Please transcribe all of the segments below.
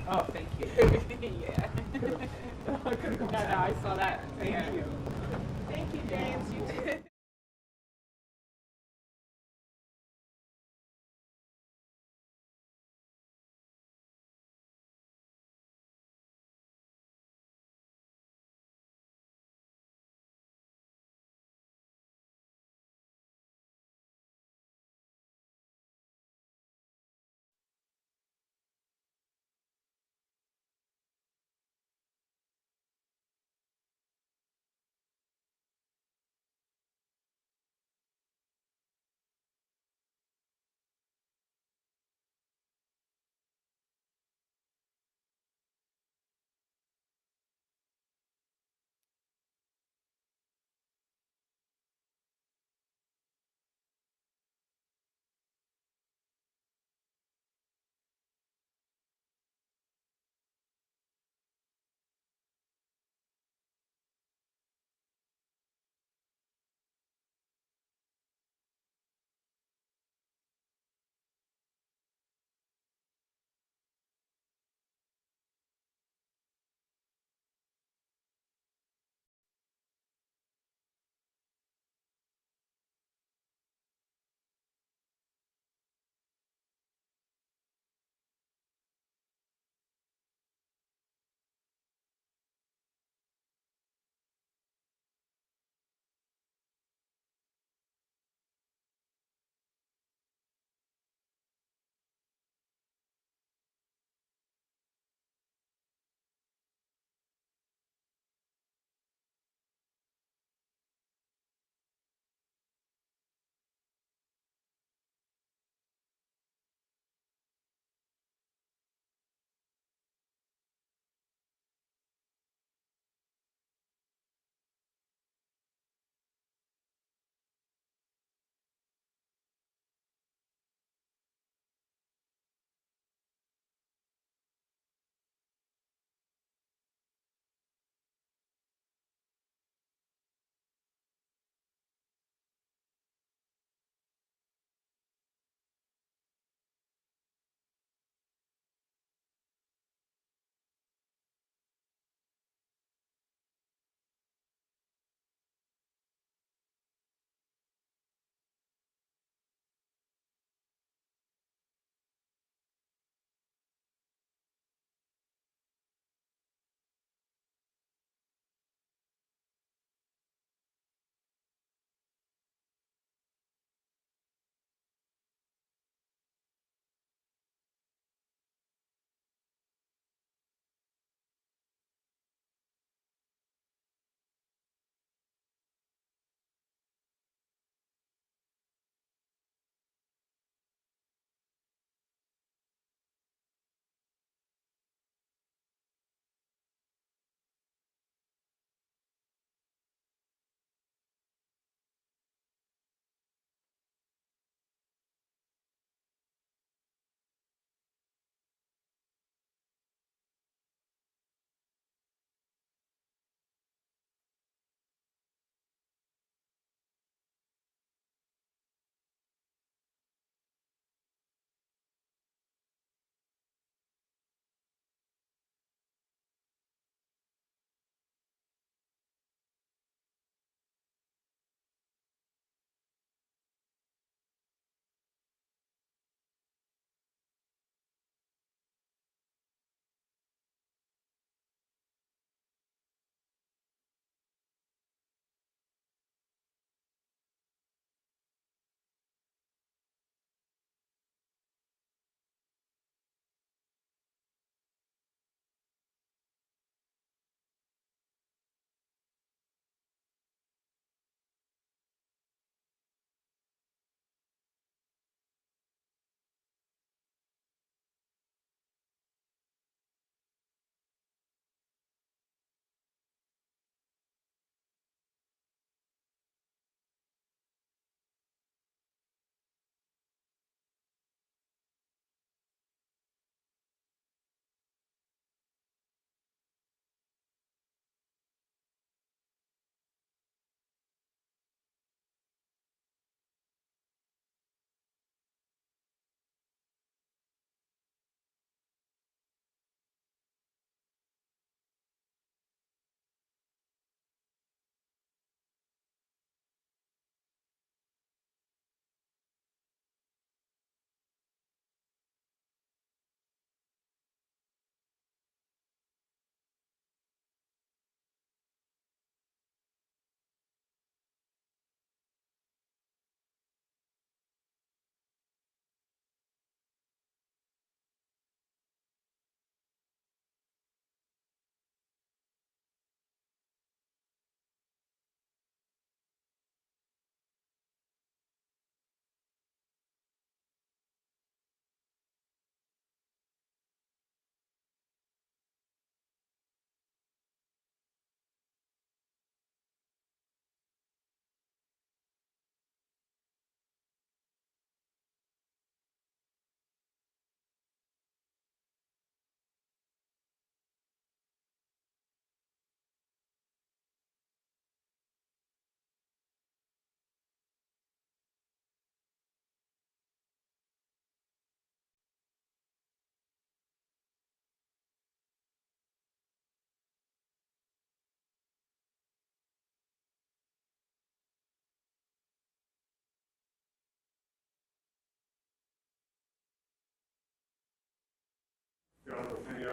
Oh, thank you. Yeah. No, I saw that. Thank you. Thank you, James. You too.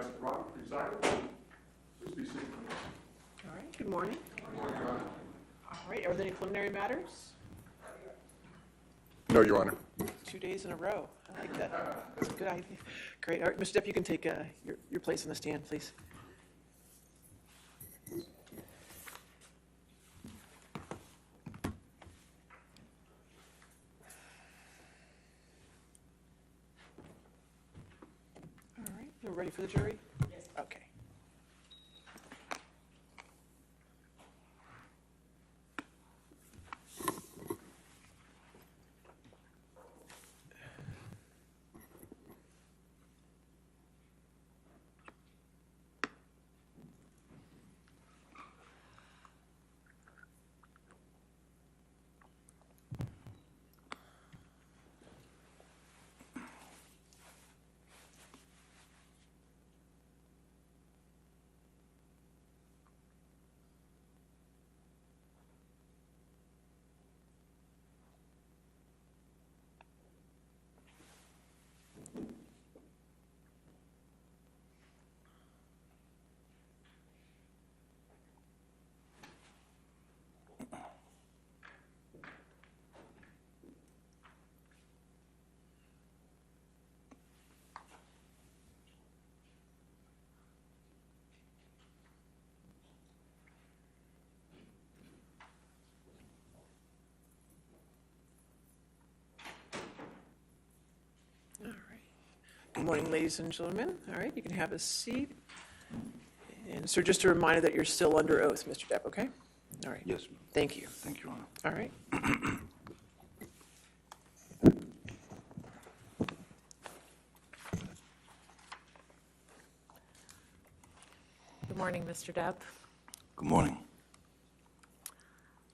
ask Robert presided. Please be seated. All right, good morning. Good morning, Your Honor. All right, are there any preliminary matters? No, Your Honor. 2 days in a row. I like that. That's a good idea. Great. All right, Mr. Depp, you can take your place on the stand, please. All right, you're ready for the jury? Yes. Okay. All right. Good morning, ladies and gentlemen. All right, you can have a seat. And sir, just a reminder that you're still under oath, Mr. Depp, okay? All right. Yes, ma'am. Thank you. Thank you, Your Honor. All right. Good morning, Mr. Depp. Good morning.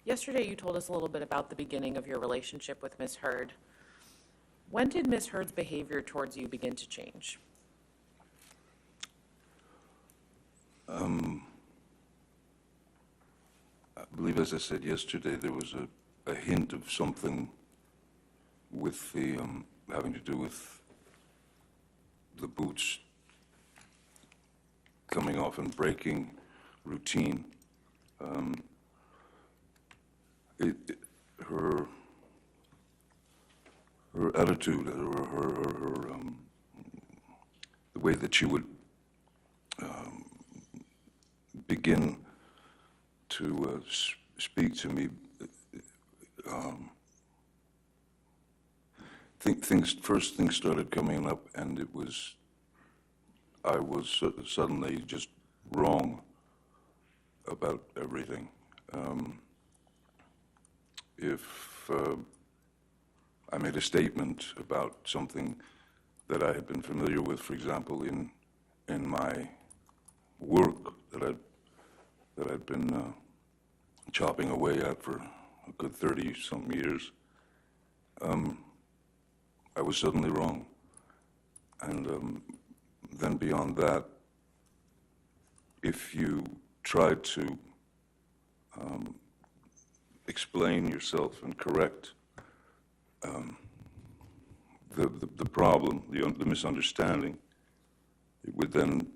Yesterday, you told us a little bit about the beginning of your relationship with Ms. Hurd. When did Ms. Hurd's behavior towards you begin to change? I believe, as I said yesterday, there was a hint of something with the, having to do with the boots coming off and breaking routine. Her attitude, or the way that she would begin to speak to me, things started coming up, and I was suddenly just wrong about everything. If I made a statement about something that I had been familiar with, for example, in my work that I'd been chopping away at for a good 30-some years, I was suddenly wrong. And then beyond that, if you try to explain yourself and correct the problem, the misunderstanding, it would then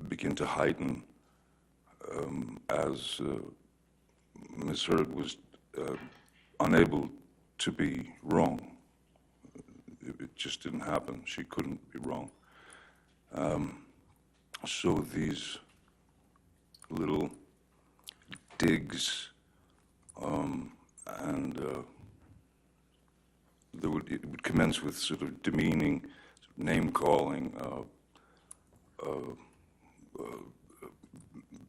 begin to heighten as Ms. Hurd was unable to be wrong. It just didn't happen. She couldn't be wrong. So these little digs and it would commence with sort of demeaning, name-calling,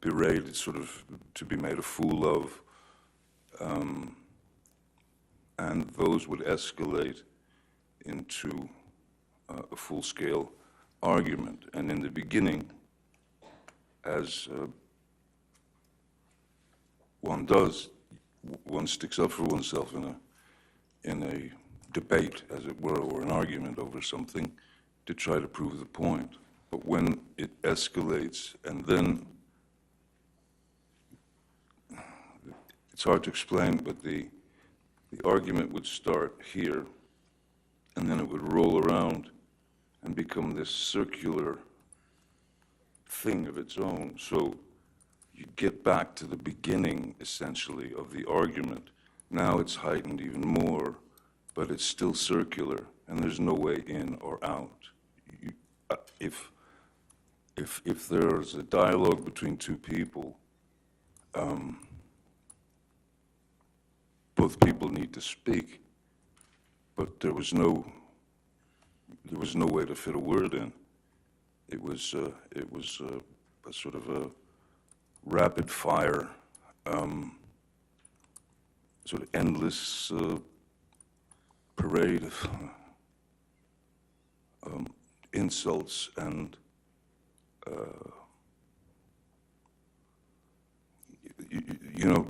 berated, sort of to be made a fool of, and those would escalate into a full-scale argument. And in the beginning, as one does, one sticks up for oneself in a debate, as it were, or an argument over something to try to prove the point. But when it escalates, and then it's hard to explain, but the argument would start here, and then it would roll around and become this circular thing of its own. So you get back to the beginning, essentially, of the argument. Now it's heightened even more, but it's still circular, and there's no way in or out. You, if there's a dialogue between two people, both people need to speak, but there was no way to fit a word in. It was a sort of a rapid fire, sort of endless parade of insults and you know,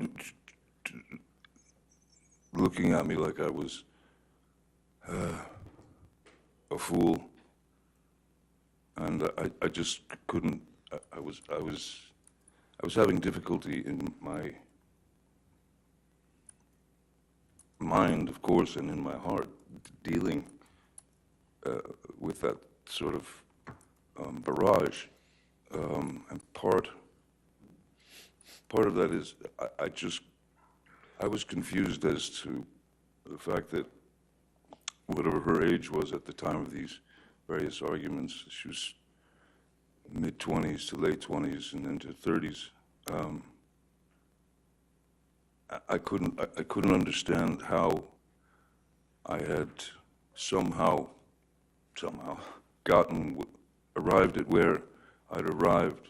looking at me like I was a fool, and I just couldn't. I was having difficulty in my mind, of course, and in my heart, dealing with that sort of barrage. And part of that is I was confused as to the fact that whatever her age was at the time of these various arguments, she was mid-20s to late 20s and into 30s. I couldn't understand how I had somehow arrived at where I'd arrived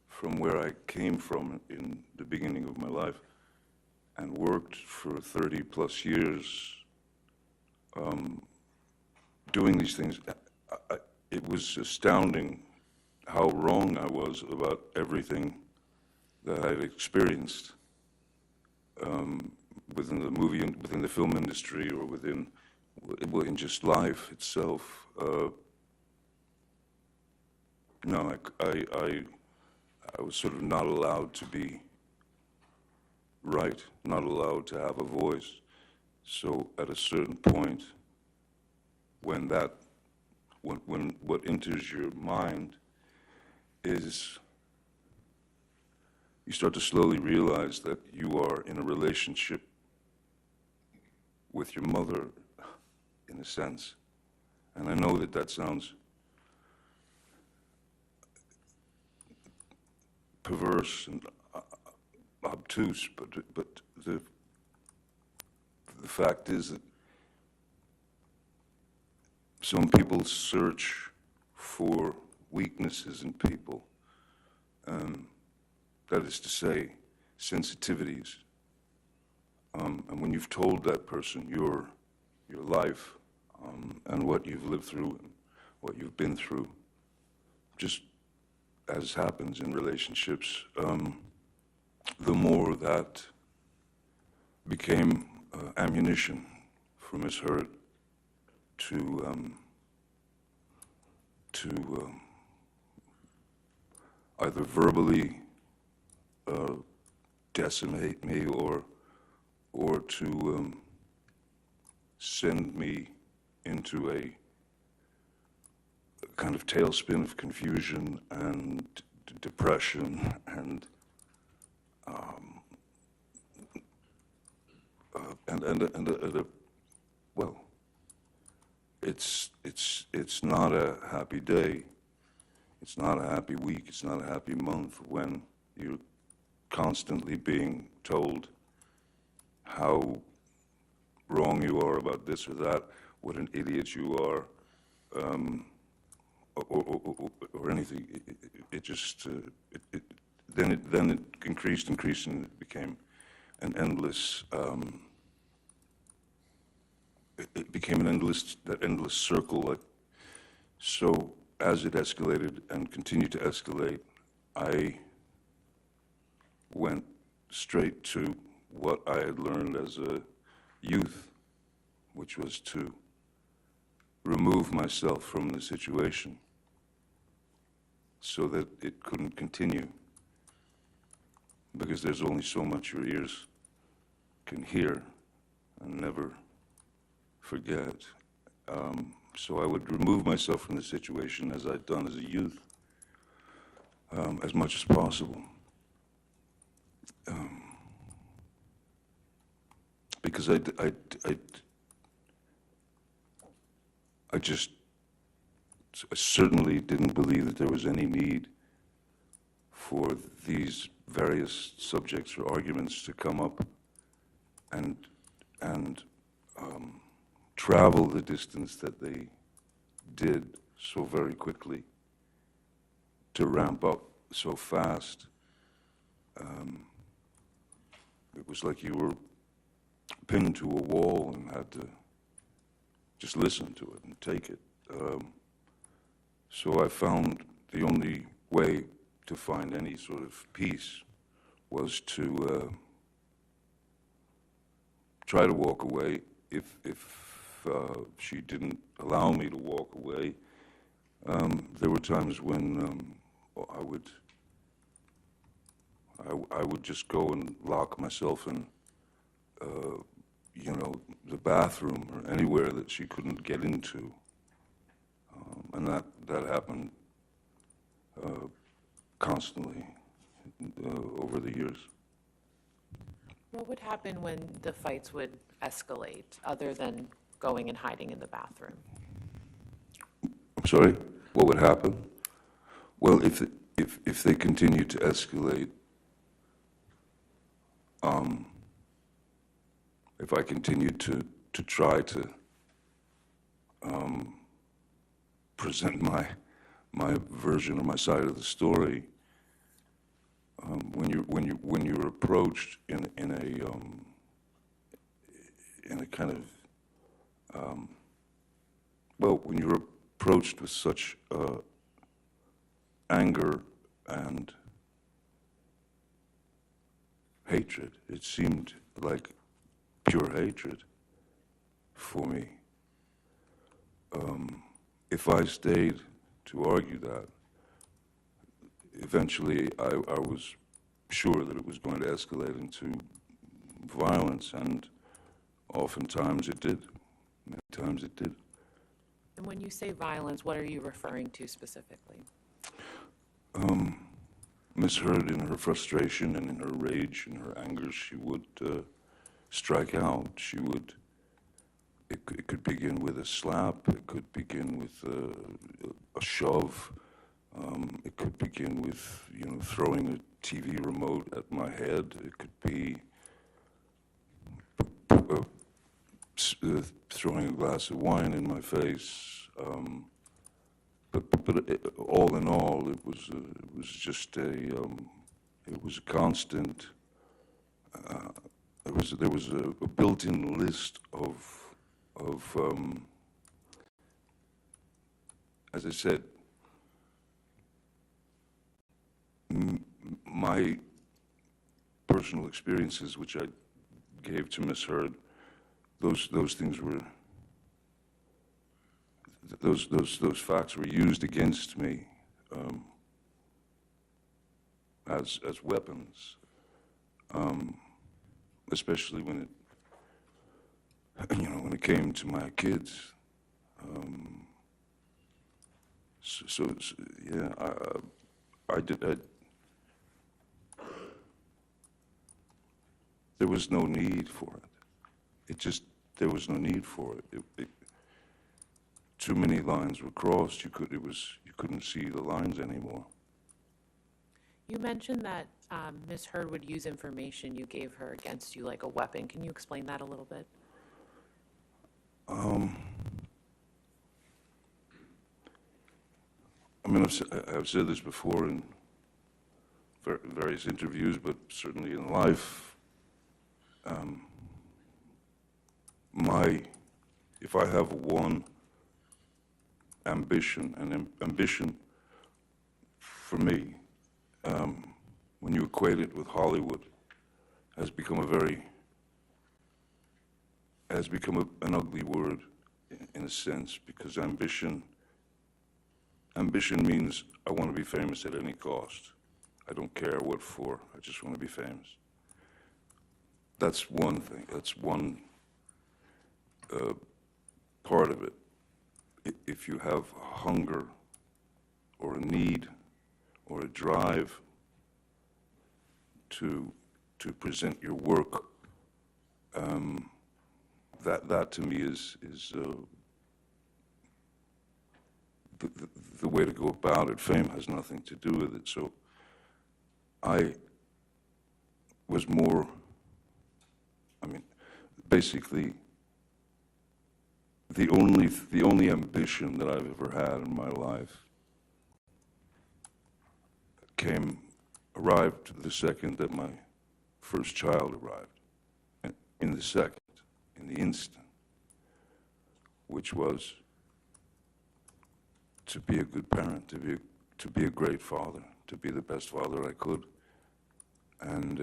from where I came from in the beginning of my life, and worked for 30 plus years doing these things. It was astounding how wrong I was about everything that I'd experienced within the movie, within the film industry, or in just life itself. No, I was sort of not allowed to be right, not allowed to have a voice. So at a certain point, when what enters your mind is, you start to slowly realize that you are in a relationship with your mother, in a sense. And I know that sounds perverse and obtuse, but the fact is that some people search for weaknesses in people. That is to say, sensitivities. And when you've told that person your life and what you've lived through and what you've been through, just as happens in relationships, the more that became ammunition for Miss Hurd to either verbally decimate me or to send me into a kind of tailspin of confusion and depression and well, it's not a happy day. It's not a happy week. It's not a happy month when you're constantly being told how wrong you are about this or that, what an idiot you are, or anything. It just then it increased, and it became an endless. It became that endless circle. Like, so as it escalated and continued to escalate, I went straight to what I had learned as a youth, which was to remove myself from the situation so that it couldn't continue, because there's only so much your ears can hear and never forget. So I would remove myself from the situation, as I'd done as a youth, as much as possible. Because I certainly didn't believe that there was any need for these various subjects or arguments to come up and travel the distance that they did so very quickly, to ramp up so fast. It was like you were pinned to a wall and had to just listen to it and take it. So I found the only way to find any sort of peace was to try to walk away. If she didn't allow me to walk away, there were times when I would just go and lock myself in, the bathroom or anywhere that she couldn't get into, and that happened constantly over the years. What would happen when the fights would escalate, other than going and hiding in the bathroom? I'm sorry? What would happen? Well, if they continue to escalate, if I continued to try to present my version or my side of the story, when you're approached in a kind of when you're approached with such anger and hatred, it seemed like pure hatred for me. If I stayed to argue that, eventually I was sure that it was going to escalate into violence, and oftentimes it did. Many times it did. And when you say violence, what are you referring to specifically? Miss Hurd, in her frustration and in her rage and her anger, she would strike out. She would. It could begin with a slap. It could begin with a shove. It could begin with throwing a TV remote at my head. It could be throwing a glass of wine in my face. But all in all, it was just it was a constant. There was a built-in list of as I said, my personal experiences, which I gave to Miss Hurd, those things were. Those facts were used against me as weapons, especially when it came to my kids. Yeah, I did. There was no need for it. There was no need for it. Too many lines were crossed. You couldn't see the lines anymore. You mentioned that Ms. Hurd would use information you gave her against you like a weapon. Can you explain that a little bit? I mean, I've said this before in various interviews, but certainly in life. If I have one ambition, and ambition for me, when you equate it with Hollywood, has become an ugly word in a sense, because ambition means I want to be famous at any cost. I don't care what for, I just want to be famous. That's one thing, that's one part of it. If you have hunger or a need or a drive to present your work, that to me is the way to go about it. Fame has nothing to do with it. So I was more, basically, the only ambition that I've ever had in my life arrived the second that my first child arrived, and in the instant, which was to be a good parent, to be a great father, to be the best father I could. And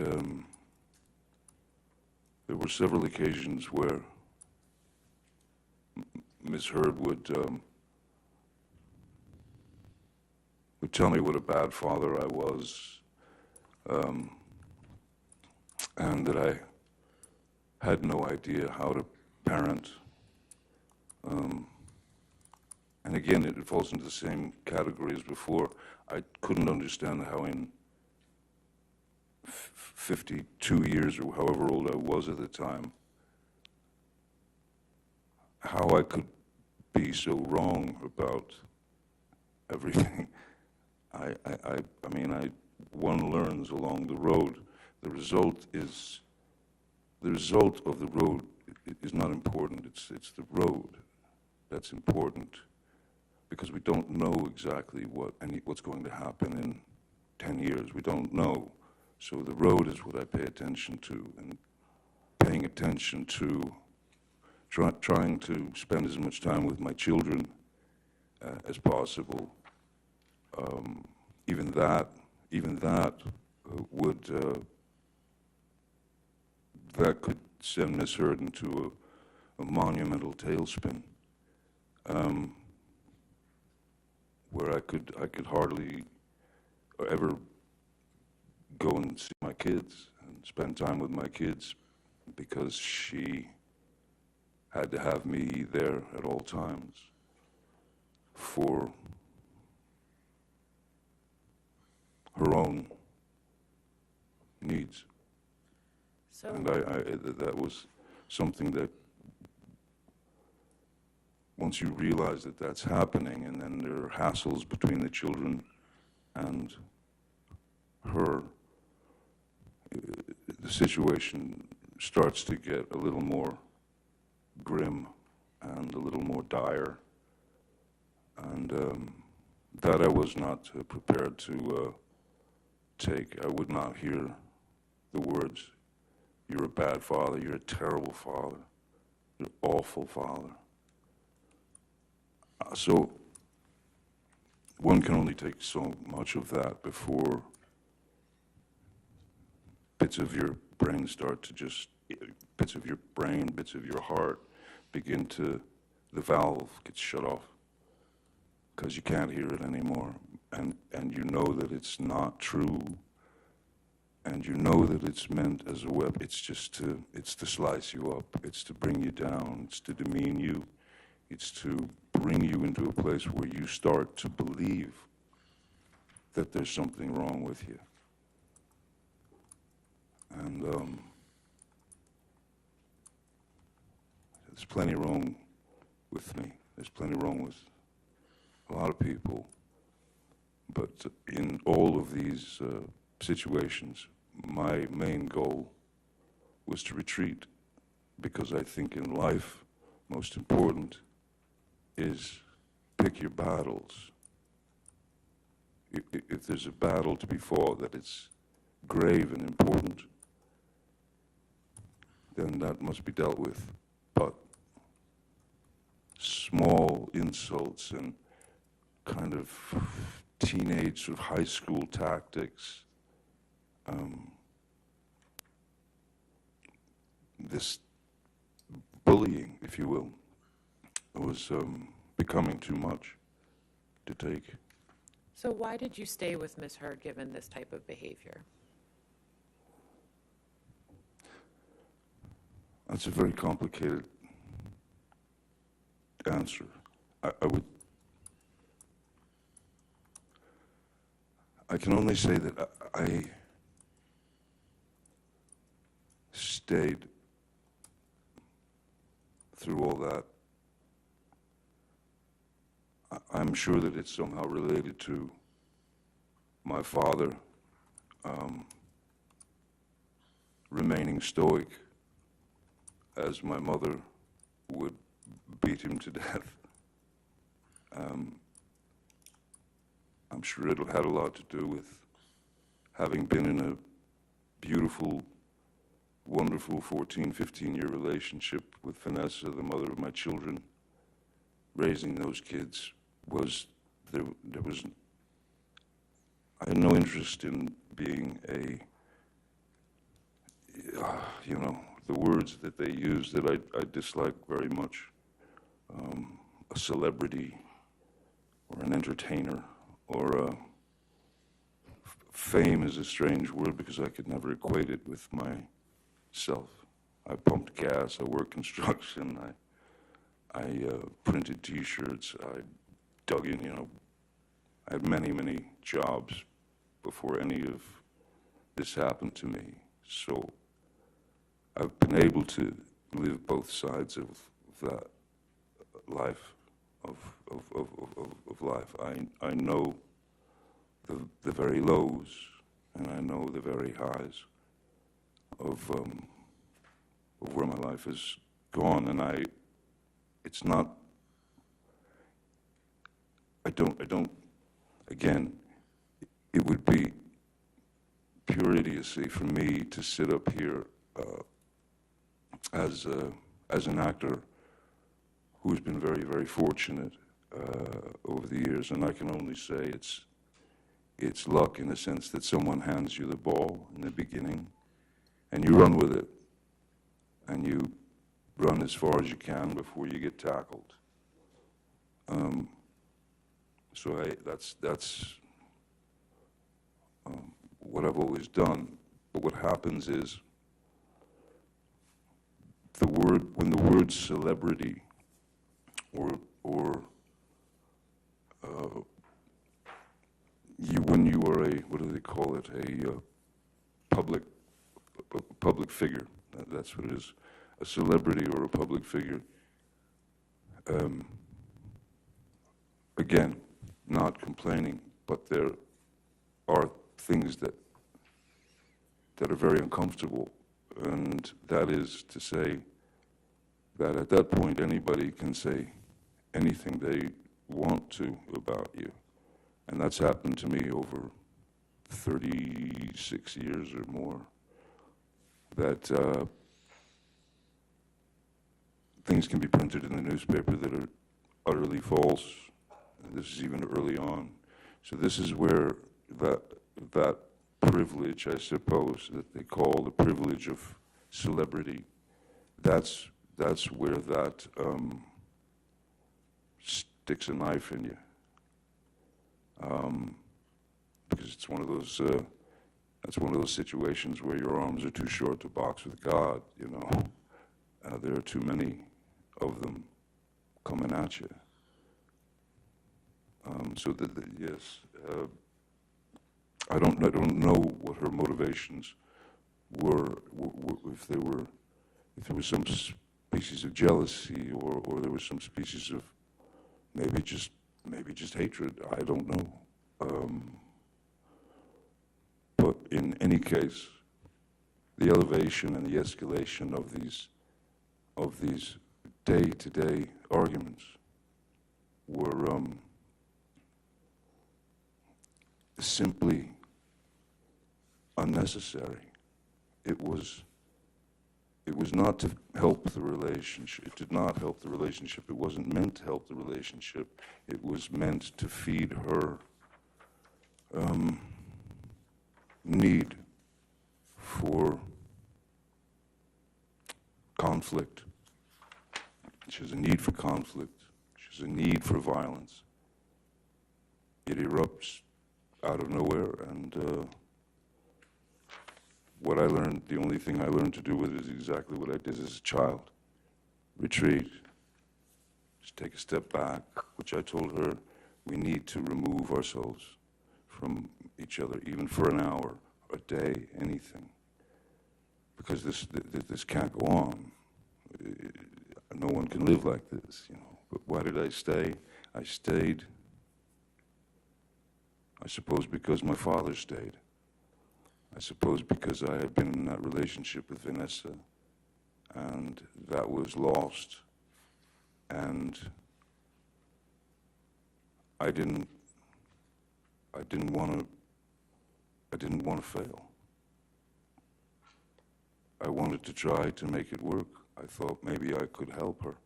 there were several occasions where Miss Hurd would tell me what a bad father I was, and that I had no idea how to parent. And again, it falls into the same category as before. I couldn't understand how in 52 years, or however old I was at the time, how I could be so wrong about everything. One learns along the road. The result of the road is not important. It's the road that's important, because we don't know exactly what's going to happen in 10 years. We don't know. So the road is what I pay attention to, and paying attention to trying to spend as much time with my children as possible. Even that would that could send Miss Hurd into a monumental tailspin, where I could hardly ever go and see my kids and spend time with my kids, because she had to have me there at all times for her own needs. So, And that was something that, once you realize that that's happening, and then there are hassles between the children and her, the situation starts to get a little more grim and a little more dire. And that I was not prepared to take. I would not hear the words, "You're a bad father, you're a terrible father, you're an awful father." So one can only take so much of that before bits of your brain start to just, bits of your brain, bits of your heart begin to, the valve gets shut off, because you can't hear it anymore. And you know that it's not true, and you know that it's meant as a weapon. It's to slice you up, it's to bring you down, it's to demean you, it's to bring you into a place where you start to believe that there's something wrong with you. And there's plenty wrong with me. There's plenty wrong with a lot of people. But in all of these situations, my main goal was to retreat, because I think in life, most important is pick your battles. If there's a battle to be fought that it's grave and important, then that must be dealt with. But small insults and kind of teenage sort of high school tactics, this bullying, if you will, was becoming too much to take. so why did you stay with Miss Hurd given this type of behavior? That's a very complicated answer. I can only say that I stayed through all that. I'm sure that it's somehow related to my father remaining stoic as my mother would beat him to death. I'm sure it had a lot to do with having been in a beautiful, wonderful 14, 15-year relationship with Vanessa, the mother of my children. Raising those kids was, there was, I had no interest in being a, you know, the words that they use that I dislike very much, a celebrity or an entertainer, or fame is a strange word because I could never equate it with myself. I pumped gas, I worked construction, I printed T-shirts, I dug in, you know, I had many, many jobs before any of this happened to me. So I've been able to live both sides of that life, of life. I know the very lows, and I know the very highs of where my life has gone, and it's not, I don't, again, it would be pure idiocy for me to sit up here as an actor who's been very, very fortunate over the years, and I can only say it's luck in the sense that someone hands you the ball in the beginning, and you run with it, and you run as far as you can before you get tackled. So that's what I've always done. But what happens is when the word celebrity or when you are a, what do they call it, a public figure, that's what it is, a celebrity or a public figure. Again, not complaining, but there are things that are very uncomfortable, and that is to say that at that point anybody can say anything they want to about you. And that's happened to me over 36 years or more, that things can be printed in the newspaper that are utterly false. And this is even early on. So this is where that privilege, I suppose, that they call the privilege of celebrity, that's where that sticks a knife in you. Because it's one of those, that's one of those situations where your arms are too short to box with God, you know. There are too many of them coming at you. So yes, I don't know what her motivations were, if there was some species of jealousy, or there was some species of maybe just hatred. I don't know. But in any case, the elevation and the escalation of these day-to-day arguments were simply unnecessary. It was not to help the relationship. It did not help the relationship. It wasn't meant to help the relationship. It was meant to feed her need for conflict. She has a need for conflict. She has a need for violence. It erupts out of nowhere, and what I learned, the only thing I learned to do with it is exactly what I did as a child. Retreat. Just take a step back, which I told her we need to remove ourselves from each other, even for an hour, a day, anything. Because this can't go on. No one can live like this, you know. But why did I stay? I stayed, I suppose, because my father stayed. I suppose because I had been in that relationship with Vanessa, and that was lost, and I didn't want to fail. I wanted to try to make it work. I thought maybe I could help her.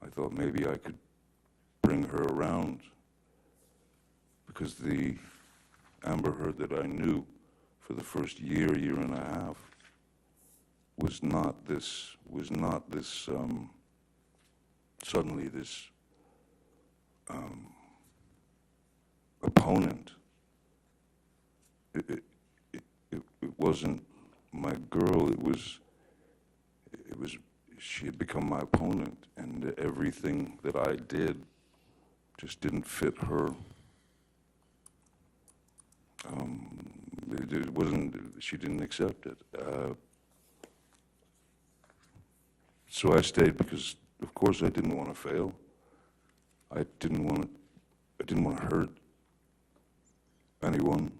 I thought maybe I could bring her around, because the Amber Hurd that I knew for the first year and a half was not this suddenly this opponent. It wasn't my girl, it was, she had become my opponent, and everything that I did just didn't fit her. It wasn't, she didn't accept it. So I stayed because, of course, I didn't want to fail. I didn't want to hurt anyone,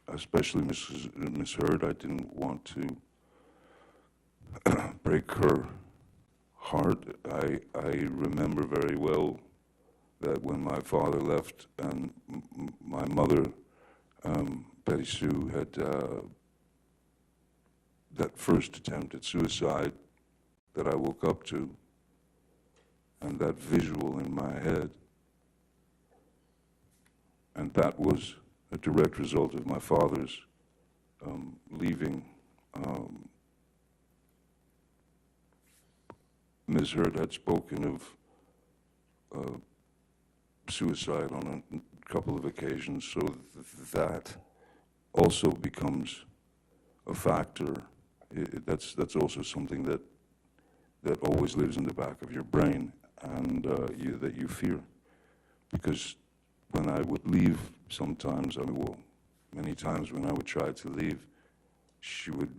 especially Miss Hurd. I didn't want to break her heart. I remember very well that when my father left and my mother, Betty Sue, had that first attempt at suicide that I woke up to, and that visual in my head, and that was a direct result of my father's leaving. Ms. Hurd had spoken of suicide on a couple of occasions, so that also becomes a factor. That's also something that always lives in the back of your brain, and that you fear. Because when I would leave sometimes, many times when I would try to leave, she would,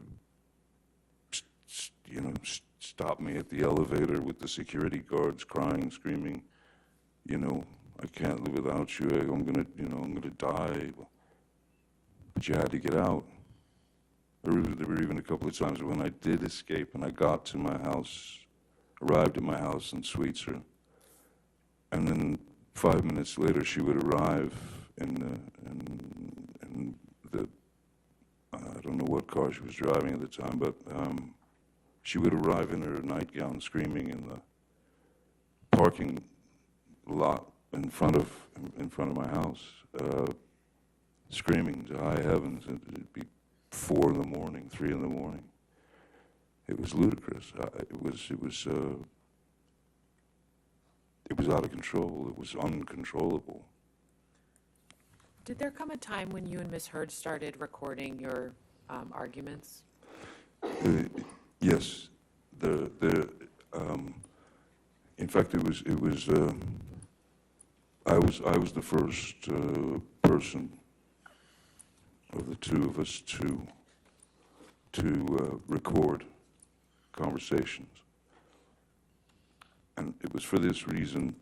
stop me at the elevator with the security guards crying, screaming, I can't live without you, I'm gonna die. But you had to get out. There were even a couple of times when I did escape and I got to my house, arrived at my house in Sweetser, and then 5 minutes later she would arrive in the I don't know what car she was driving at the time, but she would arrive in her nightgown screaming in the parking lot in front of my house, screaming to high heavens. It'd be 4 in the morning, 3 in the morning. It was ludicrous. It was out of control. It was uncontrollable. Did there come a time when you and Miss Hurd started recording your arguments? Yes. In fact, I was the first person of the two of us to record conversations, and it was for this reason.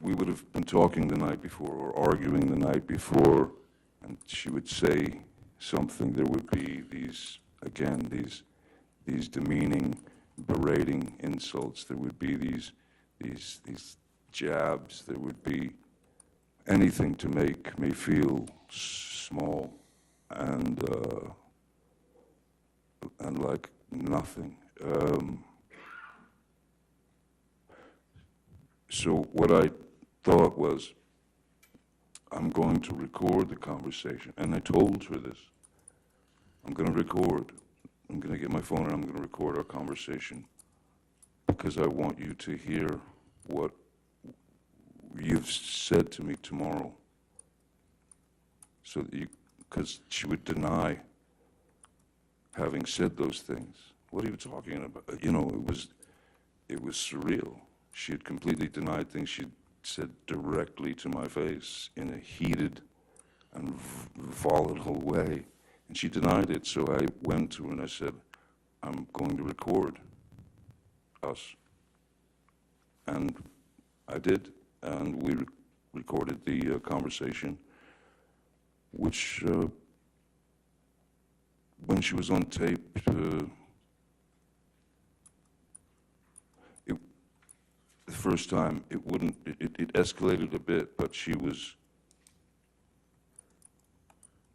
We would have been talking the night before or arguing the night before, and she would say something. There would be these demeaning, berating insults. There would be these jabs. There would be anything to make me feel small and like nothing. So what I thought was, I'm going to record the conversation, and I told her this. I'm going to record. I'm going to get my phone and I'm going to record our conversation, because I want you to hear what you've said to me tomorrow. So that because she would deny having said those things. What are you talking about? it was surreal. She had completely denied things she'd said directly to my face in a heated and volatile way. And she denied it, so I went to her and I said, I'm going to record us. And I did, and we recorded the conversation, which, when she was on tape, the first time, it escalated a bit, but she was,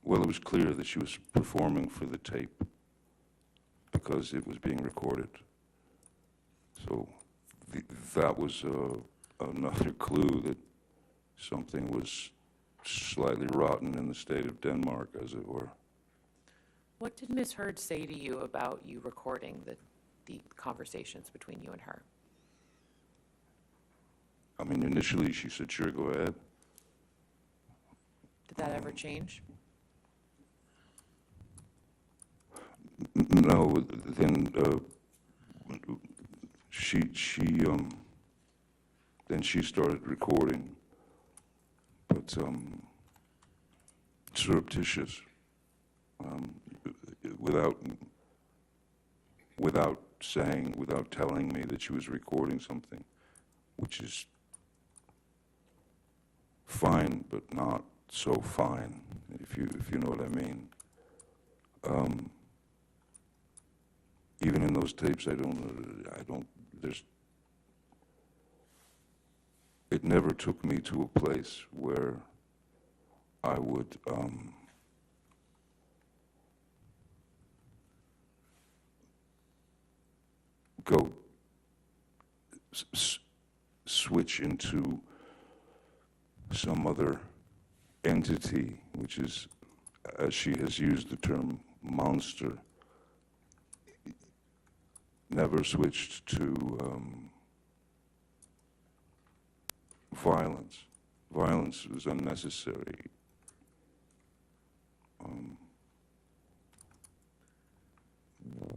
well, it was clear that she was performing for the tape because it was being recorded. So that was another clue that something was slightly rotten in the state of Denmark, as it were. What did Ms. Hurd say to you about you recording the conversations between you and her? I mean, initially she said, sure, go ahead. Did that ever change? No, then then she started recording, but surreptitious, without saying, without telling me that she was recording something, which is fine, but not so fine, if you know what I mean. Even in those tapes, it never took me to a place where I would go switch into some other entity, which is, as she has used the term, monster. Never switched to violence. Violence was unnecessary.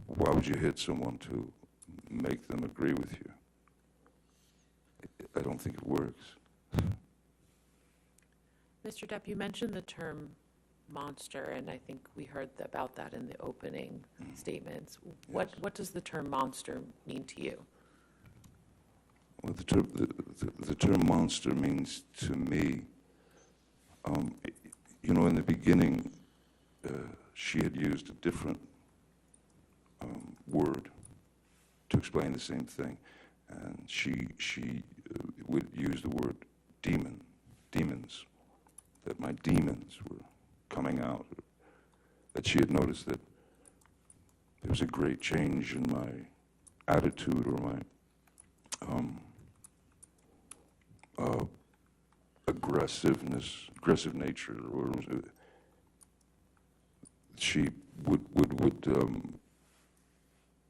Why would you hit someone to make them agree with you? I don't think it works. Mr. Depp, you mentioned the term monster, and I think we heard about that in the opening statements. What does the term monster mean to you? Well, the term monster means to me, in the beginning, she had used a different word to explain the same thing, and she would use the word demons, that my demons were coming out, that she had noticed that there was a great change in my attitude or my aggressive nature, or she would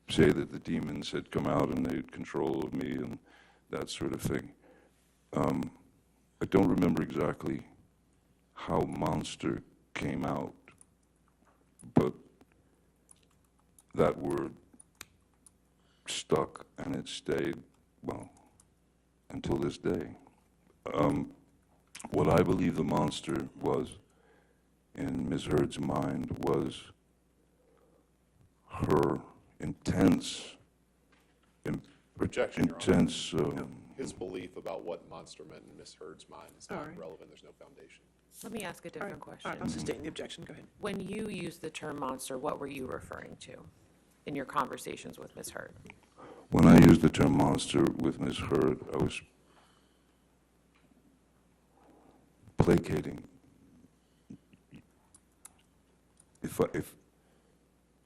say that the demons had come out and they had control of me and that sort of thing. I don't remember exactly how monster came out, but that word stuck and it stayed, well, until this day. What I believe the monster was in Ms. Hurd's mind was her intense, Projection, Your Honor. intense, His belief about what monster meant in Ms. Hurd's mind is All not right. relevant. There's no foundation. Let me ask a All right, different all right, question. I'll sustain the objection, go ahead. When you used the term monster, what were you referring to in your conversations with Ms. Hurd? when I used the term monster with Ms. Hurd, I was placating.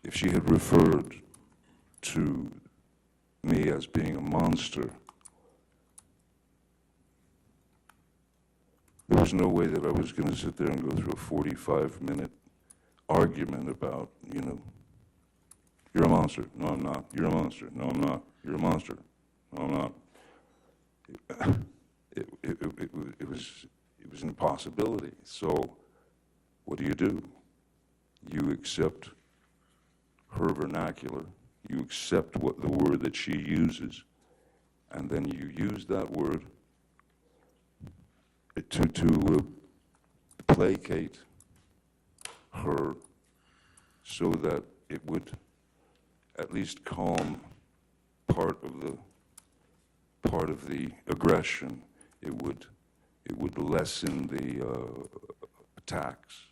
If she had referred to me as being a monster, there was no way that I was going to sit there and go through a 45-minute argument about, you're a monster. No, I'm not. You're a monster. No, I'm not. You're a monster. No, I'm not. It was an impossibility. So what do? You accept her vernacular. You accept the word that she uses, and then you use that word to placate her so that it would at least calm part of the aggression. It would lessen the attacks,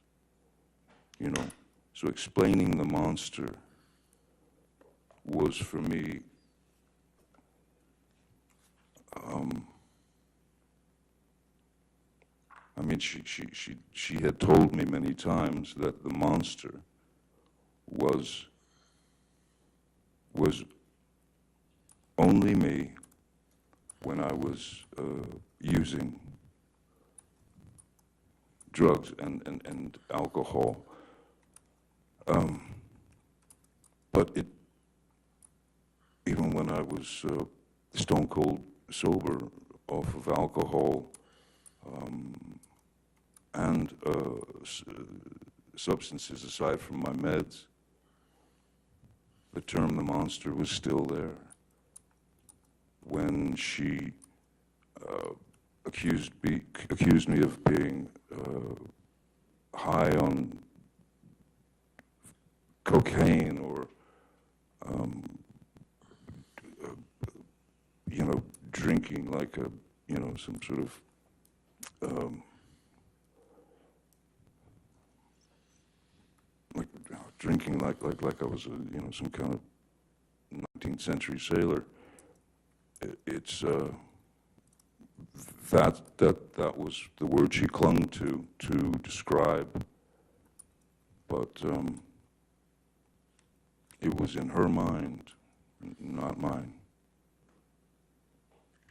you know. So explaining the monster was for me I mean, she had told me many times that the monster was only me when I was using drugs and alcohol. But even when I was stone cold sober off of alcohol and substances aside from my meds, the term the monster was still there. When she accused me of being high on cocaine or you know, drinking like a, you know, some sort of drinking like I was a, you know, some kind of 19th century sailor. It's that was the word she clung to describe, but it was in her mind, not mine.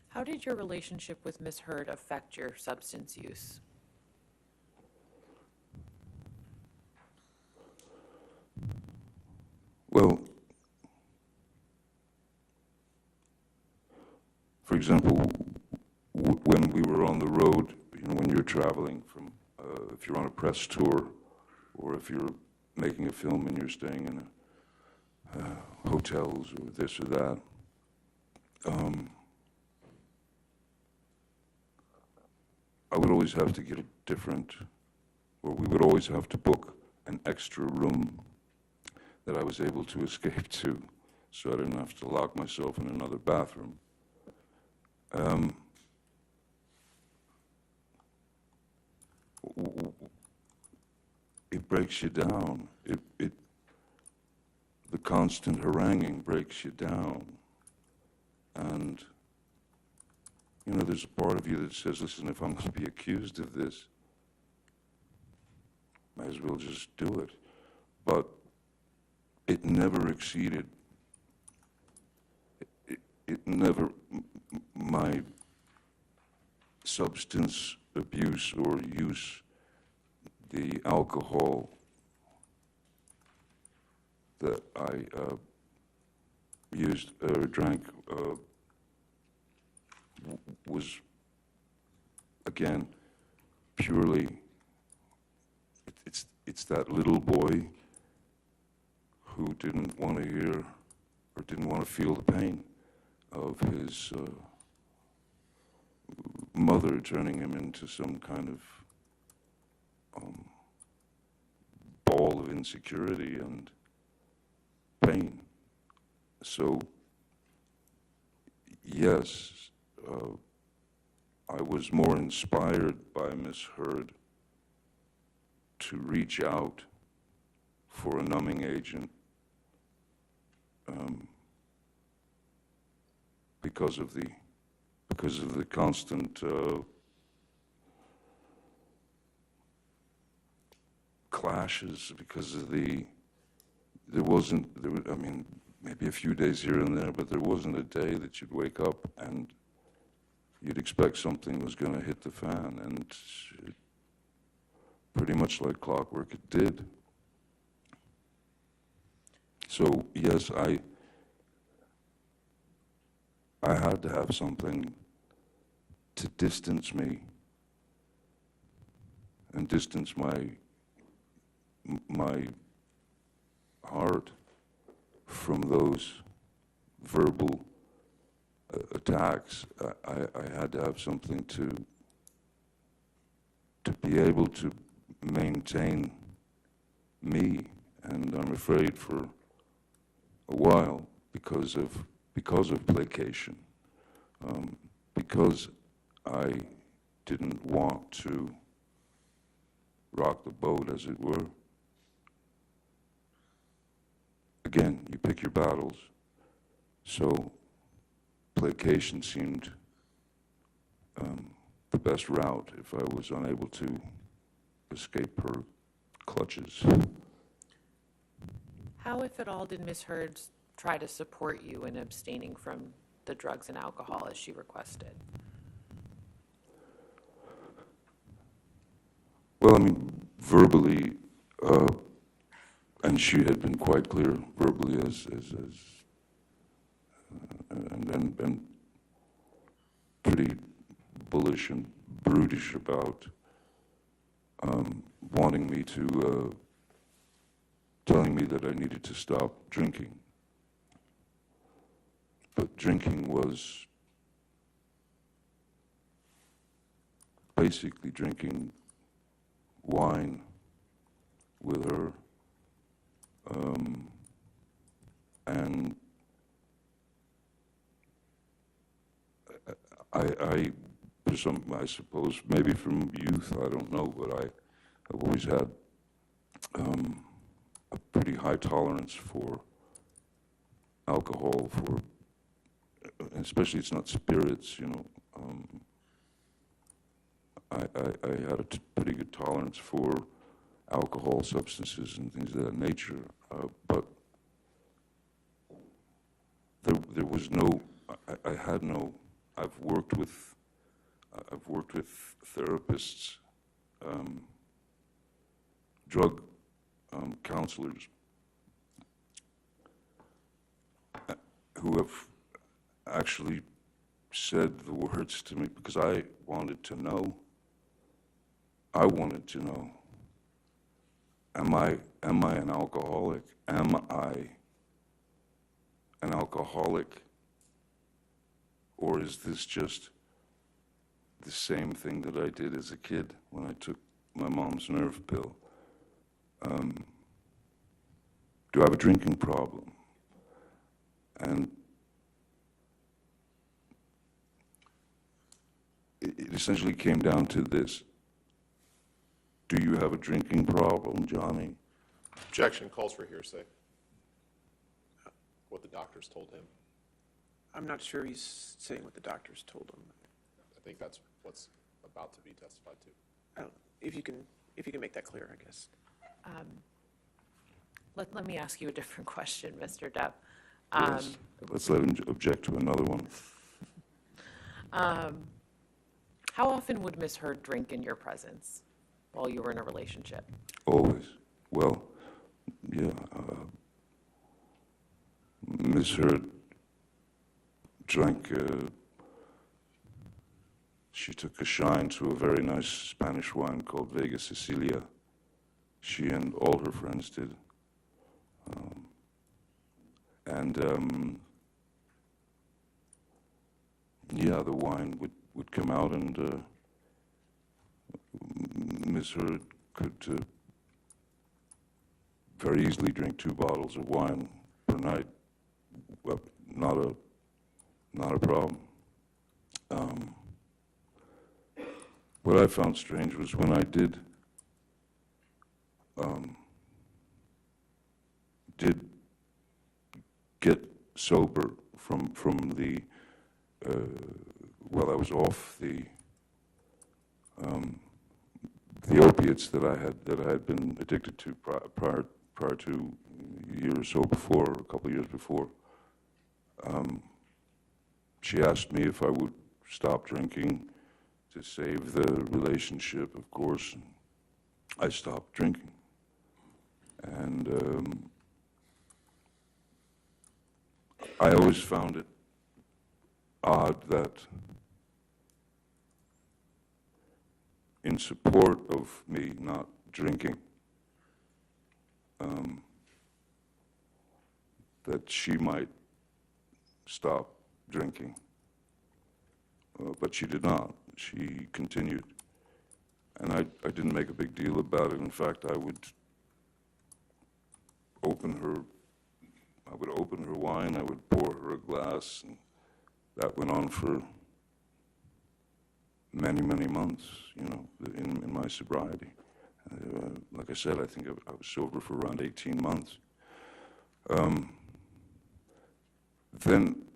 How did your relationship with Ms. Hurd affect your substance use? Well, for example, when we were on the road, you know, when you're traveling from, if you're on a press tour, or if you're making a film and you're staying in hotels or this or that, I would always have to get a different, or we would always have to book an extra room that I was able to escape to, so I didn't have to lock myself in another bathroom. It breaks you down. The constant haranguing breaks you down. And, you know, there's a part of you that says, listen, if I'm going to be accused of this, might as well just do it. But it never exceeded, it never, my substance abuse or use, the alcohol that I used or drank was, again, purely, it's that little boy who didn't want to hear or didn't want to feel the pain of his mother turning him into some kind of ball of insecurity and pain. So, yes, I was more inspired by Miss Hurd to reach out for a numbing agent because of the constant clashes, because of I mean, maybe a few days here and there, but there wasn't a day that you'd wake up and you'd expect something was going to hit the fan, and pretty much like clockwork it did. So yes, I had to have something to distance me and distance my heart from those verbal attacks, I had to have something to be able to maintain me, and I'm afraid for a while because of placation, because I didn't want to rock the boat, as it were. Again, you pick your battles. So placation seemed the best route if I was unable to escape her clutches. How, if at all, did Ms. Hurd try to support you in abstaining from the drugs and alcohol as she requested? Well, I mean, verbally, and she had been quite clear verbally and pretty bullish and brutish about wanting me to, telling me that I needed to stop drinking. But drinking was basically drinking wine with her, and I suppose maybe from youth, I don't know, but I've always had a pretty high tolerance for alcohol, for especially it's not spirits, you know. I had a pretty good tolerance for alcohol, substances, and things of that nature, but there was no. I had no. I've worked with therapists, drug counselors who have actually said the words to me because I wanted to know. I wanted to know, am I an alcoholic? Am I an alcoholic? Or is this just the same thing that I did as a kid when I took my mom's nerve pill? Do I have a drinking problem? And it essentially came down to this. Do you have a drinking problem, Johnny? Objection calls for hearsay. What the doctors told him. I'm not sure he's saying what the doctors told him. I think that's what's about to be testified to. If you can make that clear, I guess. Let me ask you a different question, Mr. Depp. Yes. Let's let him object to another one. How often would Ms. Hurd drink in your presence while you were in a relationship? Always. Well, yeah. Ms. Hurd drank, she took a shine to a very nice Spanish wine called Vega Sicilia. She and all her friends did. Yeah, the wine would come out, and Ms. Hurd could very easily drink 2 bottles of wine per night. Well, not a problem. What I found strange was when I did get sober from the I was off the opiates that I had been addicted to prior to a year or so before, a couple of years before. She asked me if I would stop drinking to save the relationship, of course. I stopped drinking. And I always found it odd that in support of me not drinking, that she might stop drinking. but she did not. She continued. And I didn't make a big deal about it. In fact, I would open her wine, I would pour her a glass, and that went on for many, many months, you know, in my sobriety. Like I said, I think I was sober for around 18 months. Then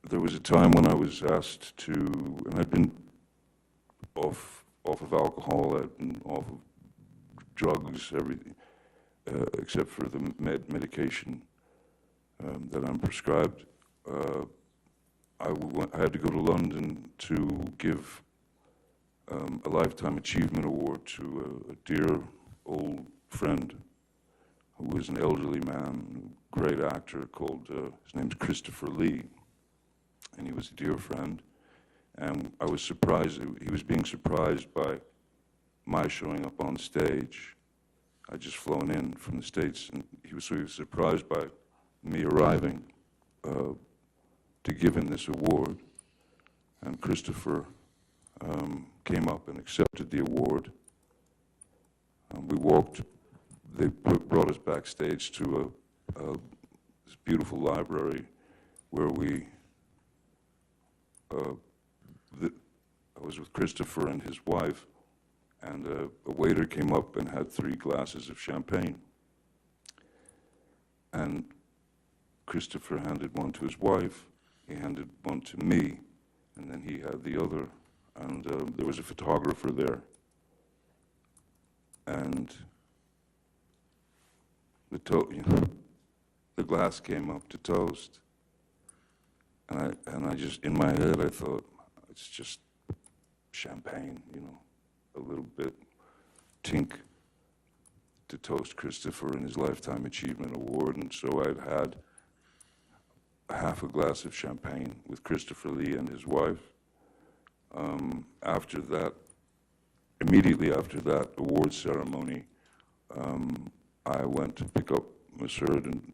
there was a time when I was asked to, and I'd been off of alcohol, I'd been off of drugs, everything, except for the medication that I'm prescribed. I had to go to London to give a Lifetime Achievement Award to a dear old friend who was an elderly man, a great actor called, his name's Christopher Lee, and he was a dear friend. And I was surprised, he was being surprised by my showing up on stage. I'd just flown in from the States, and he was surprised by me arriving to give him this award. And Christopher came up and accepted the award. We walked, they brought us backstage to this beautiful library where I was with Christopher and his wife, and a waiter came up and had 3 glasses of champagne. And Christopher handed one to his wife, he handed one to me, and then he had the other. And there was a photographer there. And the glass came up to toast. And I just, in my head, I thought, it's just champagne, you know, a little bit tink to toast Christopher and his Lifetime Achievement Award. And so I'd had half a glass of champagne with Christopher Lee and his wife. After that, immediately after that award ceremony, I went to pick up Miss Hurd and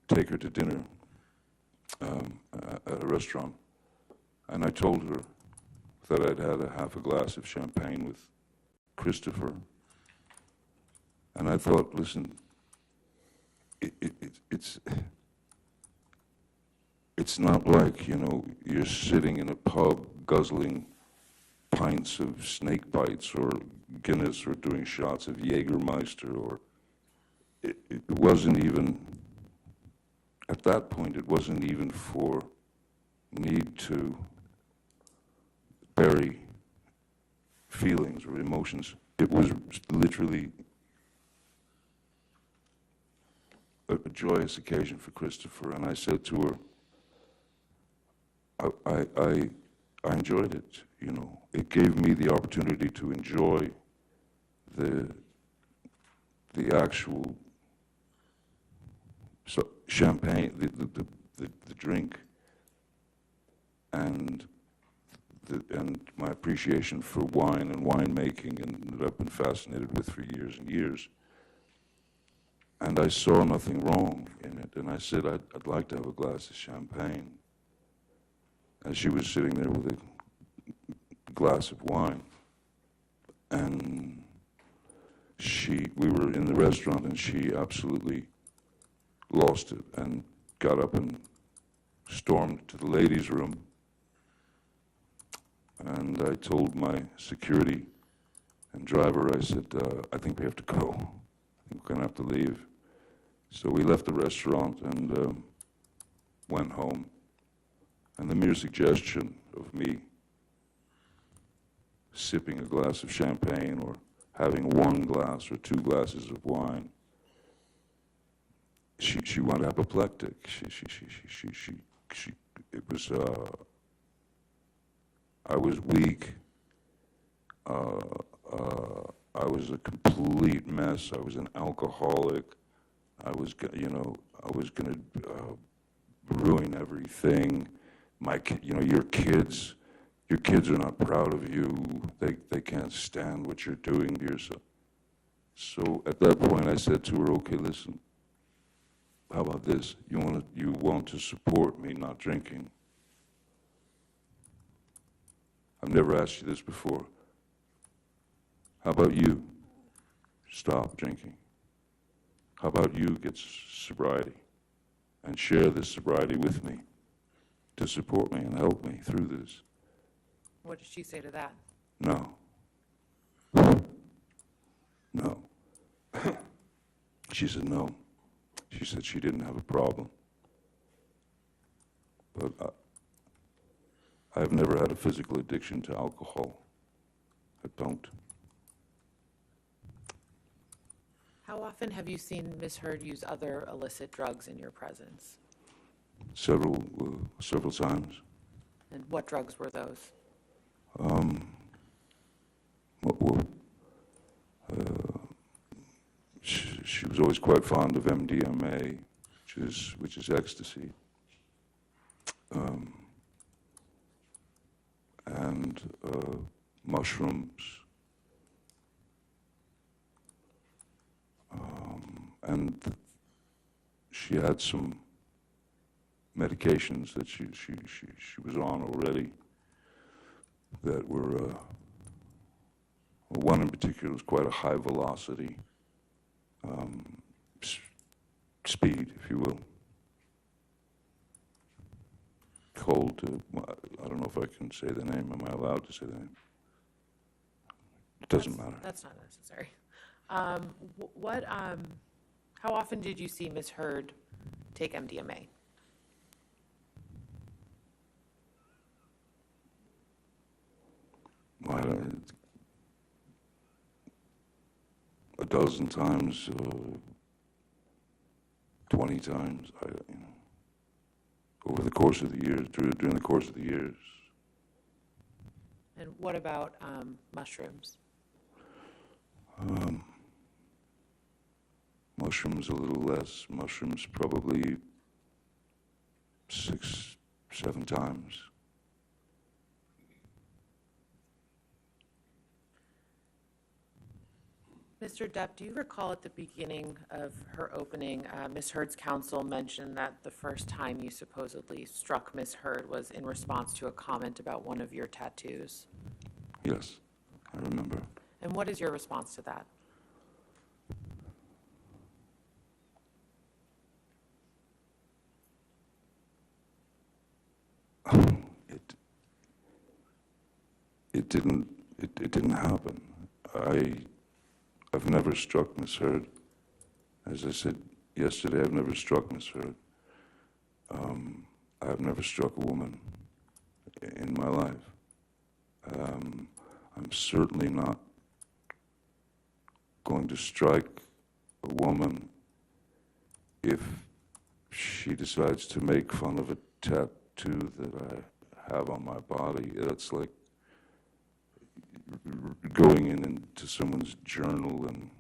take her to dinner at a restaurant. And I told her that I'd had a half a glass of champagne with Christopher. And I thought, listen, it's not like, you know, you're sitting in a pub guzzling pints of snake bites or Guinness or doing shots of Jägermeister, or it wasn't even, at that point, it wasn't even for need to bury feelings or emotions. It was literally a joyous occasion for Christopher, and I said to her, I enjoyed it, you know. It gave me the opportunity to enjoy the actual champagne, the drink, and my appreciation for wine and winemaking, and that I've been fascinated with for years and years. And I saw nothing wrong in it, and I said, I'd like to have a glass of champagne. And she was sitting there with a glass of wine, and we were in the restaurant, and she absolutely lost it and got up and stormed to the ladies' room. And I told my security and driver, I said, I think we have to go. I think we're going to have to leave. So we left the restaurant and went home. And the mere suggestion of me sipping a glass of champagne or having 1 glass or 2 glasses of wine, she went apoplectic. It was, I was weak. I was a complete mess. I was an alcoholic. I was, you know, I was going to ruin everything. Your kids are not proud of you. They can't stand what you're doing to yourself. So at that point, I said to her, okay, listen, how about this? You want to support me not drinking? I've never asked you this before. How about you stop drinking? How about you get sobriety and share this sobriety with me to support me and help me through this? What did she say to that? No. No. She said no. She said she didn't have a problem. But I've never had a physical addiction to alcohol. I don't. How often have you seen Ms. Hurd use other illicit drugs in your presence? Several times. And what drugs were those? Well, she was always quite fond of MDMA, which is ecstasy, and mushrooms, and she had some medications that she was on already that were. One in particular was quite a high velocity speed, if you will, called, I don't know if I can say the name. Am I allowed to say the name? It doesn't matter. That's not necessary. How often did you see Ms. Hurd take MDMA? I don't, a dozen times, 20 times, over the course of the years, during the course of the years. And what about mushrooms? Mushrooms a little less. Mushrooms probably 6, 7 times. Mr. Depp, do you recall at the beginning of her opening, Ms. Hurd's counsel mentioned that the first time you supposedly struck Ms. Hurd was in response to a comment about one of your tattoos? Yes, I remember. And what is your response to that? It didn't happen. I've never struck Miss Hurd. As I said yesterday, I've never struck Miss Hurd. I've never struck a woman in my life. I'm certainly not going to strike a woman if she decides to make fun of a tattoo that I have on my body. That's like going into someone's journal and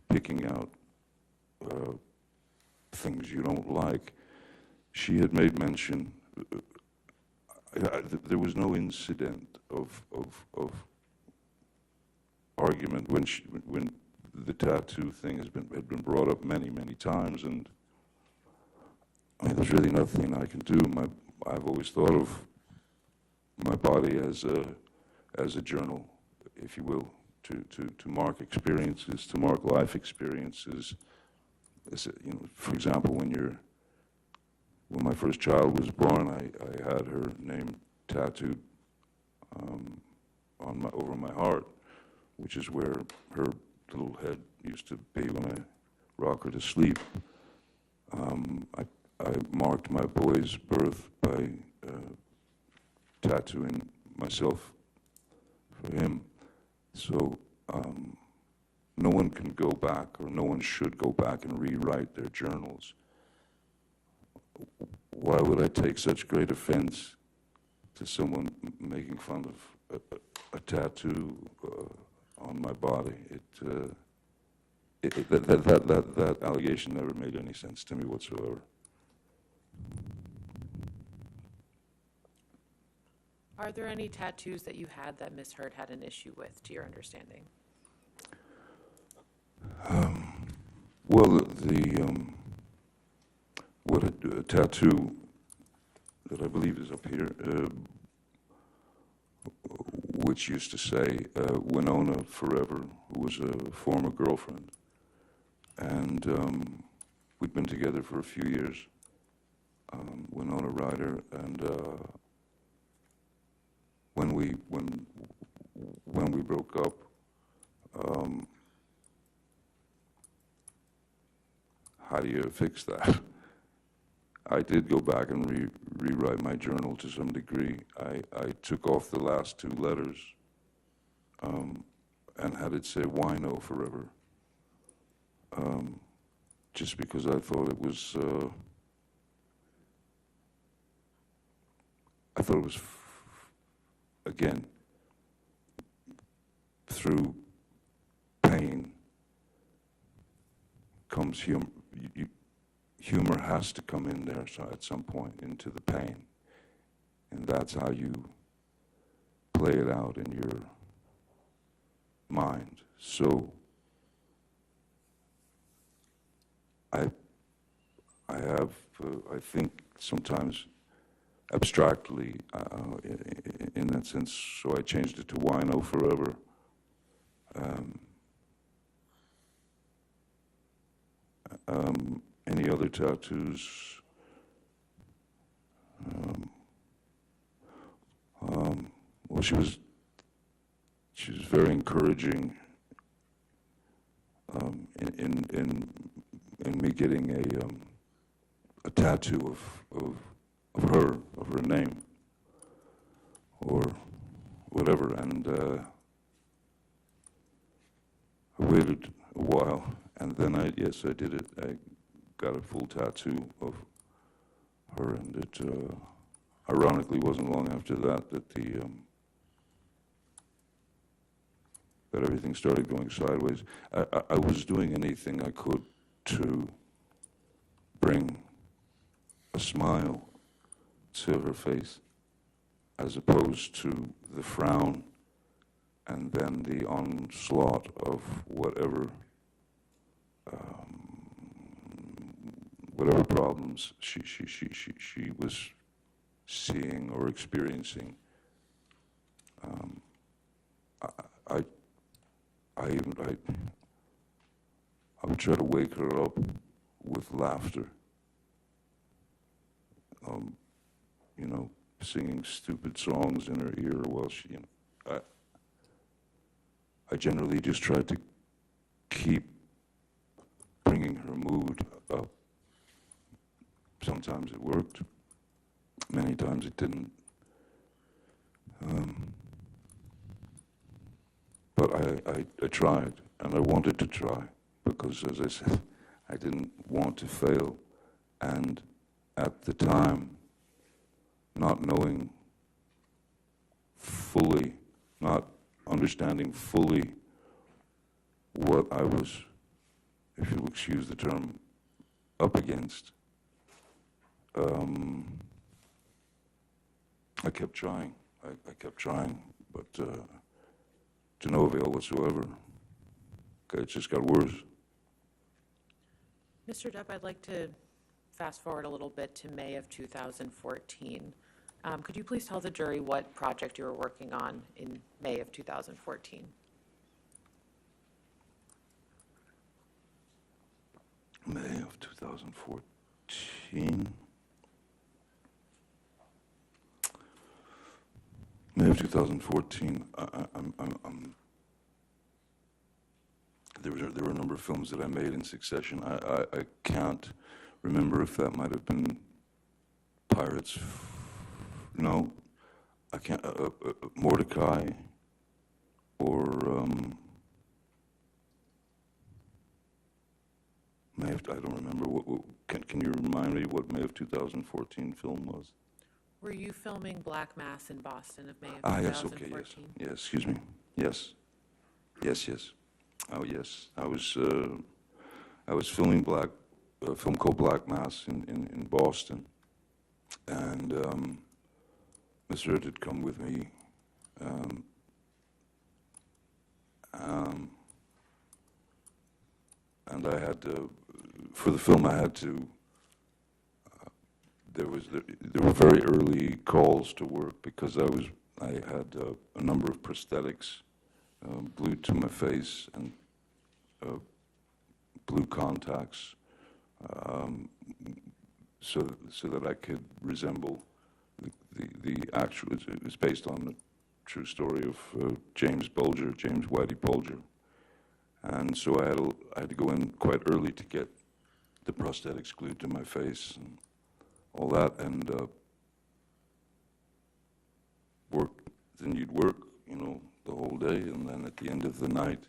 picking out things you don't like. She had made mention, there was no incident of argument when the tattoo thing had been brought up many times, and I mean, there's really nothing I can do. I've always thought of my body as a journal, if you will, to mark experiences, to mark life experiences. For example, when my first child was born, I had her name tattooed over my heart, which is where her little head used to be when I rock her to sleep. I marked my boy's birth by tattooing myself for him. So no one can go back, or no one should go back and rewrite their journals. Why would I take such great offense to someone making fun of a tattoo on my body? That allegation never made any sense to me whatsoever. Are there any tattoos that you had that Ms. Hurd had an issue with, to your understanding? Well, a tattoo that I believe is up here which used to say, Winona forever, who was a former girlfriend. And we'd been together for a few years, Winona Ryder, and when we broke up, how do you fix that? I did go back and rewrite my journal to some degree. I took off the last two letters and had it say wino forever, just because I thought it was, again, through pain comes humor. Humor has to come in there at some point into the pain, and that's how you play it out in your mind. So I have, I think sometimes abstractly, in that sense, so I changed it to wino forever. Any other tattoos? Well, she was very encouraging in me getting a tattoo of her name, or whatever, and I waited a while, and then I did it. I got a full tattoo of her, and it ironically wasn't long after that that that everything started going sideways. I was doing anything I could to bring a smile to her face, as opposed to the frown and then the onslaught of whatever problems she was seeing or experiencing. I would try to wake her up with laughter. Singing stupid songs in her ear while she, I generally just tried to keep bringing her mood up. Sometimes it worked, many times it didn't. But I tried, and I wanted to try, because, as I said, I didn't want to fail. And at the time, not knowing fully, not understanding fully what I was, if you'll excuse the term, up against, I kept trying. I kept trying, but to no avail whatsoever. Okay, it just got worse. Mr. Depp, I'd like to fast forward a little bit to May of 2014. Could you please tell the jury what project you were working on in May of 2014? May of 2014. May of 2014. There were a number of films that I made in succession. I can't remember if that might have been Pirates. No, I can't. Mordecai, or May of, I don't remember. Can you remind me what May of 2014 film was? Were you filming Black Mass in Boston of May of 2014? Yes, okay, yes. Yes, excuse me. Yes. Yes. Oh, yes. I was filming a film called Black Mass in Boston. And Miss Hurd had come with me. And I had to, for the film, I had to, there were very early calls to work, because I was I had a number of prosthetics glued to my face and blue contacts, so that I could resemble the actual. It was based on the true story of James Whitey Bulger, and so I had to go in quite early to get the prosthetics glued to my face and all that, and work. Then you'd work, you know, the whole day, and then at the end of the night,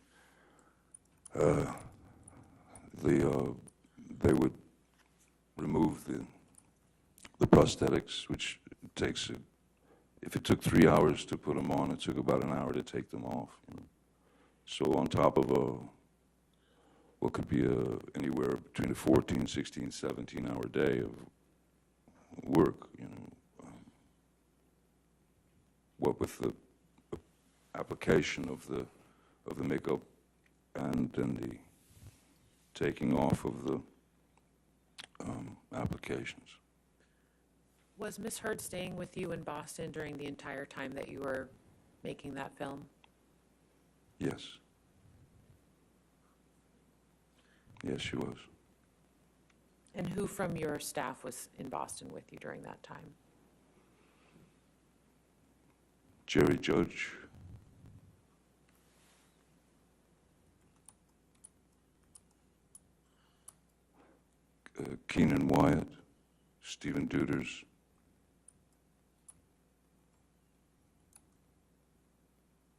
they would remove the prosthetics, which takes, if it took 3 hours to put them on, it took about an hour to take them off. You know? So on top of what could be anywhere between a 14, 16, 17-hour day of work, you know, what with the application of the makeup and then the taking off of the applications. Was Miss Hurd staying with you in Boston during the entire time that you were making that film? Yes. Yes, she was. And who from your staff was in Boston with you during that time? Jerry Judge, Keenan Wyatt, Stephen Duders,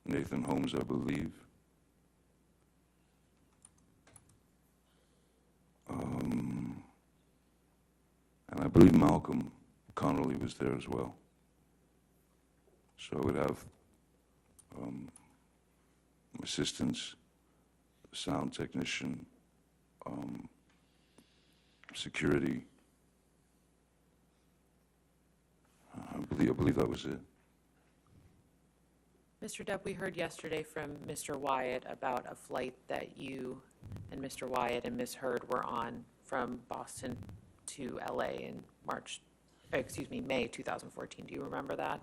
Nathan Holmes, I believe. And I believe Malcolm Connolly was there as well. So I would have assistants, sound technician, security. I believe that was it. Mr. Depp, we heard yesterday from Mr. Wyatt about a flight that you and Mr. Wyatt and Miss Hurd were on from Boston to LA in May 2014. Do you remember that?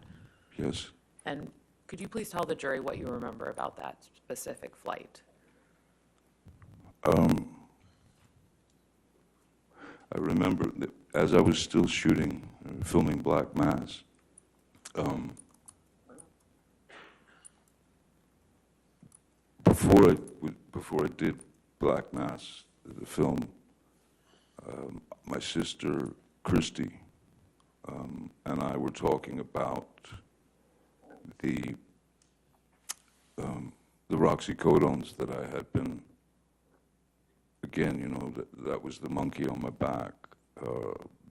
Yes. And could you please tell the jury what you remember about that specific flight? I remember that as I was still shooting, filming Black Mass, before I did Black Mass, the film, my sister Christy and I were talking about the oxycodones that I had been, again, you know, that was the monkey on my back,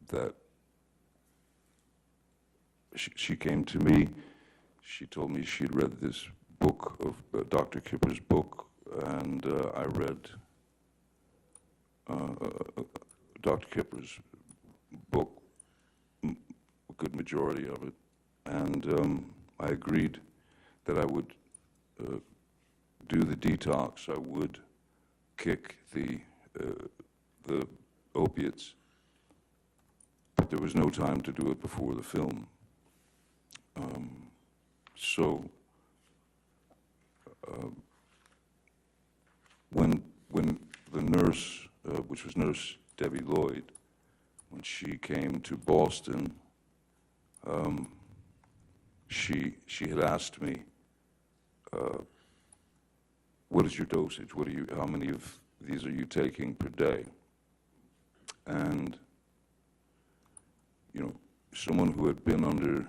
that she came to me, she told me she'd read this book of Dr. Kipper's book, and I read Dr. Kipper's book, a good majority of it, and I agreed that I would do the detox. I would kick the opiates, but there was no time to do it before the film. So when the nurse, which was Nurse Debbie Lloyd, when she came to Boston, she had asked me, what is your dosage? How many of these are you taking per day? And, you know, someone who had been under,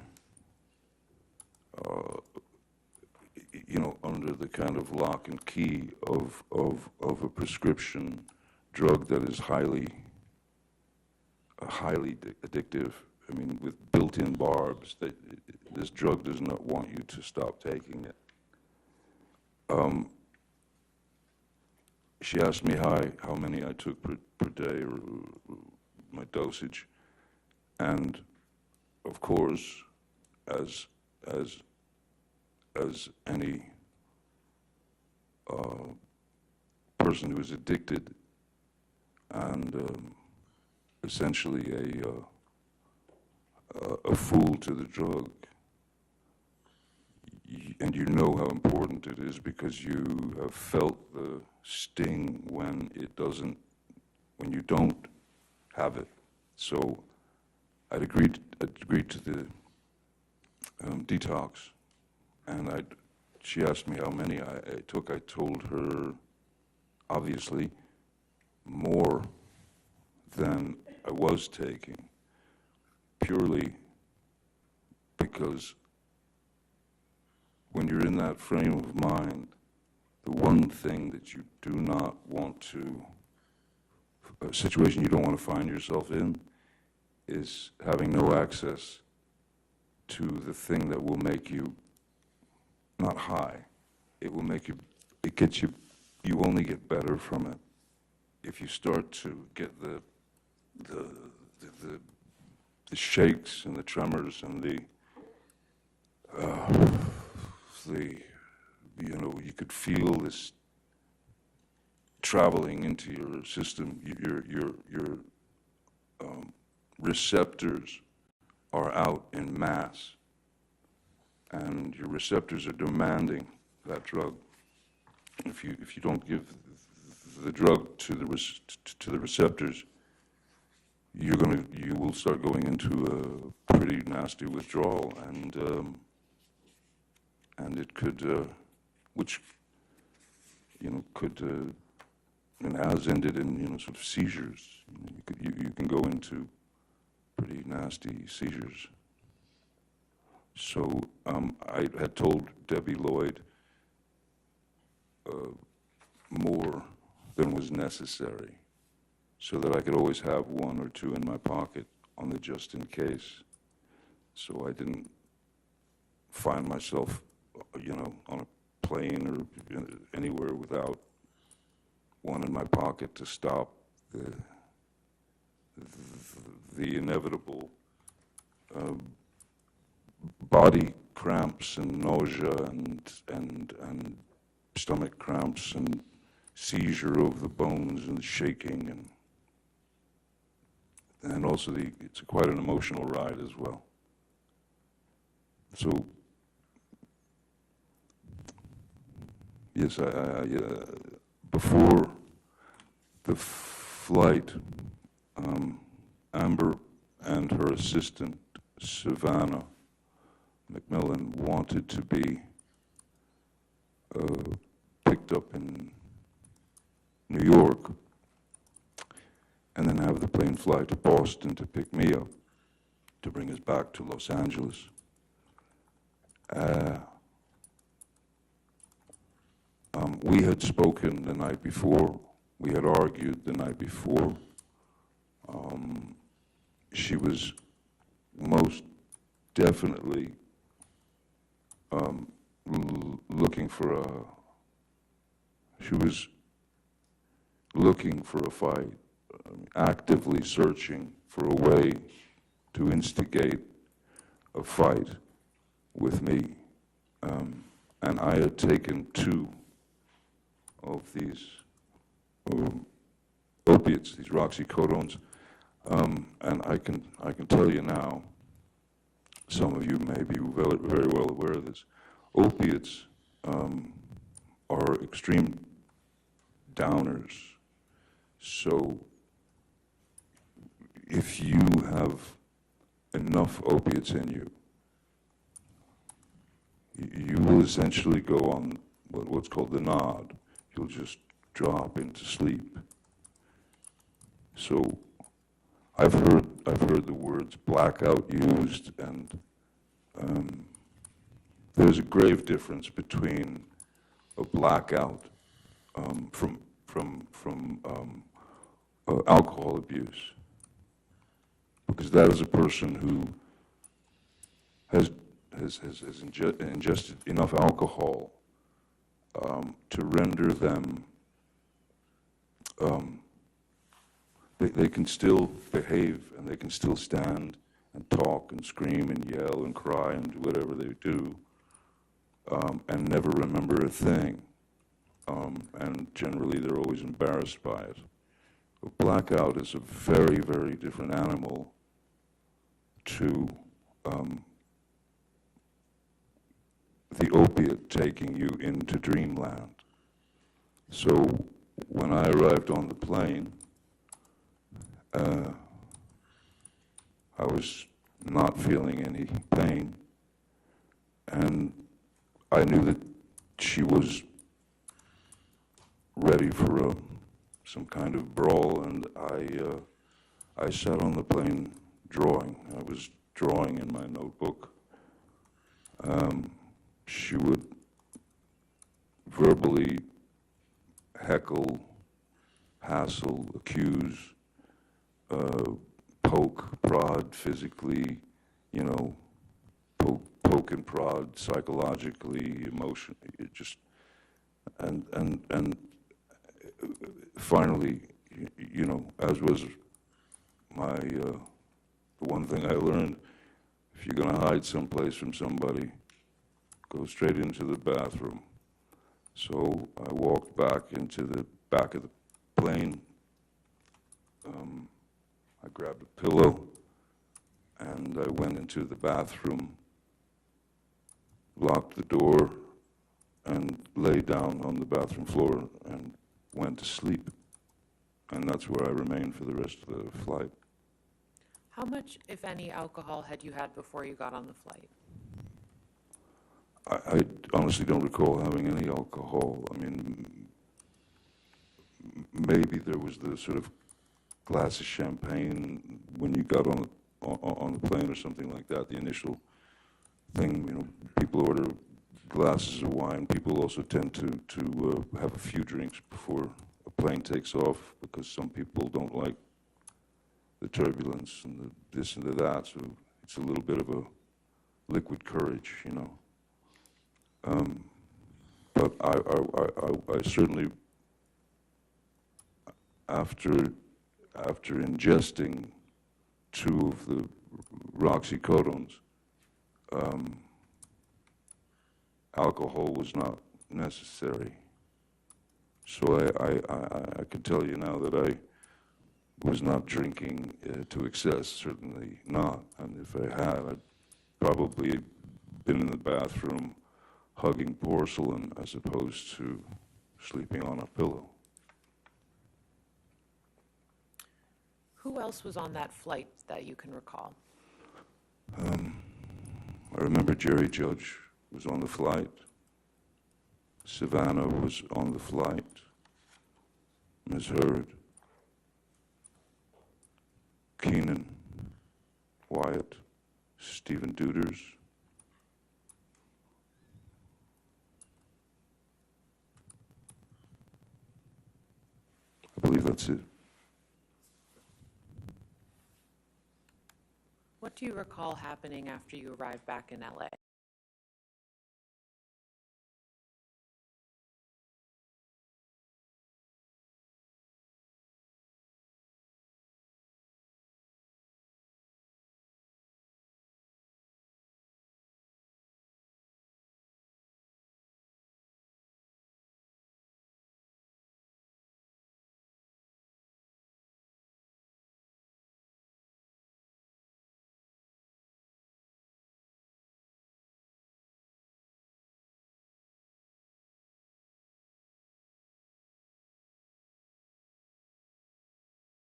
you know, under the kind of lock and key of a prescription drug that is highly addictive. I mean, with built-in barbs, that this drug does not want you to stop taking it. She asked me how many I took per day, or my dosage, and of course, as any person who is addicted and essentially a fool to the drug, and you know how important it is because you have felt the sting when when you don't have it. So I'd agreed to the detox, and she asked me how many I took. I told her, obviously, more than I was taking, purely because when you're in that frame of mind, the one thing that you do not want to, a situation you don't want to find yourself in, is having no access to the thing that will make you not high. It will make you, it gets you, you only get better from it if you start to get the shakes and the tremors and you could feel this traveling into your system. Your receptors are out in mass, and your receptors are demanding that drug. If you don't give the drug to the receptors, you will start going into a pretty nasty withdrawal, and it could, which could and has ended in sort of seizures. You can go into pretty nasty seizures. So I had told Debbie Lloyd more than was necessary, so that I could always have one or two in my pocket on the just in case. So I didn't find myself, on a plane or anywhere without one in my pocket to stop the inevitable body cramps and nausea and stomach cramps and seizure of the bones and shaking and also it's quite an emotional ride as well. So yes, before the flight, Amber and her assistant Savannah McMillan wanted to be picked up in New York and then have the plane fly to Boston to pick me up, to bring us back to Los Angeles. We had spoken the night before. We had argued the night before. She was most definitely looking for a fight, actively searching for a way to instigate a fight with me. And I had taken 2 of these opiates, these roxycodones, and I can tell you now, some of you may be very, very well aware of this, opiates are extreme downers. So if you have enough opiates in you, you will essentially go on what's called the nod. You'll just drop into sleep. So I've heard the words blackout used, and there's a grave difference between a blackout from alcohol abuse, because that is a person who has ingested enough alcohol to render them, they can still behave and they can still stand and talk and scream and yell and cry and do whatever they do, and never remember a thing. And generally they're always embarrassed by it. A blackout is a very, very different animal to the opiate taking you into dreamland. So when I arrived on the plane, I was not feeling any pain, and I knew that she was ready for some kind of brawl, and I sat on the plane drawing. I was drawing in my notebook. She would verbally heckle, hassle, accuse, poke, prod physically, you know, poke and prod psychologically, emotionally, and finally, you know, as was my, the one thing I learned, if you're gonna hide someplace from somebody, go straight into the bathroom. So I walked back into the back of the plane. I grabbed a pillow and I went into the bathroom, locked the door, and lay down on the bathroom floor and went to sleep. And that's where I remained for the rest of the flight. How much, if any, alcohol had you had before you got on the flight? I honestly don't recall having any alcohol. I mean, maybe there was the sort of glass of champagne when you got on the plane or something like that, the initial thing, you know, people order glasses of wine. People also tend to have a few drinks before a plane takes off because some people don't like the turbulence and the this and the that, so it's a little bit of a liquid courage, you know. But I certainly, after ingesting 2 of the roxycodones, alcohol was not necessary. So I can tell you now that I was not drinking to excess, certainly not. And if I had, I'd probably been in the bathroom hugging porcelain as opposed to sleeping on a pillow. Who else was on that flight that you can recall? I remember Jerry Judge was on the flight. Savannah was on the flight. Ms. Hurd. Keenan. Wyatt. Stephen Duders. I believe that's it. What do you recall happening after you arrived back in LA?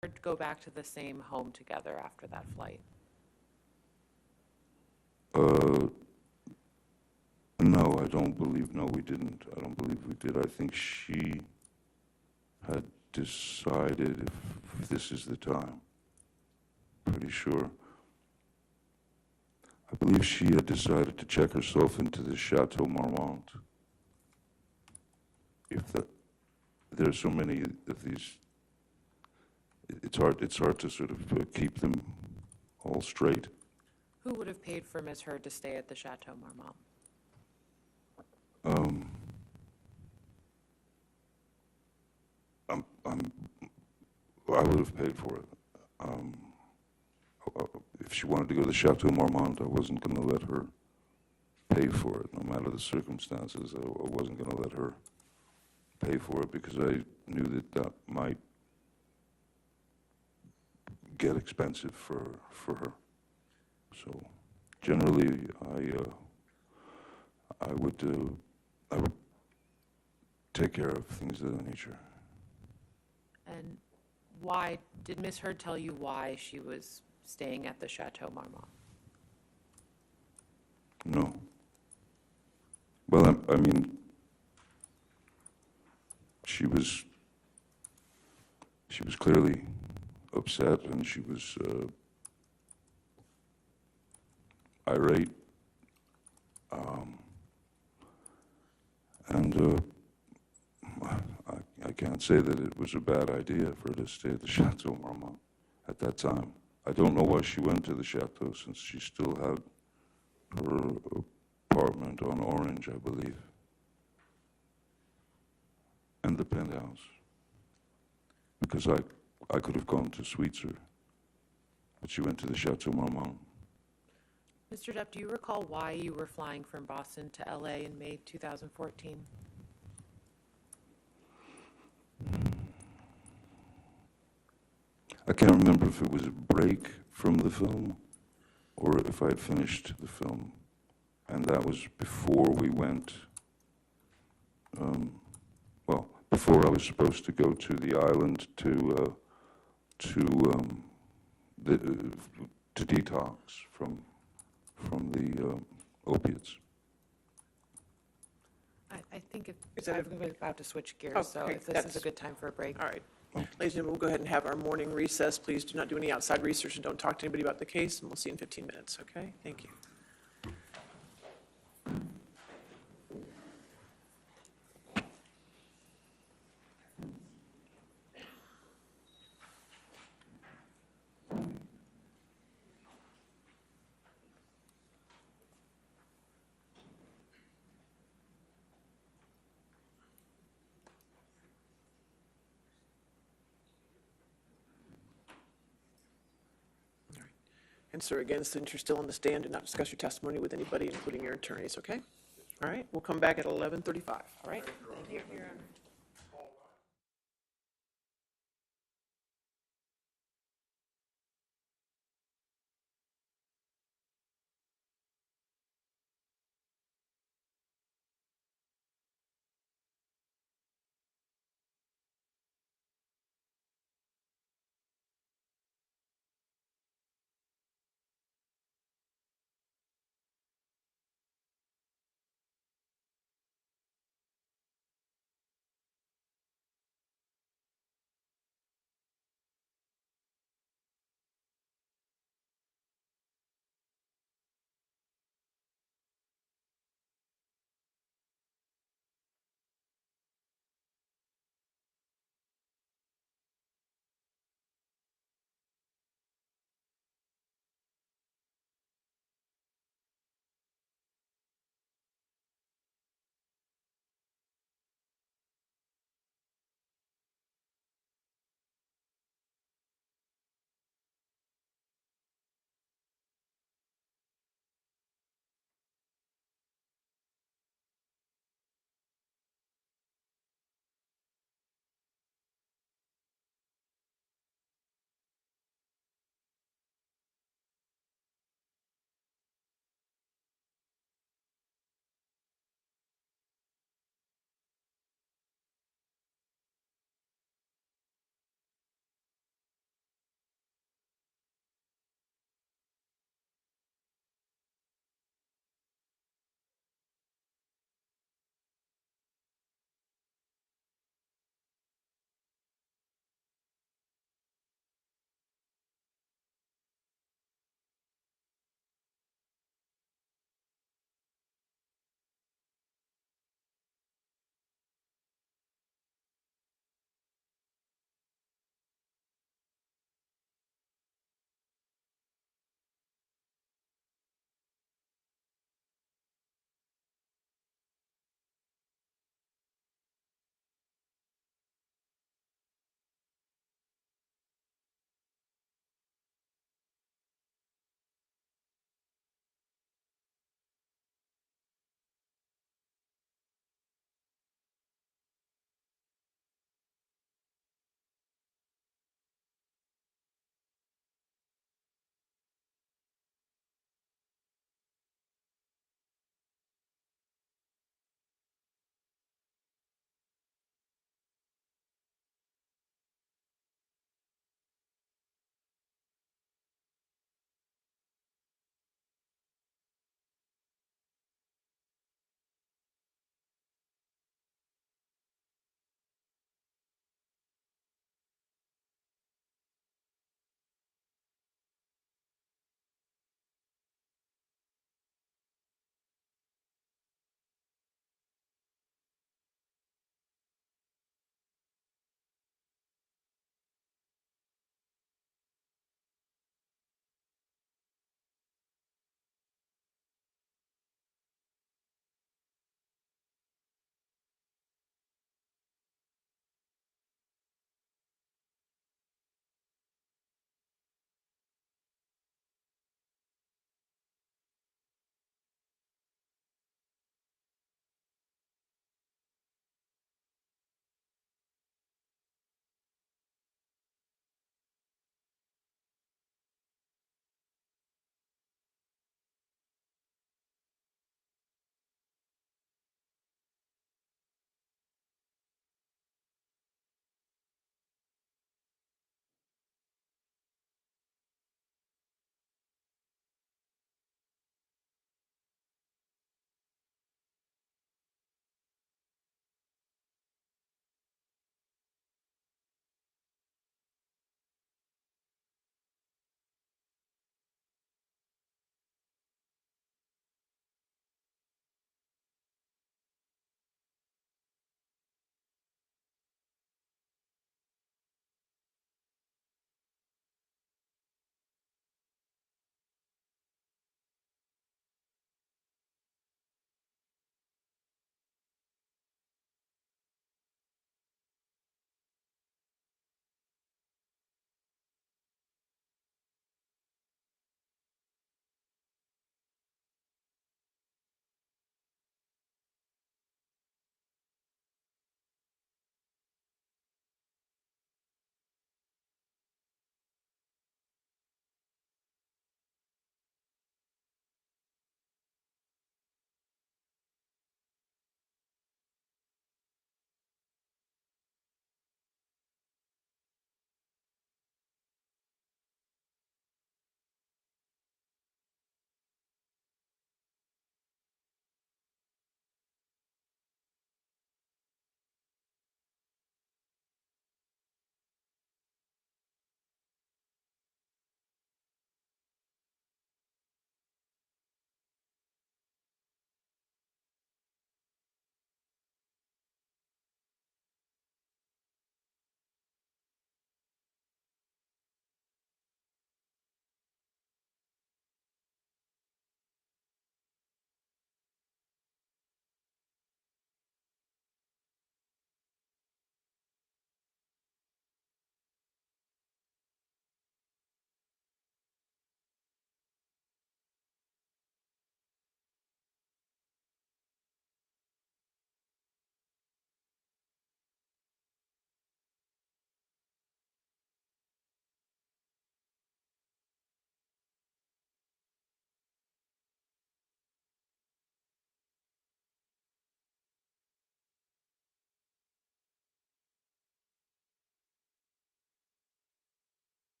Or go back to the same home together after that flight? No, I don't believe, no, we didn't. I don't believe we did. I think she had decided if this is the time. Pretty sure. I believe she had decided to check herself into the Chateau Marmont. There's so many of these, it's hard to sort of keep them all straight. Who would have paid for Ms. Hurd to stay at the Chateau Marmont? I would have paid for it. If she wanted to go to the Chateau Marmont, I wasn't going to let her pay for it, no matter the circumstances. I wasn't going to let her pay for it because I knew that that might get expensive for her. So generally, I would take care of things of that nature. And why, did Miss Hurd tell you why she was staying at the Chateau Marmont? No. Well, I mean, she was clearly upset, and she was irate, and I can't say that it was a bad idea for her to stay at the Chateau Marmont at that time. I don't know why she went to the chateau, since she still had her apartment on Orange, I believe, and the penthouse, because I could have gone to Sweetser, but she went to the Chateau Marmont. Mr. Depp, do you recall why you were flying from Boston to LA in May 2014? I can't remember if it was a break from the film or if I had finished the film, and that was before we went, well, before I was supposed to go to the island to detox from the opiates. I think Is that I'm about to switch Oh, gears, so okay, if this that's- is a good time for a break. All right. Ladies and gentlemen, we'll go ahead and have our morning recess. Please do not do any outside research and don't talk to anybody about the case, and we'll see you in 15 minutes, okay? Thank you. And sir, again, since you're still on the stand, do not discuss your testimony with anybody, including your attorneys, okay? All right, we'll come back at 11:35, all right? Thank you, Your Honor.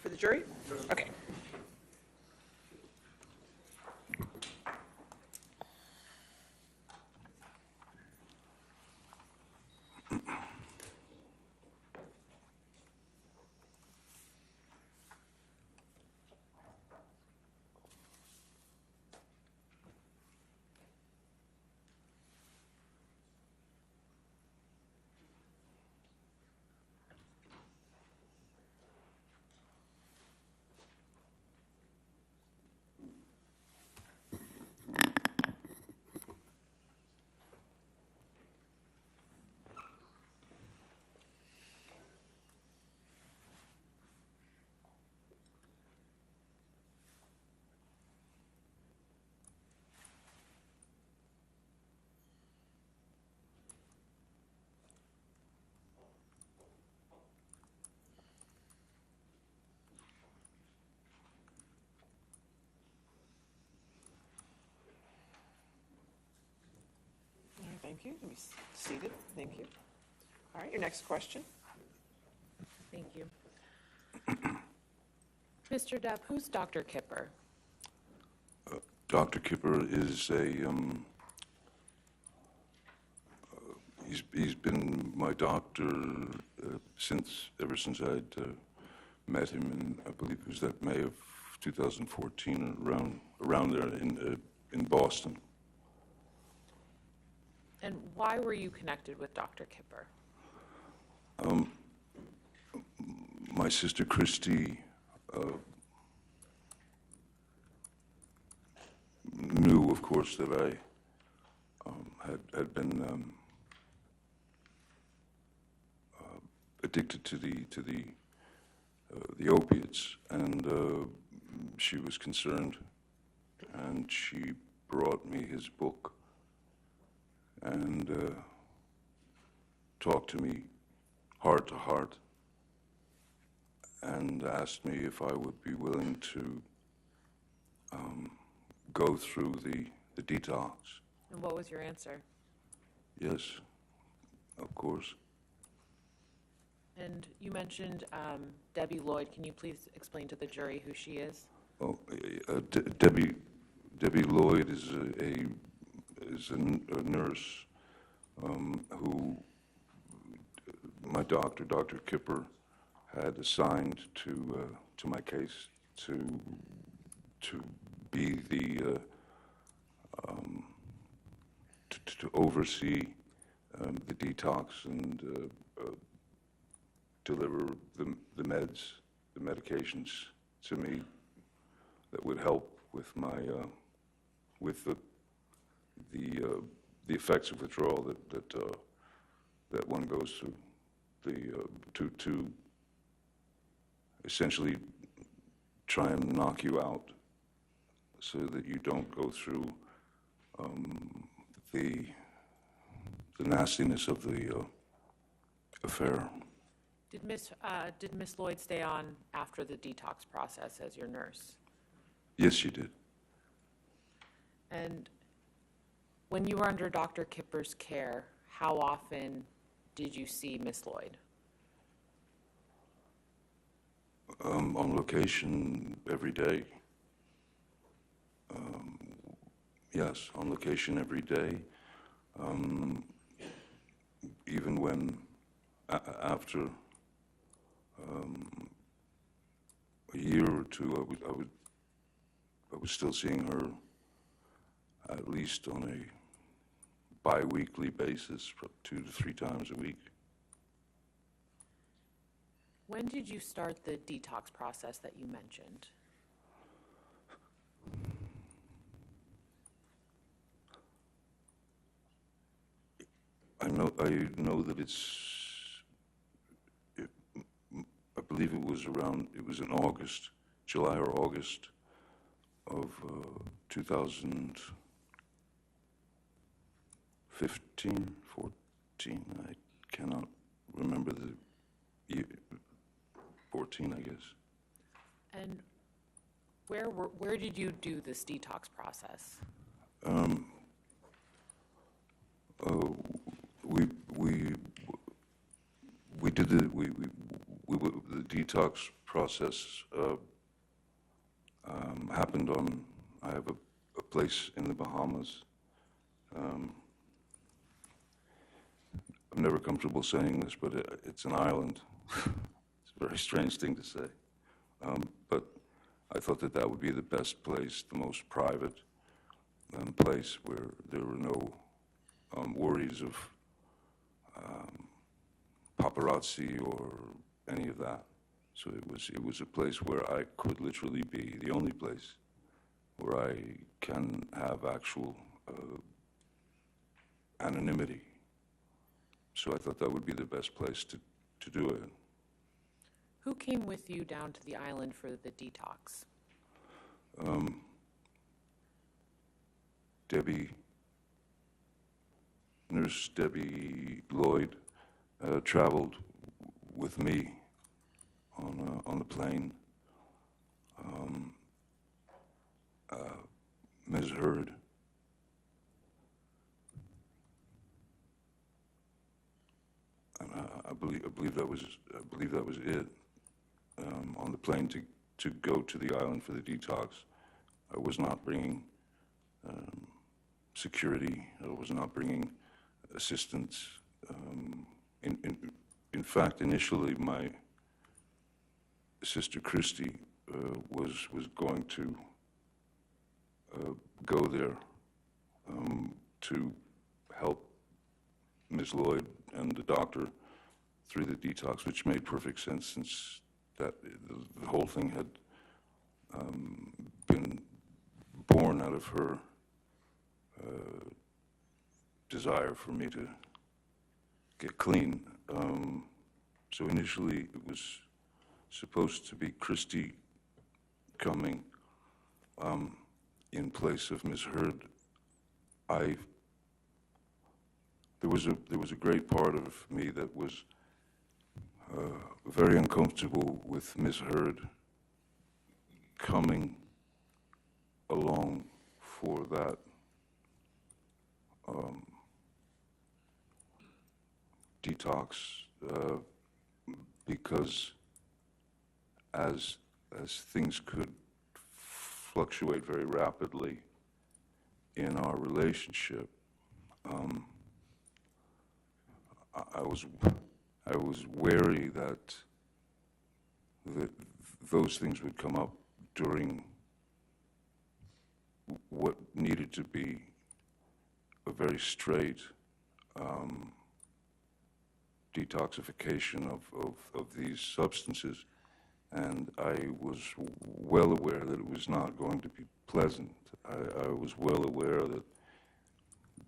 For the jury? Okay. All right, thank you. Be seated. Thank you. All right, your next question. Thank you. Mr. Depp, who's Dr. Kipper? Dr. Kipper is he's been my doctor ever since I'd met him in, I believe it was that May of 2014, around there in Boston. And why were you connected with Dr. Kipper? My sister Christy knew, of course, that I had been addicted to the opiates, and she was concerned, and she brought me his book and talked to me heart to heart, and asked me if I would be willing to go through the detox. And what was your answer? Yes, of course. And you mentioned Debbie Lloyd. Can you please explain to the jury who she is? Oh, Debbie Lloyd is a nurse who my doctor, Dr. Kipper, had assigned to my case to be the to oversee the detox and deliver the medications to me that would help with my with the effects of withdrawal that one goes through, to essentially try and knock you out so that you don't go through the nastiness of the affair. Did Miss Lloyd stay on after the detox process as your nurse? Yes, she did. And when you were under Dr. Kipper's care, how often did you see Miss Lloyd? On location every day. Yes, on location every day. Even when, after a year or two, I was still seeing her at least on a bi-weekly basis, 2 to 3 times a week. When did you start the detox process that you mentioned? I know that I believe it was in August, July or August of 2015, 14, I cannot remember the year, 14, I guess. And where did you do this detox process? We did the detox process happened on, I have a place in the Bahamas. I'm never comfortable saying this, but it's an island. It's a very strange thing to say. But I thought that that would be the best place, the most private place where there were no worries of paparazzi or any of that. So it was a place where I could literally be, the only place where I can have actual anonymity. So I thought that would be the best place to do it. Who came with you down to the island for the detox? Nurse Debbie Lloyd traveled with me on the plane. Ms. Hurd. And I believe that was it. On the plane to go to the island for the detox, I was not bringing security. I was not bringing assistance. In fact, initially, my sister Christy was going to go there to help Ms. Lloyd and the doctor through the detox, which made perfect sense since that the whole thing had been born out of her desire for me to get clean. So initially it was supposed to be Christy coming in place of Ms. Hurd. There was a great part of me that was very uncomfortable with Ms. Hurd coming along for that detox, because as things could fluctuate very rapidly in our relationship, I was wary that those things would come up during what needed to be a very straight detoxification of these substances. And I was well aware that it was not going to be pleasant. I was well aware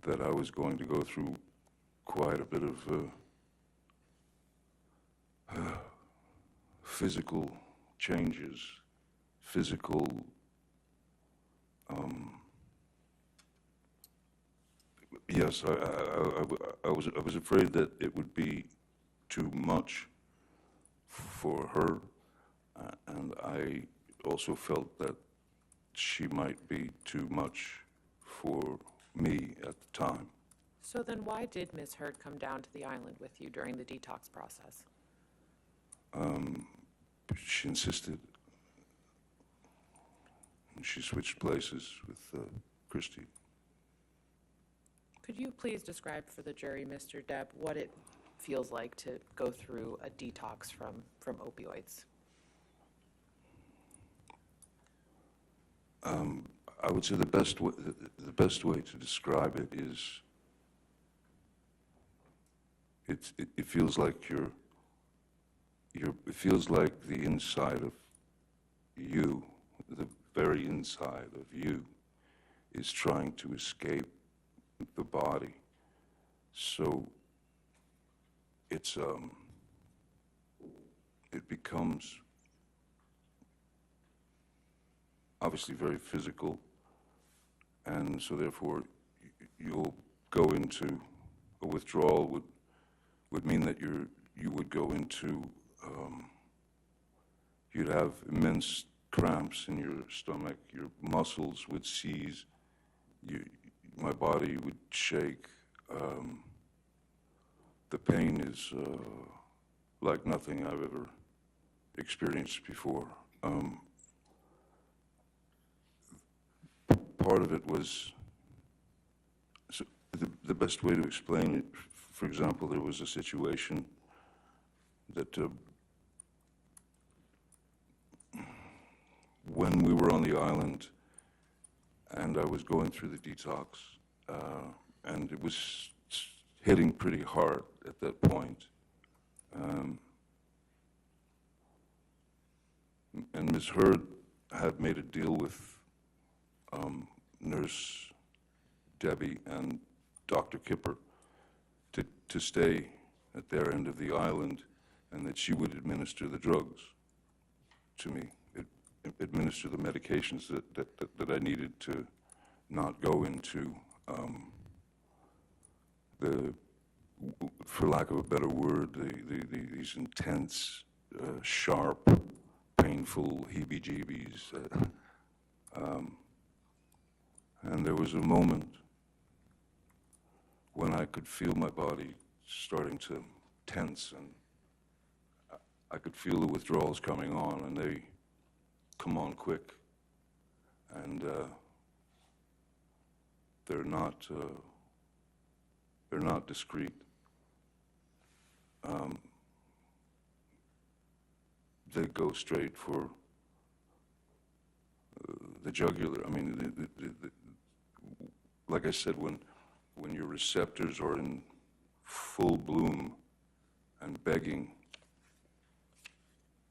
that I was going to go through quite a bit of physical changes, physical yes, I was afraid that it would be too much for her, and I also felt that she might be too much for me at the time. So then why did Ms. Hurd come down to the island with you during the detox process? She insisted. She switched places with Christy. Could you please describe for the jury, Mr. Depp, what it feels like to go through a detox from opioids? I would say the best way to describe it is it feels like it feels like the inside of you, the very inside of you, is trying to escape the body. So it becomes obviously very physical, and so therefore you'll go into a withdrawal would mean that you would go into you'd have immense cramps in your stomach, your muscles would seize, my body would shake. The pain is like nothing I've ever experienced before. Part of it was, so the best way to explain it, for example, there was a situation that when we were on the island and I was going through the detox, and it was hitting pretty hard at that point. And Ms. Hurd had made a deal with Nurse Debbie and Dr. Kipper to stay at their end of the island, and that she would administer the drugs to me, administer the medications that I needed to not go into for lack of a better word, these intense, sharp, painful heebie-jeebies. And there was a moment when I could feel my body starting to tense, and I could feel the withdrawals coming on, and they come on quick, and they're not discreet. They go straight for the jugular. I mean, like I said, when your receptors are in full bloom and begging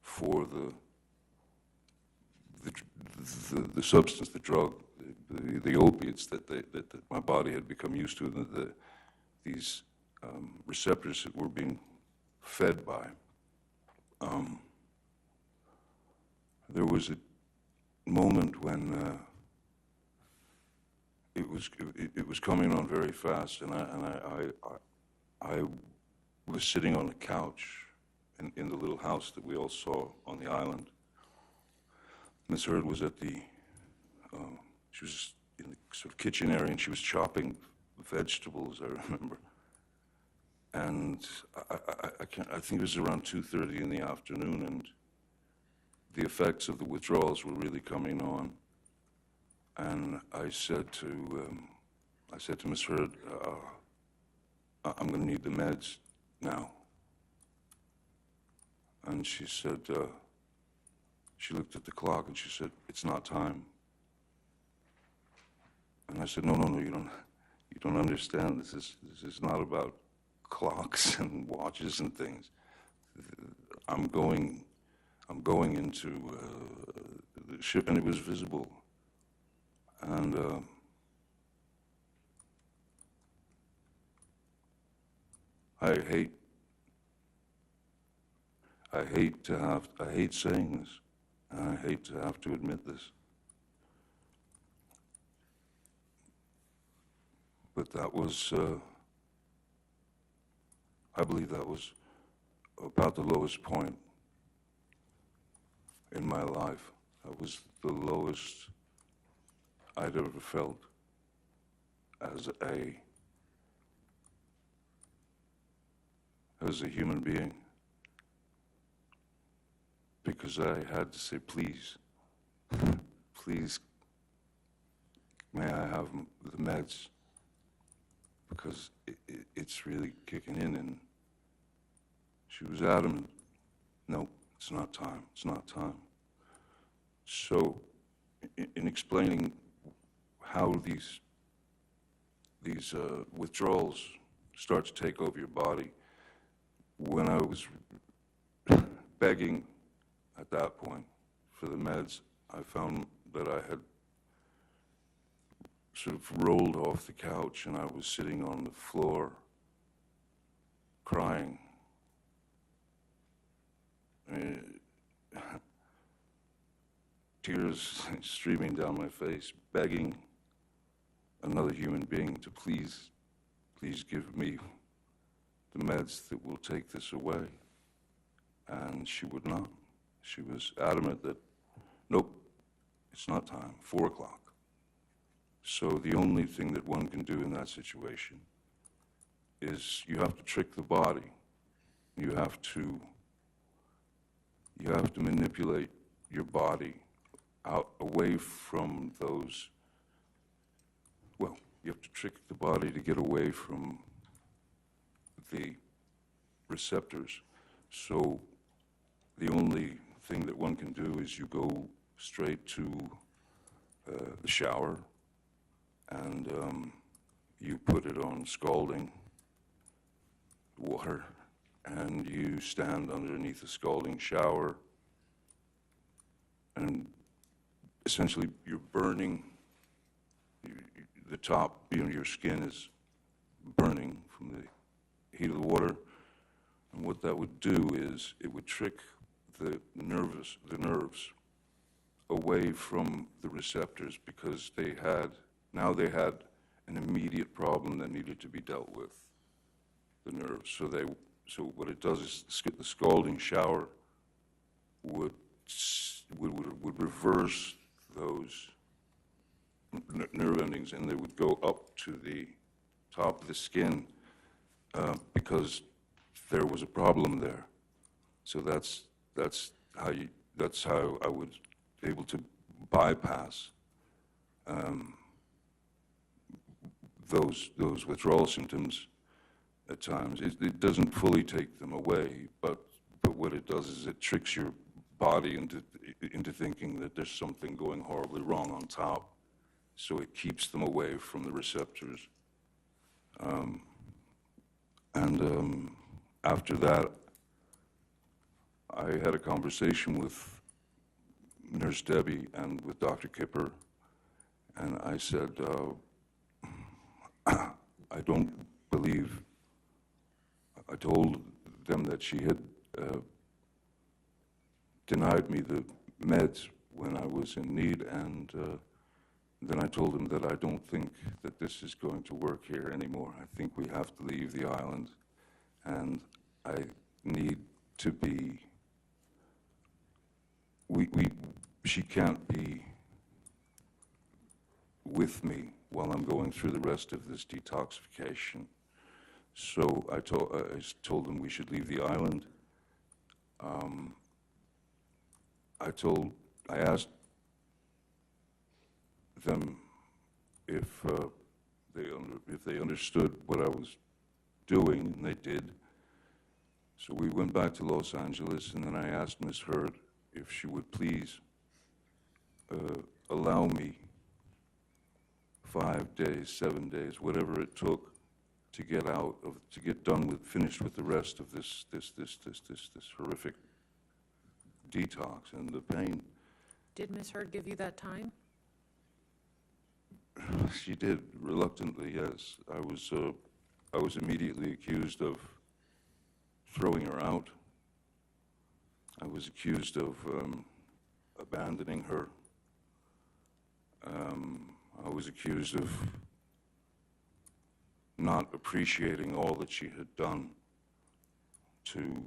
for the substance, the drug, the opiates that my body had become used to, these receptors that were being fed by. There was a moment when it was coming on very fast, and I was sitting on the couch in the little house that we all saw on the island. Miss Hurd was at she was in the sort of kitchen area, and she was chopping vegetables, I remember. And I think it was around 2:30 in the afternoon, and the effects of the withdrawals were really coming on. And I said to Miss Hurd, I'm going to need the meds now. And she said, she looked at the clock and she said, "It's not time." And I said, no, you don't understand. This is not about clocks and watches and things. I'm going into the ship, and it was visible. And I hate saying this, and I hate to have to admit this, but that was, I believe that was about the lowest point in my life. That was the lowest I'd ever felt as a human being, because I had to say, please, may I have the meds, because it's really kicking in. And she was adamant, no, it's not time, it's not time. So in explaining how these withdrawals start to take over your body, when I was begging at that point for the meds, I found that I had sort of rolled off the couch, and I was sitting on the floor crying. Tears streaming down my face, begging another human being to please give me the meds that will take this away. And she would not. She was adamant that, nope, it's not time, 4 o'clock. So the only thing that one can do in that situation is you have to trick the body. You have to you have to manipulate your body out, away from those, well, you have to trick the body to get away from the receptors. So the only thing that one can do is you go straight to the shower, and you put it on scalding water, and you stand underneath the scalding shower, and essentially you're burning the top, your skin is burning from the heat of the water. And what that would do is it would trick the nerves away from the receptors, because now they had an immediate problem that needed to be dealt with, the nerves. So what it does is the scalding shower would reverse those nerve endings, and they would go up to the top of the skin, because there was a problem there. So that's how I was able to bypass those withdrawal symptoms at times. It doesn't fully take them away, but what it does is it tricks your body into thinking that there's something going horribly wrong on top. So it keeps them away from the receptors. After that, I had a conversation with Nurse Debbie and with Dr. Kipper, and I said, I don't believe, I told them that she had denied me the meds when I was in need, and then I told them that I don't think that this is going to work here anymore. I think we have to leave the island, and I need to be, she can't be with me while I'm going through the rest of this detoxification. So I told them we should leave the island. I asked them if they understood what I was doing, and they did. So we went back to Los Angeles, and then I asked Ms. Hurd if she would please allow me 5 days, 7 days, whatever it took to get finished with the rest of this horrific detox and the pain. Did Ms. Hurd give you that time? She did, reluctantly, yes. I was immediately accused of throwing her out. I was accused of abandoning her. I was accused of not appreciating all that she had done to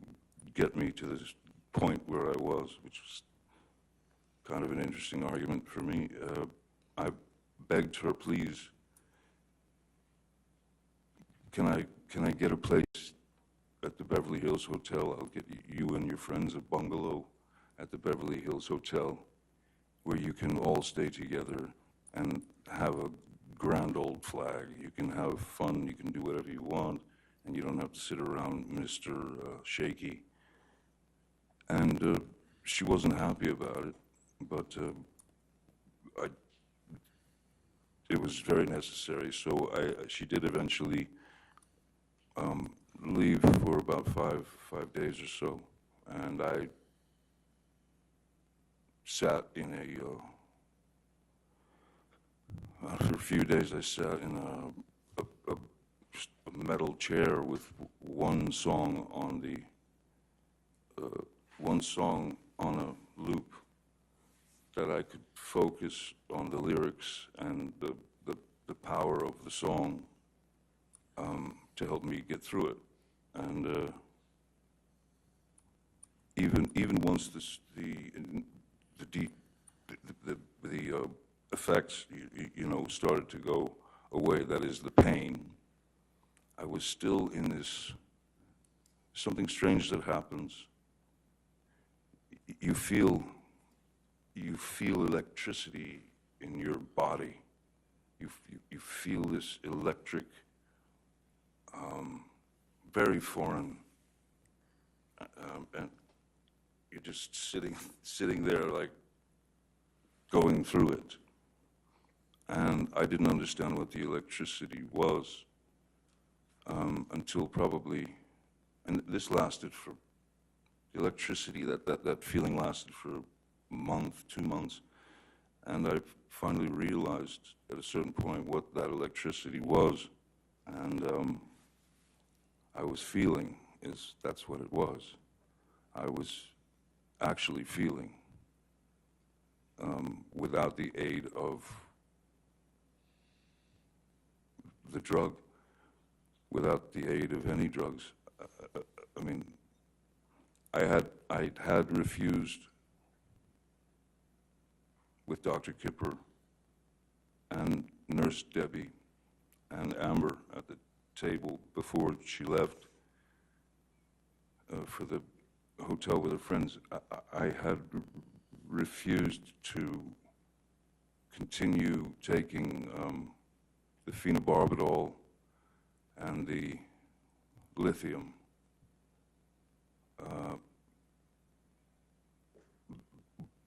get me to this point where I was, which was kind of an interesting argument for me. I begged her, please, can I get a place at the Beverly Hills Hotel? I'll get you and your friends a bungalow at the Beverly Hills Hotel where you can all stay together and have a grand old flag. You can have fun, you can do whatever you want, and you don't have to sit around Mr. Shaky. And she wasn't happy about it, but it was very necessary. So she did eventually leave for about five days or so, and I sat in for a few days I sat in a metal chair with one song on a loop, that I could focus on the lyrics and the power of the song to help me get through it. And even once the effects started to go away, that is the pain, I was still in this something strange that happens. you feel electricity in your body. You feel this electric, very foreign, and you're just sitting there like going through it. And I didn't understand what the electricity was until probably, and this lasted for, the electricity, that feeling lasted for a month, 2 months. And I finally realized at a certain point what that electricity was. And I was feeling, that's what it was. I was actually feeling without the aid of the drug, without the aid of any drugs. I mean, I had refused with Dr. Kipper and Nurse Debbie and Amber at the table before she left for the hotel with her friends. I had refused to continue taking the phenobarbital and the lithium.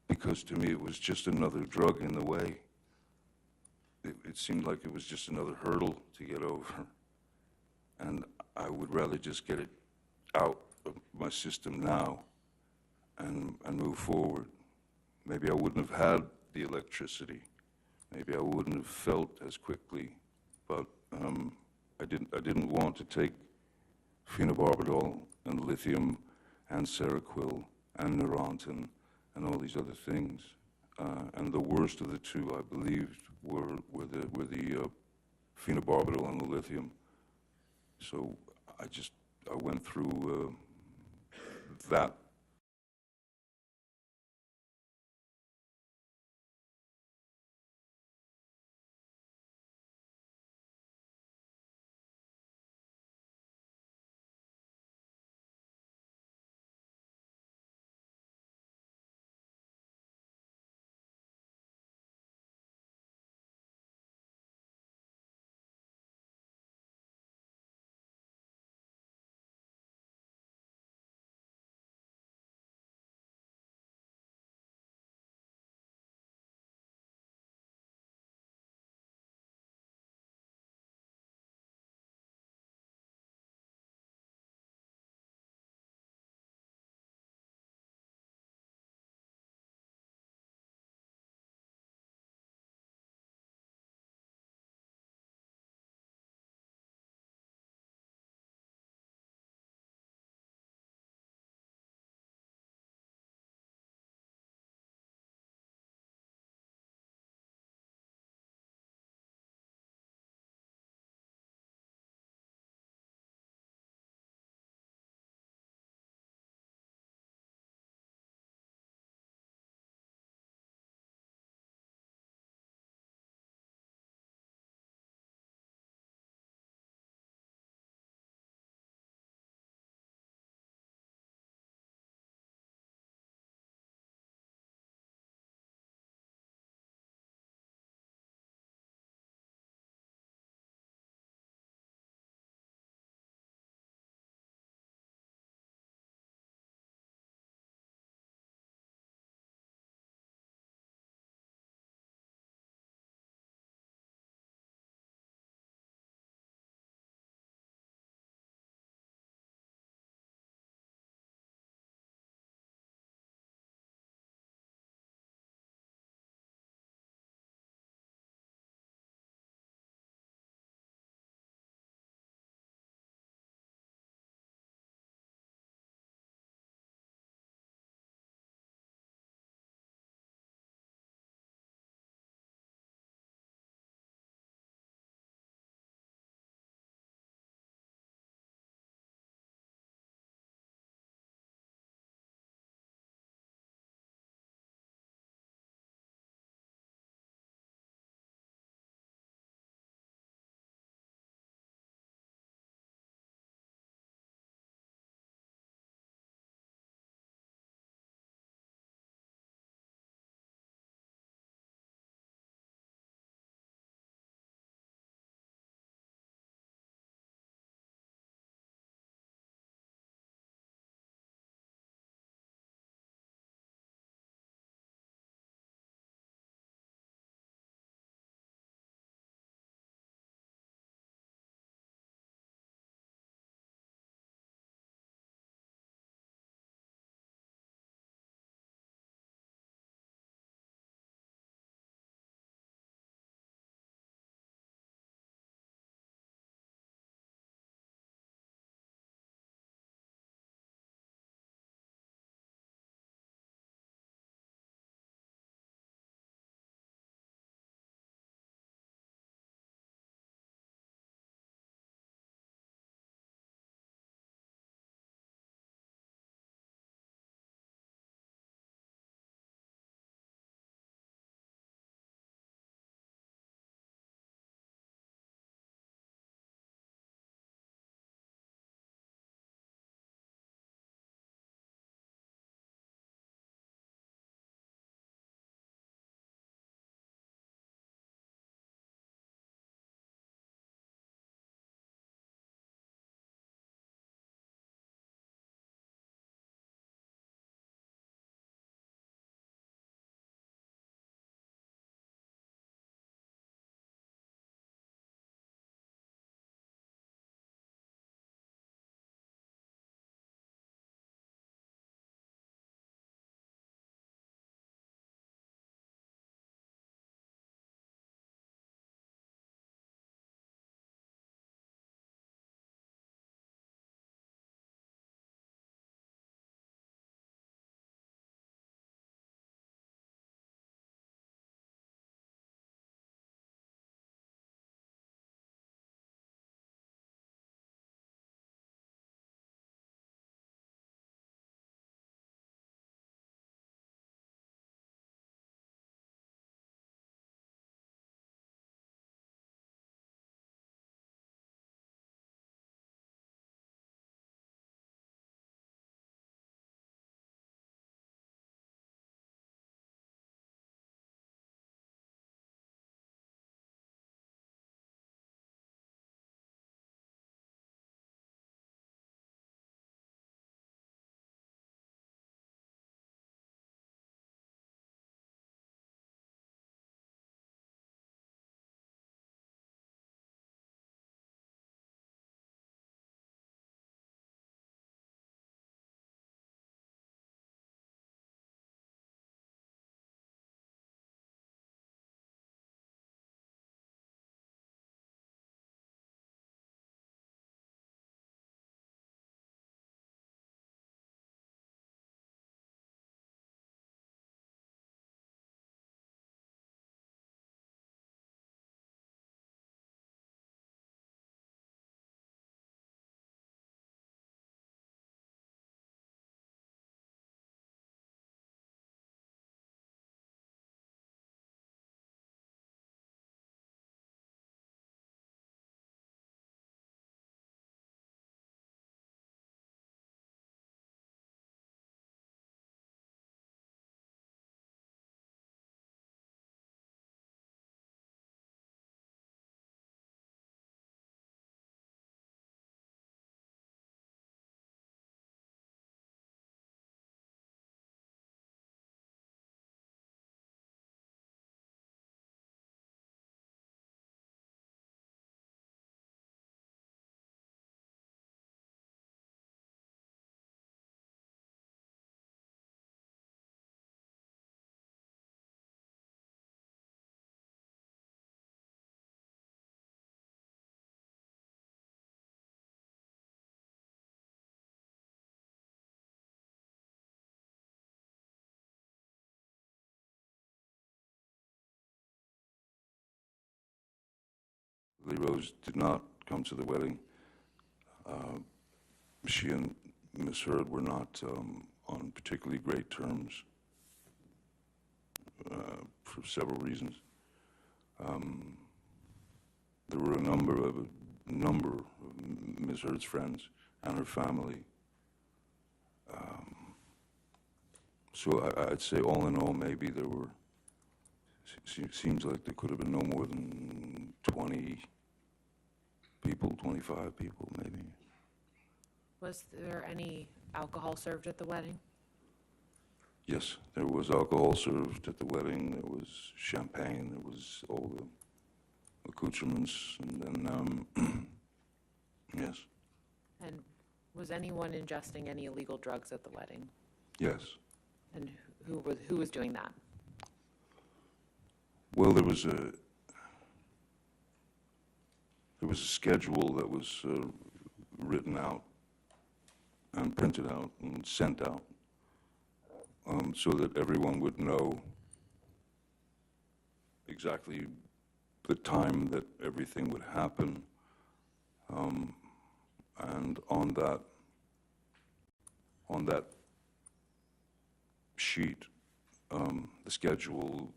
Because to me it was just another drug in the way. It seemed like it was just another hurdle to get over. And I would rather just get it out of my system now and move forward. Maybe I wouldn't have had the electricity. Maybe I wouldn't have felt as quickly, but I didn't want to take phenobarbital and lithium and Seroquel and Neurontin and all these other things. And the worst of the two, I believed, were the phenobarbital and the lithium. So I went through that Natalie Rose did not come to the wedding. She and Miss Hurd were not on particularly great terms for several reasons. There were a number of Miss Hurd's friends and her family. So I'd say all in all, maybe there were, seems like there could have been no more than 20 people, 25 people, maybe. Was there any alcohol served at the wedding? Yes, there was alcohol served at the wedding, there was champagne, there was all the accoutrements, and then, yes, And was anyone ingesting any illegal drugs at the wedding? yes. And who was doing that? Well, there was a schedule that was written out and printed out and sent out, so that everyone would know exactly the time that everything would happen. And on that sheet, the schedule,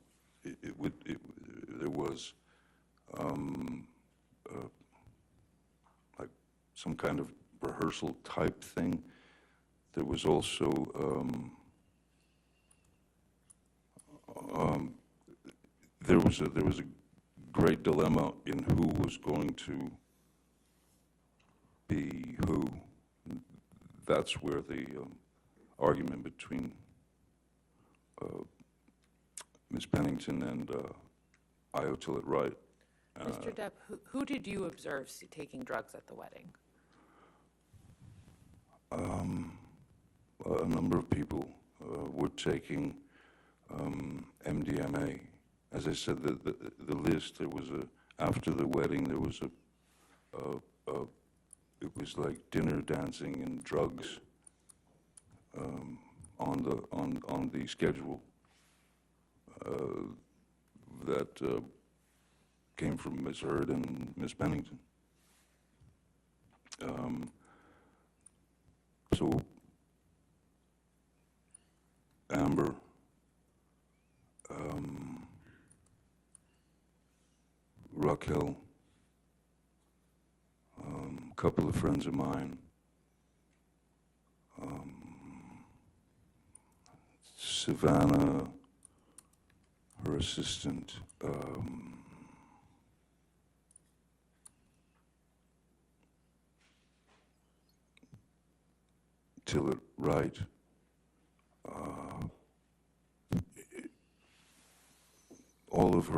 there was like some kind of rehearsal type thing. There was also there was a great dilemma in who was going to be who. That's where the argument between Ms. Pennington and Io Tillett-Wright. Mr. Depp, who did you observe taking drugs at the wedding? A number of people were taking MDMA. As I said, the list, there was after the wedding, there was it was like dinner, dancing, and drugs on the schedule that came from Ms. Hurd and Ms. Pennington. So Amber, Raquel, a couple of friends of mine, Savannah, her assistant, Tillett-Wright, all of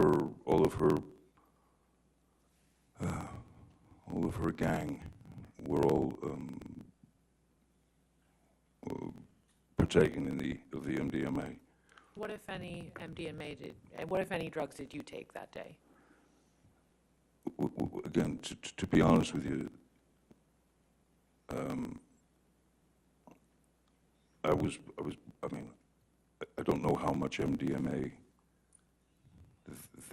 her gang were all partaking of the MDMA. What if any what if any drugs did you take that day? Again, to be honest with you, I mean, I don't know how much MDMA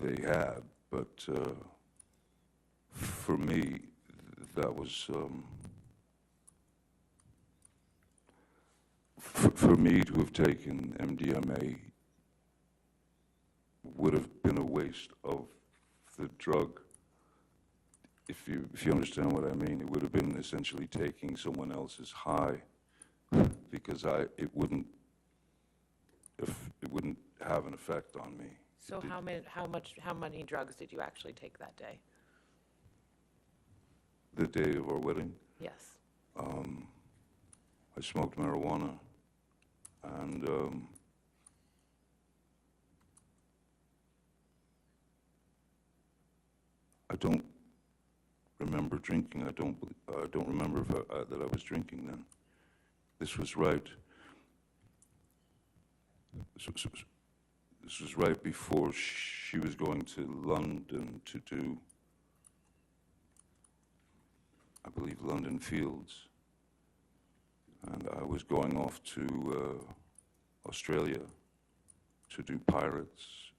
they had, but for me, that was, for me to have taken MDMA would have been a waste of the drug. If you understand what I mean, it would have been essentially taking someone else's high, because it wouldn't have an effect on me. So how many drugs did you actually take that day? The day of our wedding, Yes. I smoked marijuana, and I don't remember drinking. I don't remember that I was drinking then. This was right. This was right before she was going to London to do, I believe, London Fields. And I was going off to Australia to do Pirates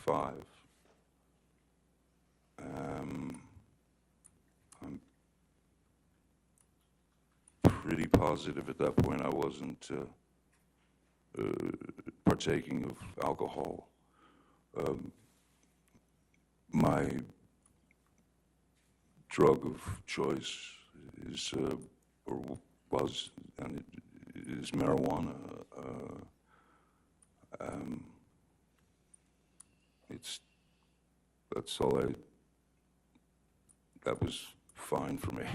5. pretty positive at that point I wasn't partaking of alcohol. My drug of choice is, or was, and it is marijuana. That's all that was fine for me.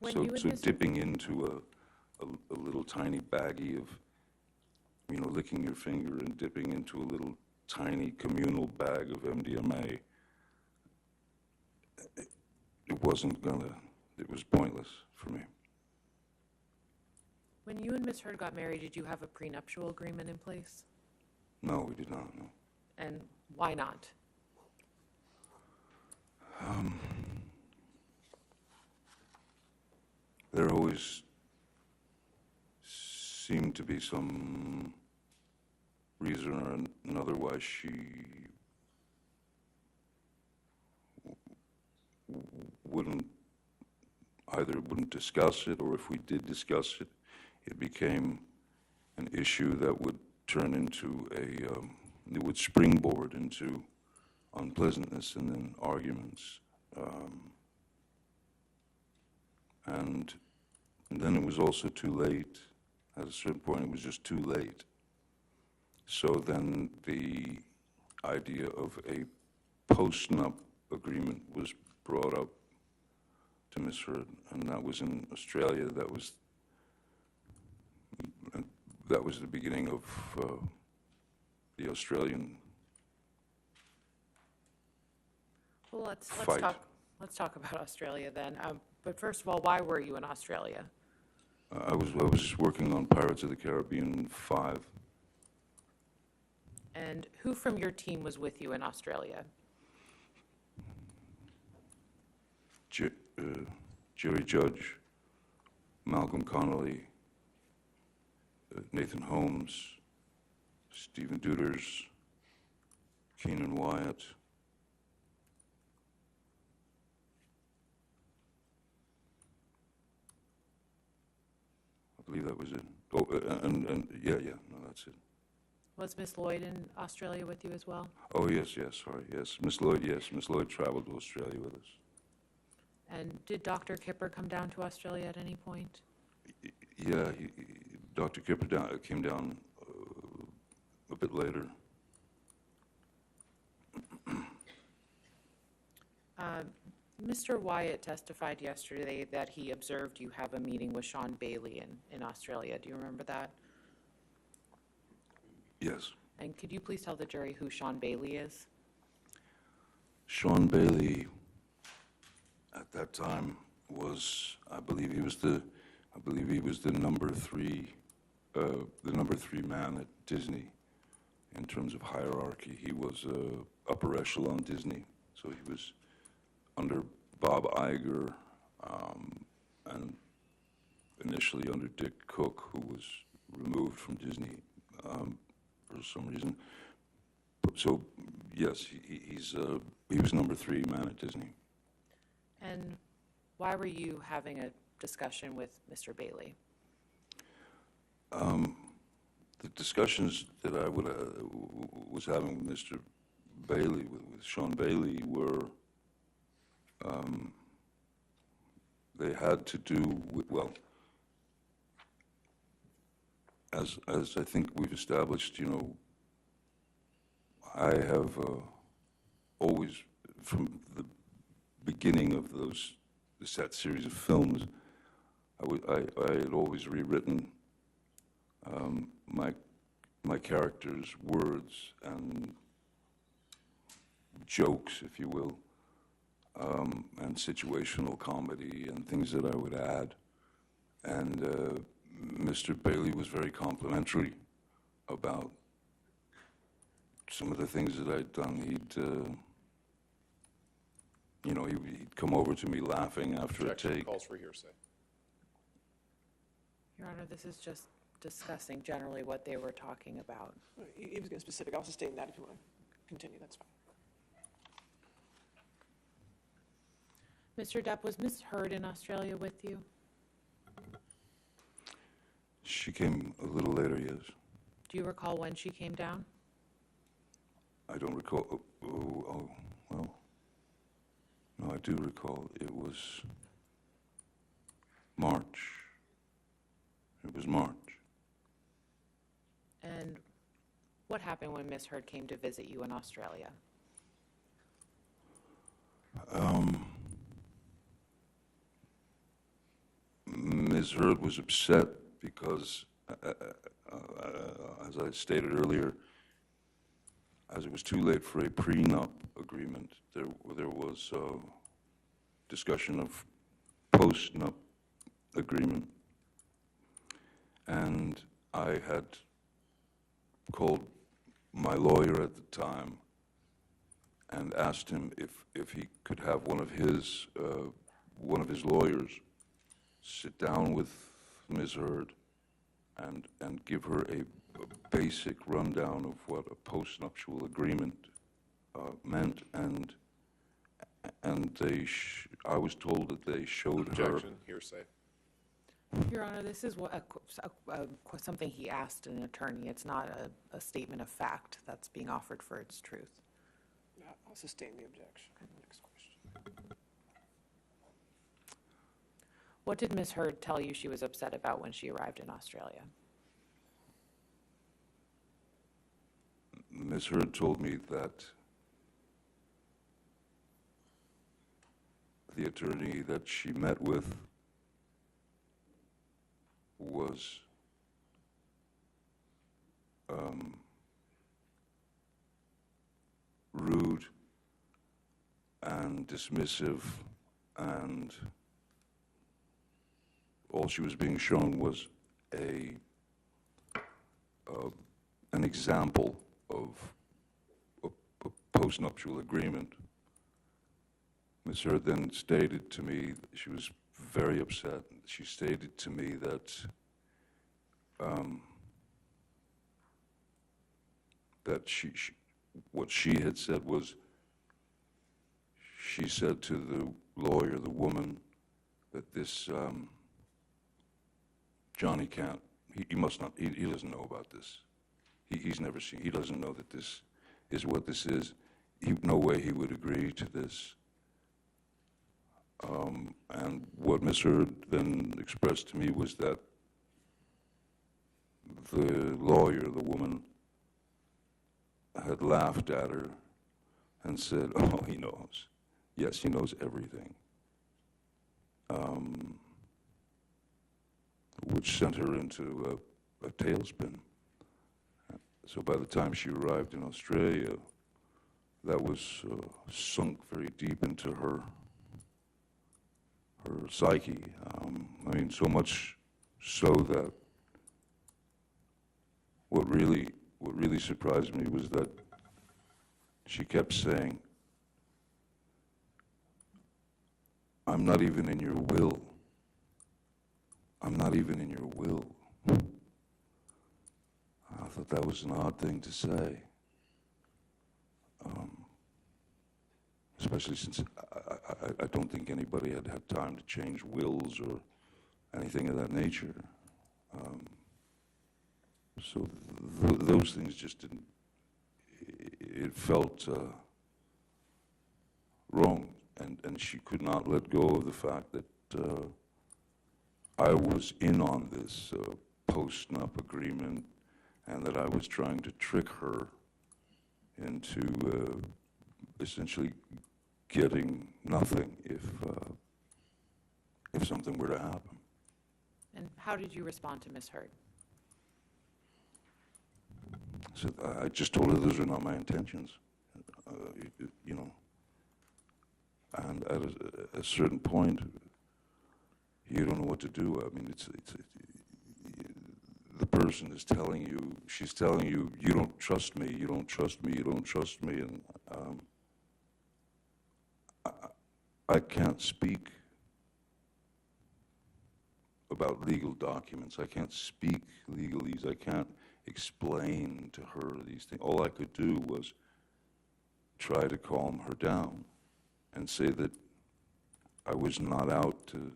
When So you and Mr. dipping into a little tiny baggie of, licking your finger and dipping into a little tiny communal bag of MDMA, it was pointless for me. When you and Ms. Hurd got married, did you have a prenuptial agreement in place? No, we did not, no. And why not? There always seemed to be some reason or another why she wouldn't discuss it, or if we did discuss it, it became an issue that would turn into it would springboard into unpleasantness and then arguments. And then it was also too late. At a certain point, it was just too late. So then the idea of a post-nup agreement was brought up to Ms. Hurd, and that was in Australia. That was the beginning of the Australian Well, fight. let's talk about Australia then. But first of all, why were you in Australia? I was working on Pirates of the Caribbean 5. And who from your team was with you in Australia? Jerry Judge, Malcolm Connolly, Nathan Holmes, Stephen Duders, Keenan Wyatt. I believe that was it. Oh, and yeah, no, that's it. Was Miss Lloyd in Australia with you as well? Oh, yes, sorry, yes. Miss Lloyd traveled to Australia with us. And did Dr. Kipper come down to Australia at any point? Yeah, Dr. Kipper came down a bit later. Mr. Wyatt testified yesterday that he observed you have a meeting with Sean Bailey in Australia. Do you remember that? Yes. And could you please tell the jury who Sean Bailey is? Sean Bailey, at that time, I believe he was the number three man at Disney in terms of hierarchy. He was upper echelon Disney, so he was under Bob Iger, and initially under Dick Cook, who was removed from Disney for some reason. So yes, he was number 3 man at Disney. And why were you having a discussion with Mr. Bailey? The discussions that I was having with Mr. Bailey, with Sean Bailey, were they had to do with, well, as I think we've established, I have always, from the beginning of that series of films, I had always rewritten my characters' words and jokes, if you will, and situational comedy and things that I would add. And Mr. Bailey was very complimentary about some of the things that I'd done. He'd come over to me laughing after a Objection take. calls for hearsay. Your Honor, this is just discussing generally what they were talking about. He was getting specific. I'll sustain that if you want to continue, that's fine. Mr. Depp, was Ms. Hurd in Australia with you? She came a little later, yes. Do you recall when she came down? I don't recall. Well. No, I do recall. It was March. It was March. And what happened when Miss Hurd came to visit you in Australia? Ms. Hurd was upset because, as I stated earlier, as it was too late for a prenup agreement, there was discussion of post-nup agreement. And I had called my lawyer at the time and asked him if he could have one of his lawyers sit down with Ms. Hurd and give her a basic rundown of what a postnuptial agreement meant, and I was told that they showed her. Objection, hearsay. Your Honor, this is something he asked an attorney. It's not a statement of fact that's being offered for its truth. I'll sustain the objection. Next question. What did Ms. Hurd tell you she was upset about when she arrived in Australia? Ms. Hurd told me that the attorney that she met with was rude and dismissive, and all she was being shown was an example of a postnuptial agreement. Ms. Hurd then stated to me, she was very upset. She stated to me that what she had said was, she said to the lawyer, the woman, that this Johnny can't, he must not, he doesn't know about this. He's never seen, he doesn't know that this is what this is. No way he would agree to this. And what Ms. Hurd then expressed to me was that the lawyer, the woman, had laughed at her and said, "Oh, he knows. Yes, he knows everything." Which sent her into a tailspin. So by the time she arrived in Australia, that was sunk very deep into her psyche. I mean, so much so that what really surprised me was that she kept saying, "I'm not even in your will. I'm not even in your will." I thought that was an odd thing to say. Especially since I don't think anybody had had time to change wills or anything of that nature. So those things just didn't, it felt wrong. And she could not let go of the fact that I was in on this post-nup agreement, and that I was trying to trick her into essentially getting nothing if something were to happen. And how did you respond to Ms. Hurd? So I just told her those are not my intentions, you know. And at a certain point, you don't know what to do. I mean, the person is telling you, she's telling you, you don't trust me, you don't trust me, you don't trust me, and I can't speak about legal documents. I can't speak legalese. I can't explain to her these things. All I could do was try to calm her down and say that I was not out to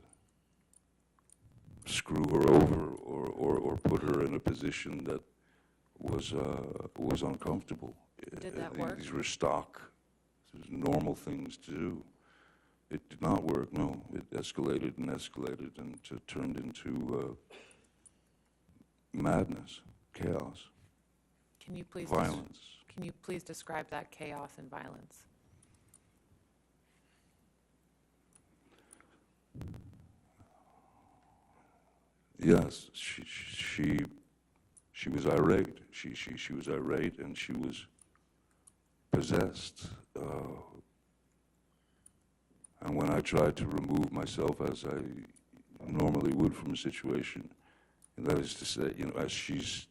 screw her over or put her in a position that was uncomfortable. Did that work? These were stock, normal things to do. It did not work, no. It escalated and escalated and turned into madness, chaos, Can you please violence. Can you please describe that chaos and violence? Yes, she was irate. She was irate and she was possessed. And when I tried to remove myself as I normally would from a situation, and that is to say, you know, as she's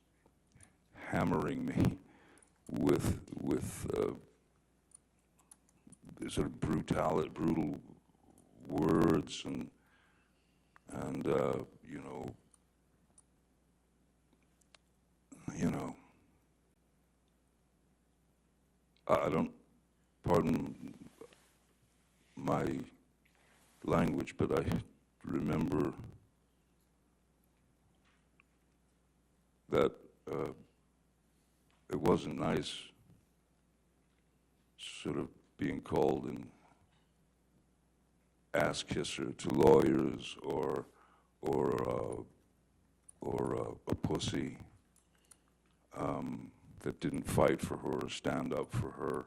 hammering me with sort of brutal words and I don't, pardon my language, but I remember that it wasn't nice sort of being called an ass kisser to lawyers or a pussy that didn't fight for her or stand up for her.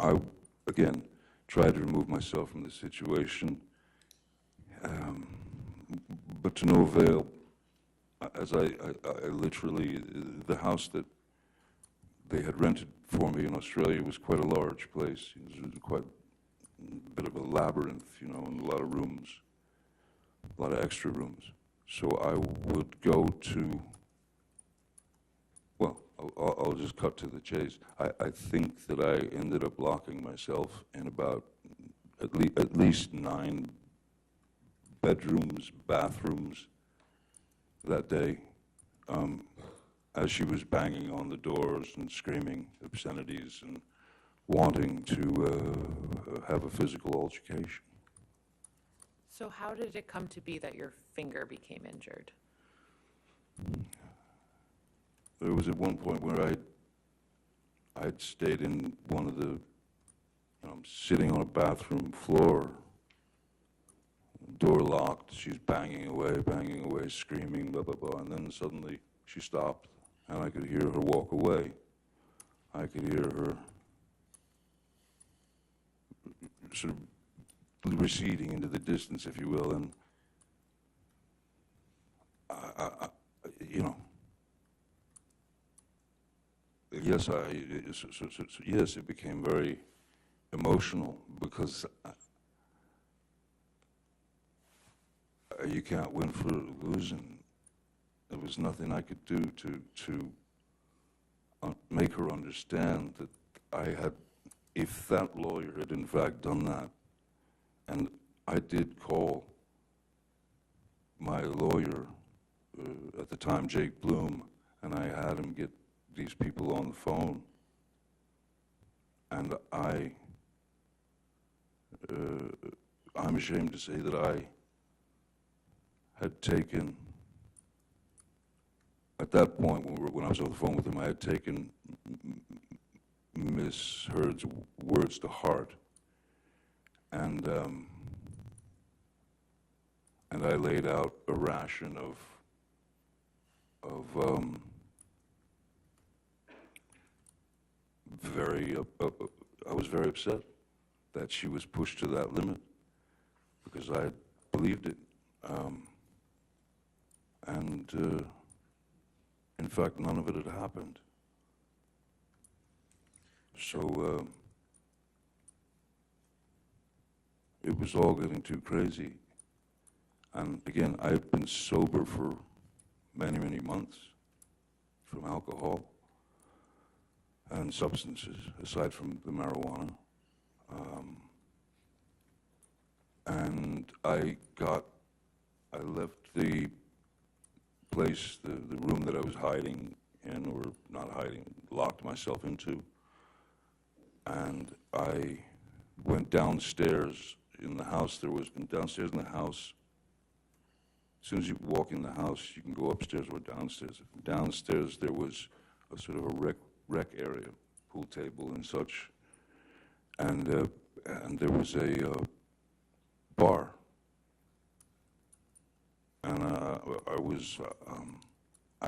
I, again, tried to remove myself from the situation, but to no avail. As I literally, the house that they had rented for me in Australia was quite a large place. It was quite a bit of a labyrinth, you know, and a lot of rooms, a lot of extra rooms. So I would go to, well, I'll just cut to the chase. I think that I ended up locking myself in about at least 9 bedrooms, bathrooms that day, as she was banging on the doors and screaming obscenities and wanting to have a physical altercation. So how did it come to be that your finger became injured? There was at one point where I'd stayed in one of the, sitting on a bathroom floor, door locked, she's banging away, screaming, blah, blah, blah, and then suddenly she stopped, and I could hear her walk away. I could hear her sort of receding into the distance, if you will, and yes, it became very emotional because you can't win for losing. There was nothing I could do to make her understand that I had, if that lawyer had in fact done that, and I did call my lawyer at the time, Jake Bloom, and I had him get these people on the phone, and I'm ashamed to say that I had taken, at that point when I was on the phone with him, I had taken Miss Hurd's words to heart, and I laid out a ration of I was very upset that she was pushed to that limit because I believed it. In fact, none of it had happened. So it was all getting too crazy. And again, I've been sober for many, many months from alcohol and substances, aside from the marijuana. And I left the place, the room that I was hiding in, or not hiding, locked myself into. and I went downstairs in the house. Downstairs in the house, as soon as you walk in the house, you can go upstairs or downstairs. Downstairs there was a sort of a rec area, pool table and such, and there was a bar. And I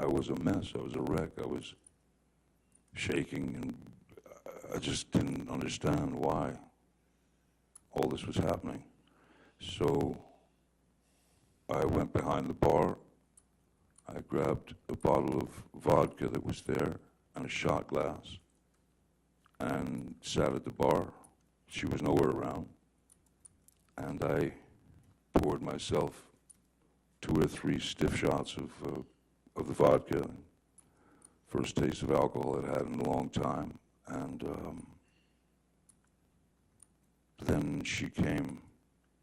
was a mess. I was a wreck. I was shaking, and I just didn't understand why all this was happening. So I went behind the bar. I grabbed a bottle of vodka that was there and a shot glass and sat at the bar. She was nowhere around. And I poured myself 2 or 3 stiff shots of the vodka. First taste of alcohol I'd had in a long time. And then she came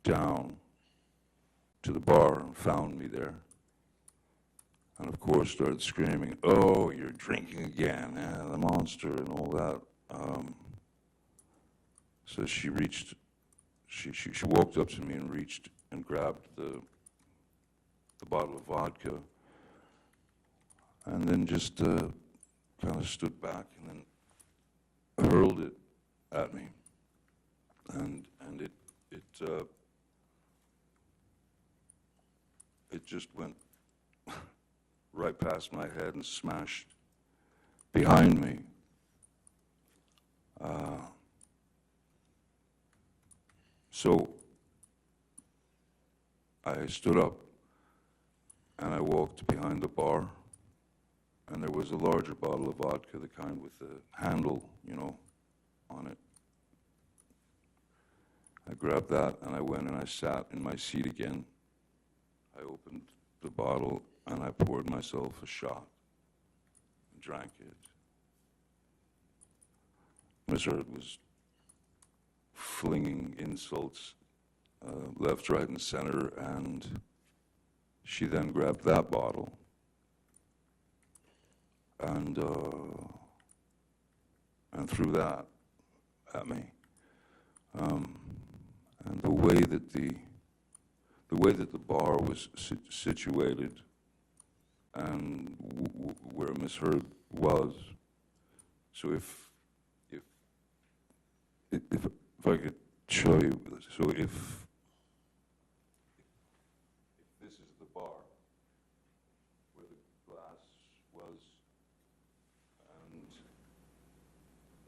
down to the bar and found me there. And of course started screaming, "Oh, you're drinking again, the monster," and all that. So she walked up to me and reached and grabbed the bottle of vodka, and then just kind of stood back and then hurled it at me, and it just went right past my head and smashed behind me. So I stood up and I walked behind the bar, and there was a larger bottle of vodka, the kind with the handle, on it. I grabbed that and I went and I sat in my seat again. I opened the bottle and I poured myself a shot and drank it. Miss Hurd was flinging insults left, right, and center, and she then grabbed that bottle and threw that at me. And the way that the bar was situated and where Miss Hurd was, so if I could show you, so if this is the bar where the glass was and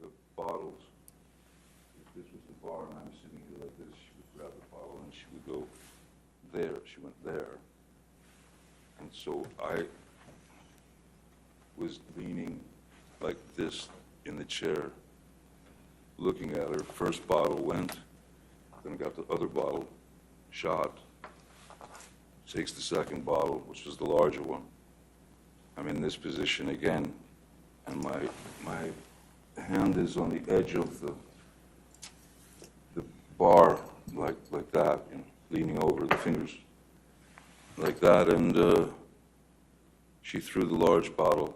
the bottles, if this was the bar and I'm sitting here like this, she would grab the bottle and she would go there. She went there. And so I was leaning like this in the chair, looking at her. First bottle went, then I got the other bottle, shot, takes the second bottle, which was the larger one. I'm in this position again, and my hand is on the edge of the bar, like that, leaning over, the fingers like that, and she threw the large bottle,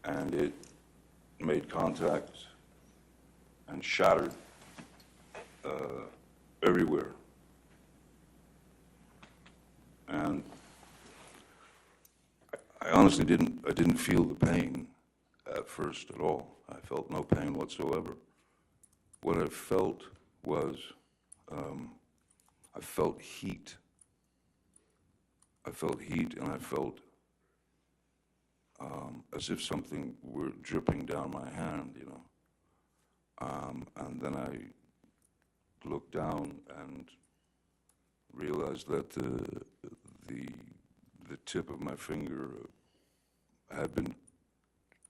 and it made contact and shattered everywhere. And I honestly didn't feel the pain at first at all. I felt no pain whatsoever. What I felt was, I felt heat. I felt heat, and I felt as if something were dripping down my hand, and then I looked down and realized that the tip of my finger had been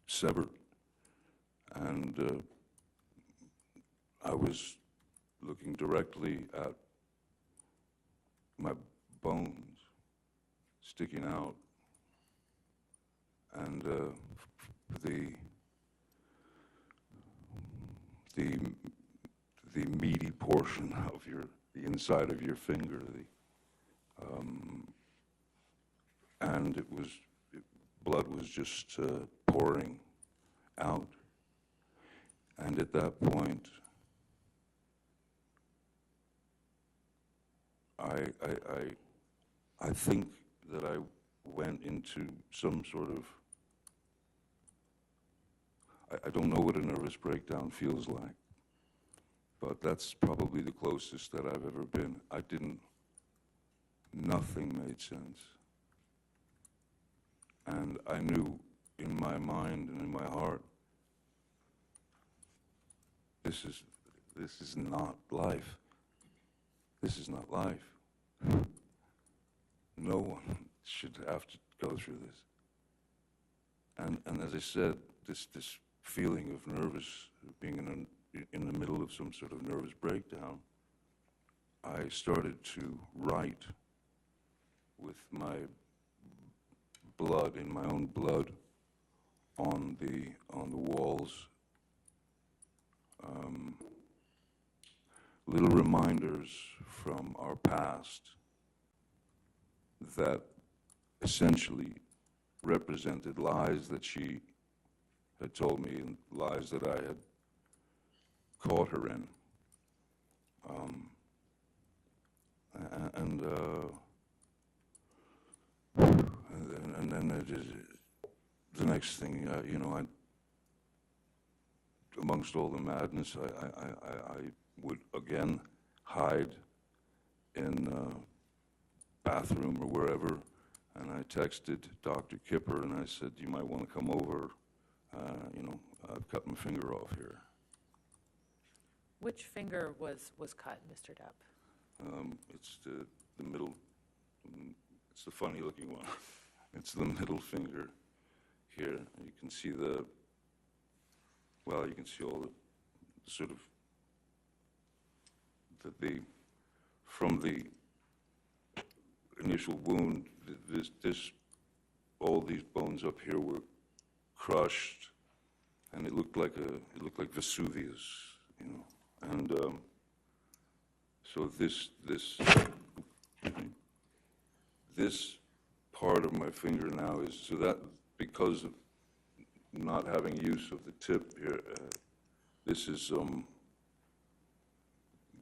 severed, and I was looking directly at my bones sticking out, and the meaty portion of the inside of your finger, and blood was just pouring out, And at that point, I think that I went into some sort of, I don't know what a nervous breakdown feels like, but that's probably the closest that I've ever been. Nothing made sense. And I knew in my mind and in my heart, this is not life. This is not life. No one should have to go through this. And as I said, this feeling of nervous, being in the middle of some sort of nervous breakdown, I started to write with my blood, in my own blood, on the walls, little reminders from our past that essentially represented lies that she had told me and lies that I had caught her in. And then the next thing, you know, amongst all the madness, I would again hide in bathroom or wherever, and I texted Dr. Kipper and I said, you might want to come over, you know, I've cut my finger off here. Which finger was cut, Mr. Depp? It's the middle, it's the funny looking one. It's the middle finger here. You can see you can see all the sort of, from the initial wound, all these bones up here were crushed, and it looked like Vesuvius, you know. And so this part of my finger now is, so that because of not having use of the tip here, this is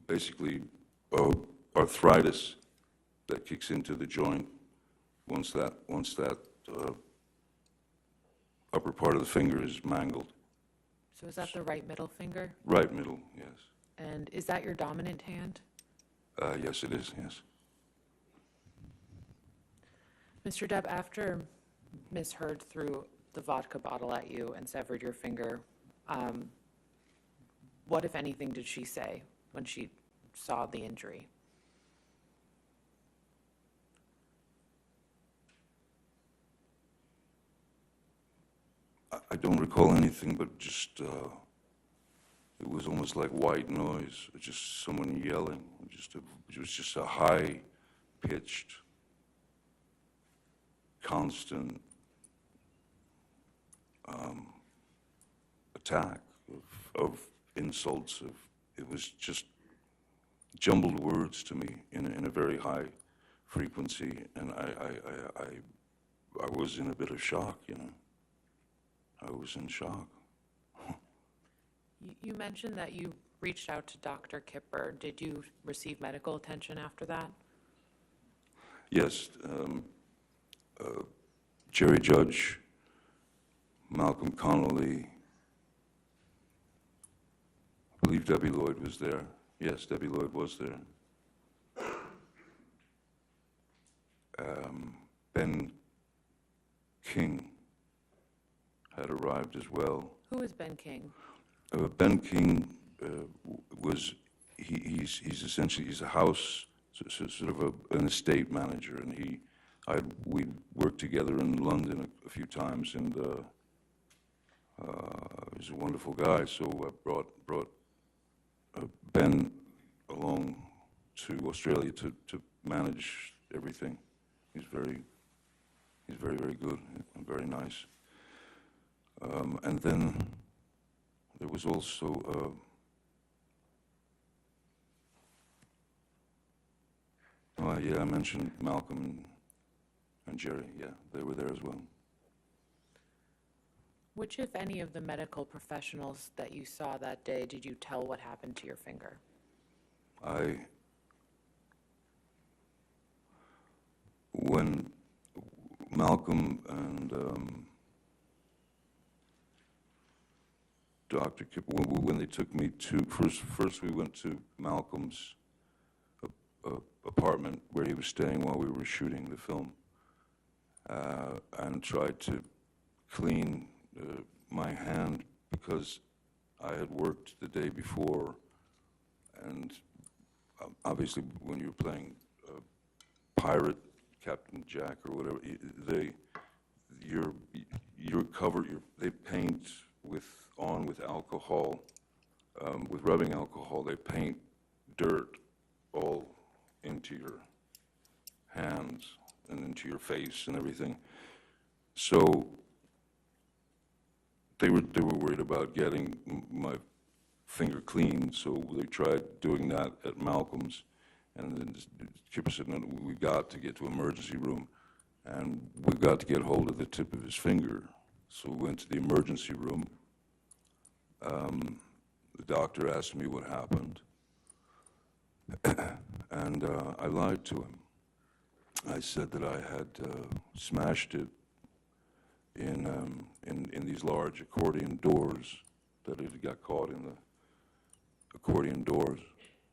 basically arthritis that kicks into the joint once that upper part of the finger is mangled. So is that the right middle finger? Right middle, yes. And is that your dominant hand? Yes, it is, yes. Mr. Depp, after Ms. Hurd threw the vodka bottle at you and severed your finger, what, if anything, did she say when she saw the injury? I don't recall anything, but just, it was almost like white noise, just someone yelling. It was just a high-pitched, constant attack of insults. It was just jumbled words to me in a very high frequency, and I was in a bit of shock, you know. I was in shock. You mentioned that you reached out to Dr. Kipper. Did you receive medical attention after that? Yes. Jerry Judge, Malcolm Connolly, I believe Debbie Lloyd was there. Yes, Debbie Lloyd was there. Ben King had arrived as well. Who is Ben King? Ben King he's essentially, he's a house, sort of an estate manager, and we worked together in London a few times, and he's a wonderful guy. So I brought Ben along to Australia to manage everything. He's very, very good and very nice. And then there was also yeah, I mentioned Malcolm and Jerry. Yeah, they were there as well. Which, if any, of the medical professionals that you saw that day did you tell what happened to your finger? When Malcolm and Dr. Kipper, when they took me to, first we went to Malcolm's apartment where he was staying while we were shooting the film, and tried to clean my hand because I had worked the day before, and obviously when you're playing pirate, Captain Jack or whatever, you're covered. They paint with alcohol, with rubbing alcohol. They paint dirt all into your hands and into your face and everything. So they were worried about getting my finger clean. So they tried doing that at Malcolm's. And then Kipper said, no, we got to get to emergency room, and we got to get hold of the tip of his finger. So we went to the emergency room. The doctor asked me what happened, and I lied to him. I said that I had smashed it in these large accordion doors, that it had got caught in the accordion doors.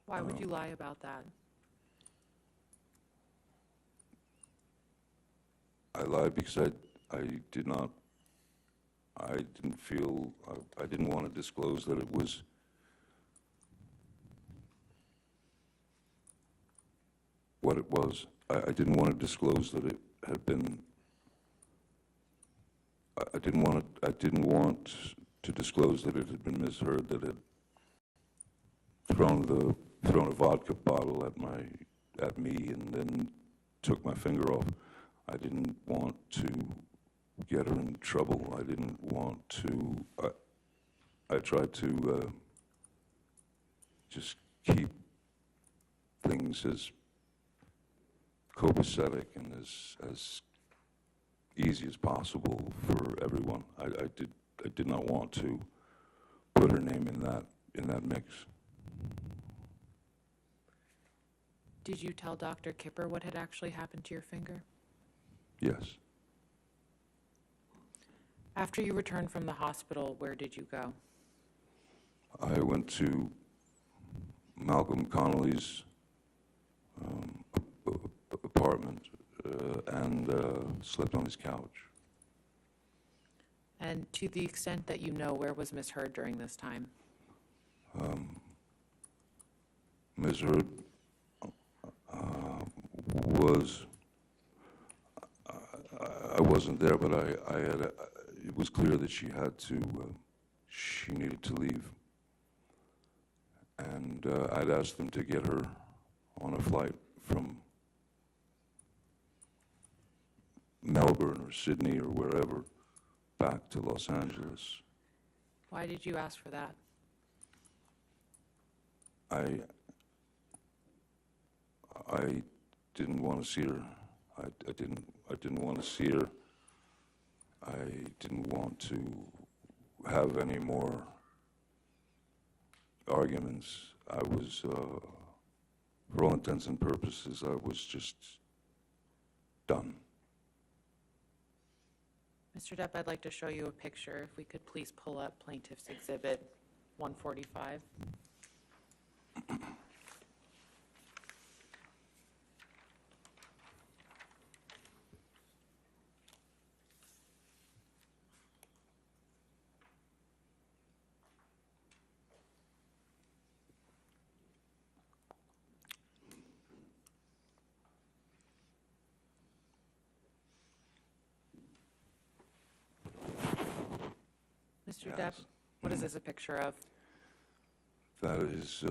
Why would you lie about that? I lied because I didn't want to disclose that it was what it was. I didn't want to disclose that it had been, I didn't want to disclose that it had been misheard, that it had thrown a vodka bottle at me and then took my finger off. I didn't want to get her in trouble. I didn't want to, I tried to just keep things as copacetic and as easy as possible for everyone. I did not want to put her name in that mix. Did you tell Dr. Kipper what had actually happened to your finger? Yes. After you returned from the hospital, where did you go? I went to Malcolm Connolly's apartment and slept on his couch. And to the extent that you know, where was Miss Hurd during this time? Ms. Hurd was, I wasn't there, but I had, it was clear that she needed to leave. And I'd asked them to get her on a flight from Melbourne or Sydney or wherever back to Los Angeles. Why did you ask for that? I didn't want to see her. I didn't want to see her. I didn't want to have any more arguments. I was, for all intents and purposes, I was just done. Mr. Depp, I'd like to show you a picture. If we could please pull up Plaintiff's Exhibit 145. Mr. Depp, what is this a picture of? That is,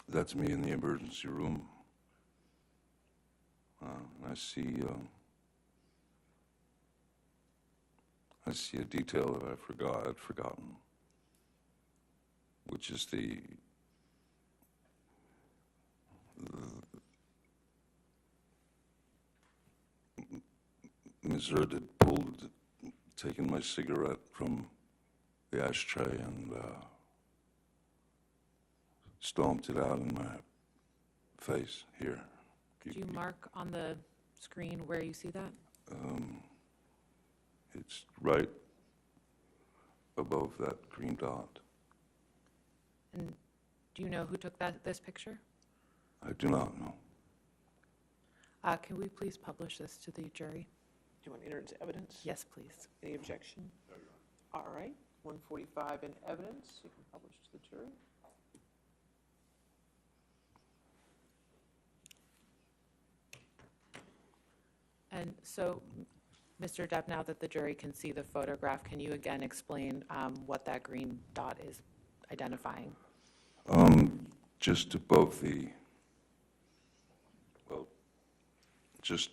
that's me in the emergency room. I see a detail that I'd forgotten, which is Ms. Hurd had pulled taken my cigarette from the ashtray and stomped it out in my face here. Could you mark on the screen where you see that? It's right above that green dot. And do you know who took this picture? I do not know. Can we please publish this to the jury? Do you want to enter into evidence? Yes, please. Any objection? All right, 145 in evidence, you can publish to the jury. And so, Mr. Depp, now that the jury can see the photograph, can you again explain what that green dot is identifying? Just above the, well, just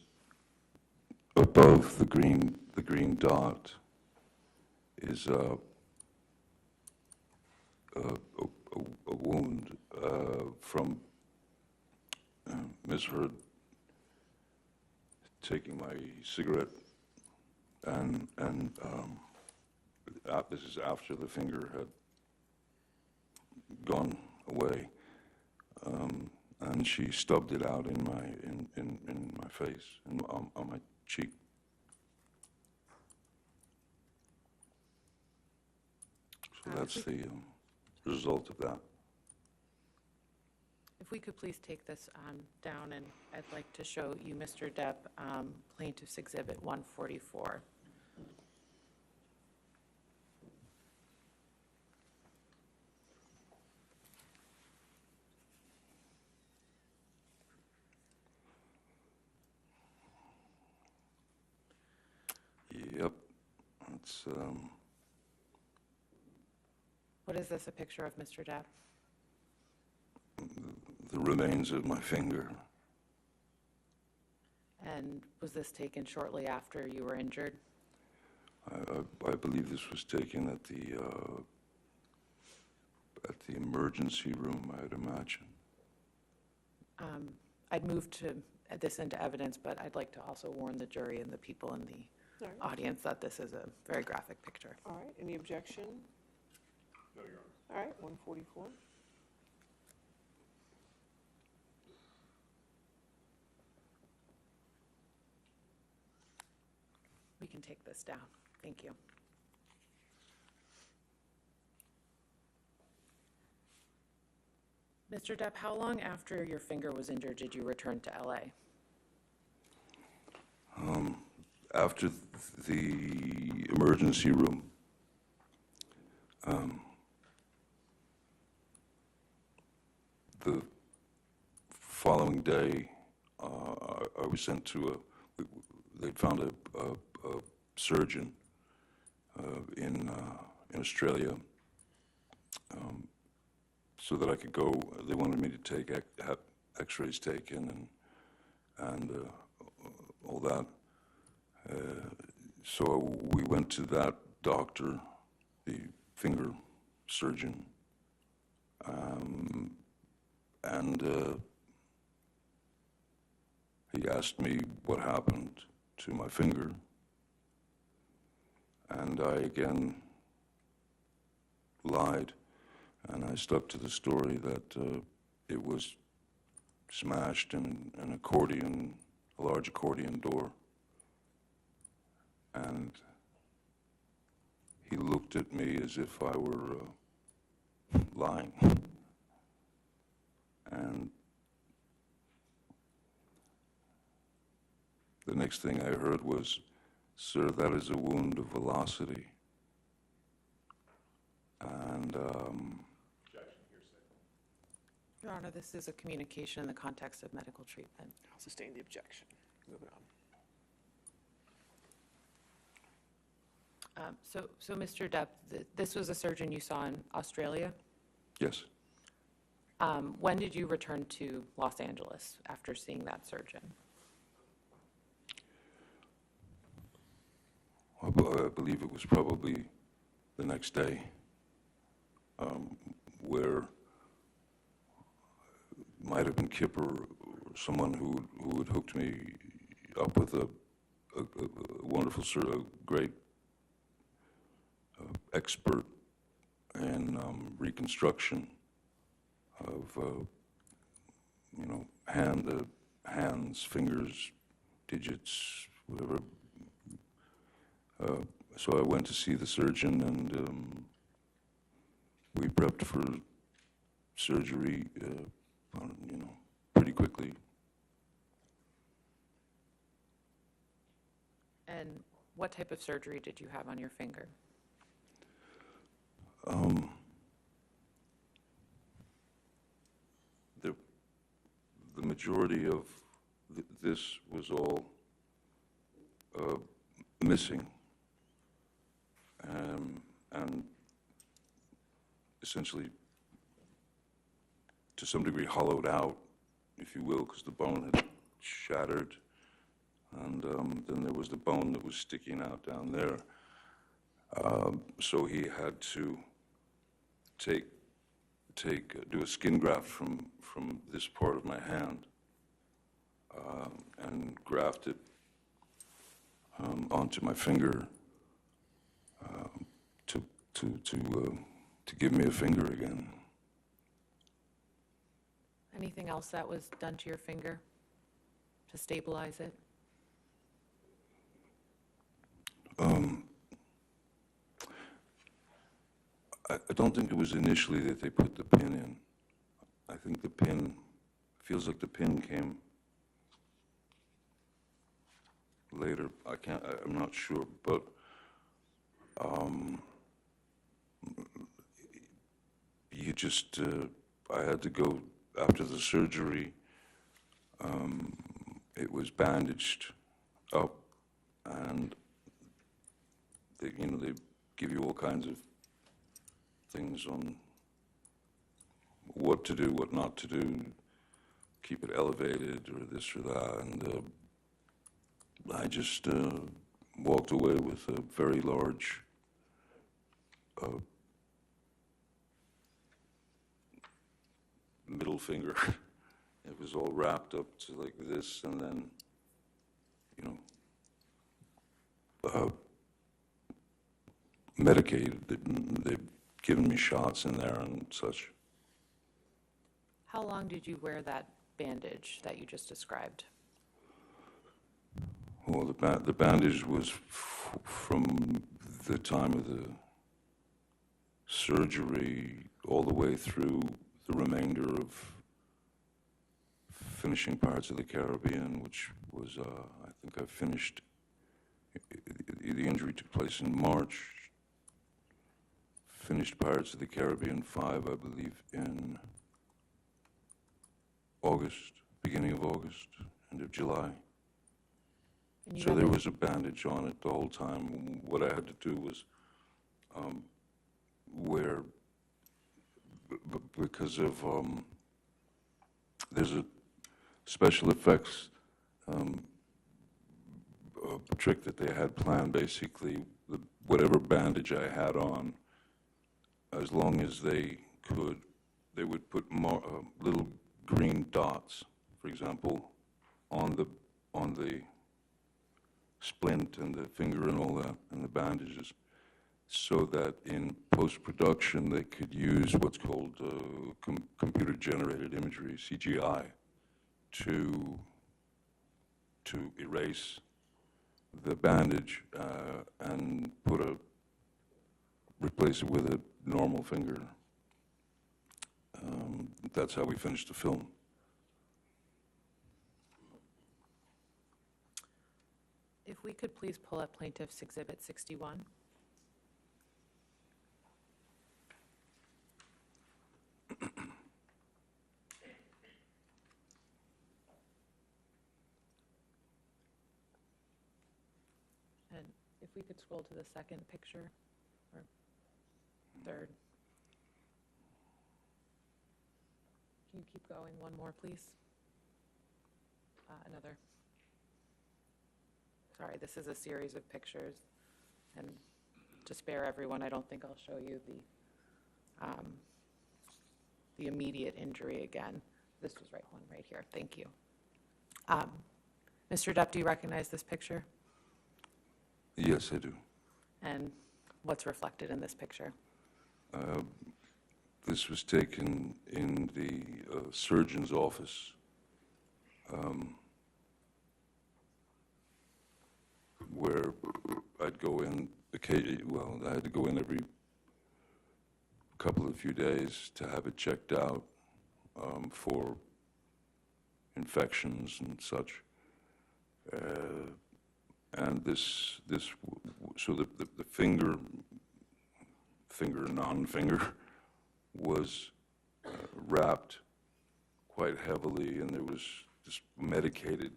above the green dot is a wound from Ms. Hurd taking my cigarette, and this is after the finger had gone away, and she stubbed it out in my face and on my cheek. So that's the result of that. If we could please take this down, and I'd like to show you, Mr. Depp, Plaintiff's Exhibit 144. Yep, it's What is this, a picture of, Mr. Depp? the remains of my finger. And was this taken shortly after you were injured? I believe this was taken at the emergency room, I'd imagine. I'd move to this into evidence, but I'd like to also warn the jury and the people in the All right. audience that this is a very graphic picture. All right, any objection? No, Your Honor. All right, 144. We can take this down. Thank you. Mr. Depp, how long after your finger was injured did you return to LA? After the emergency room, the following day, I was sent to they found a surgeon in Australia, so that I could go. They wanted me to take have X-rays taken and all that. So we went to that doctor, the finger surgeon, and he asked me what happened to my finger, and I again lied, and I stuck to the story that it was smashed in an accordion, a large accordion door. And he looked at me as if I were lying. And the next thing I heard was, "Sir, that is a wound of velocity." And Your Honor, this is a communication in the context of medical treatment. I'll sustain the objection. Moving on. So Mr. Depp, this was a surgeon you saw in Australia. yes, When did you return to Los Angeles after seeing that surgeon? I believe it was probably the next day, where it might have been Kipper or someone who had hooked me up with a wonderful, great expert in reconstruction of, you know, hands, fingers, digits, whatever. So I went to see the surgeon, and we prepped for surgery, you know, pretty quickly. And what type of surgery did you have on your finger? The majority of this was all missing, and essentially, to some degree, hollowed out, if you will, because the bone had shattered, and then there was the bone that was sticking out down there. So he had to do a skin graft from this part of my hand, and graft it onto my finger to give me a finger again. Anything else that was done to your finger to stabilize it? I don't think it was initially that they put the pin in. I think the pin, feels like the pin came later. I'm not sure, but you just, I had to go after the surgery. It was bandaged up, and they give you all kinds of things on what to do, what not to do, keep it elevated or this or that, and I just walked away with a very large middle finger. It was all wrapped up to like this, and then, you know, medicated. They've given me shots in there and such. How long did you wear that bandage that you just described? Well, the bandage was from the time of the surgery all the way through the remainder of finishing Pirates of the Caribbean, which was, I think I finished, the injury took place in March. Finished Pirates of the Caribbean 5, I believe, in August, beginning of August, end of July. And you So had there the- was a bandage on it the whole time. What I had to do was wear, because of, there's a special effects trick that they had planned. Basically, whatever bandage I had on, as long as they could, they would put more little green dots, for example, on the splint and the finger and all that, and the bandages, so that in post-production they could use what's called computer-generated imagery, CGI, to erase the bandage and replace it with a normal finger. That's how we finished the film. If we could please pull up Plaintiff's Exhibit 61. And if we could scroll to the second picture, or third. Can you keep going one more, please? Another. Sorry, this is a series of pictures, and to spare everyone, I don't think I'll show you the immediate injury again. This was one right here. Thank you. Mr. Depp, do you recognize this picture? Yes, I do. And What's reflected in this picture? This was taken in the surgeon's office, where I'd go in occasionally. Well, I had to go in every few days to have it checked out for infections and such. And so the non-finger, was wrapped quite heavily, and there was this medicated,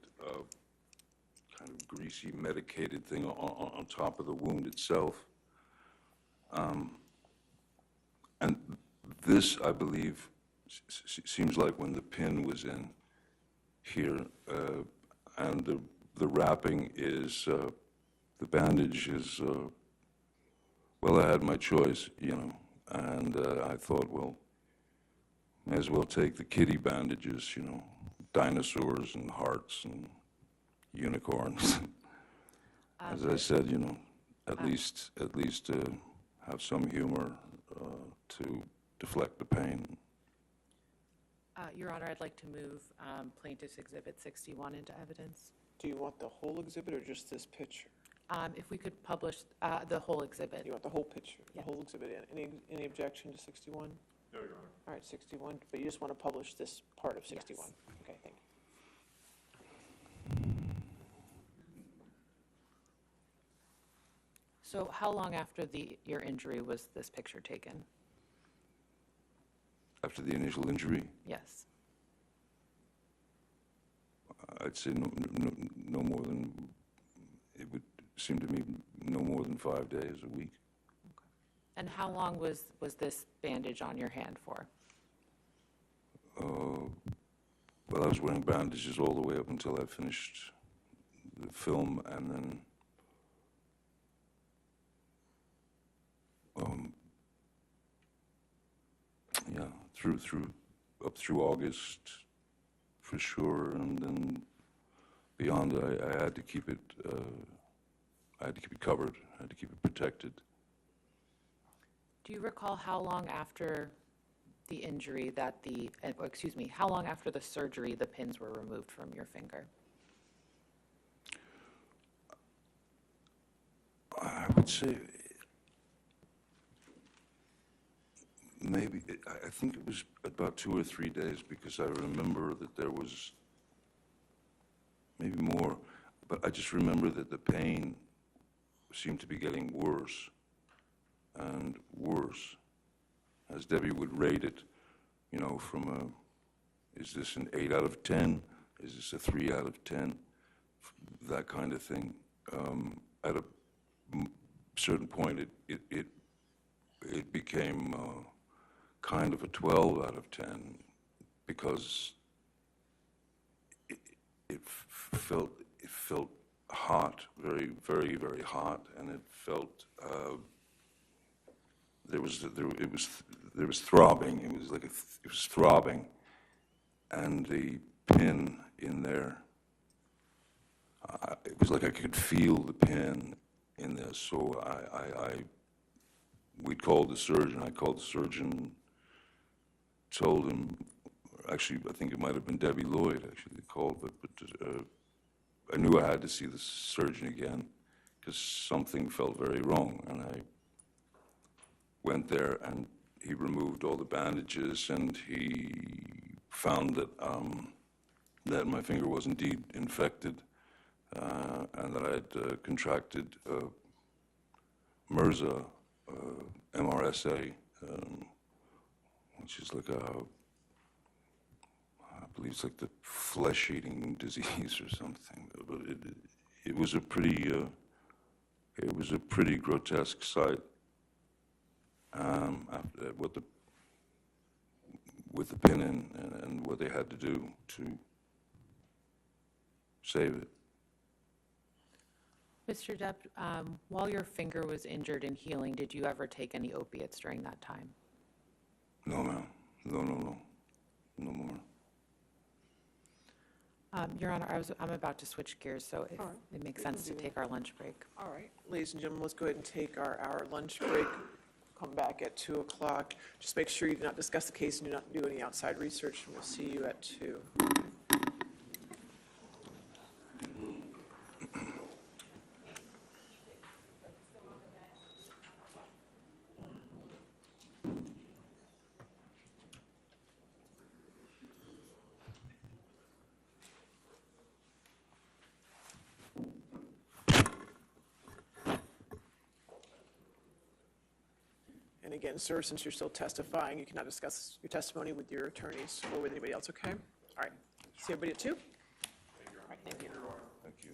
kind of greasy medicated thing on top of the wound itself. And this, I believe, seems like when the pin was in here, and the wrapping is, the bandage is, well, I had my choice, and I thought, well, may as well take the kiddie bandages, dinosaurs and hearts and unicorns. As I said, at least have some humor to deflect the pain. Your Honor, I'd like to move Plaintiff's Exhibit 61 into evidence. Do you want the whole exhibit or just this picture? If we could publish the whole exhibit. You want the whole picture, the Yeah. whole exhibit in? Any objection to 61? No, Your Honor. All right, 61, but you just want to publish this part of 61? Yes. Okay, thank you. So how long after your injury was this picture taken? After the initial injury, Yes. I'd say no more than, it would seem to me, no more than 5 days, a week. And how long was this bandage on your hand for? Well, I was wearing bandages all the way up until I finished the film, and then yeah, up through August for sure, and then beyond, I had to keep it. I had to keep it covered. I had to keep it protected. Do you recall how long after the injury that how long after the surgery the pins were removed from your finger? I would say maybe, I think it was about 2 or 3 days, because I remember that there was maybe more, but I just remember that the pain seemed to be getting worse and worse as Debbie would rate it, from is this an 8 out of 10? Is this a 3 out of 10? That kind of thing. At a certain point, it became kind of a 12 out of 10, because it felt hot, very, very, very hot, and it felt there was throbbing. It was like it was throbbing, and the pin in there. It was like I could feel the pin in there. So we called the surgeon. I called the surgeon. Told him. Actually, I think it might have been Debbie Lloyd actually called, but I knew I had to see the surgeon again, because something felt very wrong, and I went there, and he removed all the bandages, and he found that my finger was indeed infected, and that I had contracted MRSA, MRSA, which is like I believe it's like the flesh-eating disease or something. But it was a pretty grotesque sight. After with the pin in, and what they had to do to save it. Mr. Depp, while your finger was injured and healing, did you ever take any opiates during that time? No, ma'am. No more. Your Honor, I'm about to switch gears, so if All right. it makes We can sense to do take our lunch break. All right, ladies and gentlemen, let's go ahead and take our hour lunch break. Come back at 2 o'clock. Just make sure you do not discuss the case and do not do any outside research, and we'll see you at 2. And again, sir, since you're still testifying, you cannot discuss your testimony with your attorneys or with anybody else, okay? All right, see everybody at 2? All right, thank you. Thank you.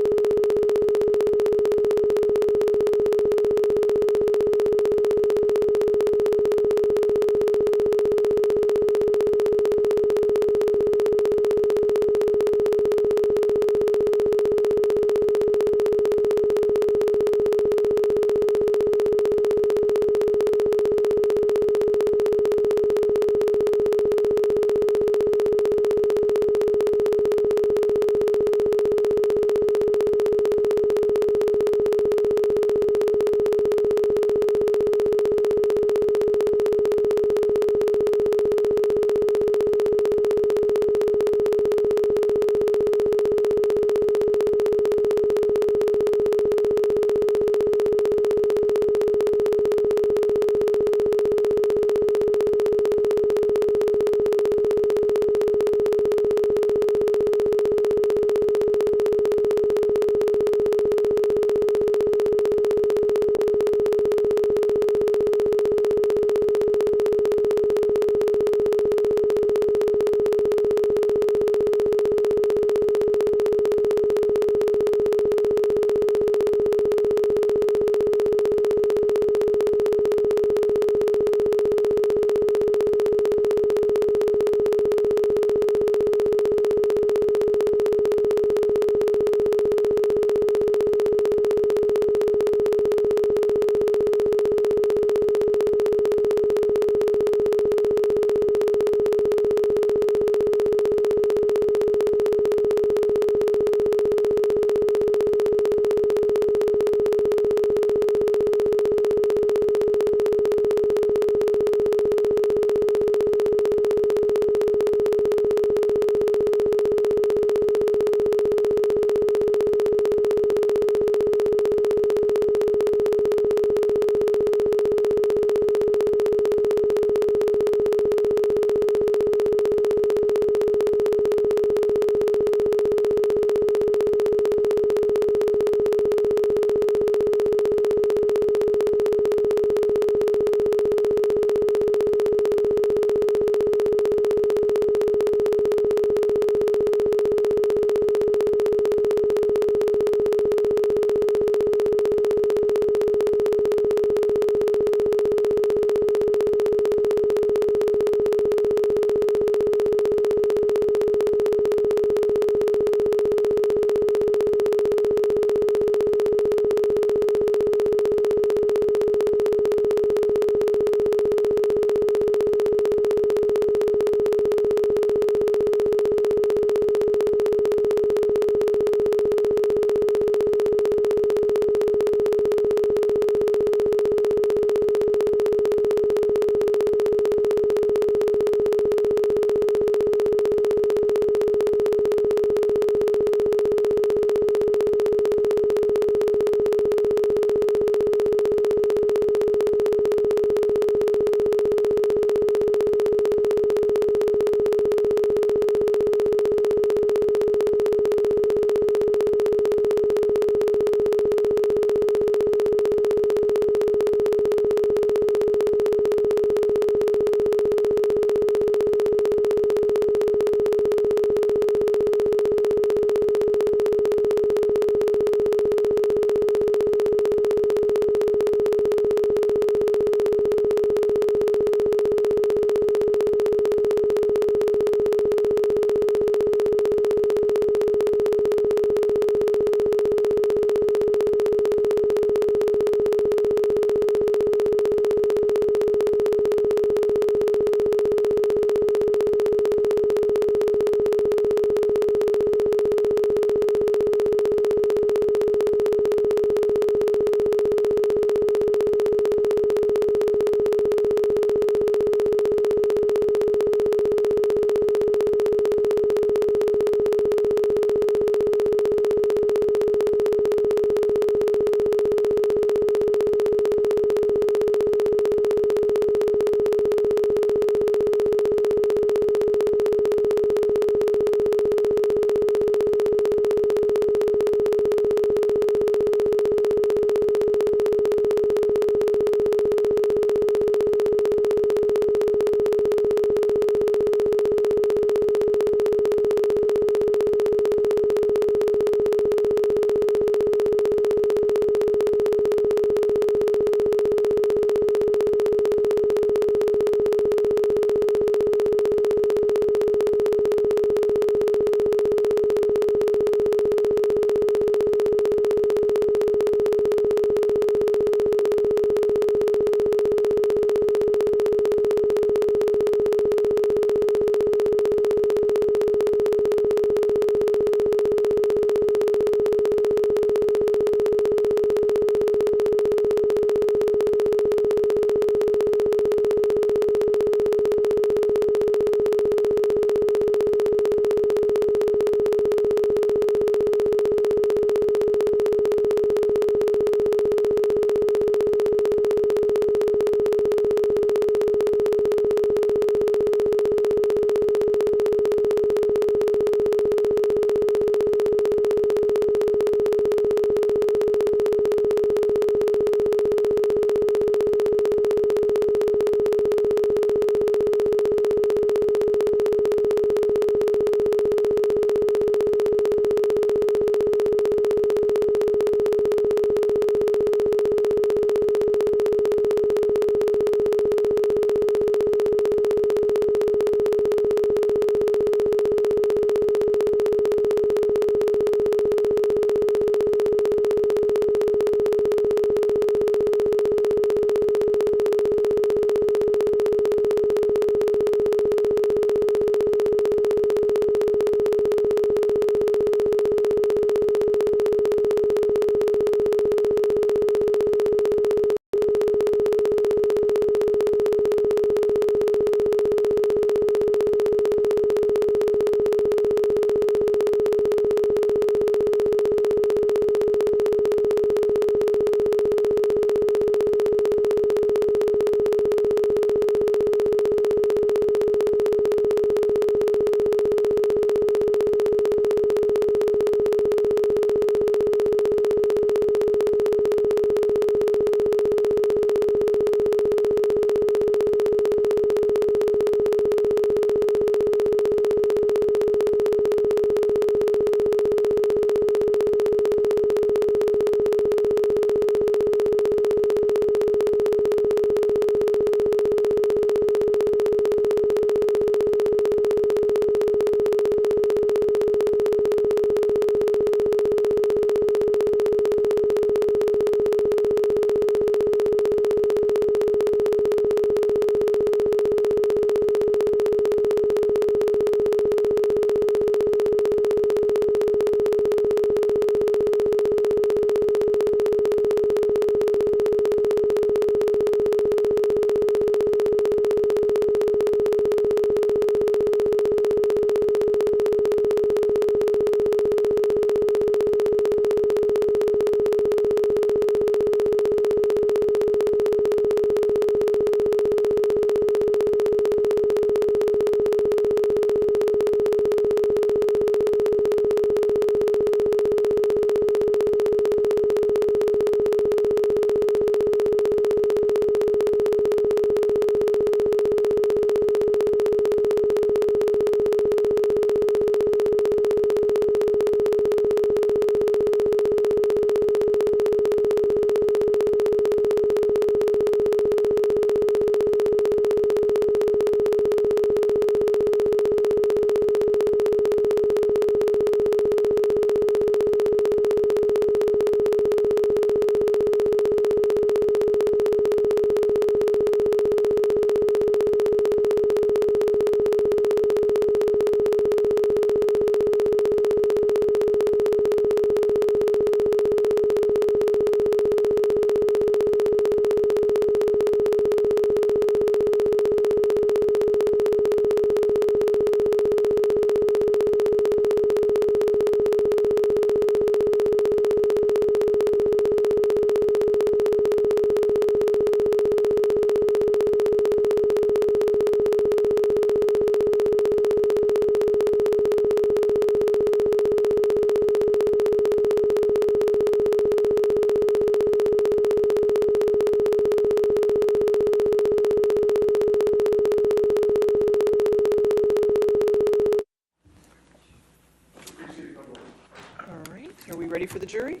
ready for the jury?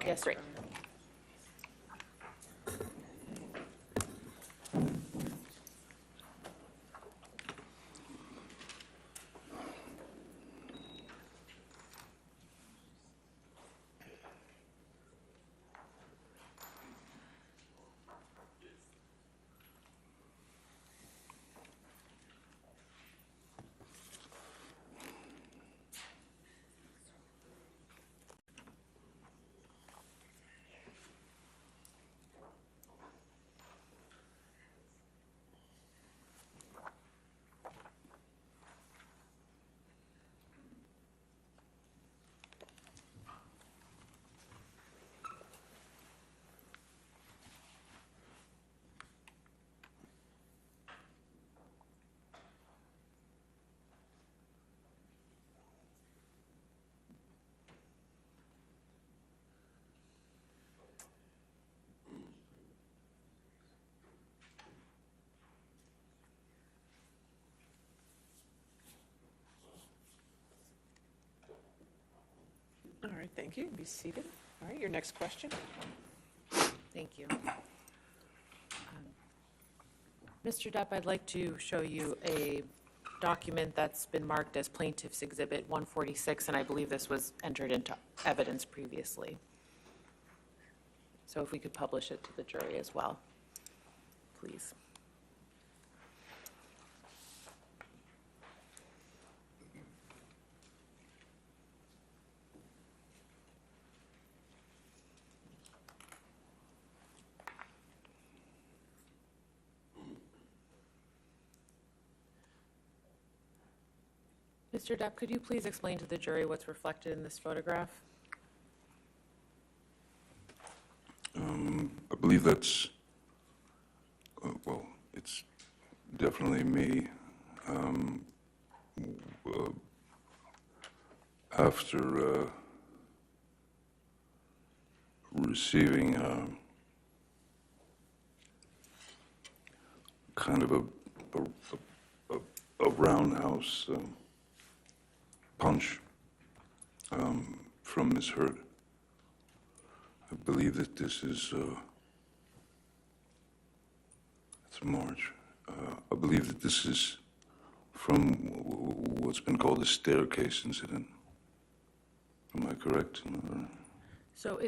Yes, great. All right, thank you. Be seated. All right, your next question. Thank you. Mr. Depp, I'd like to show you a document that's been marked as Plaintiff's Exhibit 146, and I believe this was entered into evidence previously. So if we could publish it to the jury as well, please. Mr. Depp, could you please explain to the jury what's reflected in this photograph? I believe that's, well, it's definitely me. After receiving kind of a roundhouse punch from Ms. Hurd. I believe that this is, it's March. I believe that this is from what's been called the staircase incident. Am I correct? So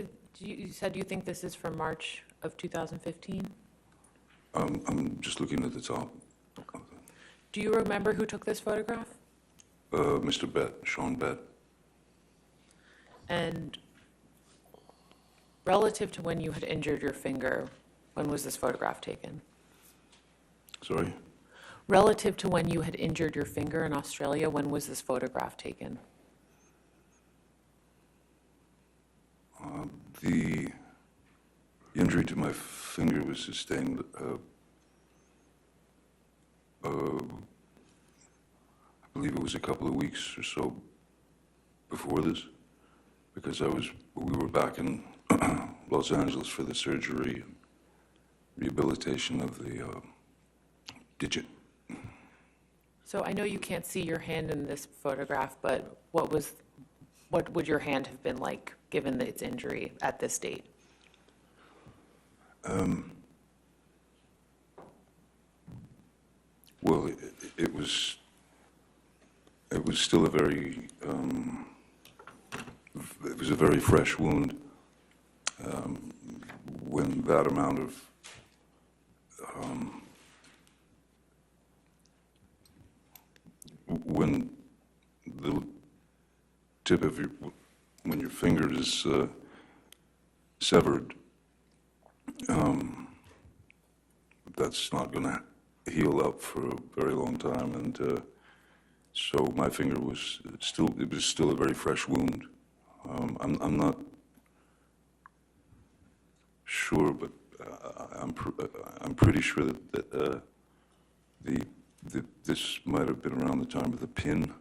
you said you think this is from March of 2015? I'm just looking at the top. Do you remember who took this photograph? Mr. Bett, Sean Bett. And relative to when you had injured your finger, when was this photograph taken? Sorry? Relative to when you had injured your finger in Australia, when was this photograph taken? The injury to my finger was sustained I believe it was a couple of weeks or so before this, because we were back in Los Angeles for the surgery and rehabilitation of the digit. So I know you can't see your hand in this photograph, but what would your hand have been like given its injury at this date? Well, it was still a very, it was a very fresh wound. When that amount of when the tip of when your finger is severed, that's not going to heal up for a very long time, and so my finger was still a very fresh wound. I'm not sure, but I'm pretty sure that this might have been around the time of the pin,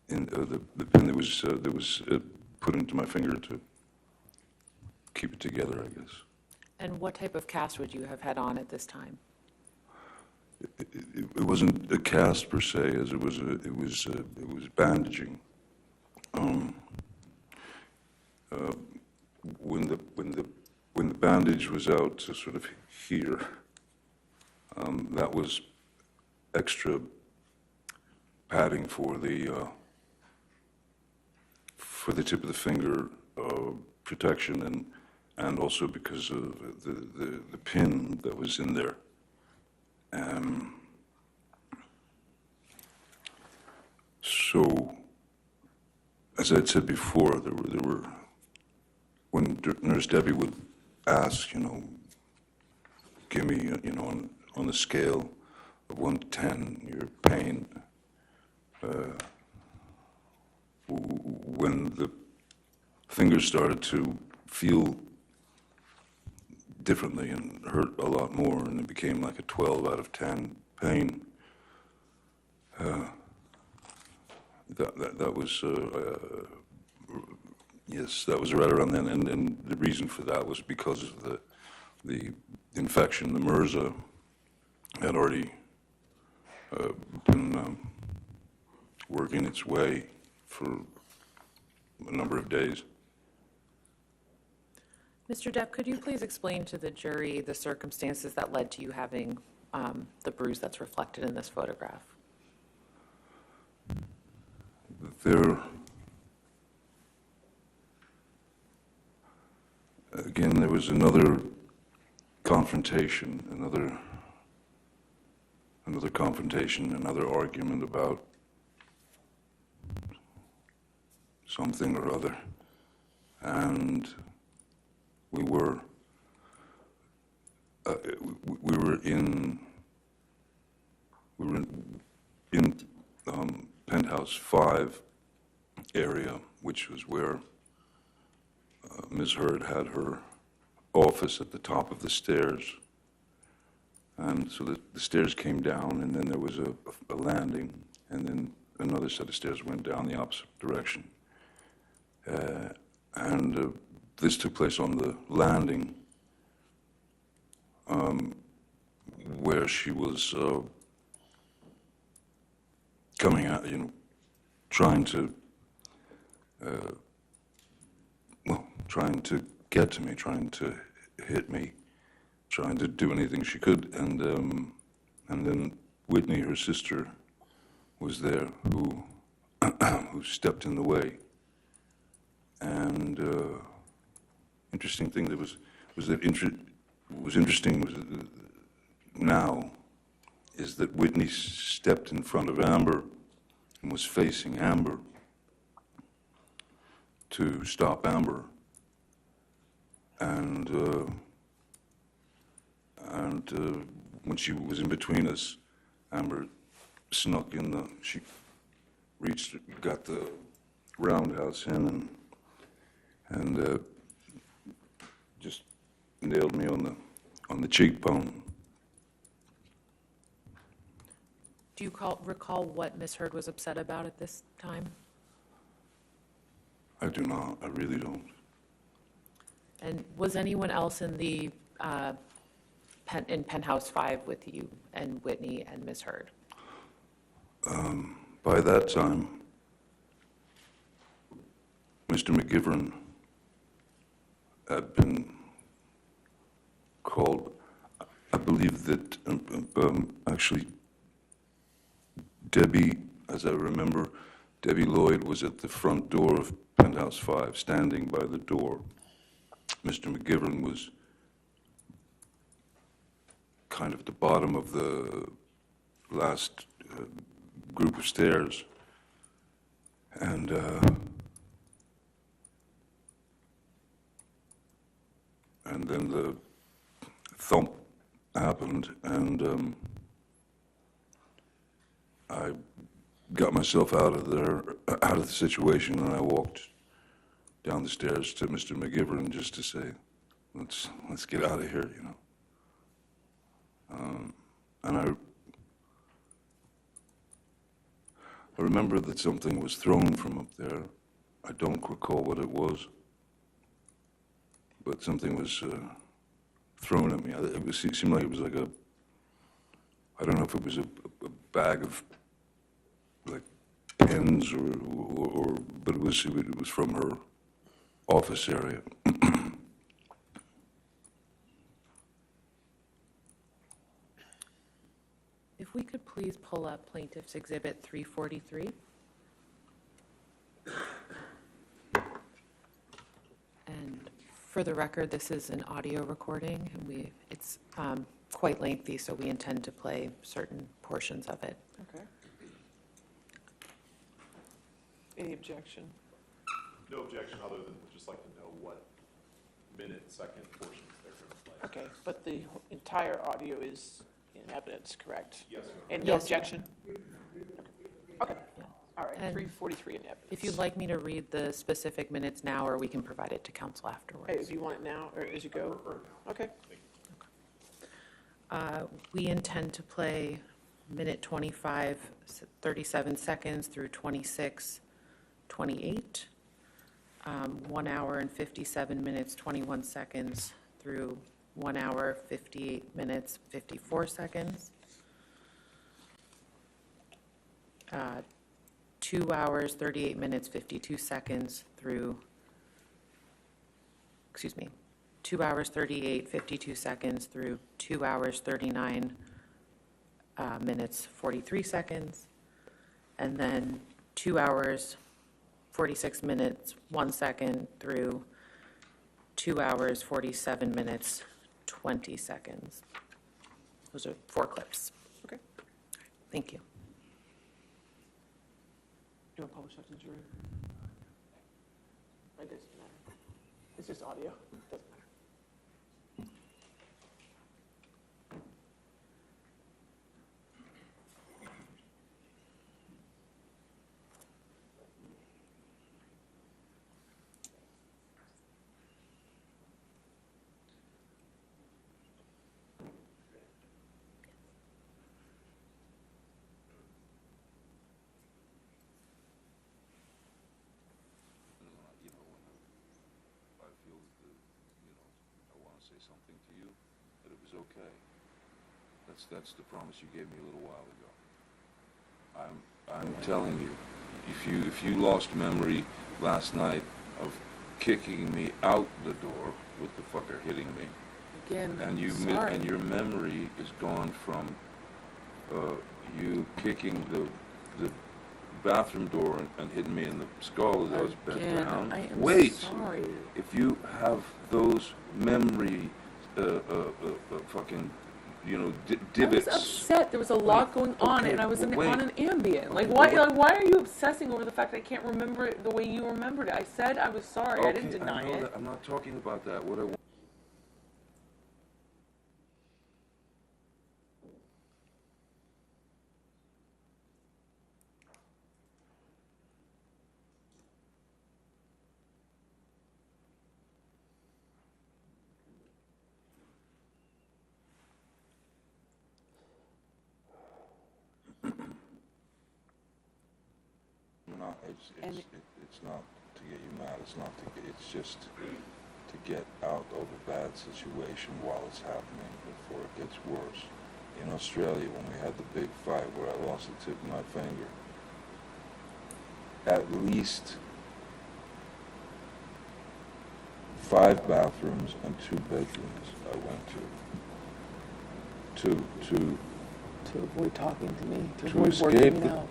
the pin that was put into my finger to keep it together, I guess. And what type of cast would you have had on at this time? It wasn't a cast per se, as it was bandaging. when the bandage was out to sort of here, that was extra padding for the tip of the finger protection, and also because of the pin that was in there. So, as I had said before, there were when Nurse Debbie would ask, give me, on the scale of 1 to 10, your pain, when the fingers started to feel differently and hurt a lot more, and it became like a 12 out of 10 pain, that was, yes, that was right around then, and the reason for that was because of the infection. The MRSA had already been working its way for a number of days. Mr. Depp, could you please explain to the jury the circumstances that led to you having the bruise that's reflected in this photograph? Again, there was another confrontation, another confrontation, another argument about something or other, and we were in penthouse 5 area, which was where Ms. Hurd had her office at the top of the stairs. And so the stairs came down, and then there was a landing, and then another set of stairs went down the opposite direction. This took place on the landing, where she was coming out, trying to get to me, trying to hit me, trying to do anything she could, and then Whitney, her sister, was there, who stepped in the way. And interesting thing that was interesting now is that Whitney stepped in front of Amber and was facing Amber to stop Amber, and when she was in between us, Amber snuck in she got the roundhouse in and just nailed me on the cheekbone. Do you recall what Ms. Hurd was upset about at this time? I do not. I really don't. And was anyone else in the in penthouse 5 with you and Whitney and Ms. Hurd? By that time, Mr. McGivern had been called. I believe that actually Debbie, as I remember, Debbie Lloyd was at the front door of penthouse 5, standing by the door. Mr. McGivern was kind of at the bottom of the last group of stairs, and then the thump happened, and I got myself out of the situation, and I walked down the stairs to Mr. McGivern just to say, let's get out of here, And I remember that something was thrown from up there. I don't recall what it was, but something was thrown at me. It seemed like it was like I don't know if it was a bag of like pens or but it was from her. office area. If we could please pull up Plaintiff's Exhibit 343. And for the record, this is an audio recording, and it's quite lengthy, so we intend to play certain portions of it. Okay. Any objection? No objection, other than just like to know what minute, second portions they're going to play. Okay, but the entire audio is in evidence, correct? Yes, ma'am. And no Yes. objection? Okay, all right, And 343 in evidence. If you'd like me to read the specific minutes now, or we can provide it to council Hey, afterwards. if you want it now, or as you go? Okay. We intend to play minute 25, 37 seconds through 26, 28, 1 hour and 57 minutes, 21 seconds through 1 hour, 58 minutes, 54 seconds. 2 hours, 38 minutes, 52 seconds through, 2 hours, 38, 52 seconds through 2 hours, 39 minutes, 43 seconds. And then 2 hours, 46 minutes, 1 second through 2 hours, 47 minutes, 20 seconds. Those are 4 clips. Okay. Thank you. Do you want to publish that to the jury? It doesn't matter. It's just audio. Doesn't matter. I feel I want to say something to you, that it was okay. That's the promise you gave me a little while ago. I'm telling you, if you lost memory last night of kicking me out the door with the fucker hitting me, Again, and sorry. and your memory is gone from you kicking the bathroom door and hitting me in the skull as I was bent Again, down. I am Wait, sorry. if you have those memory fucking divots. I was upset. There was a lot going on, okay, and I was but wait. on an Ambien. Like, Okay, why? but Like, why are you obsessing over the fact that I can't remember it the way you remembered it? I said I was sorry. I didn't deny know it. that. I'm not talking about that. What I want. No, it's not to get you mad. It's not to get. It's just to get out of a bad situation while it's happening before it gets worse. In Australia, when we had the big fight where I lost the tip of my finger, at least 5 bathrooms and 2 bedrooms I went to To avoid talking to me, to To avoid escape working the- it out.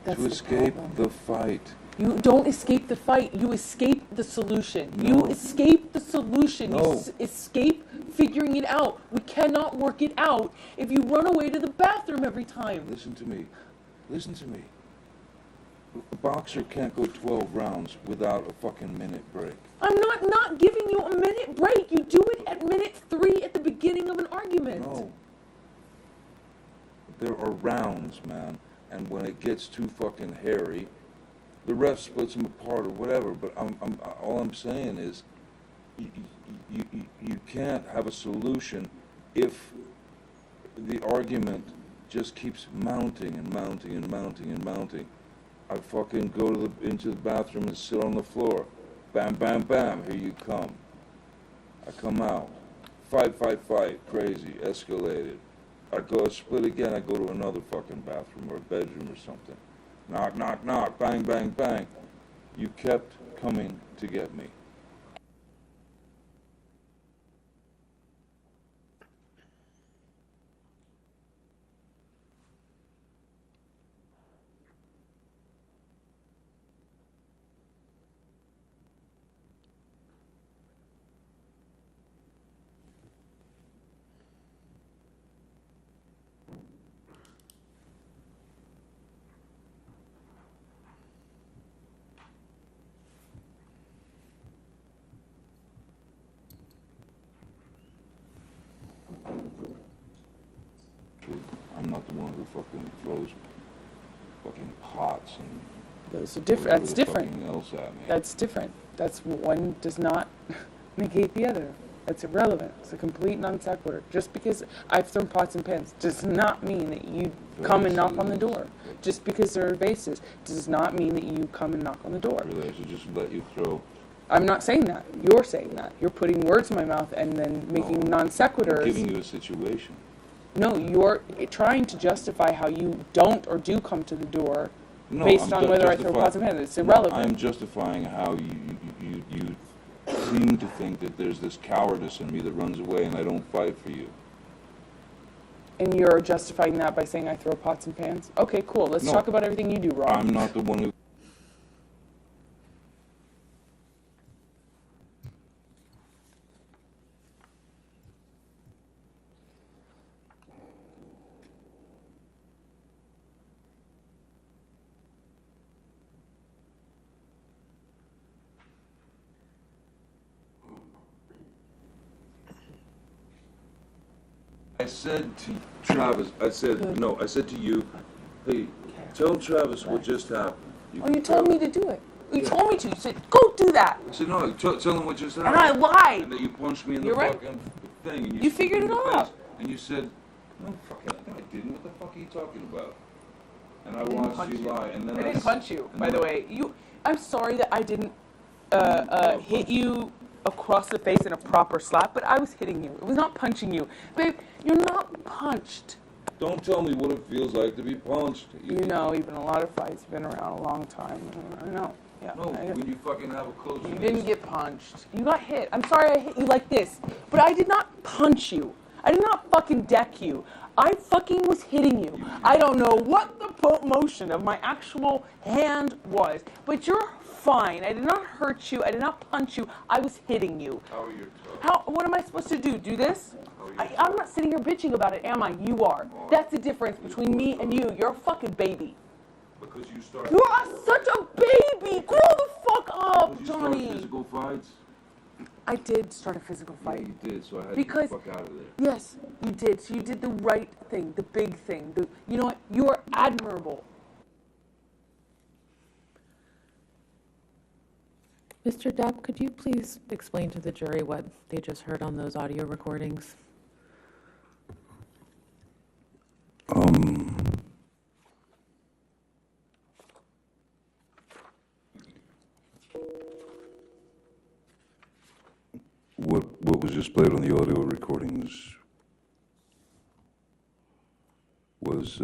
That's to the escape problem. the fight. You don't escape the fight. You escape the solution. No. You escape the solution. No. You escape figuring it out. We cannot work it out if you run away to the bathroom every time. Listen to me. Listen to me. A boxer can't go 12 rounds without a fucking minute break. I'm not giving you a minute break. You do it at minute 3 at the beginning of an argument. No. There are rounds, man. And when it gets too fucking hairy, the ref splits them apart or whatever. But all I'm saying is, you can't have a solution if the argument just keeps mounting and mounting and mounting and mounting. I fucking go to into the bathroom and sit on the floor. Bam, bam, bam, here you come. I come out. Fight, crazy, escalated. I go split again, I go to another fucking bathroom or a bedroom or something. Knock, knock, knock, bang, bang, bang. You kept coming to get me. one who fucking throws fucking pots and Those are different. whatever That's the different. fucking else at me. That's different. That's one does not negate the other. That's irrelevant. It's a complete non sequitur. Just because I've thrown pots and pans does not mean that you come and knock on the door. Just because there are vases does not mean that you come and knock on the door. Really, I should just let you throw. I'm not saying that. You're saying that. You're putting words in my mouth and then making non I'm sequiturs. giving you a situation. No, you're trying to justify how you don't or do come to the door No, based I'm on whether I throw justifying- pots and pans. It's No, irrelevant. I'm justifying how you seem to think that there's this cowardice in me that runs away and I don't fight for you. And you're justifying that by saying I throw pots and pans? Okay, cool. Let's No. talk about everything you do wrong. I'm not the one who. I said to Travis, I said to you, hey, tell Travis what just happened. Oh, you told me to do it. You told me to. You said, go do that. I said, no, tell him what just happened. And I lied. And that you punched me in the You're right. fucking thing. And You figured in it the out. face. And you said, no, fucking, no, I didn't. What the fuck are you talking about? And I didn't watched punch you you. lie. And then I didn't punch you, and by then the I- way. I'm sorry that I didn't hit you across the face in a proper slap, but I was hitting you. It was not punching you. Babe, you're not punched. Don't tell me what it feels like to be punched. You know, even a lot of fights have been around a long time. I know. Yeah. No, I- when you fucking have a close. You didn't get punched. You got hit. I'm sorry I hit you like this, but I did not punch you. I did not fucking deck you. I fucking was hitting you. I don't know what the motion of my actual hand was, but you're fine. I did not hurt you. I did not punch you. I was hitting you. How are your toes? What am I supposed to do? Do this? I'm not sitting here bitching about it, am I? You are. That's the difference between me and you. You're a fucking baby. Because you start. You are such a baby. Grow the fuck up, Because you start Johnny. physical fights. I did start a physical Yeah, fight. you did. So I had Because- to get the fuck out of there. Yes, you did. So you did the right thing, the big thing. You know what? You are admirable. Mr. Depp, could you please explain to the jury what they just heard on those audio recordings? What was displayed on the audio recordings was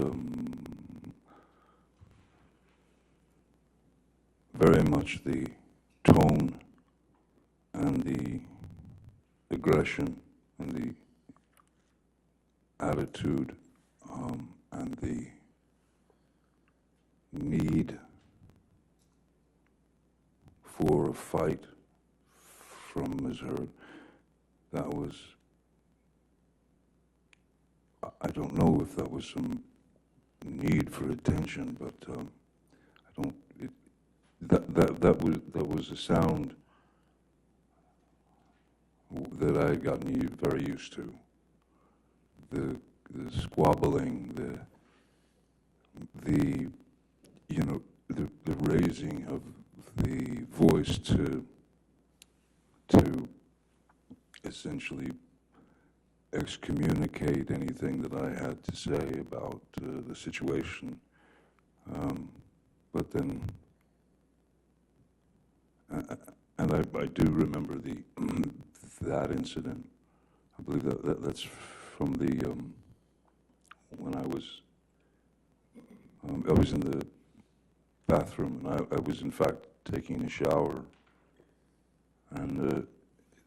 very much the tone and the aggression and the attitude and the need for a fight from Ms. Hurd. That was, I don't know if that was some need for attention, but I don't, that was a sound that I had gotten very used to. The squabbling, the raising of the voice to essentially excommunicate anything that I had to say about the situation. But then, and I do remember that incident. I believe that's from the when I was in the bathroom, and I was in fact taking a shower, and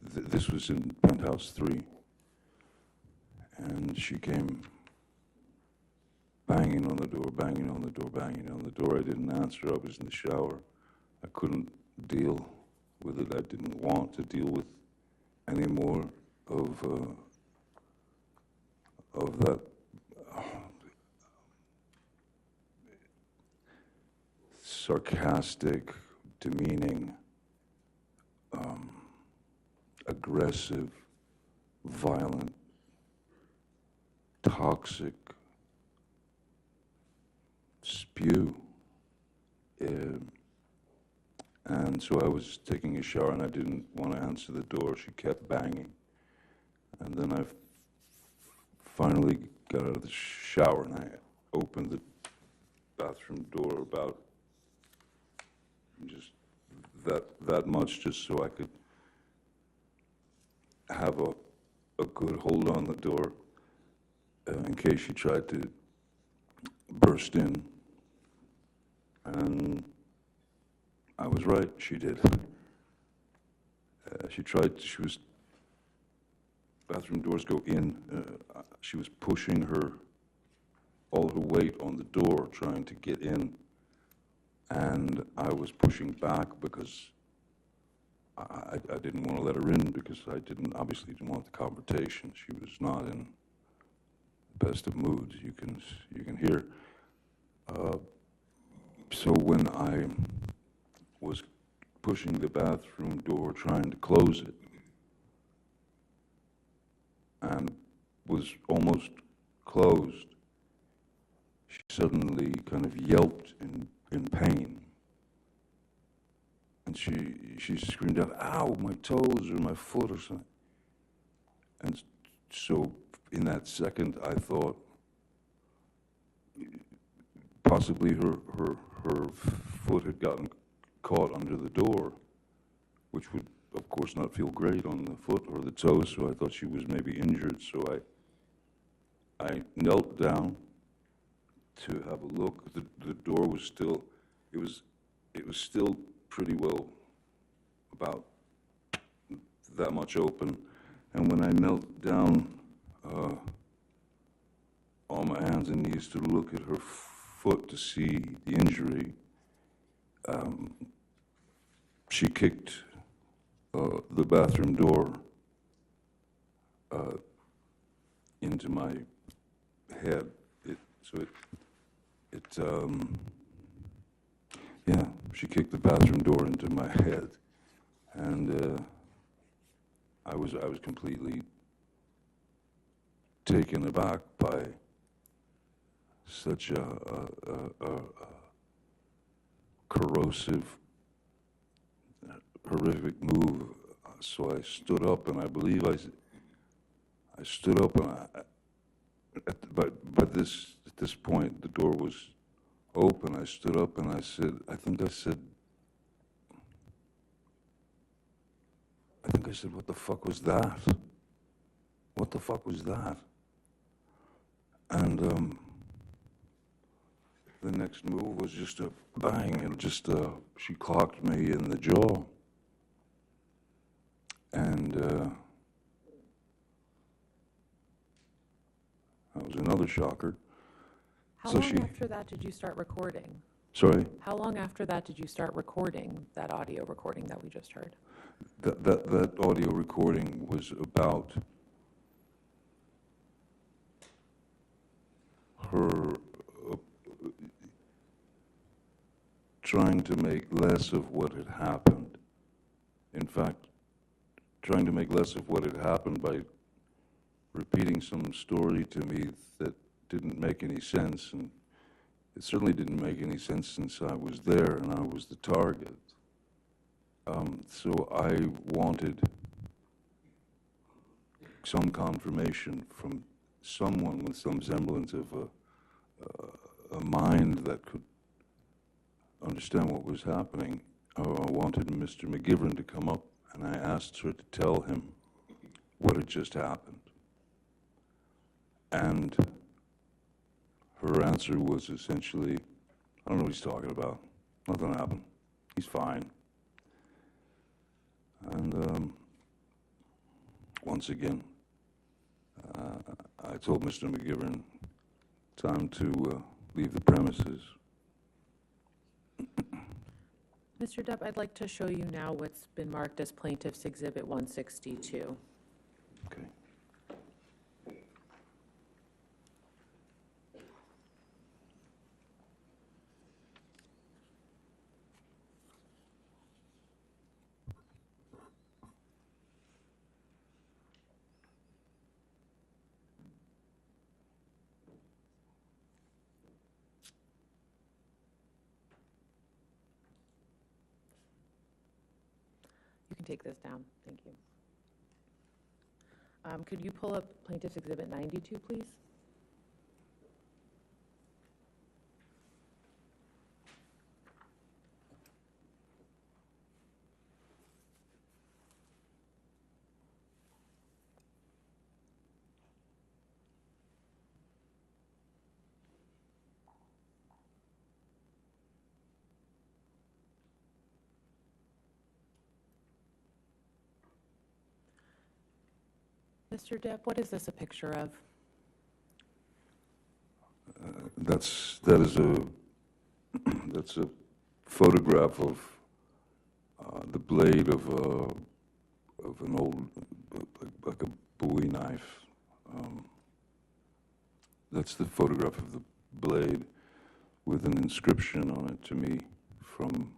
this was in penthouse 3, and she came banging on the door, banging on the door, banging on the door. I didn't answer. I was in the shower. I couldn't deal with it. I didn't want to deal with any more of that sarcastic, demeaning, aggressive, violent, toxic pew. And so I was taking a shower and I didn't want to answer the door. She kept banging. And then I finally got out of the shower and I opened the bathroom door about just that much, just so I could have a good hold on the door in case she tried to burst in. And I was right, she did. Bathroom doors go in, she was pushing all her weight on the door, trying to get in. And I was pushing back because I didn't want to let her in, because I obviously didn't want the confrontation. She was not in the best of moods, you can hear. So when I was pushing the bathroom door, trying to close it, and was almost closed, she suddenly kind of yelped in pain. And she screamed out, "Ow, my toes or my foot or something." And so in that second, I thought possibly her foot had gotten caught under the door, which would, of course, not feel great on the foot or the toes, so I thought she was maybe injured. So I knelt down to have a look. The door was still, it was still pretty well about that much open. And when I knelt down on my hands and knees to look at her foot to see the injury, she kicked the bathroom door into my head. She kicked the bathroom door into my head, and I was completely taken aback by such a corrosive, horrific move. So I stood up, and I believe I stood up, and at this point the door was open. I stood up and I said, "What the fuck was that? What the fuck was that?" And the next move was just a bang, and she clocked me in the jaw. And that was another shocker. How long after that did you start recording? Sorry? How long after that did you start recording that audio recording that we just heard? That audio recording was about her trying to make less of what had happened. In fact, trying to make less of what had happened by repeating some story to me that didn't make any sense, and it certainly didn't make any sense since I was there and I was the target. So I wanted some confirmation from someone with some semblance of a mind that could understand what was happening. I wanted Mr. McGivern to come up, and I asked her to tell him what had just happened. And her answer was essentially, "I don't know what he's talking about. Nothing happened. He's fine." And once again, I told Mr. McGivern, time to leave the premises. Mr. Depp, I'd like to show you now what's been marked as Plaintiff's Exhibit 162. Okay. take this down. Thank you. Could you pull up Plaintiff's Exhibit 92, please? Mr. Depp, what is this a picture of? That is a that's a photograph of the blade of an old like a Bowie knife. That's the photograph of the blade with an inscription on it to me from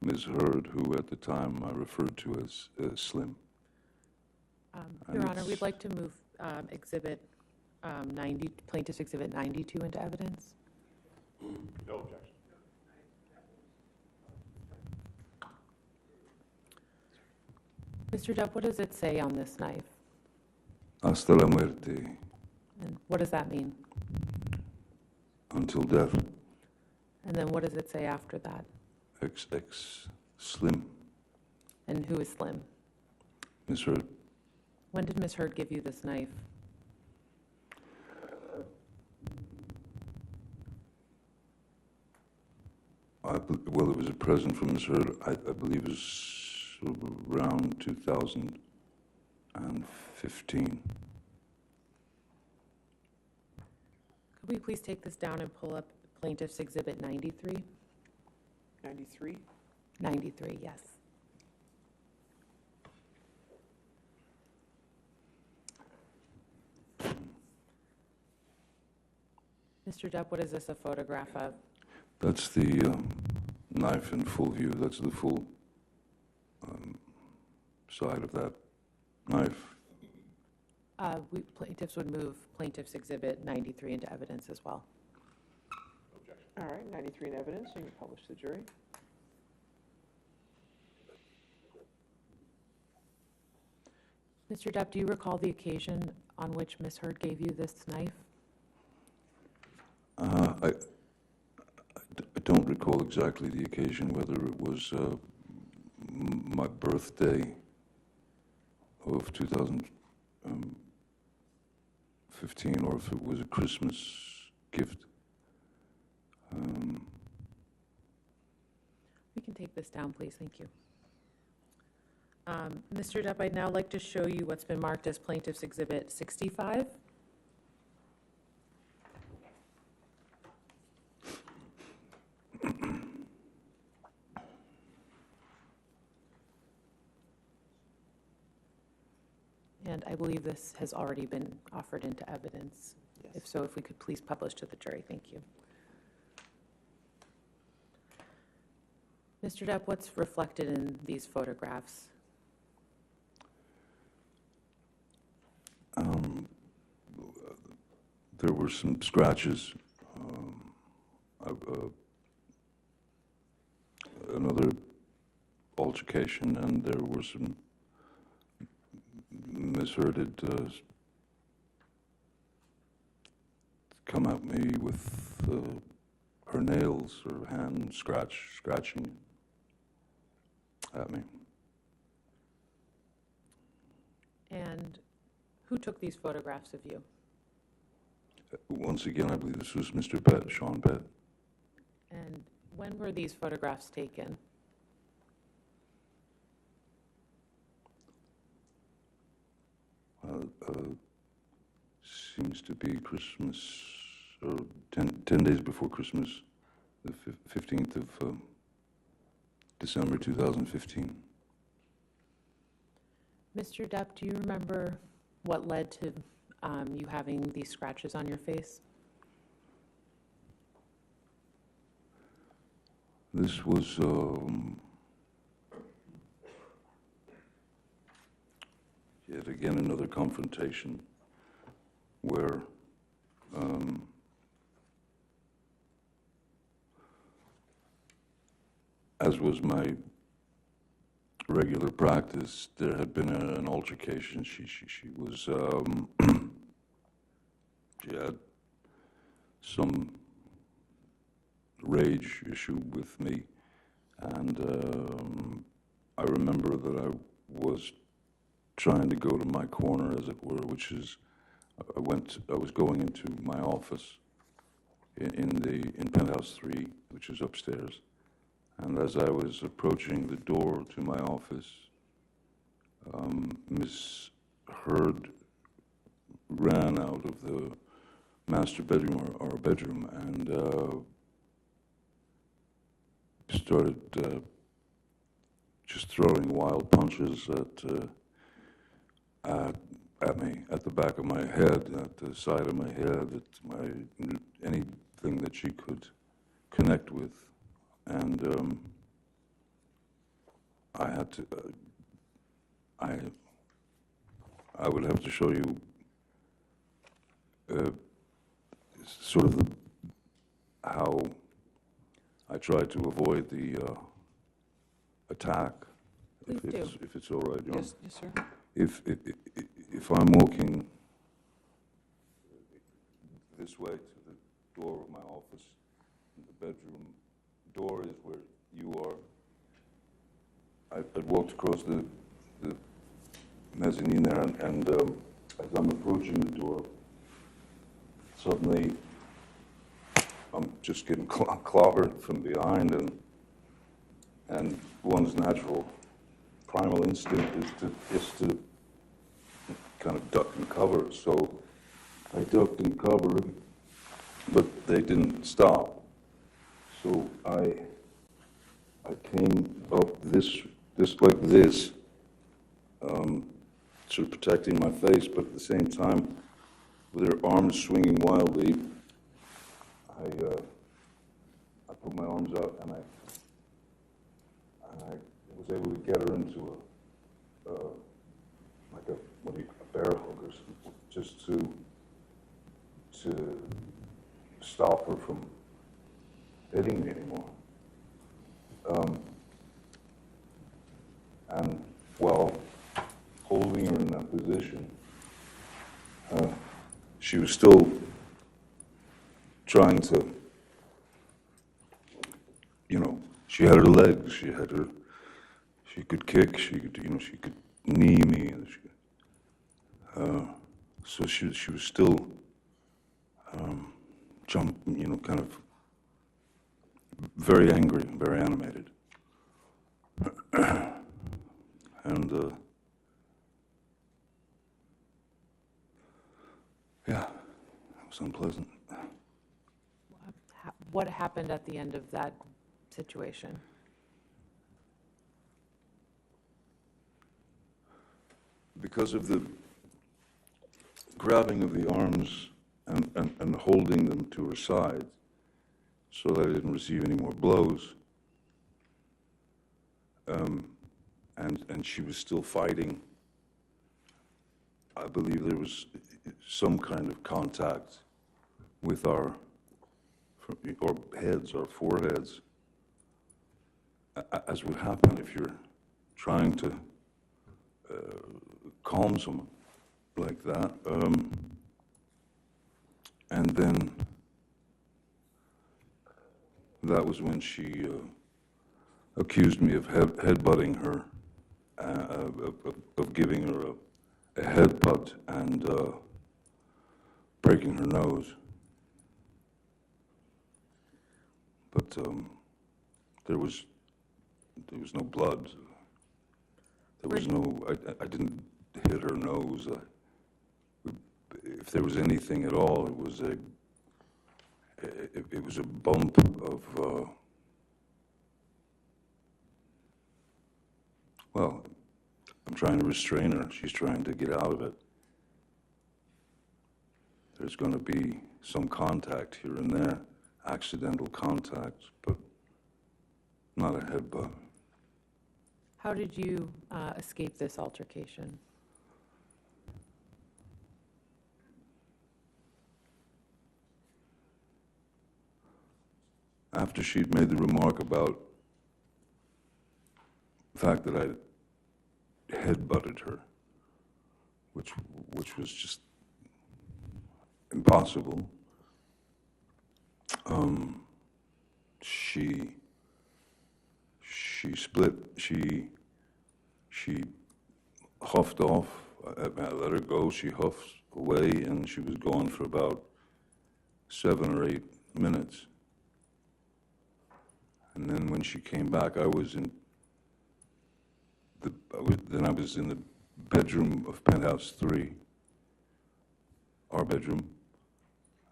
Ms. Hurd, who at the time I referred to as Slim. Your And Honor, it's- we'd like to move Plaintiff's Exhibit 92 into evidence. No objection. Mr. Depp, what does it say on this knife? Hasta la muerte, And what does that mean? until death, And then what does it say after that? XX Slim, And who is Slim? Ms. Hurd. When did Ms. Hurd give you this knife? Well, it was a present from Ms. Hurd, I believe it was around 2015. Could we please take this down and pull up Plaintiff's Exhibit 93? 93? 93, yes. Mr. Depp, what is this a photograph of? That's the knife in full view. That's the full side of that knife. Plaintiffs would move Plaintiff's Exhibit 93 into evidence as well. Objection. All right, 93 in evidence, you can publish to the jury. Mr. Depp, do you recall the occasion on which Ms. Hurd gave you this knife? I don't recall exactly the occasion, whether it was my birthday of 2015 or if it was a Christmas gift. We can take this down, please. Thank you. Mr. Depp, I'd now like to show you what's been marked as Plaintiff's Exhibit 65. And I believe this has already been offered into evidence. Yes. If so, if we could please publish to the jury. Thank you. Mr. Depp, what's reflected in these photographs? There were some scratches. Another altercation, and there were some misheard come at me with her nails or hand scratching at me. And who took these photographs of you? Once again, I believe this was Mr. Pett, Sean Pett. And when were these photographs taken? Seems to be Christmas, or 10 days before Christmas, the 15th of December 2015. Mr. Depp, do you remember what led to you having these scratches on your face? This was yet again another confrontation where as was my regular practice, there had been an altercation. She was, she had some rage issue with me, and I remember that I was trying to go to my corner, as it were, which is, I was going into my office in Penthouse 3, which is upstairs. And as I was approaching the door to my office, Miss Hurd ran out of the master bedroom, or bedroom, and started just throwing wild punches at me, at the back of my head, at the side of my head, at anything that she could connect with. And I had to, I would have to show you sort of how I tried to avoid the attack, if it's all right, John. Yes, yes, sir. If I'm walking this way to the door of my office, the bedroom door is where you are. I'd walked across the mezzanine there, and as I'm approaching the door, suddenly I'm just getting clobbered from behind, and one's natural primal instinct is to kind of duck and cover. So I ducked and covered, but they didn't stop. So I came up this like this, sort of protecting my face, but at the same time, with her arms swinging wildly, I put my arms out, and I was able to get her into like a bear hug or something, just to stop her from hitting me anymore. And while holding her in that position, she was still trying to, she had her legs, she could kick, she could knee me, so she was still kind of very angry, very animated. And yeah, it was unpleasant. What happened at the end of that situation? Because of the grabbing of the arms and holding them to her side, so that I didn't receive any more blows, and she was still fighting. I believe there was some kind of contact with our heads, our foreheads, as would happen if you're trying to calm someone like that. And then that was when she accused me of headbutting her, of giving her a headbutt and breaking her nose. But there was no blood. There was no. I didn't hit her nose. If there was anything at all, it was a bump of. Well, I'm trying to restrain her. She's trying to get out of it. There's going to be some contact here and there, accidental contact, but not a headbutt. How did you escape this altercation? After she'd made the remark about the fact that headbutted her, which was just impossible. She split. She huffed off. I let her go. She huffed away, and she was gone for about 7 or 8 minutes. And then when she came back, I was in the bedroom of penthouse 3, our bedroom.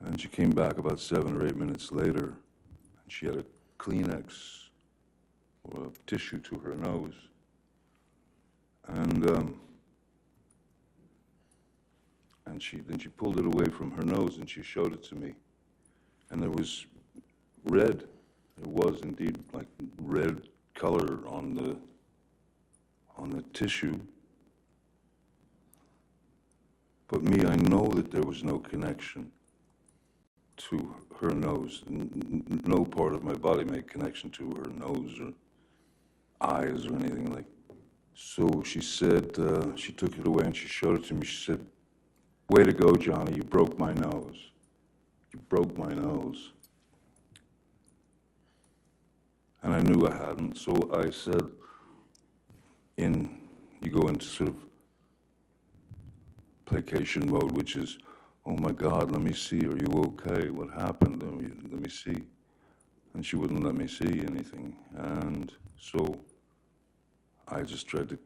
And she came back about 7 or 8 minutes later, and she had a Kleenex or a tissue to her nose. And then she pulled it away from her nose and she showed it to me. And there was red. There was indeed like red color on the tissue. But me, I know that there was no connection to her nose. No part of my body made connection to her nose or eyes or anything like. So she said, she took it away and she showed it to me. She said, "Way to go, Johnny, you broke my nose. You broke my nose." And I knew I hadn't, so I said, you go into sort of placation mode, which is, "Oh my God, let me see, are you okay? What happened? Let me see." And she wouldn't let me see anything. And so I just tried to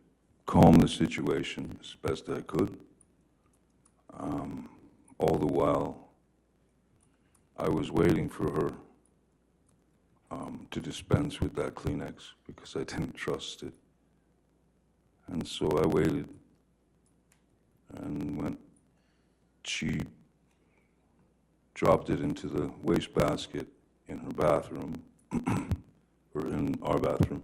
calm the situation as best I could. All the while, I was waiting for her to dispense with that Kleenex because I didn't trust it. And so I waited, and when she dropped it into the wastebasket in her bathroom, or in our bathroom,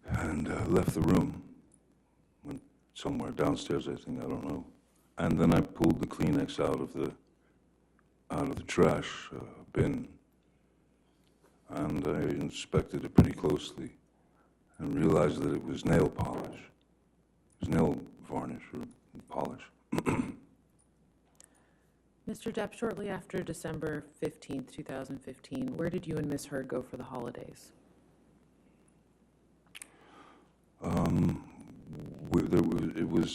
and left the room, went somewhere downstairs, I think, I don't know. And then I pulled the Kleenex out of the trash bin, and I inspected it pretty closely and realized that it was nail polish. It was nail varnish or polish. Mr. Depp, shortly after December 15th, 2015, where did you and Ms. Hurd go for the holidays?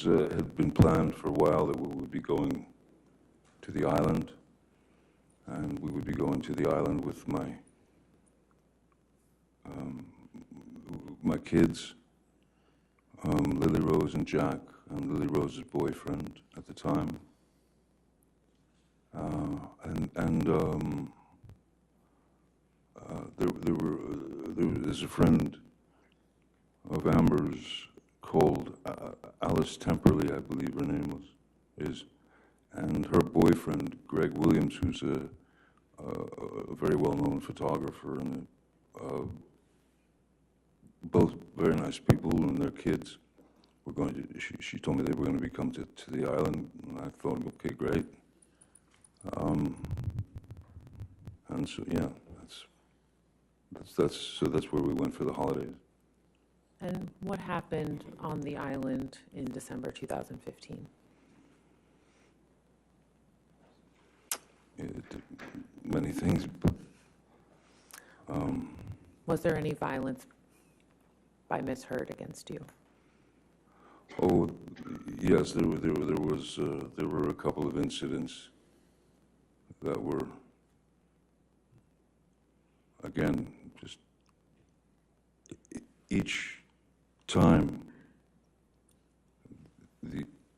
It had been planned for a while that we would be going to the island, and we would be going to the island with my kids, Lily Rose and Jack, and Lily Rose's boyfriend at the time. There's a friend of Amber's called Alice Temperley, I believe her name is, and her boyfriend, Greg Williams, who's a very well-known photographer, and both very nice people, and their kids were going to, she told me they were going to come to the island, and I thought, okay, great. And so, yeah, that's where we went for the holidays. And what happened on the island in December 2015? Many things. Was there any violence by Ms. Hurd against you? Oh, yes, there were a couple of incidents that were, again, just each time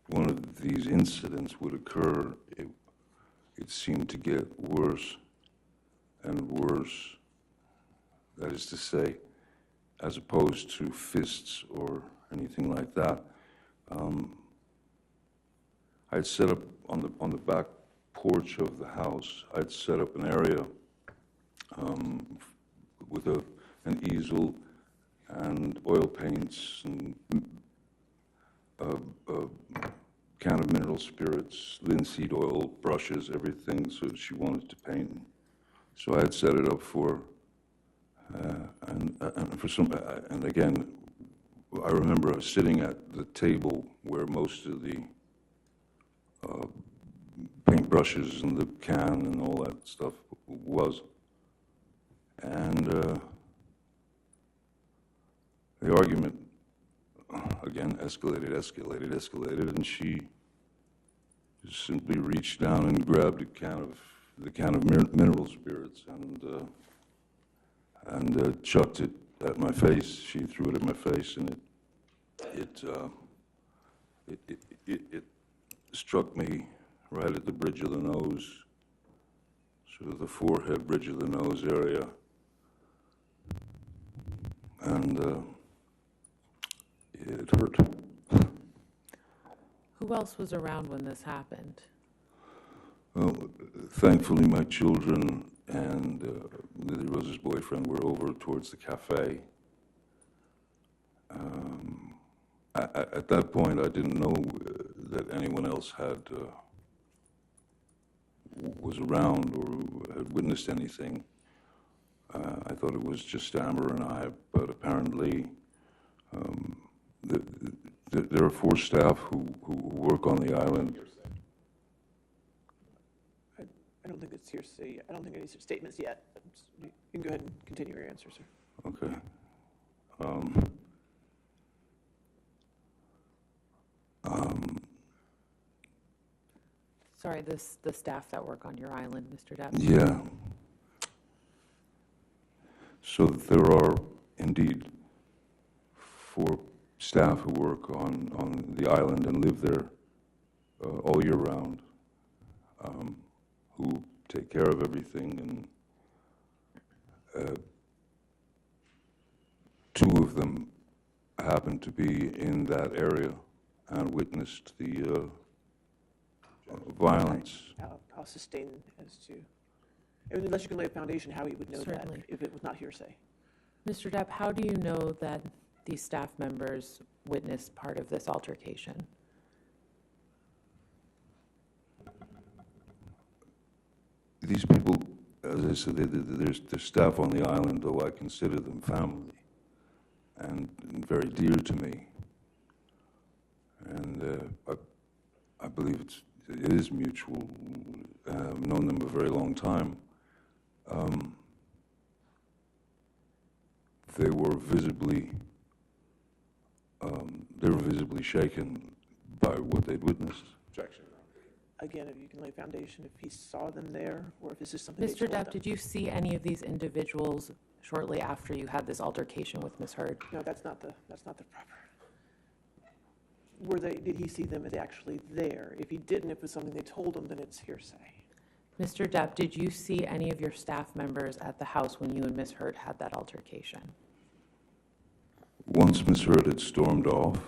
one of these incidents would occur, it seemed to get worse and worse. That is to say, as opposed to fists or anything like that. I'd set up on the back porch of the house. I'd set up an area with an easel and oil paints and a can of mineral spirits, linseed oil, brushes, everything. So she wanted to paint. So I had set it up for. And again, I remember I was sitting at the table where most of the paintbrushes and the can and all that stuff was. And the argument, again, escalated, and she just simply reached down and grabbed the can of mineral spirits and chucked it at my face. She threw it at my face, and it struck me right at the bridge of the nose, sort of the forehead, bridge of the nose area. And it hurt. Who else was around when this happened? Well, thankfully my children and Lily Rose's boyfriend were over towards the cafe. At that point, I didn't know that anyone else was around or had witnessed anything. I thought it was just Amber and I, but apparently there are 4 staff who work on the island. I don't think it's hearsay. I don't think any statements yet. You can go ahead and continue your answer, sir. Okay. Sorry, the staff that work on your island, Mr. Depp? Yeah. So there are indeed 4 staff who work on the island and live there all year round, who take care of everything, and 2 of them happen to be in that area and witnessed the violence. I'll sustain as to, unless you can lay a foundation how he would know that Certainly. if it was not hearsay. Mr. Depp, how do you know that these staff members witnessed part of this altercation? These people, as I said, they're staff on the island, though I consider them family and very dear to me. And I believe it is mutual. I've known them a very long time. They were visibly shaken by what they'd witnessed. Objection. Again, if you can lay a foundation, if he saw them there, or if this is something they Mr. told Depp, them. did you see any of these individuals shortly after you had this altercation with Ms. Hurd? No, that's not the proper. Did he see them as actually there? If he didn't, if it was something they told him, then it's hearsay. Mr. Depp, did you see any of your staff members at the house when you and Ms. Hurd had that altercation? Once Miss Hurd had stormed off,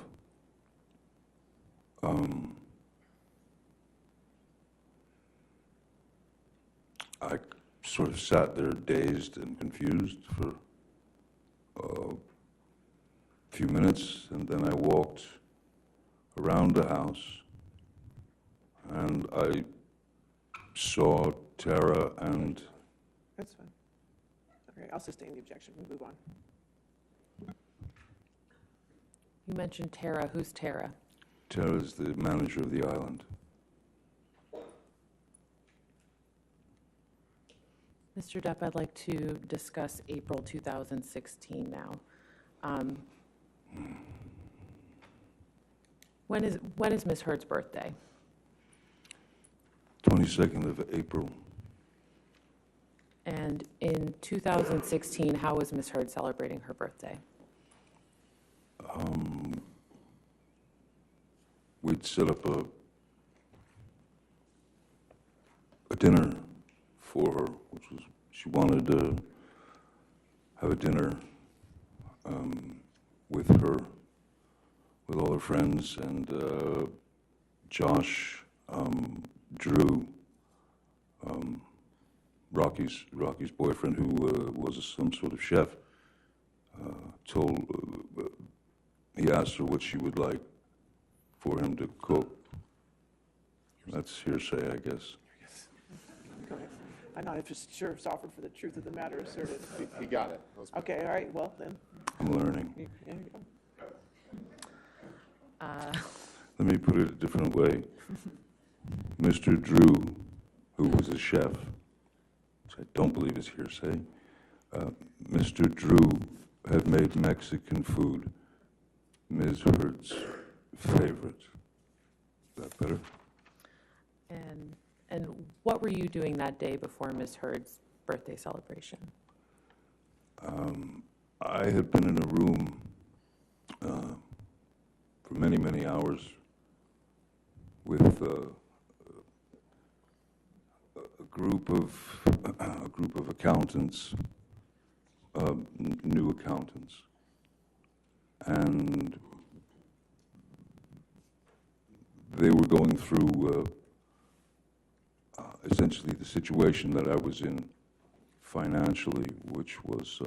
I sort of sat there dazed and confused for a few minutes, and then I walked around the house, and I saw Tara and... That's fine. Okay, I'll sustain the objection. We'll move on. You mentioned Tara. Who's Tara? Tara is the manager of the island. Mr. Depp, I'd like to discuss April 2016 now. When is Ms. Hurd's birthday? 22nd of April. And in 2016, how was Ms. Hurd celebrating her birthday? We'd set up a dinner for her, which was, she wanted to have a dinner with her, with all her friends, and Josh, Drew, Rocky's boyfriend, who was some sort of chef, he asked her what she would like for him to cook. That's hearsay, I guess. Go ahead. I'm not just sure if it's offered for the truth of the matter asserted. He got it. That was Okay, all right, well, then. I'm learning. There you go. Let me put it a different way. Mr. Drew, who was a chef, which I don't believe is hearsay, Mr. Drew had made Mexican food Ms. Hurd's favorite. Is that better? And what were you doing that day before Ms. Hurd's birthday celebration? I had been in a room for many, many hours with a group of accountants, new accountants, and they were going through essentially the situation that I was in financially, which was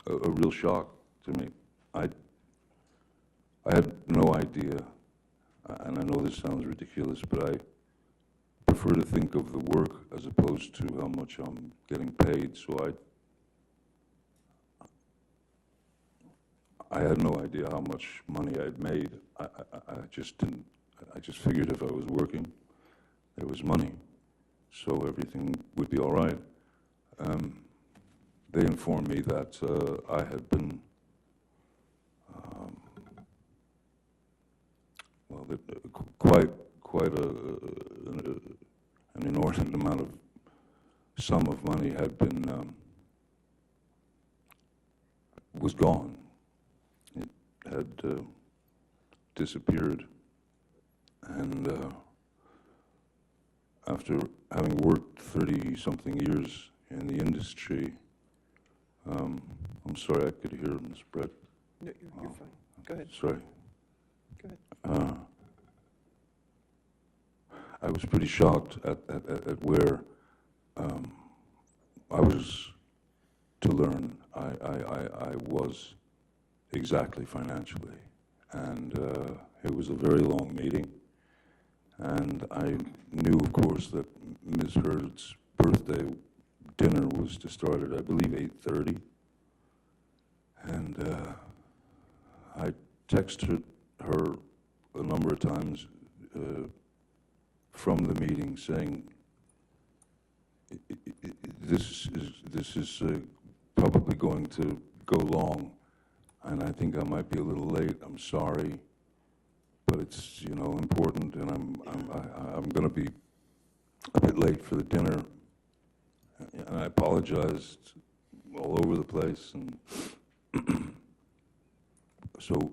a real shock to me. I had no idea, and I know this sounds ridiculous, but I prefer to think of the work as opposed to how much I'm getting paid, so I had no idea how much money I'd made. I just didn't, I just figured if I was working, there was money, so everything would be all right. They informed me that I had been, well, that quite an inordinate amount of sum of money had been, was gone. It had disappeared. And after having worked 30-something years in the industry, I'm sorry, I could hear Ms. Brett. No, you're fine. Go ahead. Sorry. Go ahead. I was pretty shocked at where I was to learn I was exactly financially. And it was a very long meeting. And I knew, of course, that Ms. Hurd's birthday dinner was to start at, I believe, 8:30. And I texted her a number of times from the meeting saying, this is probably going to go long, and I think I might be a little late. I'm sorry, but it's, you know, important, and I'm going to be a bit late for the dinner. And I apologized all over the place, and so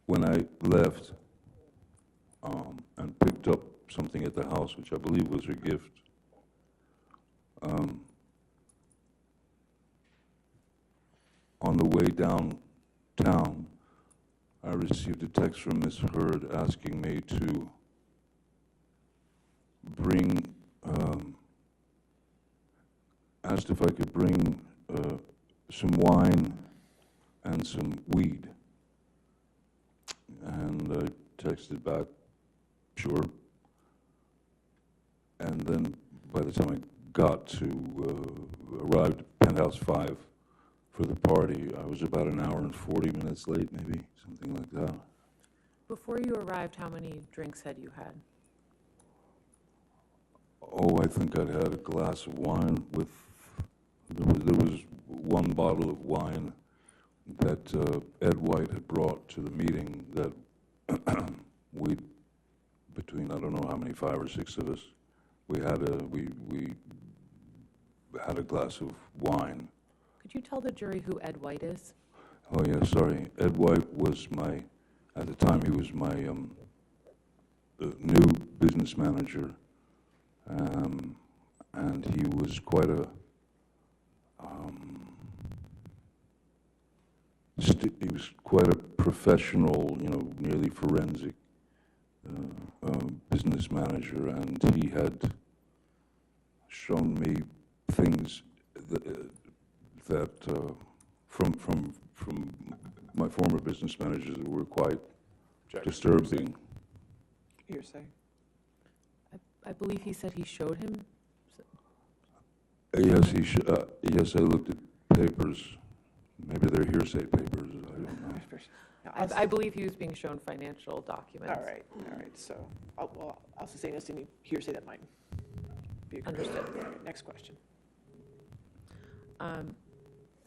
when I left and picked up something at the house, which I believe was her gift, on the way downtown, I received a text from Ms. Hurd asking me to bring, asked if I could bring some wine and some weed. And I texted back, sure. And then by the time I arrived at Penthouse 5 for the party, I was about an hour and 40 minutes late, maybe, something like that. Before you arrived, how many drinks had you had? Oh, I think I'd had a glass of wine with, there was one bottle of wine that Ed White had brought to the meeting that we, between, I don't know how many, 5 or 6 of us, we had a glass of wine. Could you tell the jury who Ed White is? Oh yeah, sorry. Ed White was my, at the time he was my new business manager, and he was quite a, he was quite a professional, you know, nearly forensic business manager, and he had shown me things that from my former business managers that were quite disturbing. Hearsay. I believe he said he showed him. Yes, yes, I looked at papers. Maybe they're hearsay papers, I don't know. Now, I'll I believe he was being shown financial documents. All right, so, I'll sustain this any hearsay that might be. Understood. All right, next question.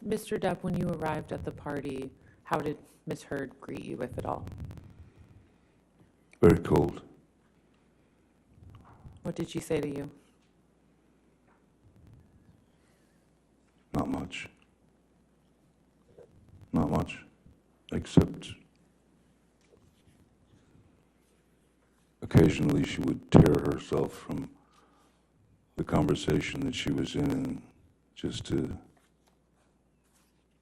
Mr. Depp, when you arrived at the party, how did Ms. Hurd greet you, if at all? Very cold. What did she say to you? Not much. Not much, except occasionally she would tear herself from the conversation that she was in just to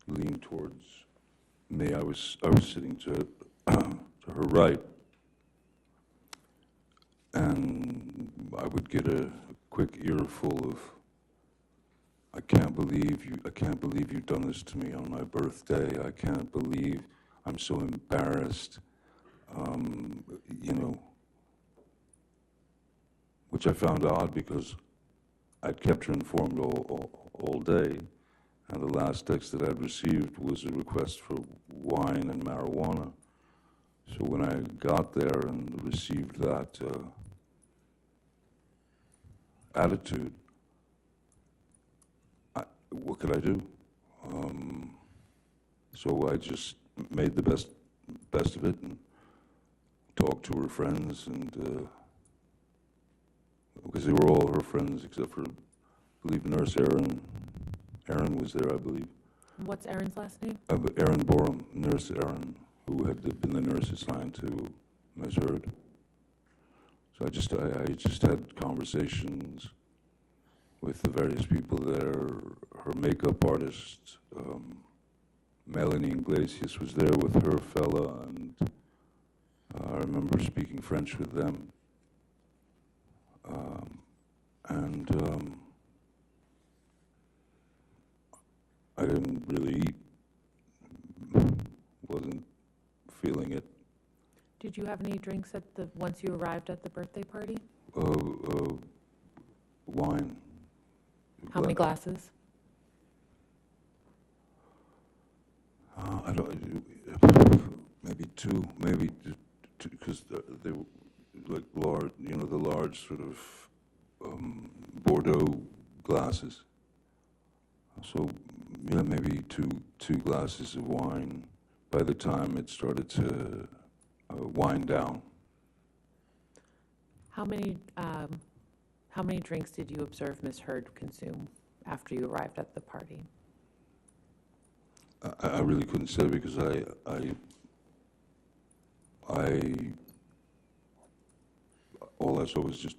lean towards me. I was sitting to her right, and I would get a quick earful of, I can't believe you've done this to me on my birthday. I can't believe, I'm so embarrassed. You know, which I found odd because I'd kept her informed all day, and the last text that I'd received was a request for wine and marijuana. So when I got there and received that attitude, what could I do? So I just made the best of it and talked to her friends, and because they were all her friends except for, I believe, Nurse Erin. Erin was there, I believe. What's Erin's last name? Erin Borum, Nurse Erin, who had been the nurse assigned to Ms. Hurd. So I just had conversations with the various people there. Her makeup artist, Melanie Iglesias, was there with her fella, and I remember speaking French with them. I didn't really eat, wasn't feeling it. Did you have any drinks once you arrived at the birthday party? Wine. How many glasses? I don't, maybe two, because they were like large, you know, the large sort of Bordeaux glasses. So, yeah, maybe two glasses of wine by the time it started to wind down. How many drinks did you observe Ms. Hurd consume after you arrived at the party? I really couldn't say because all I saw was just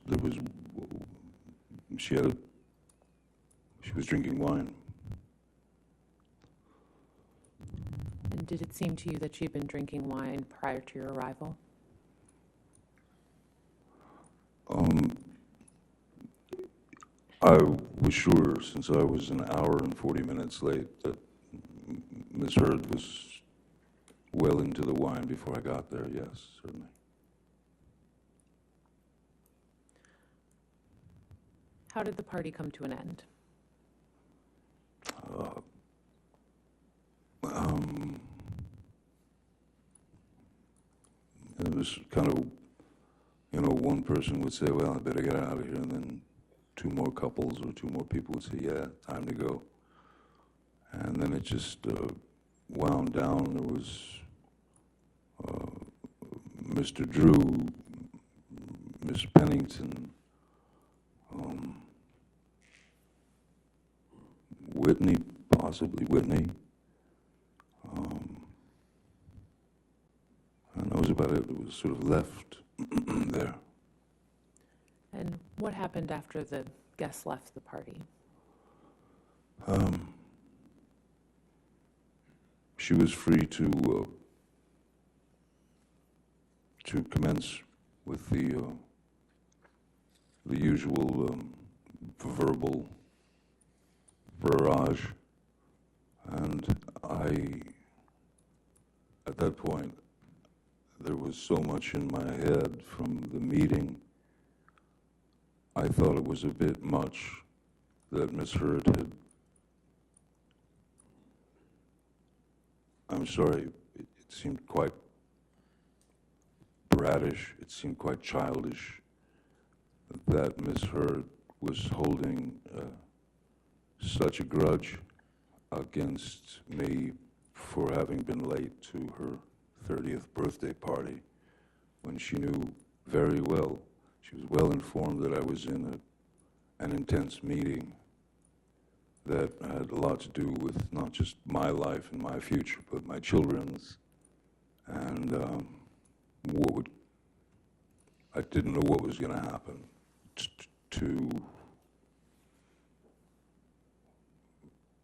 she was drinking wine. And did it seem to you that she'd been drinking wine prior to your arrival? I was sure, since I was an hour and 40 minutes late, that Ms. Hurd was well into the wine before I got there, yes, certainly. How did the party come to an end? It was kind of, you know, one person would say, well, I better get out of here, and then two more couples or two more people would say, yeah, time to go. And then it just wound down. There was Mr. Drew, Miss Pennington, Whitney, possibly Whitney. And that was about it. It was sort of left there. And what happened after the guests left the party? She was free to commence with the usual verbal barrage, and at that point, there was so much in my head from the meeting. I thought it was a bit much, that Miss Hurd had, I'm sorry, it seemed quite bratish, it seemed quite childish that Miss Hurd was holding such a grudge against me for having been late to her 30th birthday party, when she knew very well, she was well informed that I was in an intense meeting that had a lot to do with not just my life and my future, but my children's. And I didn't know what was going to happen.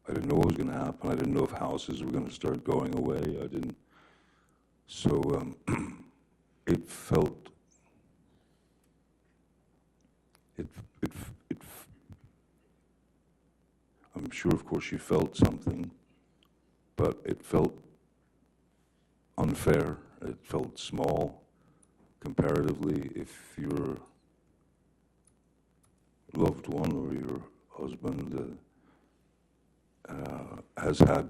I didn't know what was going to happen. I didn't know if houses were going to start going away. I didn't. So it felt. I'm sure, of course, she felt something, but it felt unfair. It felt small, comparatively, if your loved one or your husband has had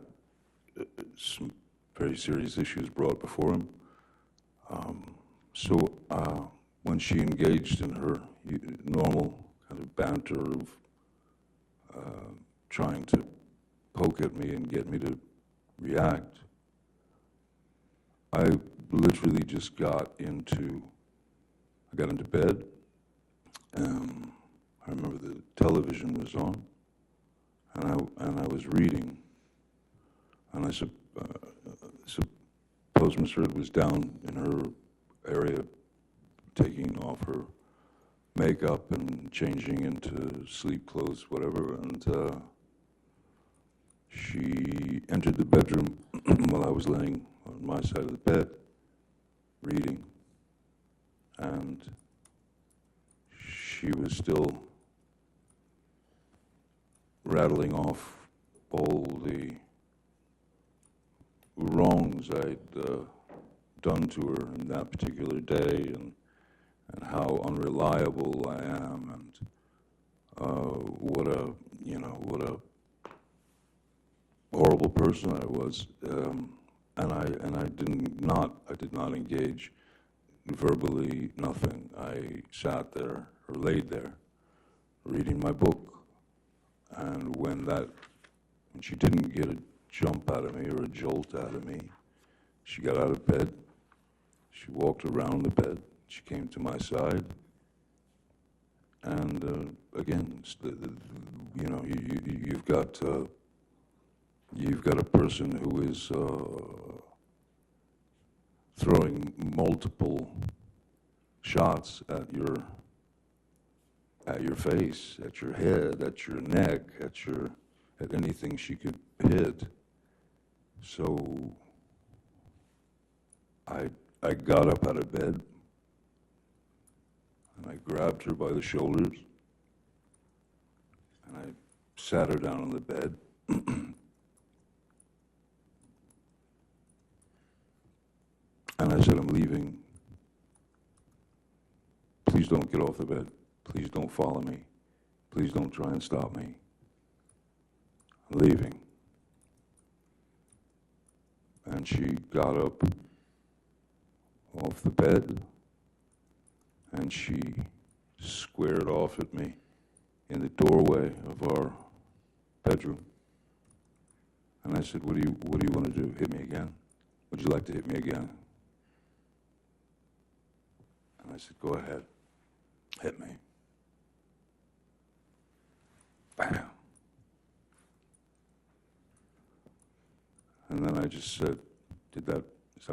some very serious issues brought before him. So when she engaged in her normal kind of banter of trying to poke at me and get me to react, I literally just got into bed. I remember the television was on, and I was reading, and I suppose Miss Hurd was down in her area taking off her makeup and changing into sleep clothes, whatever, and she entered the bedroom while I was laying on my side of the bed, reading, and she was still rattling off all the wrongs I'd done to her in that particular day, and how unreliable I am, and what a horrible person I was, and I did not engage verbally, nothing. I sat there or laid there reading my book. And when she didn't get a jump out of me or a jolt out of me, she got out of bed, she walked around the bed, she came to my side, and again, you've got a person who is throwing multiple shots at your face, at your head, at your neck, at anything she could hit. So I got up out of bed, and I grabbed her by the shoulders, and I sat her down on the bed. And I said, I'm leaving. Please don't get off the bed. Please don't follow me. Please don't try and stop me. I'm leaving. And she got up off the bed, and she squared off at me in the doorway of our bedroom. And I said, what do you want to do? Hit me again? Would you like to hit me again? And I said, go ahead, hit me. Bam. And then I just said, is that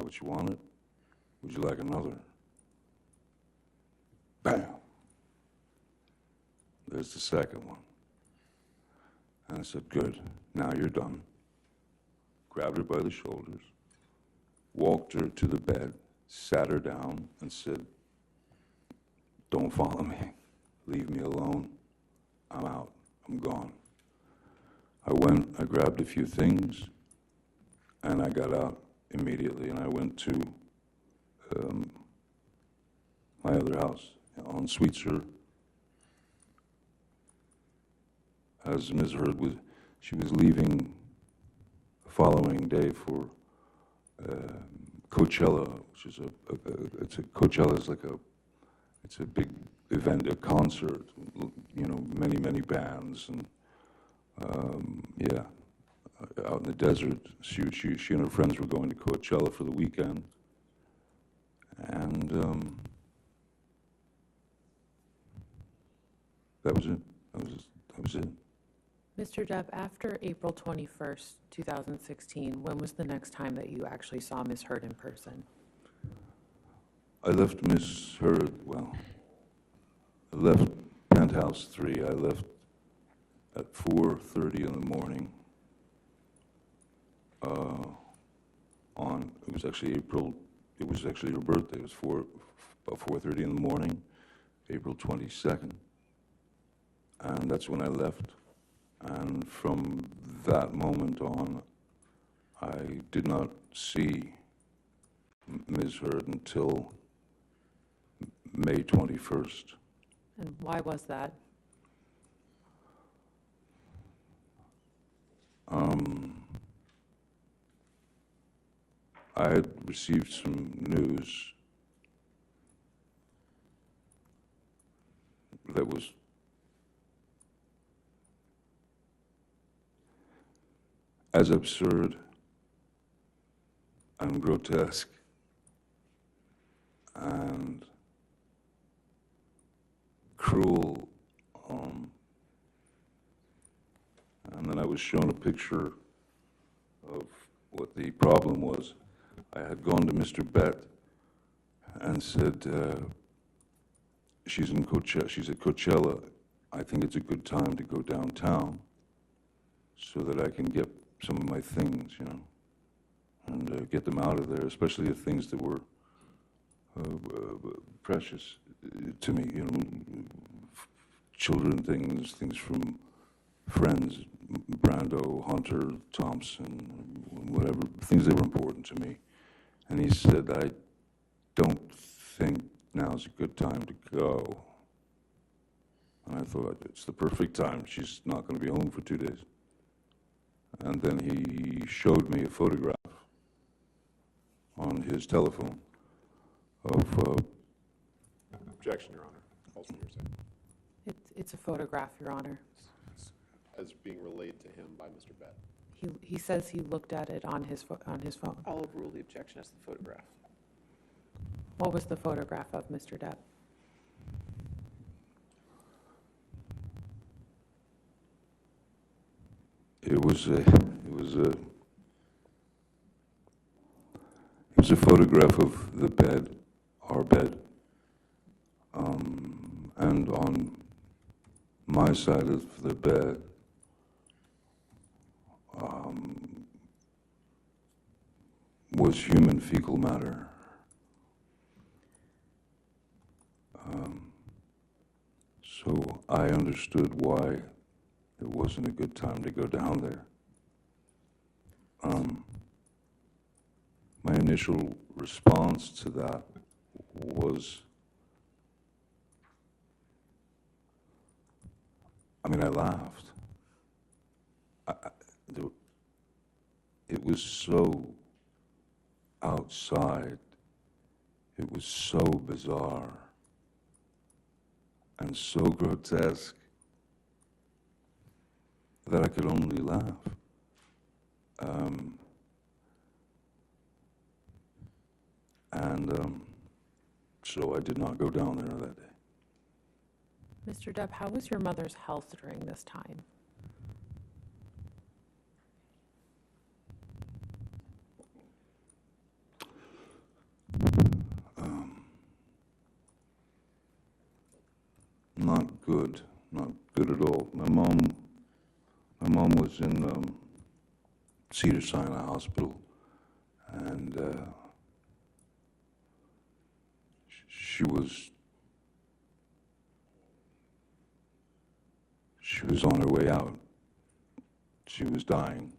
what you wanted? Would you like another? Bam. There's the second one. And I said, good, now you're done. Grabbed her by the shoulders, walked her to the bed, sat her down, and said, don't follow me. Leave me alone. I'm out. I'm gone. I went, I grabbed a few things, and I got out immediately, and I went to my other house on Sweetser. as Ms. Hurd she was leaving the following day for Coachella, which is Coachella is like it's a big event, a concert, you know, many bands, and yeah, out in the desert. She and her friends were going to Coachella for the weekend, and that was it. That was it. Mr. Depp, after April 21st, 2016, when was the next time that you actually saw Ms. Hurd in person? I left Miss Hurd, well, I left Penthouse 3. I left at 4:30 in the morning. It was actually it was actually her birthday. It was about 4:30 in the morning, April 22nd. And that's when I left. And from that moment on, I did not see Ms. Hurd until May 21st. And why was that? I had received some news that was as absurd and grotesque and cruel. And then I was shown a picture of what the problem was. I had gone to Mr. Bett and said, she's at Coachella. I think it's a good time to go downtown so that I can get some of my things, you know, and get them out of there, especially the things that were precious to me, you know, children things from friends, Brando, Hunter, Thompson, whatever, things that were important to me. And he said, I don't think now's a good time to go. And I thought, it's the perfect time. She's not going to be home for 2 days. And then he showed me a photograph on his telephone of... Objection, Your Honor. Also, you're saying. It's a photograph, Your Honor. As being relayed to him by Mr. Bett. He says he looked at it on his phone. I'll overrule the objection as the photograph. What was the photograph of, Mr. Depp? It was a photograph of the bed, our bed, and on my side of the bed was human fecal matter. So I understood why it wasn't a good time to go down there. My initial response to that was, I mean, I laughed. It was so outside. It was so bizarre and so grotesque that I could only laugh. So I did not go down there that day. Mr. Depp, how was your mother's health during this time? Not good at all. My mom was in Cedars-Sinai Hospital, and she was on her way out. She was dying.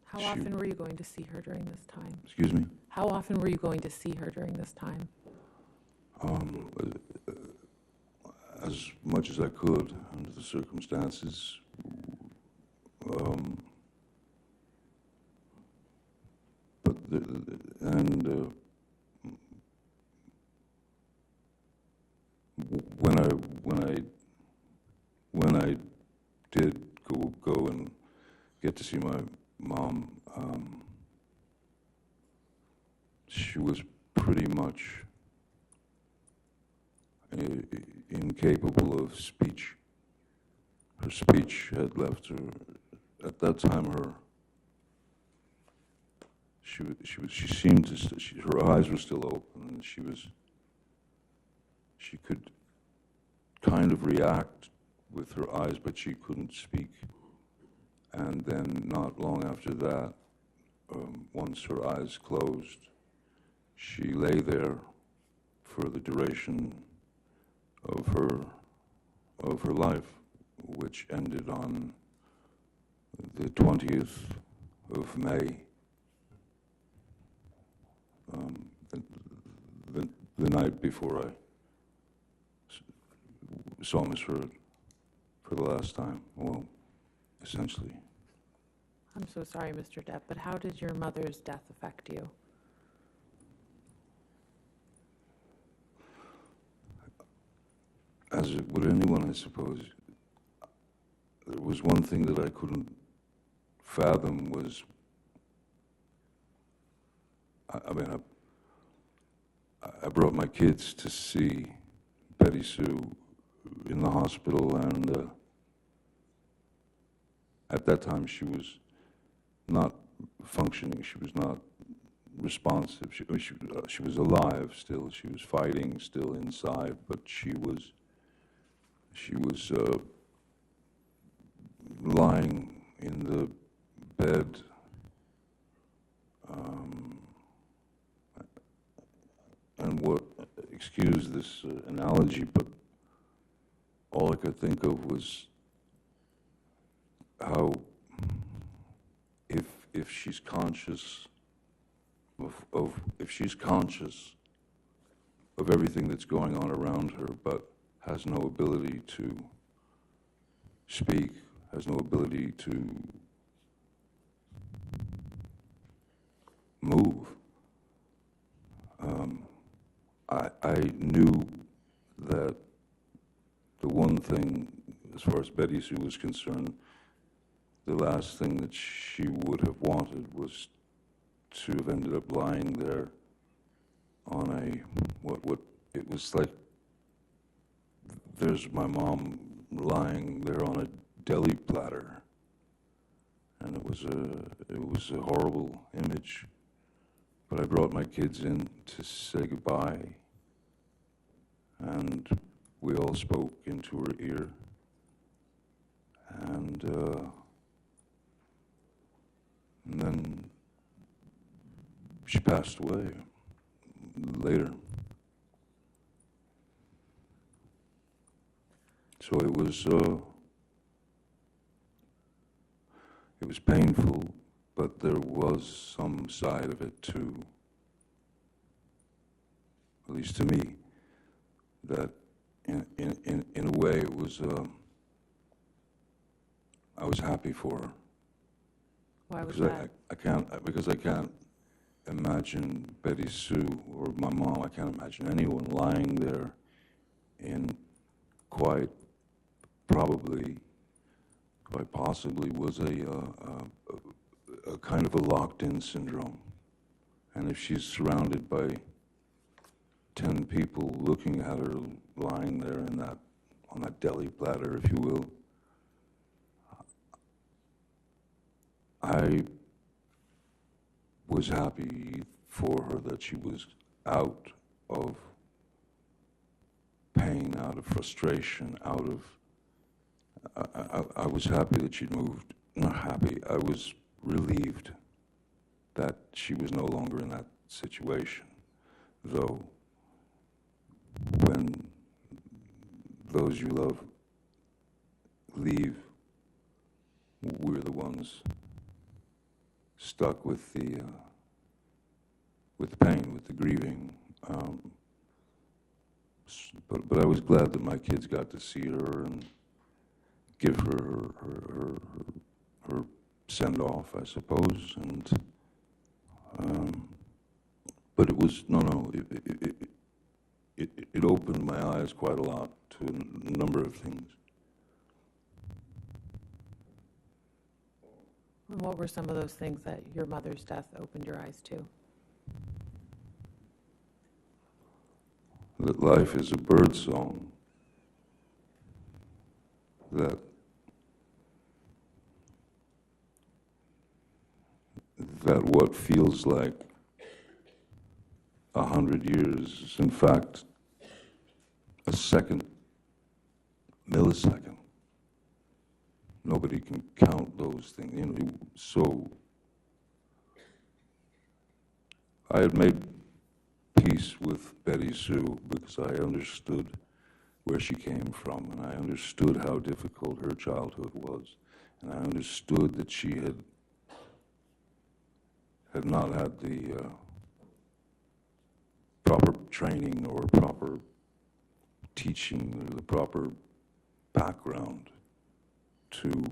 How often were you going to see her during this time? Excuse me? How often were you going to see her during this time? As much as I could under the the circumstances. But when I did go and get to see my mom, she was pretty much incapable of speech. Her speech had left her. At that time, she seemed to. Her eyes were still open, and she could kind of react with her eyes, but she couldn't speak. And then, not long after that, once her eyes closed, she lay there for the duration of her life, which ended on the 20th of May, the night before I saw Miss Hurd for the last time. Well, essentially. I'm so sorry, Mr. Depp, but how did your mother's death affect you? As it would anyone, I suppose. There was one thing that I couldn't fathom was, I brought my kids to see Betty Sue in the hospital, and at that time she was not functioning. She was not responsive. She was alive still. She was fighting still inside, but she was lying in the bed, and what, excuse this analogy, but all I could think of was how if she's conscious if she's conscious of everything that's going on around her, but has no ability to speak, has no ability to move. I knew that the one thing, as far as Betty Sue was concerned, the last thing that she would have wanted was to have ended up lying there on what it was like. There's my mom lying there on a deli platter, and it was a horrible image. But I brought my kids in to say goodbye, and we all spoke into her ear, and then she passed away later. So it was painful, but there was some side of it too, at least to me, that in a way it was, I was happy for her. Why was because that? Because I can't imagine Betty Sue or my mom, I can't imagine anyone lying there in quite possibly was a kind of a locked-in syndrome. And if she's surrounded by 10 people looking at her lying there on that deli platter, if you will, I was happy for her that she was out of pain, out of frustration, out of... I was happy that she'd moved. Not happy, I was relieved that she was no longer in that situation. Though, when those you love leave, we're the ones stuck with the pain, with the grieving. But I was glad that my kids got to see her, and give her send-off, I suppose, and but it was, no, it opened my eyes quite a lot to a number of things. And what were some of those things that your mother's death opened your eyes to? That life is a bird song, that what feels like 100 years is in fact a second, millisecond. Nobody can count those things, you know. So I had made peace with Betty Sue because I understood where she came from, and I understood how difficult her childhood was, and I understood that she had not had the proper training or proper teaching or the proper background to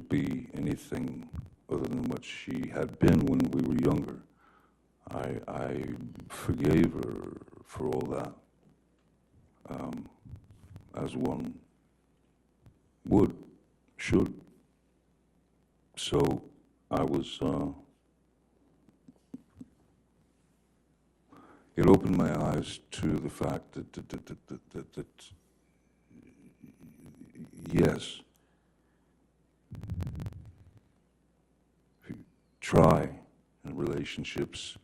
be anything other than what she had been when we were younger. I forgave her for all that, as one would, should. So I was, it opened my eyes to the fact that yes, if you try in relationships,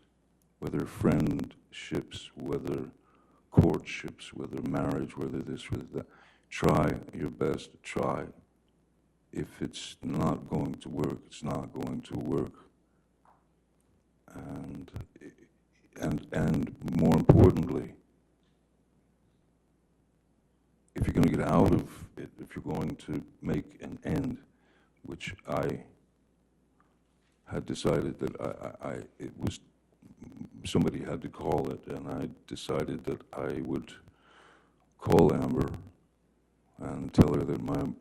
whether friendships, whether courtships, whether marriage, whether this, whether that, try your best to try. If it's not going to work, it's not going to work. And more importantly, if you're going to get out of it, if you're going to make an end, which I had decided that it was, somebody had to call it, and I decided that I would call Amber and tell her that my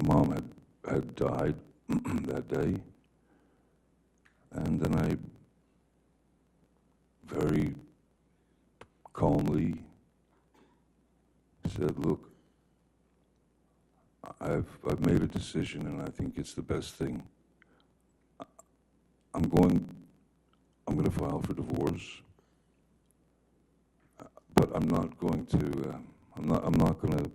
mom had died that day. And then I very calmly said, look, I've made a decision, and I think it's the best thing. I'm going to file for divorce, but I'm not going to, I'm not going to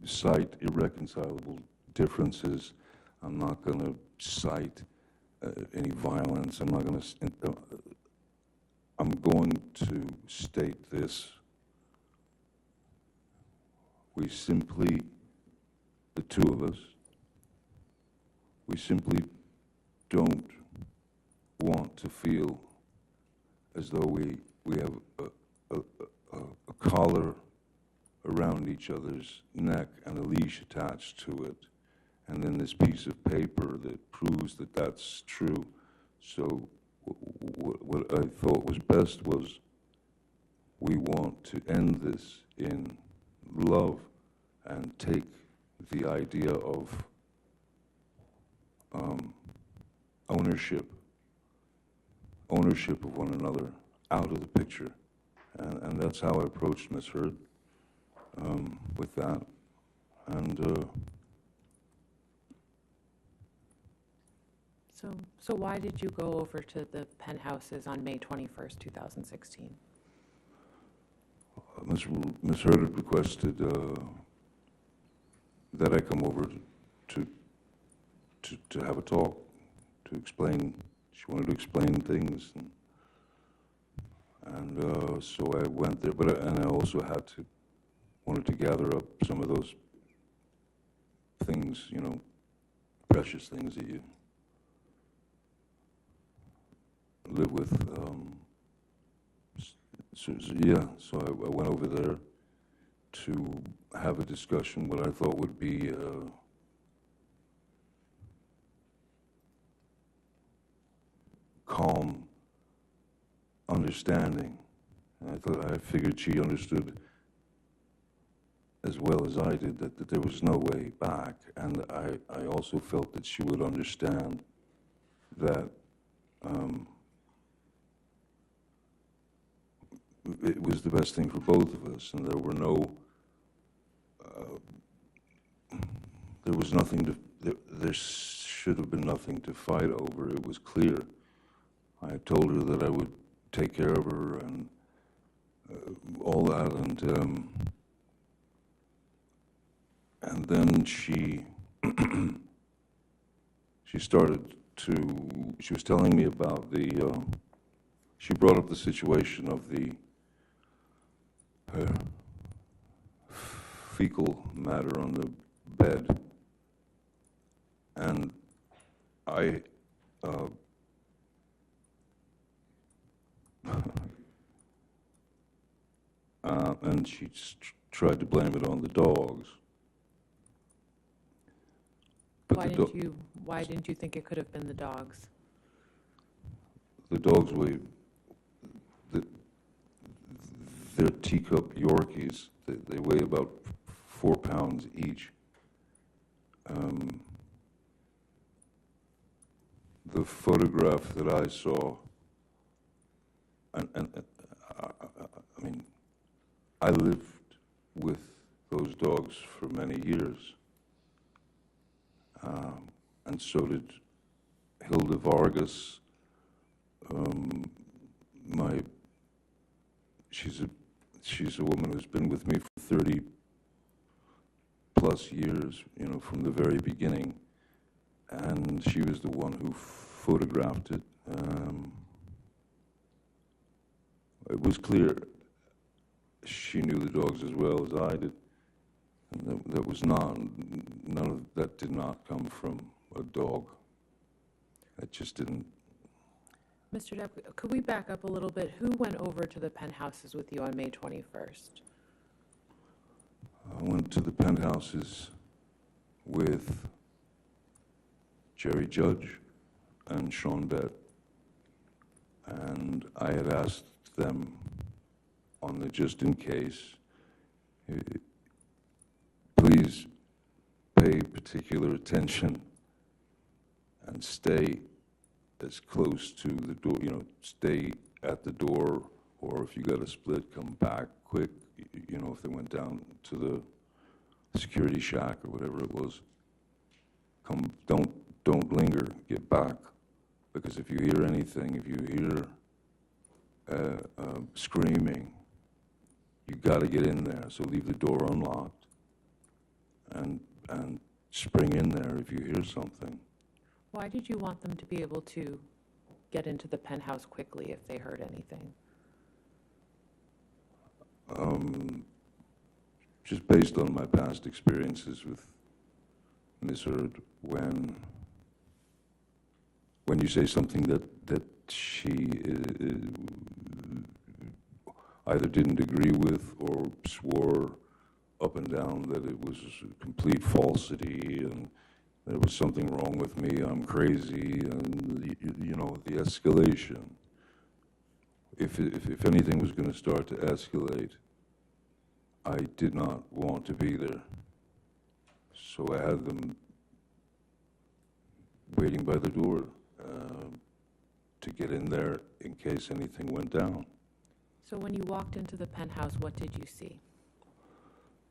cite irreconcilable differences. I'm not going to cite any violence. I'm not going to, I'm going to state this. We simply, the two of us, we simply don't want to feel as though we have a collar around each other's neck and a leash attached to it, and then this piece of paper that proves that that's true. So what I thought was best was, we want to end this in love and take the idea of ownership of one another out of the picture. And that's how I approached Miss Hurd with that. And So why did you go over to the penthouses on May 21st, 2016? Miss Hurd had requested that I come over to have a talk, to explain. She wanted to explain things, and so I went there. And I also wanted to gather up some of those things, you know, precious things that you live with. So I went over there to have a discussion, what I thought would be calm understanding. And I figured she understood as well as I did that there was no way back, and I also felt that she would understand that it was the best thing for both of us, and there were no, there was nothing to, there should have been nothing to fight over. It was clear. I told her that I would take care of her and all that, and then she started to, she was telling me about the, she brought up the situation of the fecal matter on the bed, and I and she tried to blame it on the dogs. But Why didn't you think it could have been the dogs? The dogs weigh, they're teacup Yorkies. They weigh about 4 pounds each. The photograph that I saw, I mean, I lived with those dogs for many years, and so did Hilda Vargas. She's a woman who's been with me for 30 plus years, you know, from the very beginning, and she was the one who photographed it. It was clear she knew the dogs as well as I did, and that was none of that did not come from a dog. That just didn't. Mr. Depp, could we back up a little bit? Who went over to the penthouses with you on May 21st? I went to the penthouses with Jerry Judge and Sean Bett, and I had asked them on the just in case, please pay particular attention and stay as close to the door, you know, stay at the door, or if you got a split, come back quick, you know, if they went down to the security shack or whatever it was. Don't linger, get back, because if you hear anything, if you hear screaming, you got to get in there. So leave the door unlocked and spring in there if you hear something. Why did you want them to be able to get into the penthouse quickly if they heard anything? Just based on my past experiences with Ms. Hurd, when you say something that she either didn't agree with or swore up and down that it was a complete falsity and there was something wrong with me, I'm crazy, and you know, the escalation. If anything was going to start to escalate, I did not want to be there. So I had them waiting by the door to get in there in case anything went down. So when you walked into the penthouse, what did you see?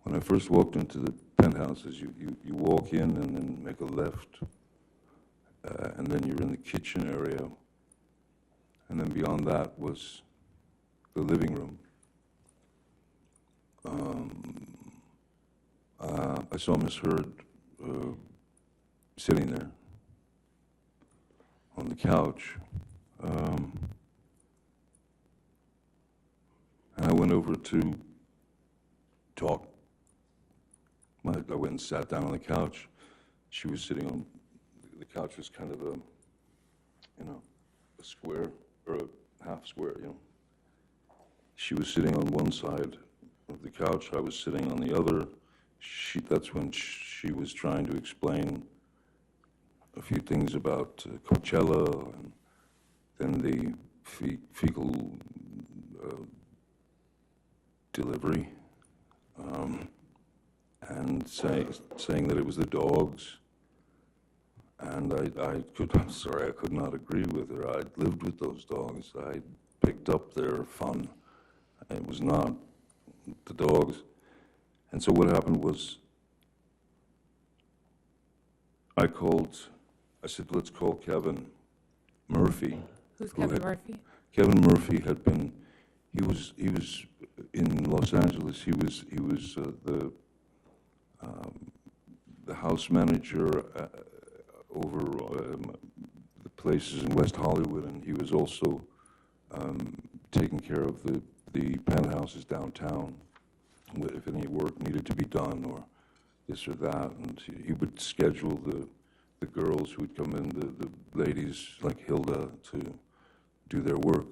When I first walked into the penthouses, you walk in and then make a left, and then you're in the kitchen area, and then beyond that was the living room. I saw Miss Hurd sitting there on the couch, and I went over to talk. I went and sat down on the couch. She was sitting on, the couch was kind of a, you know, a square, or a half square, you know. She was sitting on one side of the couch, I was sitting on the other. That's when she was trying to explain a few things about Coachella, and then the fecal delivery. and saying that it was the dogs. And I'm sorry, I could not agree with her. I'd lived with those dogs. I picked up their fun. It was not the dogs. And so what happened was, I said, let's call Kevin Murphy. Who's Kevin Murphy? Kevin Murphy he was in Los Angeles. He was the house manager over the places in West Hollywood, and he was also taking care of the penthouses downtown, if any work needed to be done or this or that. And he would schedule the girls who would come in, the ladies like Hilda, to do their work.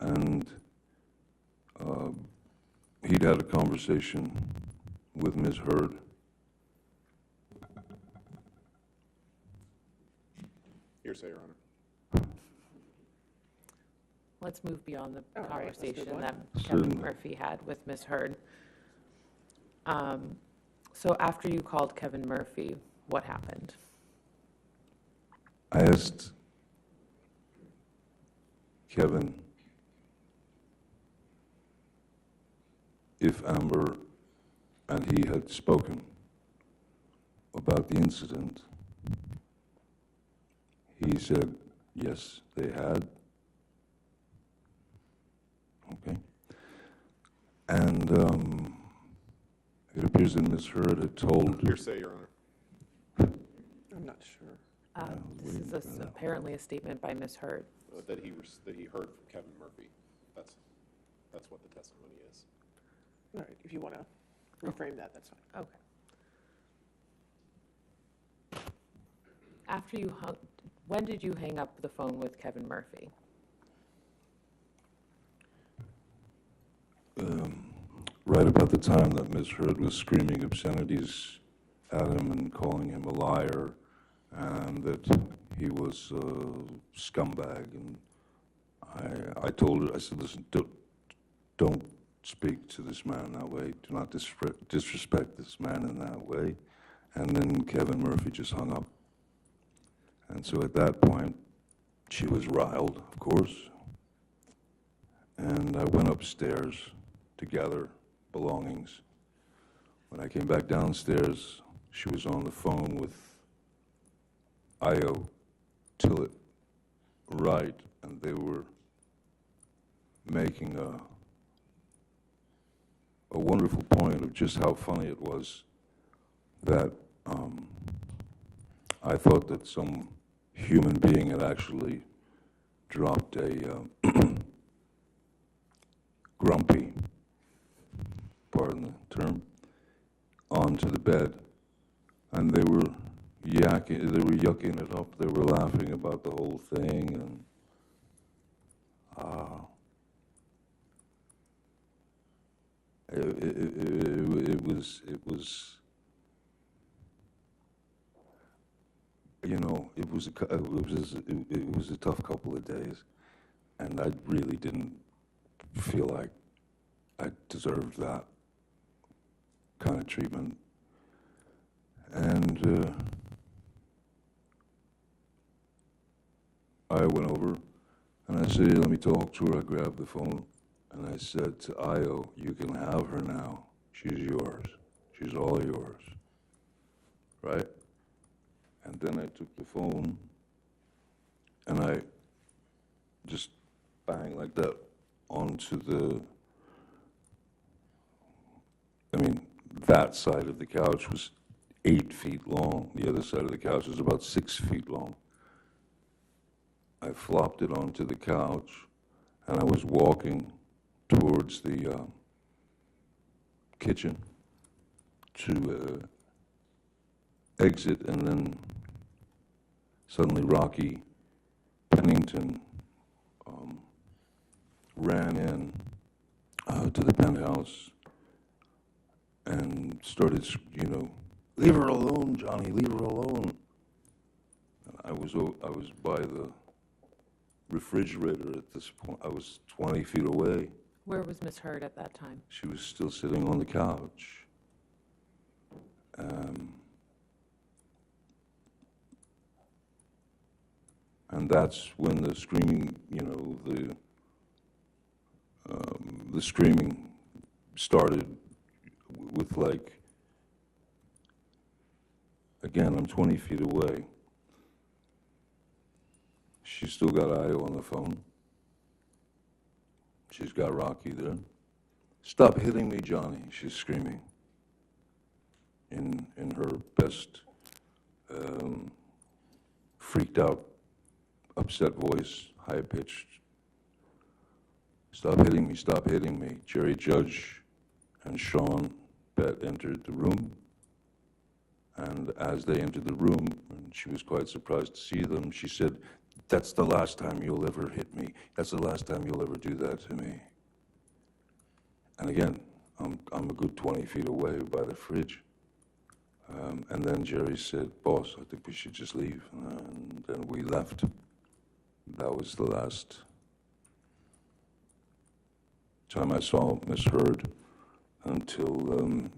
And he'd had a conversation with Ms. Hurd. Hearsay, Your Honor. Let's move beyond the All right, let's move conversation on. that Certainly. Kevin Murphy had with Ms. Hurd. So after you called Kevin Murphy, what happened? I asked Kevin if Amber and he had spoken about the incident. He said, yes, they had. Okay. And it appears that Ms. Hurd had told... Hearsay, Your Honor. I'm not sure. This is apparently a statement by Ms. Hurd. That he heard from Kevin Murphy. That's what the testimony is. All right, if you want to reframe that, that's fine. Okay. After you when did you hang up the phone with Kevin Murphy? Right about the time that Ms. Hurd was screaming obscenities at him and calling him a liar, and that he was a scumbag. And I told her, I said, listen, don't speak to this man that way. Do not disrespect this man in that way. And then Kevin Murphy just hung up. And so at that point, she was riled, of course. And I went upstairs to gather belongings. When I came back downstairs, she was on the phone with Io Tillett Wright, and they were making a wonderful point of just how funny it was that I thought that some human being had actually dropped a grumpy, pardon the term, onto the bed, and they were yucking it up. They were laughing about the whole thing, and it was, you know, it was a tough couple of days, and I really didn't feel like I deserved that kind of treatment. And I went over and I said, let me talk to her. I grabbed the phone and I said to Io, you can have her now. She's yours. She's all yours. Right? And then I took the phone and I just bang like that onto that side of the couch was 8 feet long. The other side of the couch was about 6 feet long. I flopped it onto the couch, and I was walking towards the kitchen to exit, and then suddenly Rocky Pennington ran in to the penthouse and started, you know, leave her alone, Johnny, leave her alone. And I was by the refrigerator at this point. I was 20 feet away. Where was Ms. Hurd at that time? She was still sitting on the couch. And that's when the screaming, the screaming started with, like, again, I'm 20 feet away. She's still got Io on the phone. She's got Rocky there. Stop hitting me, Johnny, she's screaming in her best freaked out, upset voice, high-pitched. Stop hitting me, stop hitting me. Jerry Judge and Sean Bett entered the room. And as they entered the room, and she was quite surprised to see them, she said, "That's the last time you'll ever hit me. That's the last time you'll ever do that to me." And again, I'm a good 20 feet away by the fridge. And then Jerry said, "Boss, I think we should just leave." And then we left. That was the last time I saw Miss Hurd until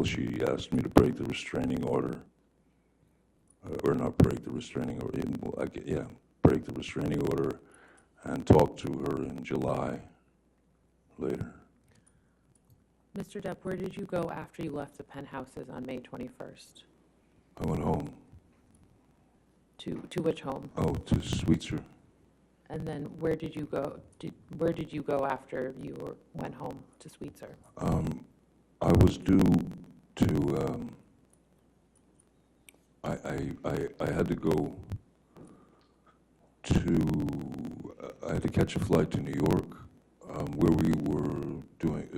she asked me to break the restraining order. Or not break the restraining order, break the restraining order and talk to her in July later. Mr. Depp, where did you go after you left the penthouses on May 21st? I went home. To which home? Oh, to Sweetser. And then where did you go? Where did you go after you went home to Sweetser? I was due to, I had to go I had to catch a flight to New York, where we were doing,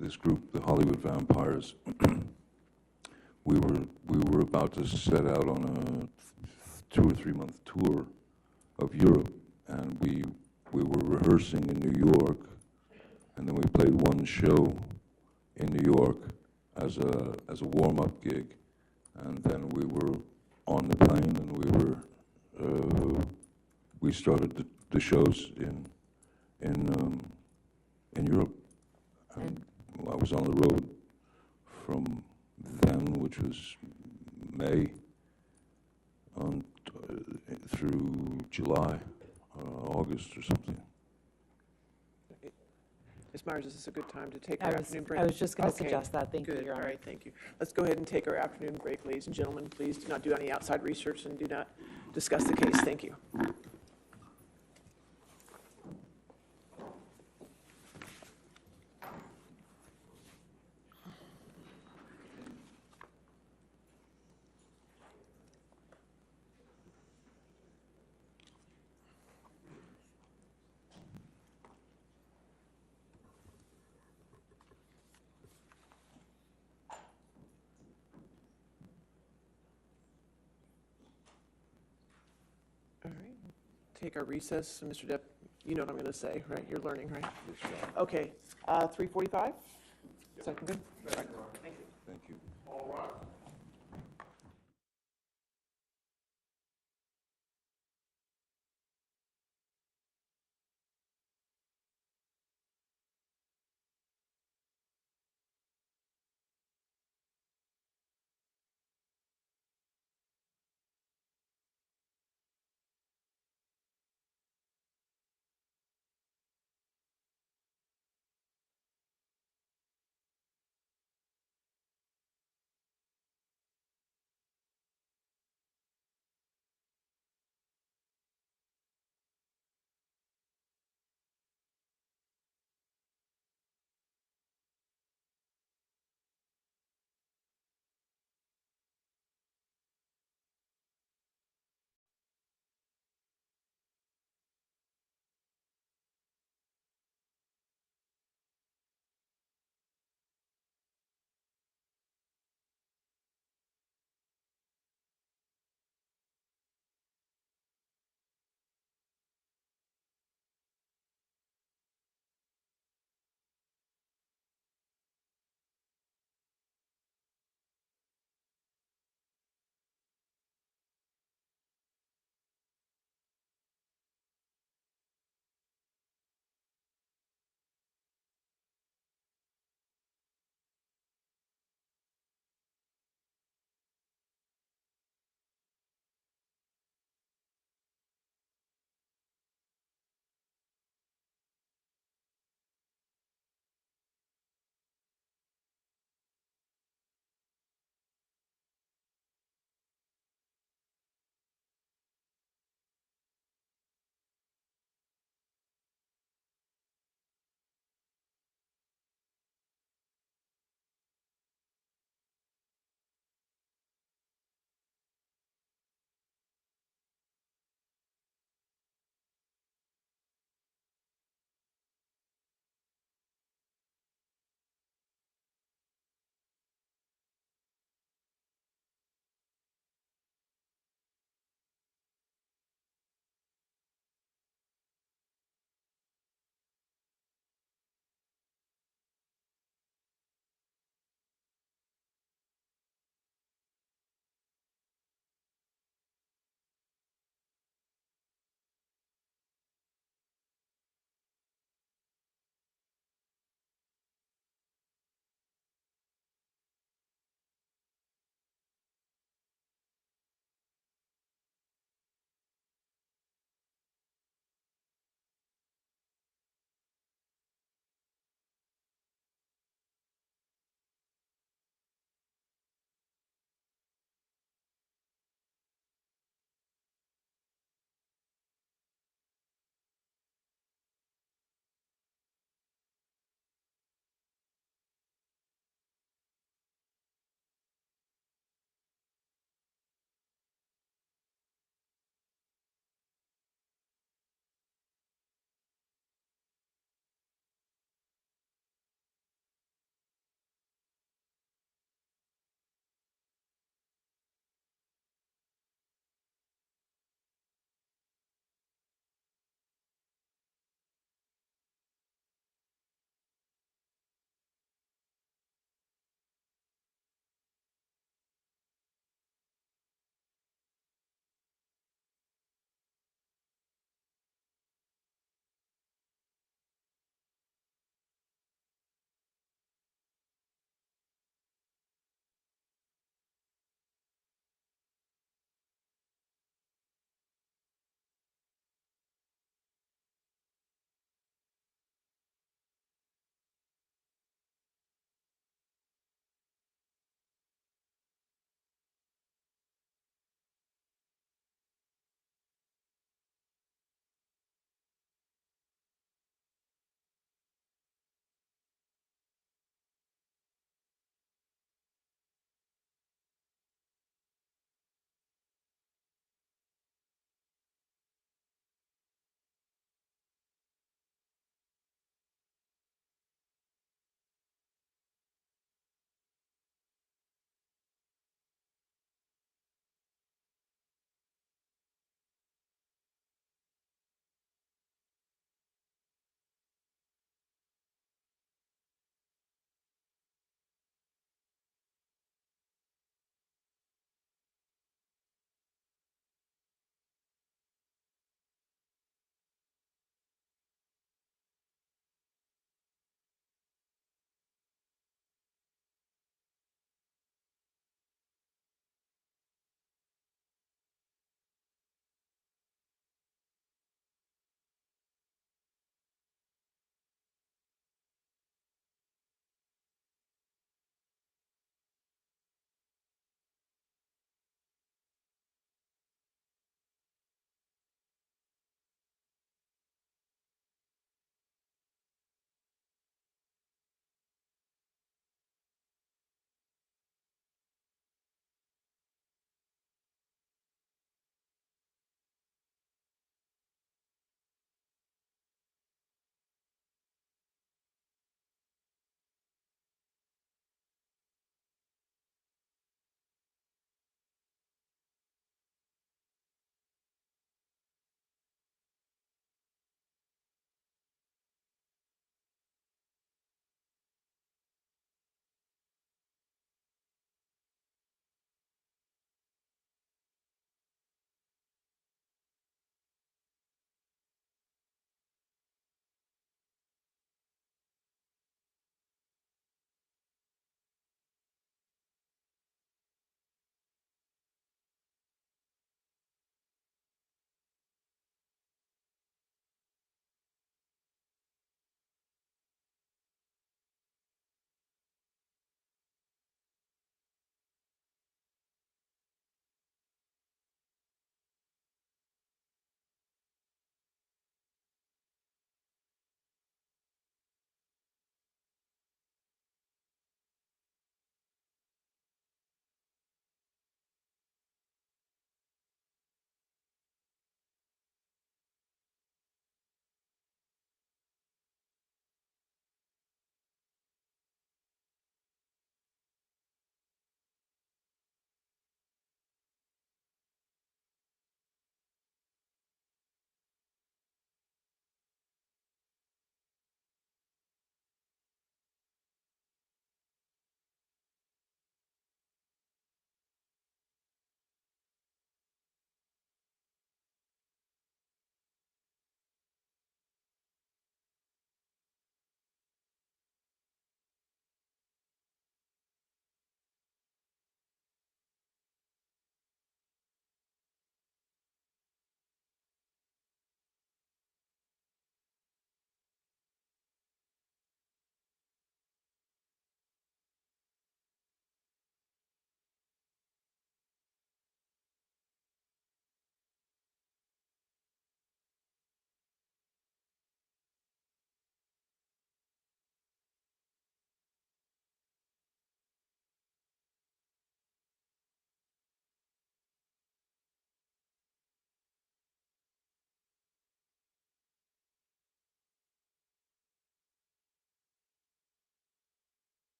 this group, the Hollywood Vampires, we were about to set out on a 2 or 3 month tour of Europe, and we were rehearsing in New York, and then we played one show in New York as a warm-up gig, and then we were on the plane, and we started the shows in Europe, and I was on the road from then, which was May, on through July, August or something. Ms. Myers, is this a good time to take I our was, afternoon break? I was just going to Okay, suggest that. Thank you, good, Your all Honor. right, thank you. Let's go ahead and take our afternoon break, ladies and gentlemen. Please do not do any outside research and do not discuss the case. Thank you. All right, take our recess. Mr. Depp, you know what I'm going to say, right? You're learning, right? Okay, 3:45? Second good? All right. Thank you. Thank you. All right.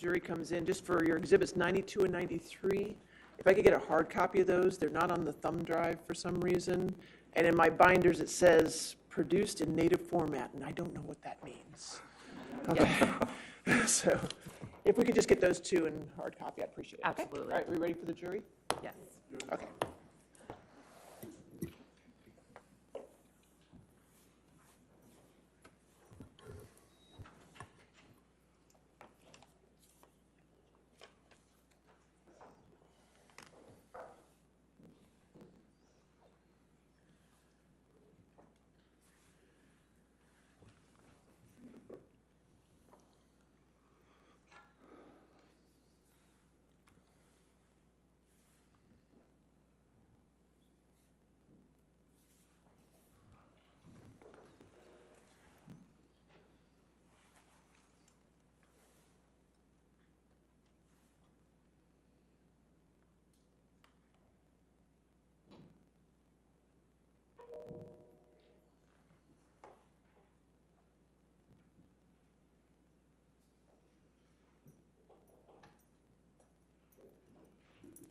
jury comes in, just for your exhibits 92 and 93, if I could get a hard copy of those, they're not on the thumb drive for some reason. And in my binders, it says produced in native format, and I don't know what that means. Okay. So if we could just get those two in hard copy, I'd appreciate it. Okay? Absolutely. All right, we ready for the jury? Yes. Okay.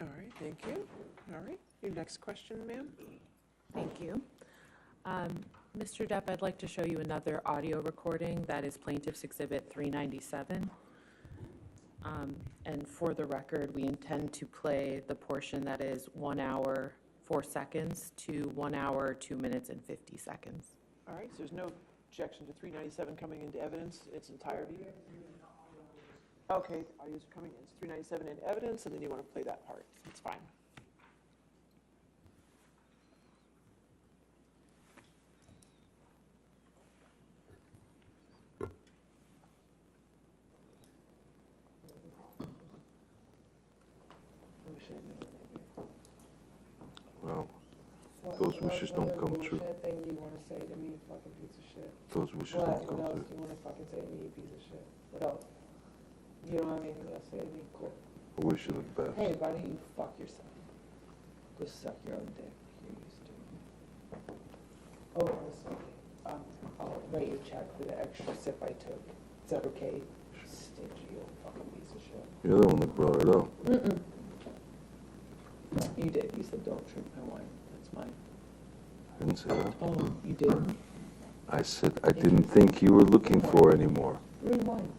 All right, thank you. All right, your next question, ma'am? Thank you. Mr. Depp, I'd like to show you another audio recording that is Plaintiff's Exhibit 397. And for the record, we intend to play the portion that is 1 hour, 4 seconds to 1 hour, 2 minutes, and 50 seconds. All right, so there's no objection to 397 coming into evidence its entirety? Okay, audios are coming in. It's 397 in evidence, and then you want to play that part. That's fine. Well, those wishes don't come true. Bullshit thing you want to say to me, fucking piece of shit. Those wishes What? don't What come else true. do you want to fucking say to me, you piece of shit? What else? You don't have anything else to say to me? Cool. I wish you the best. Hey, why don't you fuck yourself? Go suck your own dick. You're used to it. Oh, listen. I'll write you a check for the extra sip I took. Is that okay? Stingy old fucking piece of shit. You're the one that brought it up. Mm-mm. No, you did. You said don't drink my wine. That's mine. I didn't say that. Oh, you did? I said I didn't think you were looking for any more. Rewind.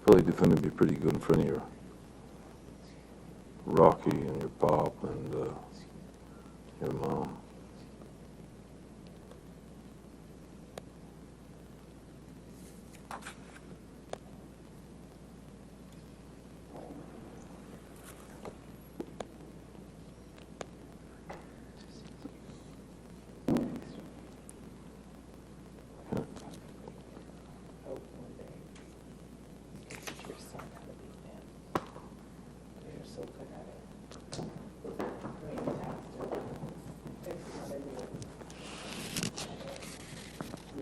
Probably defended me pretty good in front of your Rocky and your pop and your mom. Hope one day you can teach your son how to be a man. You're so good at it. Fantastic. It's not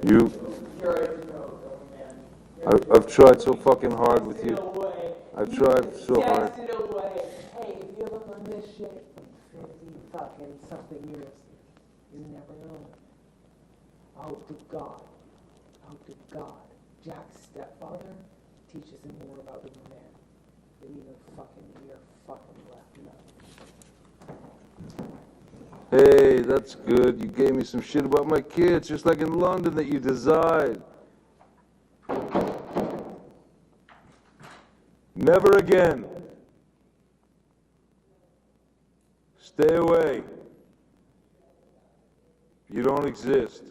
a You, You're a man. I've tried so fucking hard with you. No way. I've tried so hard. Yes, no way. Hey, if you ever learn this shit in 50 fucking something years, you never know. I hope to God, Jack's stepfather teaches him more about being a man than even fucking your fucking left nut. Hey, that's good. You gave me some shit about my kids, just like in London that you desired. Never again. Stay away. You don't exist.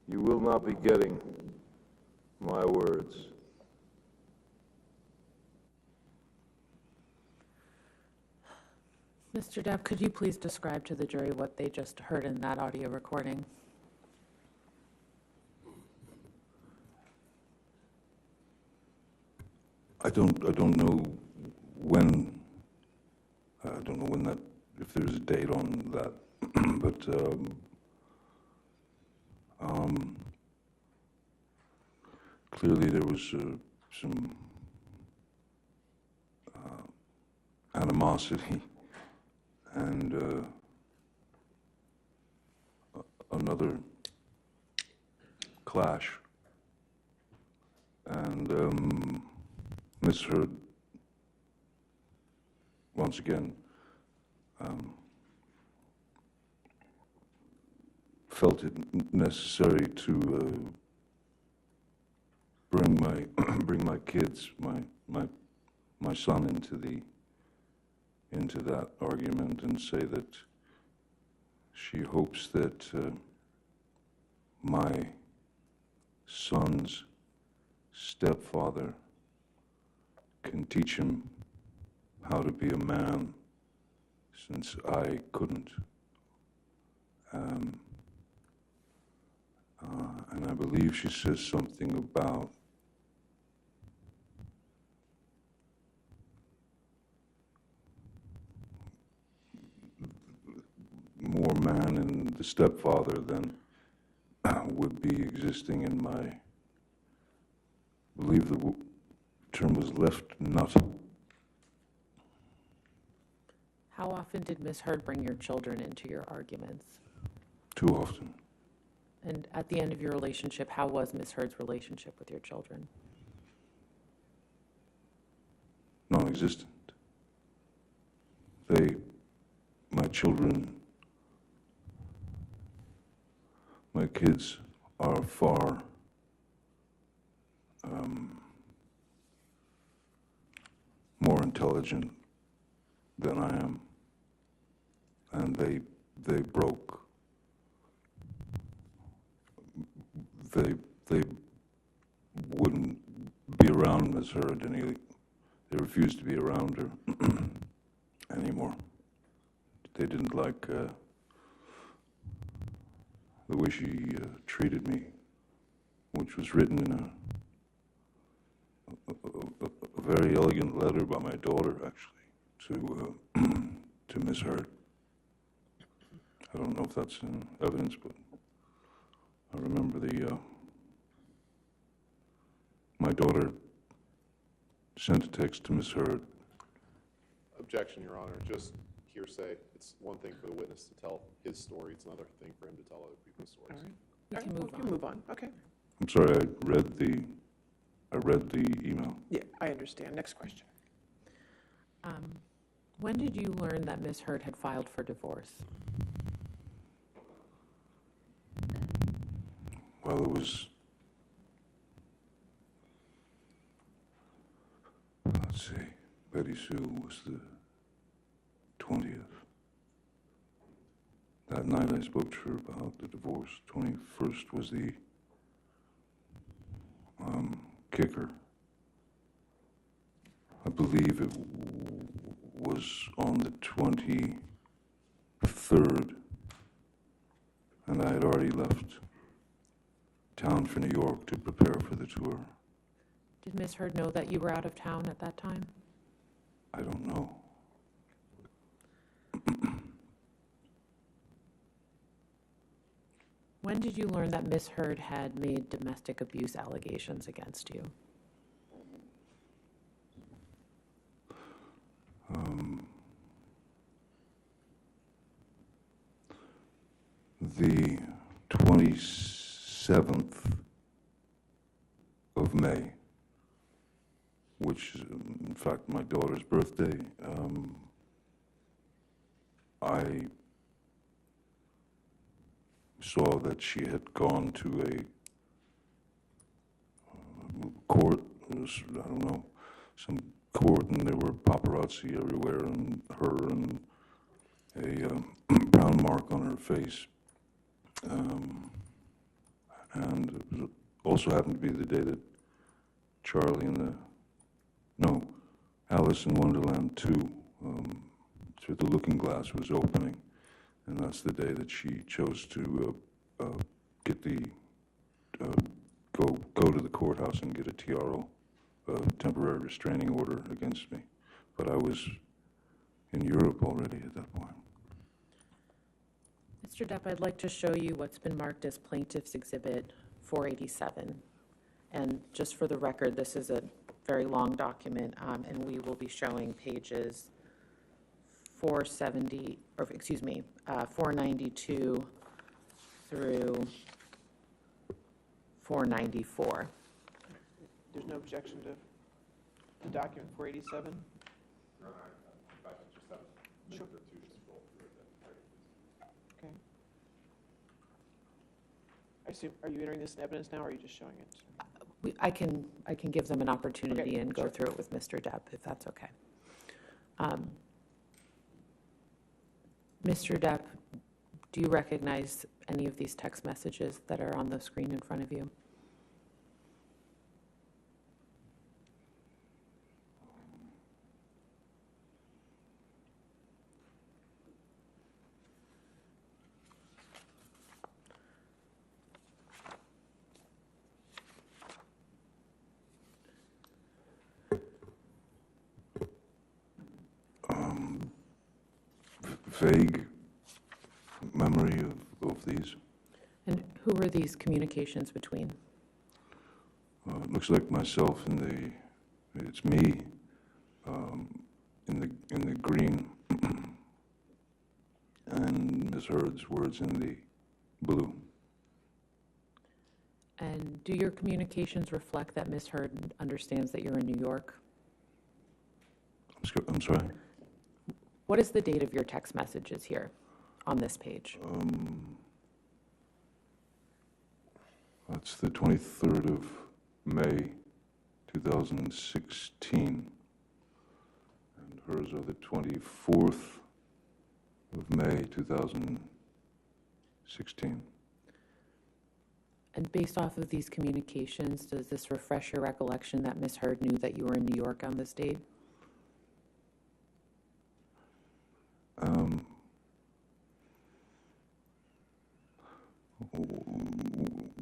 You will not be getting my words. Mr. Depp, could you please describe to the jury what they just heard in that audio recording? I don't know when, that, if there's a date on that, but clearly there was some animosity and another clash. And Ms. Hurd, once again, felt it necessary to bring my kids, my son into that argument and say that she hopes that my son's stepfather can teach him how to be a man, since I couldn't. And I believe she says something about more man in the stepfather than would be existing in my, I believe the term was left nut. How often did Ms. Hurd bring your children into your arguments? Too often. And at the end of your relationship, how was Ms. Hurd's relationship with your children? Non-existent. My children, my kids are far more intelligent than I am, and they broke. They wouldn't be around Ms. Hurd any. They refused to be around her anymore. They didn't like the way she treated me, which was written in a very elegant letter by my daughter, actually, to Ms. Hurd. I don't know if that's in evidence, but I remember my daughter sent a text to Ms. Hurd. Objection, Your Honor, just hearsay. It's one thing for the witness to tell his story, it's another thing for him to tell other people's stories. All right. We All can right, move we on. can move on. Okay. I'm sorry, I read the email. Yeah, I understand. Next question. When did you learn that Ms. Hurd had filed for divorce? Well, it was, let's see, Betty Sue was the 20th. That night I spoke to her about the divorce. 21st was the kicker. I believe it was on the 23rd, and I had already left town for New York to prepare for the tour. Did Ms. Hurd know that you were out of town at that time? I don't know. When did you learn that Ms. Hurd had made domestic abuse allegations against you? The 27th of May, which is in fact my daughter's birthday, I saw that she had gone to a court, I don't know, some court, and there were paparazzi everywhere, and her and a brown mark on her face. And it also happened to be the day that Charlie and Alice in Wonderland 2, through the Looking Glass, was opening. And that's the day that she chose to get go to the courthouse and get a TRO. a temporary restraining order against me. But I was in Europe already at that point. Mr. Depp, I'd like to show you what's been marked as Plaintiff's Exhibit 487. And just for the record, this is a very long document, and we will be showing pages 492 through 494. There's no objection to the document 487? Your Honor, if I could just have a minute or two to scroll through it, that'd be great, please. Okay. I assume, are you entering this in evidence now, or are you just showing it? I can give them an opportunity Okay, and go sure. through it with Mr. Depp, if that's okay. Mr. Depp, do you recognize any of these text messages that are on the screen in front of you? Vague memory of these. And who were these communications between? It looks like myself it's me in the green, and Ms. Hurd's words in the blue. And do your communications reflect that Ms. Hurd understands that you're in New York? I'm sorry? What is the date of your text messages here on this page? That's the 23rd of May, 2016. And hers are the 24th of May, 2016. And based off of these communications, does this refresh your recollection that Ms. Hurd knew that you were in New York on this date?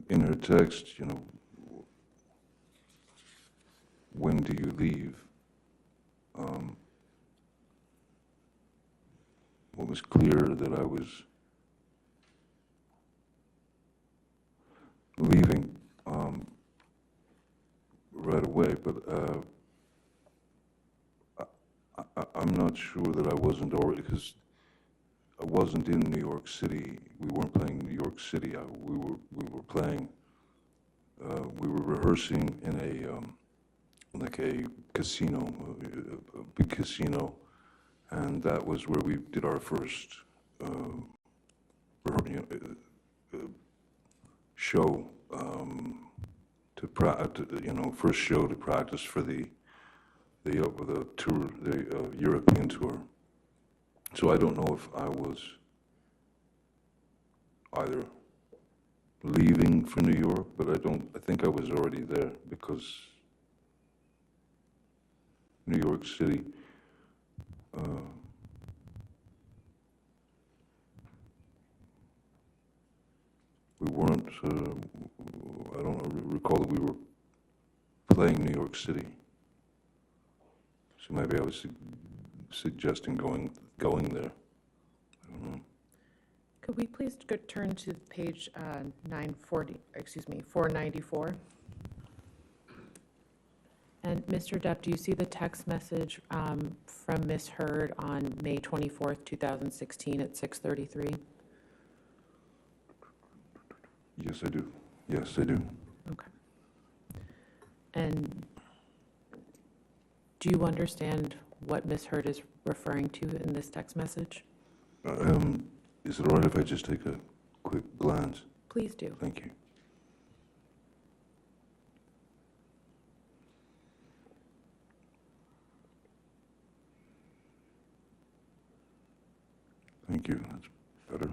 In her text, when do you leave? It was clear that I was leaving right away, but I'm not sure that I wasn't already, because I wasn't in New York City. We weren't playing New York City. We were playing. We were rehearsing in like a casino, a big casino, and that was where we did our first show first show to practice for the tour, the European tour. So I don't know if I was either leaving for New York, but I think I was already there, because New York City, we weren't, I don't recall that we were playing New York City. So maybe I was suggesting going there. I don't know. Could we please turn to page 494? And Mr. Depp, do you see the text message from Ms. Hurd on May 24th, 2016 at 6:33? Yes, I do. Yes, I do. Okay. And do you understand what Ms. Hurd is referring to in this text message? Is it all right if I just take a quick glance? Please do. Thank you. Thank you. That's better.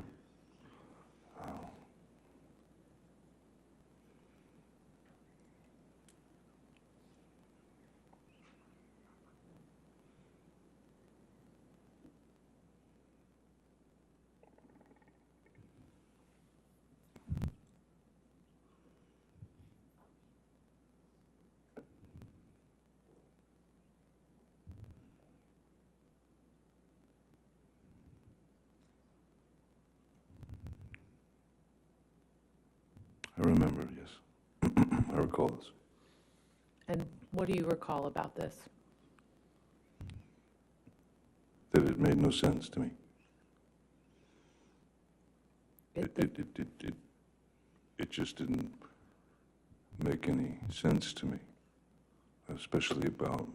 I remember, yes. I recall this. And what do you recall about this? That it made no sense to me. It just didn't make any sense to me, especially about,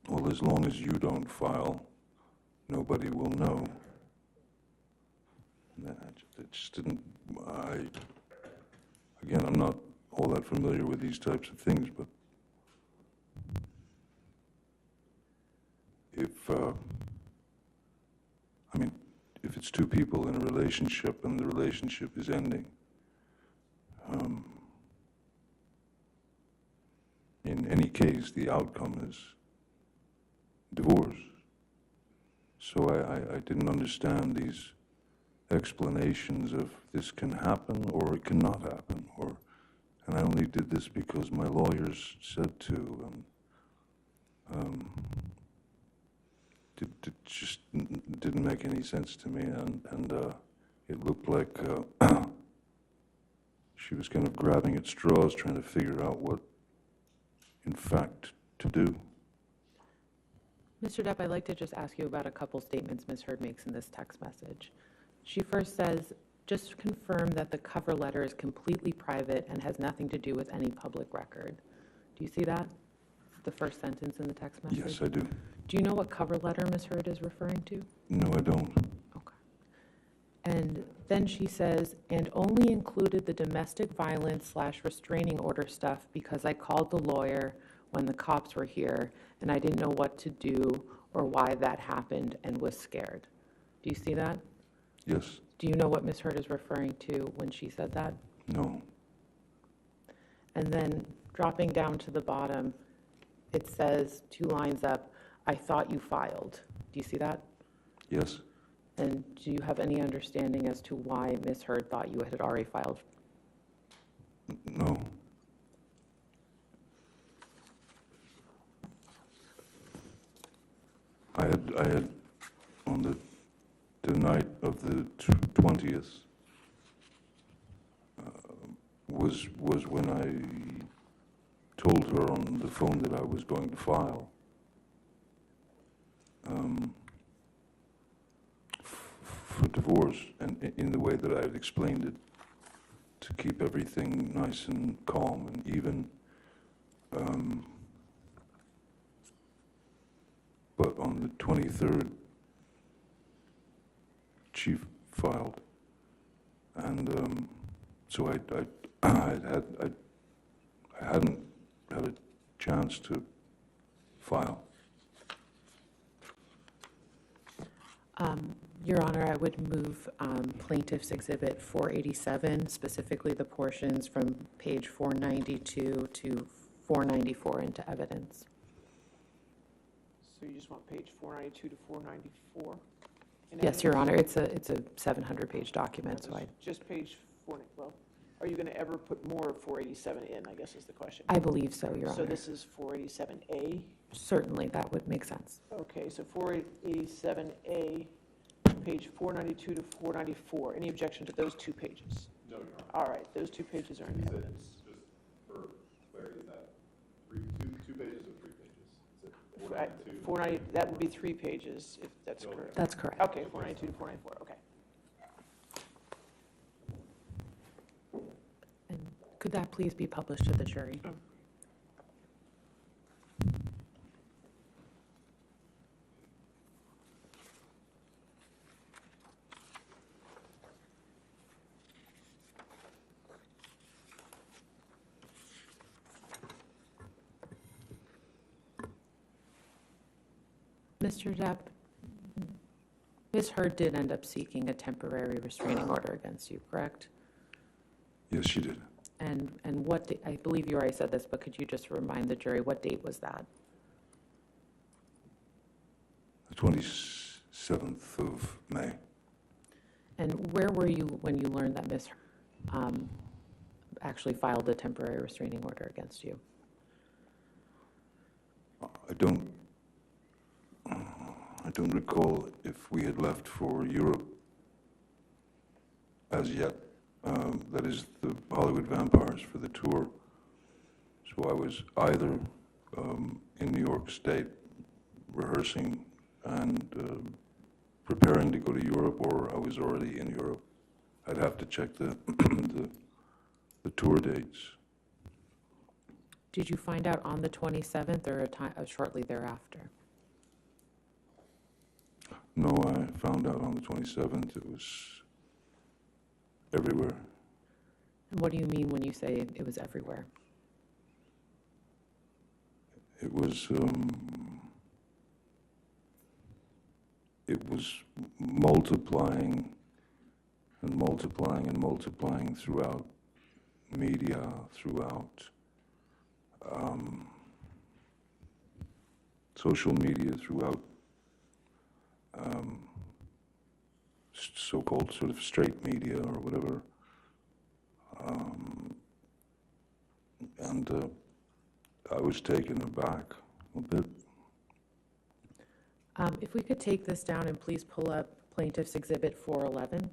well, as long as you don't file, nobody will know. It just didn't, again, I'm not all that familiar with these types of things, but if it's two people in a relationship and the relationship is ending, in any case, the outcome is divorce. So I didn't understand these explanations of this can happen or it cannot happen, and I only did this because my lawyers said to. It just didn't make any sense to me, and it looked like she was kind of grabbing at straws, trying to figure out what, in fact, to do. Mr. Depp, I'd like to just ask you about a couple statements Ms. Hurd makes in this text message. She first says, just confirm that the cover letter is completely private and has nothing to do with any public record. Do you see that? The first sentence in the text message? Yes, I do. Do you know what cover letter Ms. Hurd is referring to? No, I don't. Okay. And then she says, and only included the domestic violence / restraining order stuff because I called the lawyer when the cops were here and I didn't know what to do or why that happened and was scared. Do you see that? Yes. Do you know what Ms. Hurd is referring to when she said that? No. And then dropping down to the bottom, it says 2 lines up, I thought you filed. Do you see that? Yes. And do you have any understanding as to why Ms. Hurd thought you had already filed? No. I had on the night of the 20th was when I told her on the phone that I was going to file. For divorce, and in the way that I had explained it, to keep everything nice and calm and even. But on the 23rd, she filed, and so I hadn't had a chance to file. Your Honor, I would move Plaintiff's Exhibit 487, specifically the portions from page 492 to 494 into evidence. So you just want page 492 to 494? Yes, Your Honor, it's a 700-page document, so Just page 4, well, are you going to ever put more of 487 in, I guess is the question. I believe so, Your Honor. So this is 487A? Certainly, that would make sense. Okay, so 487A, page 492 to 494. Any objection to those 2 pages? No, Your Honor. All right, those 2 pages are in You said, evidence. just for clarity, is that two pages or 3 pages? Is it 492? 490, that would be 3 pages, if that's Okay. correct. That's correct. Okay, 492 to 494, okay. And could that please be published to the jury? Mr. Depp, Ms. Hurd did end up seeking a temporary restraining order against you, correct? Yes, she did. And what, I believe you already said this, but could you just remind the jury, what date was that? The 27th of May. And where were you when you learned that Ms. Hurd actually filed a temporary restraining order against you? I don't recall if we had left for Europe as yet. that is the Hollywood Vampires for the tour. So I was either in New York State rehearsing and preparing to go to Europe, or I was already in Europe. I'd have to check the the tour dates. Did you find out on the 27th or shortly thereafter? No, I found out on the 27th. It was everywhere. And what do you mean when you say it was everywhere? It was multiplying and multiplying and multiplying throughout media, throughout social media, throughout so-called sort of straight media or whatever. And I was taken aback a bit. If we could take this down and please pull up Plaintiff's Exhibit 411.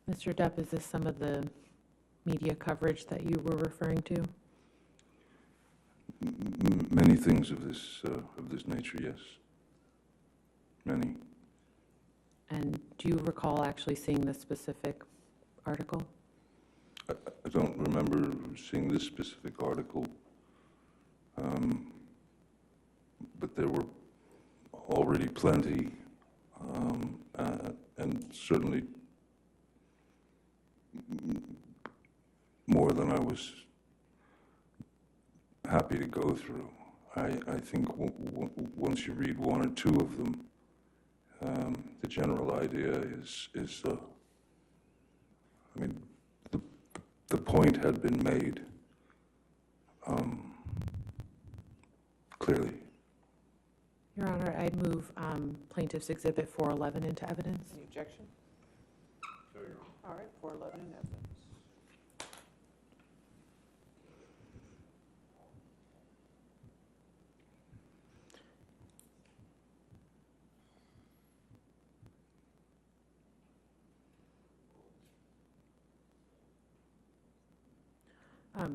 Mr. Depp, is this some of the media coverage that you were referring to? Many things of this nature, yes. Many. And do you recall actually seeing this specific article? I don't remember seeing this specific article, but there were already plenty, and certainly more than I was happy to go through. I think once you read one or two of them, the general idea is I mean, the point had been made clearly. Your Honor, I'd move Plaintiff's Exhibit 411 into evidence. Any objection? No, Your Honor. All right, 411 in evidence.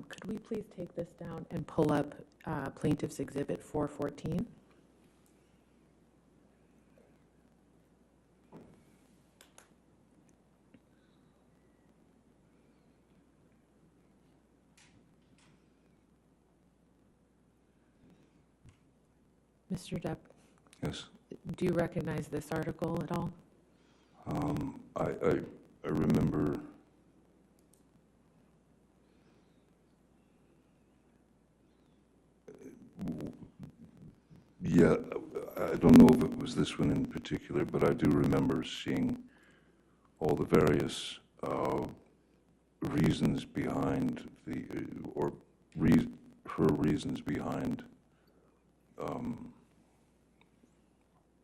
Could we please take this down and pull up Plaintiff's Exhibit 414? Mr. Depp, Yes. do you recognize this article at all? I remember yeah, I don't know if it was this one in particular, but I do remember seeing all the various reasons behind her reasons behind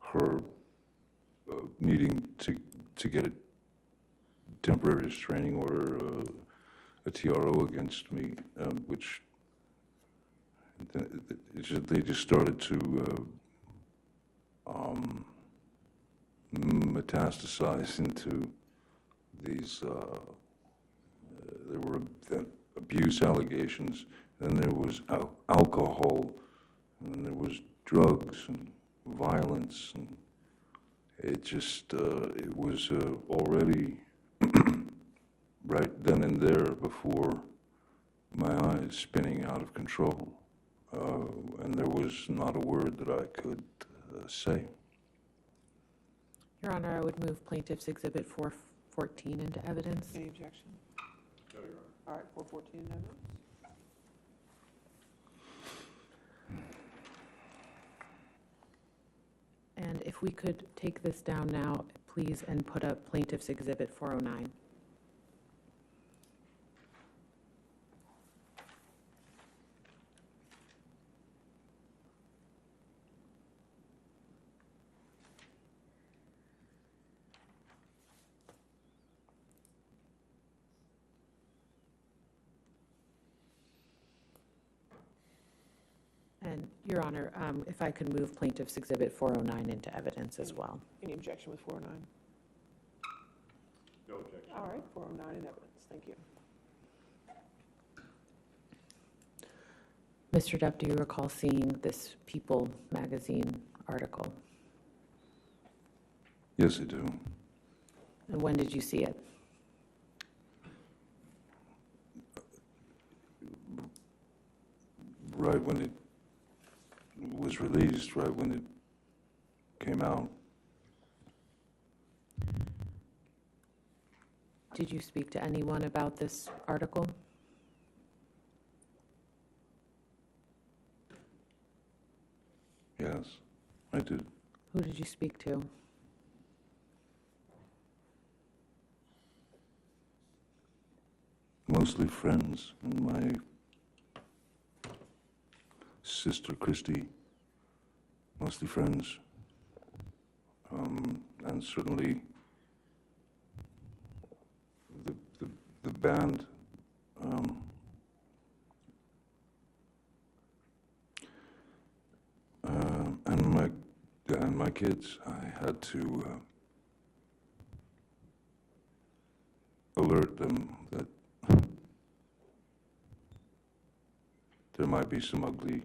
her needing to get a temporary restraining order, a TRO against me, which they just started to metastasize into these, there were abuse allegations, and there was alcohol, and there was drugs and violence, and it just, it was already right then and there before my eyes spinning out of control. And there was not a word that I could say. Your Honor, I would move Plaintiff's Exhibit 414 into evidence. Any objection? No, Your Honor. All right, 414 in evidence. And if we could take this down now, please, and put up Plaintiff's Exhibit 409. And, Your Honor, if I could move Plaintiff's Exhibit 409 into evidence as well. Any objection with 409? No objection. All right, 409 in evidence. Thank you. Mr. Depp, do you recall seeing this People magazine article? Yes, I do. And when did you see it? Right when it was released, right when it came out. Did you speak to anyone about this article? Yes, I did. Who did you speak to? Mostly friends, and my sister Christy, mostly friends, and certainly the band. And my kids. I had to alert them that there might be some ugly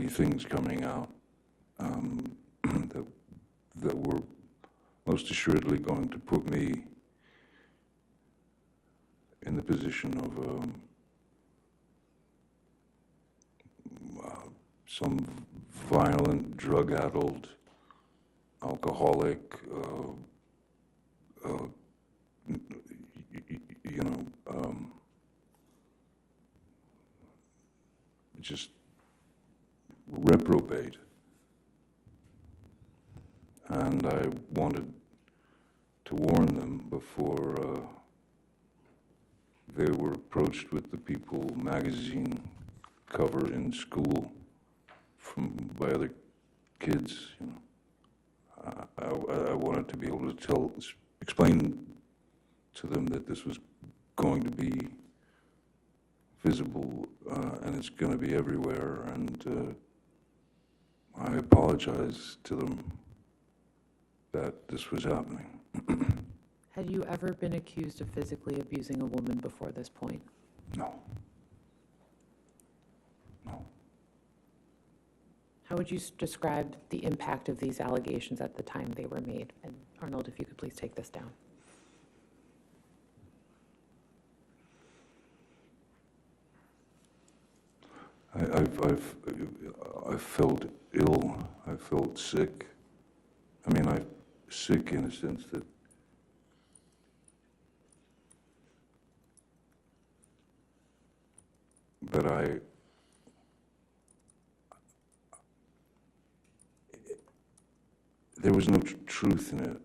things coming out that were most assuredly going to put me in the position of some violent, drug-addled, alcoholic, just reprobate. And I wanted to warn them before they were approached with the People magazine cover in school by other kids. I wanted to be able to explain to them that this was going to be visible and it's going to be everywhere, and I apologize to them that this was happening. Had you ever been accused of physically abusing a woman before this point? No. No. How would you describe the impact of these allegations at the time they were made? And Arnold, if you could please take this down. I felt ill. I felt sick. I mean, I'm sick in a sense that there was no truth in it.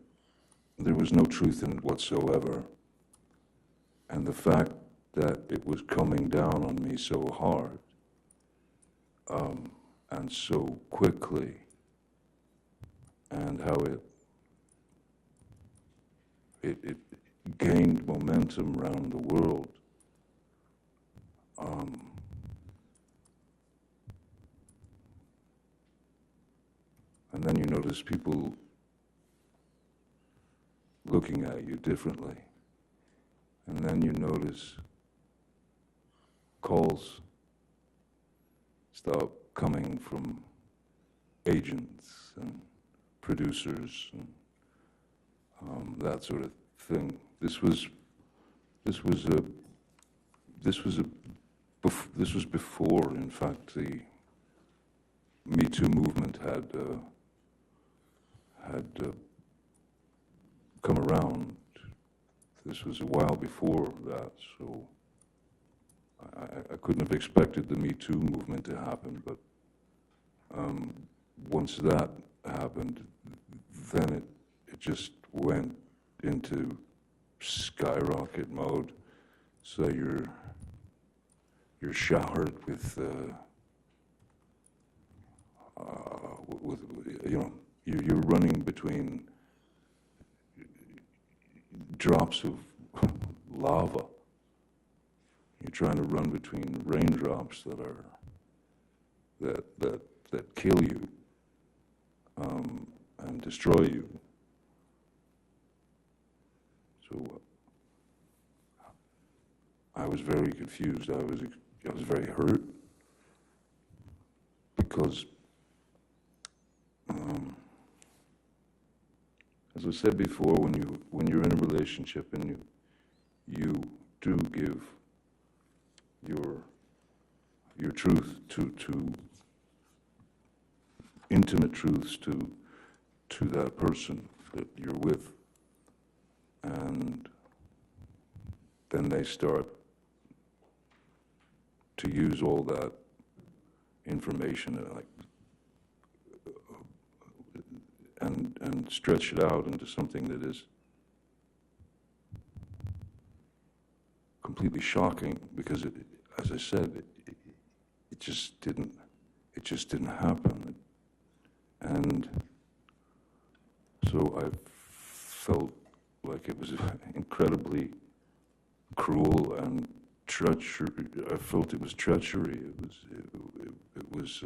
There was no truth in it whatsoever. And the fact that it was coming down on me so hard and so quickly, and how it gained momentum around the world. And then you notice people looking at you differently. And then you notice calls start coming from agents and producers and that sort of thing. This was before, in fact, the Me Too movement had come around. This was a while before that, so I couldn't have expected the Me Too movement to happen, but once that happened, then it just went into skyrocket mode. So you're showered with you're running between drops of lava. You're trying to run between raindrops that are that kill you and destroy you. So I was very confused. I was very hurt because, as I said before, when you're in a relationship and you do give your truth to intimate truths to that person that you're with, and then they start to use all that information and stretch it out into something that is completely shocking, because as I said, it just didn't happen. And so I felt like it was incredibly cruel and I felt it was treachery. It was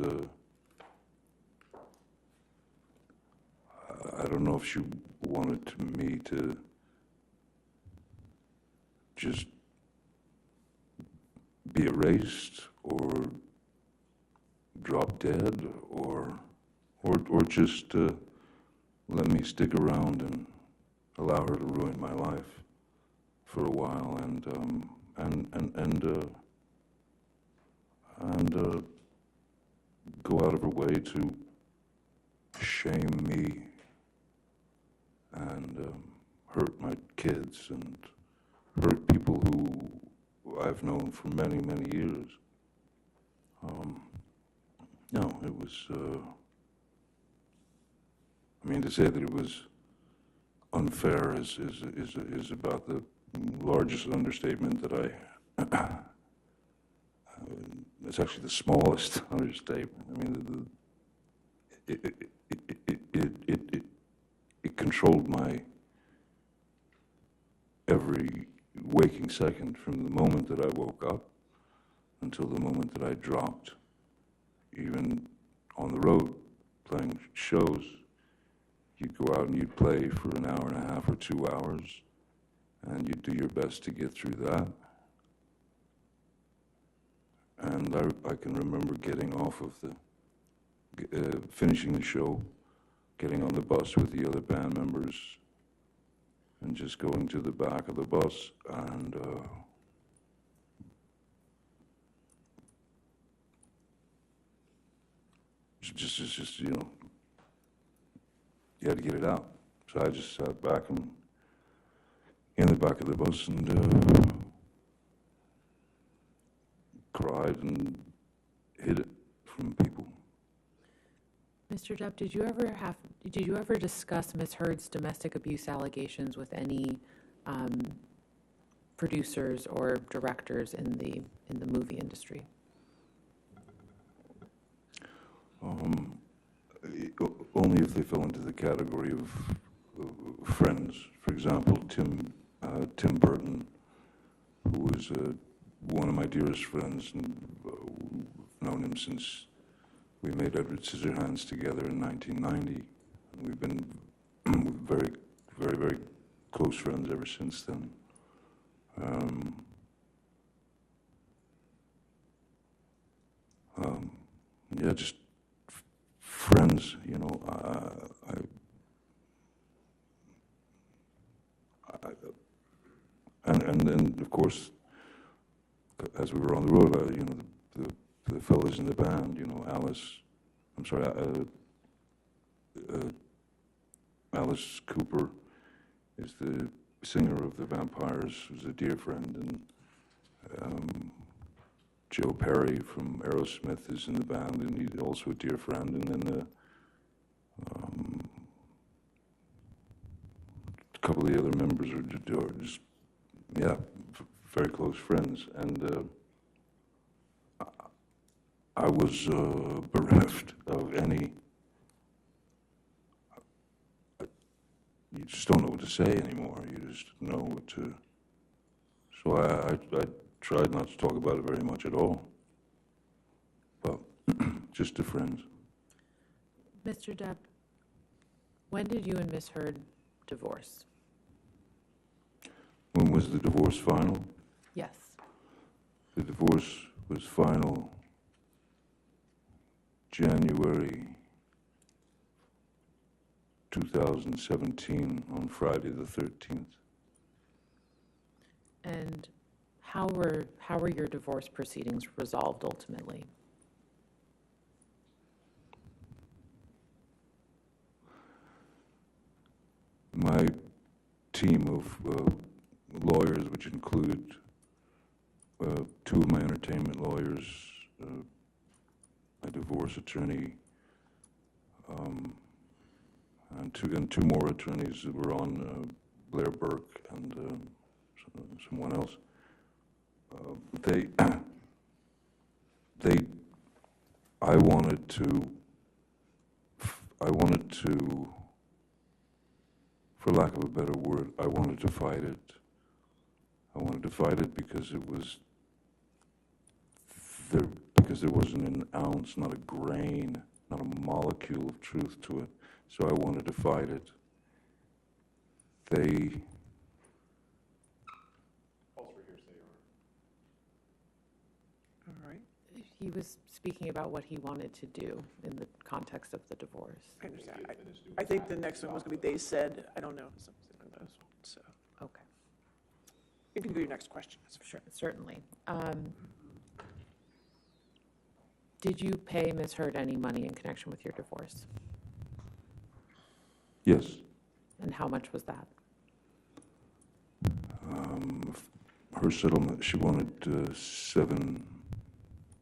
I don't know if she wanted me to just be erased or drop dead or just let me stick around and allow her to ruin my life for a while and go out of her way to shame me and hurt my kids and hurt people who I've known for many, many years. No, it was, I mean, to say that it was unfair is about the largest understatement that it's actually the smallest understatement. I mean, it controlled my every waking second from the moment that I woke up until the moment that I dropped. Even on the road, playing shows, you'd go out and you'd play for an hour and a half or 2 hours, and you'd do your best to get through that. And I can remember getting off of finishing the show, getting on the bus with the other band members, and just going to the back of the bus and just you know, you had to get it out. So I just sat back in the back of the bus and cried and hid it from people. Mr. Depp, did you ever discuss Ms. Hurd's domestic abuse allegations with any producers or directors in the movie industry? Only if they fell into the category of friends. For example, Tim Burton, who was one of my dearest friends, and known him since we made Edward Scissorhands together in 1990. And we've been very, very, very close friends ever since then. Yeah, just friends, you know. And then, of course, as we were on the road, you know, the fellas in the band, you know, Alice Cooper is the singer of the Vampires, who's a dear friend, and Joe Perry from Aerosmith is in the band, and he's also a dear friend, and then a couple of the other members are just, yeah, very close friends, and I was bereft of any. You just don't know what to say anymore. You just know what to. So I tried not to talk about it very much at all. But just a friend. Mr. Depp, when did you and Miss Hurd divorce? When was the divorce final? Yes. The divorce was final January 2017 on Friday the 13th. And how were your divorce proceedings resolved ultimately? My team of lawyers, which included two of my entertainment lawyers, a divorce attorney, and two more attorneys that were on, Blair Burke and someone else. I wanted to, for lack of a better word, I wanted to fight it. I wanted to fight it because it was there, because there wasn't an ounce, not a grain, not a molecule of truth to it. So I wanted to fight it. They Calls for hearsay, Your Honor. All right, He was speaking about what he wanted to do in the context of the divorce. I understand. I think the next one was going to be they said, I don't know, something like that. So Okay, you can do your next question. sure, certainly. Did you pay Ms. Hurd any money in connection with your divorce? Yes. And how much was that? Her settlement, she wanted $7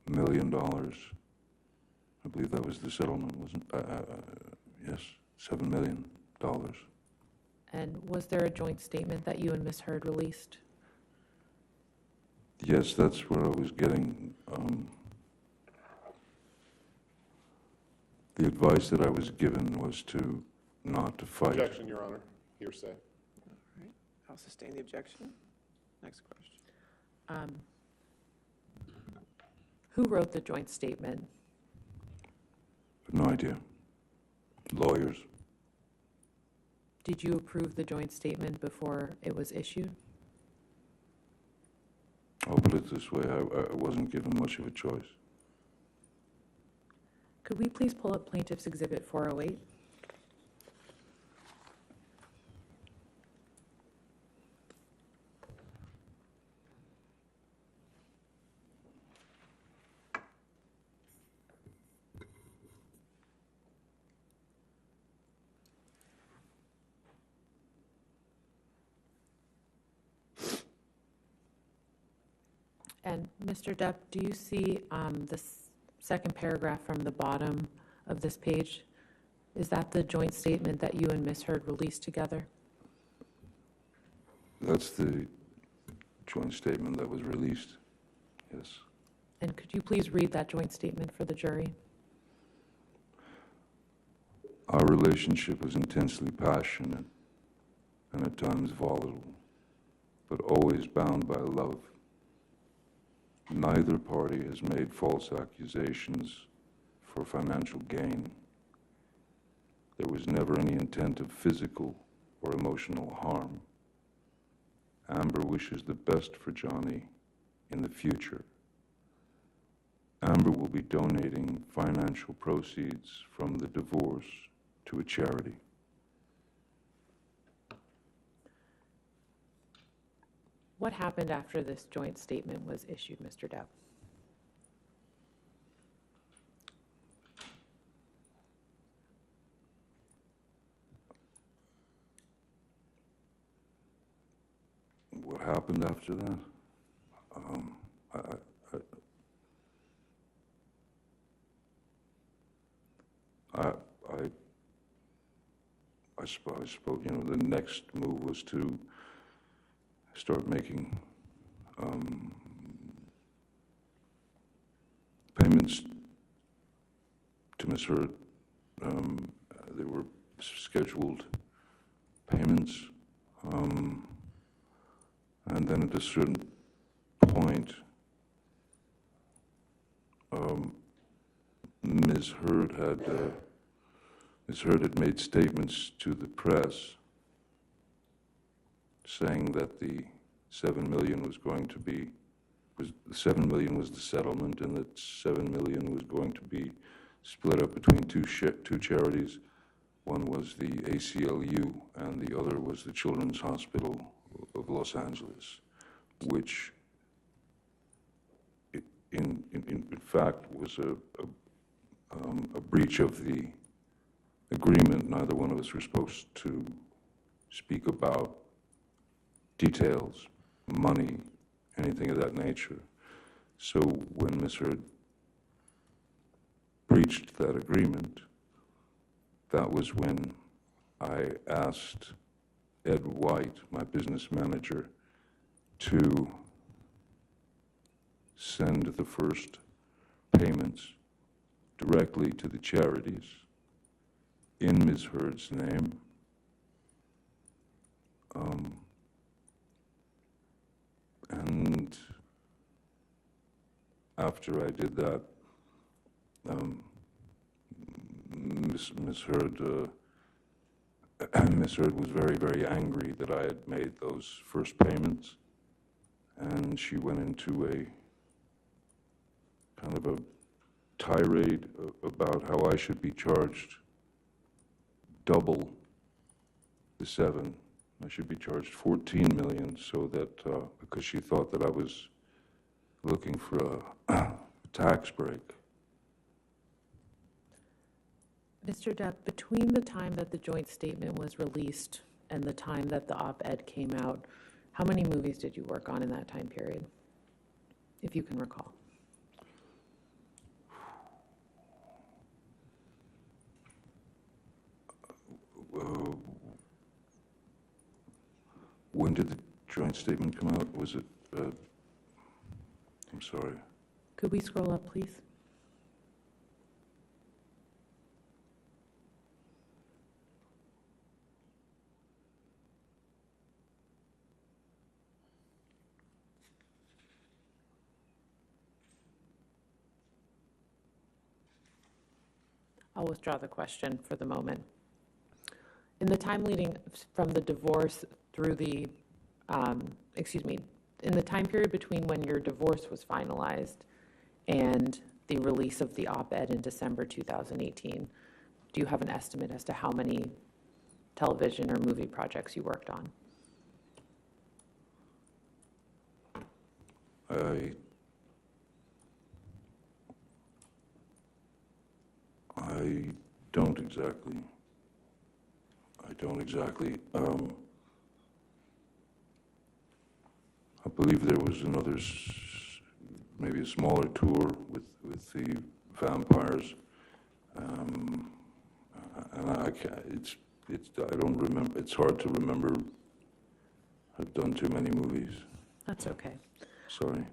million. I believe that was the settlement, wasn't yes, $7 million. And was there a joint statement that you and Ms. Hurd released? Yes, that's where I was getting. The advice that I was given was to not to fight. Objection, Your Honor. Hearsay. All right, I'll sustain the objection. Next question. Who wrote the joint statement? No idea. Lawyers. Did you approve the joint statement before it was issued? I'll put it this way, I wasn't given much of a choice. Could we please pull up Plaintiff's Exhibit 408? And Mr. Depp, do you see the second paragraph from the bottom of this page? Is that the joint statement that you and Ms. Hurd released together? That's the joint statement that was released, yes. And could you please read that joint statement for the jury? Our relationship was intensely passionate and at times volatile, but always bound by love. Neither party has made false accusations for financial gain. There was never any intent of physical or emotional harm. Amber wishes the best for Johnny in the future. Amber will be donating financial proceeds from the divorce to a charity. What happened after this joint statement was issued, Mr. Depp? What happened after that? I suppose, you know, the next move was to start making payments to Ms. Hurd. They were scheduled payments, and then at a certain point, Ms. Hurd had made statements to the press saying that the 7 million was going to be, the 7 million was the settlement, and that 7 million was going to be split up between two charities. One was the ACLU, and the other was the Children's Hospital of Los Angeles, which in fact was a breach of the agreement. Neither one of us were supposed to speak about details, money, anything of that nature. So when Ms. Hurd breached that agreement, that was when I asked Ed White, my business manager, to send the first payments directly to the charities in Ms. Hurd's name. And after I did that, Ms. Hurd was very, very angry that I had made those first payments, and she went into a kind of a tirade about how I should be charged double the 7. I should be charged 14 million, so that because she thought that I was looking for a tax break. Mr. Depp, between the time that the joint statement was released and the time that the op-ed came out, how many movies did you work on in that time period, if you can recall? When did the joint statement come out? Was it, I'm sorry. Could we scroll up, please? I'll withdraw the question for the moment. In the time leading from the divorce through the, in the time period between when your divorce was finalized and the release of the op-ed in December 2018, do you have an estimate as to how many television or movie projects you worked on? I don't exactly. I believe there was another, maybe a smaller tour with the vampires, and I can't. I don't remember. It's hard to remember. I've done too many movies. That's okay. Sorry.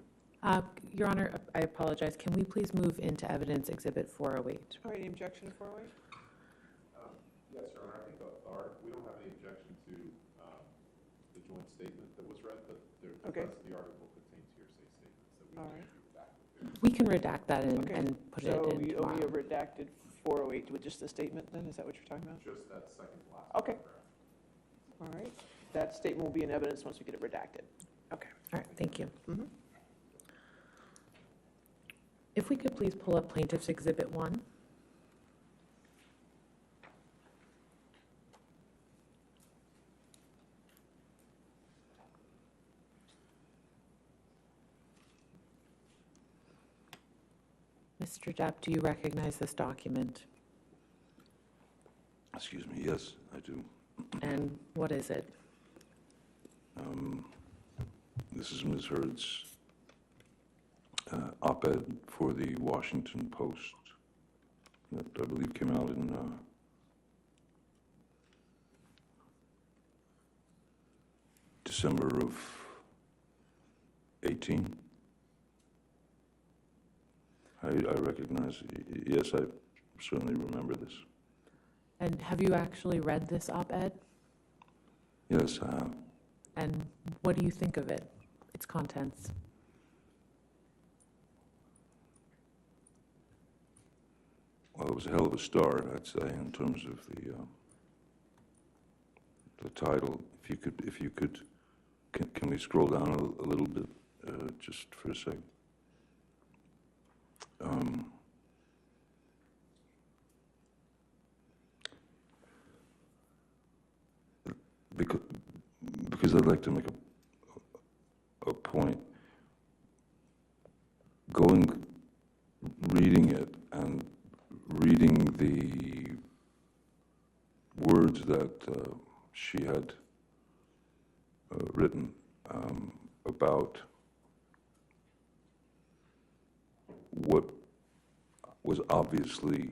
Your Honor, I apologize. Can we please move into evidence exhibit 408? All right, any objection to 408? Yes, Your Honor, I think we don't have any objection to the joint statement that was read, but Okay. because the article contains hearsay statements that we All need right. to redact. We can redact that Okay. and put it So in you owe me a tomorrow. redacted 408 with just the statement then? Is that what you're talking about? Just that second last Okay. paragraph. All right. That statement will be in evidence once we get it redacted. Okay. All right, thank you. Mhm. If we could please pull up Plaintiff's Exhibit 1. Mr. Depp, do you recognize this document? Excuse me. Yes, I do. And what is it? This is Ms. Hurd's op-ed for the Washington Post that I believe came out in December of 18. I recognize, yes, I certainly remember this. And have you actually read this op-ed? Yes, I have. And what do you think of it, its contents? well, it was a hell of a start, I'd say, in terms of the title. If you could, can we scroll down a little bit, just for a second? Because I'd like to make a point. Reading it and reading the words that she had written about what was obviously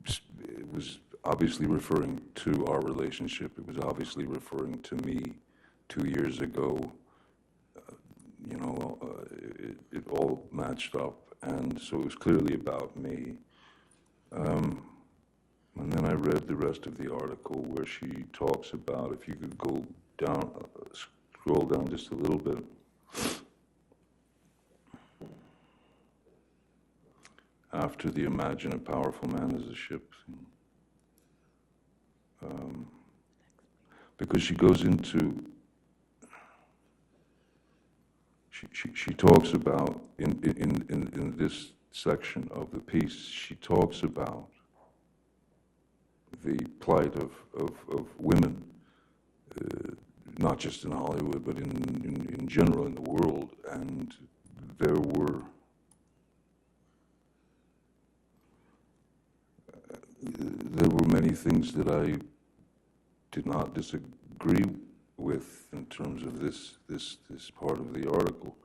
it was obviously referring to our relationship. It was obviously referring to me 2 years ago. You know, it all matched up, and so it was clearly about me. And then I read the rest of the article where she talks about, if you could go down, scroll down just a little bit. After the imagine a powerful man as a ship. Because she goes into, she talks about, in this section of the piece, she talks about the plight of women, not just in Hollywood, but in general in the world, and there were many things that I did not disagree with in terms of this part of the article.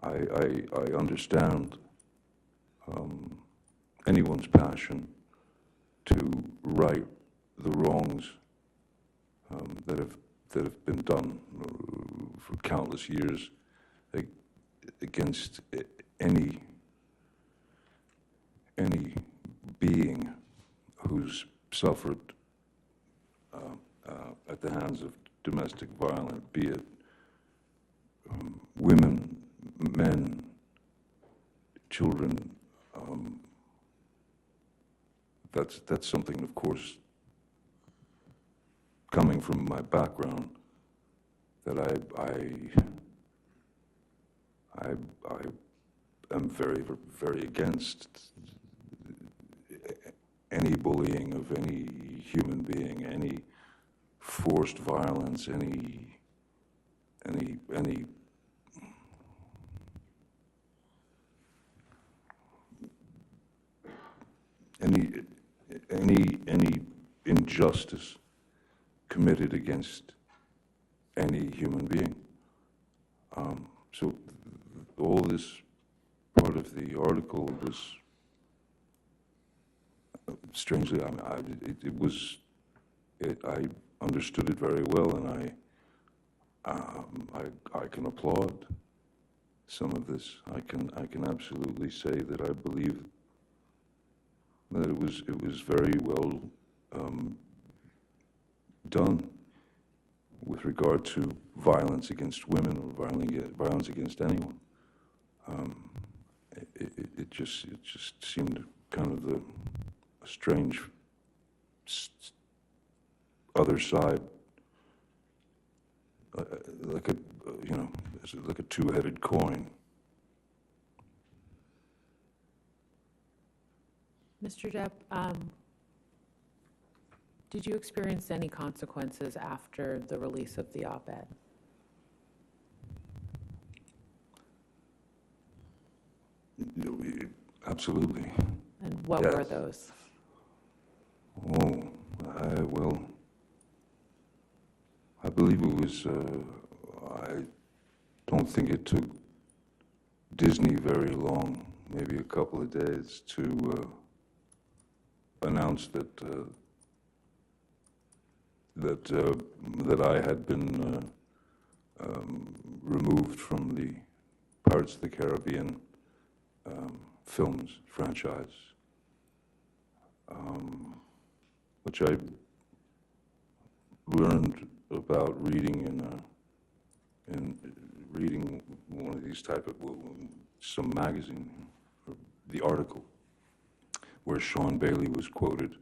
I understand anyone's passion to right the wrongs that have been done for countless years against any being who's suffered at the hands of domestic violence, be it women, men, children. That's something, of course, coming from my background, that I am very, very against any bullying of any human being, any forced violence, any injustice committed against any human being. So all this part of the article was, strangely, I understood it very well, and I can applaud some of this. I can absolutely say that I believe that it was very well done with regard to violence against women or violence against anyone. It just seemed kind of a strange other side, like a two-headed coin. Mr. Depp, did you experience any consequences after the release of the op-ed? Absolutely. And what Yes. were those? Oh, well, I believe it was, I don't think it took Disney very long, maybe a couple of days, to announce that that I had been removed from the Pirates of the Caribbean films franchise, which I learned about reading in reading one of these type of, some magazine, or the article, where Sean Bailey was quoted,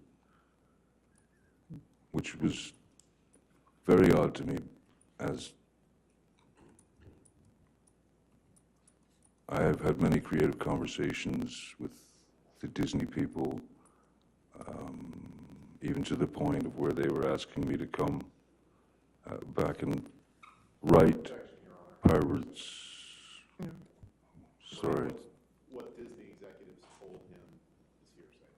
which was very odd to me, as I have had many creative conversations with the Disney people, even to the point of where they were asking me to come back and write Pirates. Sorry. What Disney executives told him is hearsay.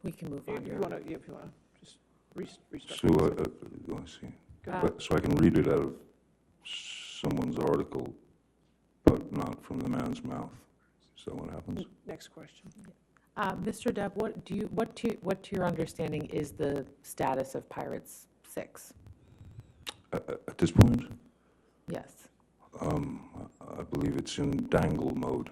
We can move If on, you Your want Honor. to, if you want to, just restart. So, let me see. So I can read it out of someone's article, but not from the man's mouth. Is that what happens? Next question. Mr. Depp, what to your understanding is the status of Pirates 6? At this point, Yes. I believe it's in dangle mode.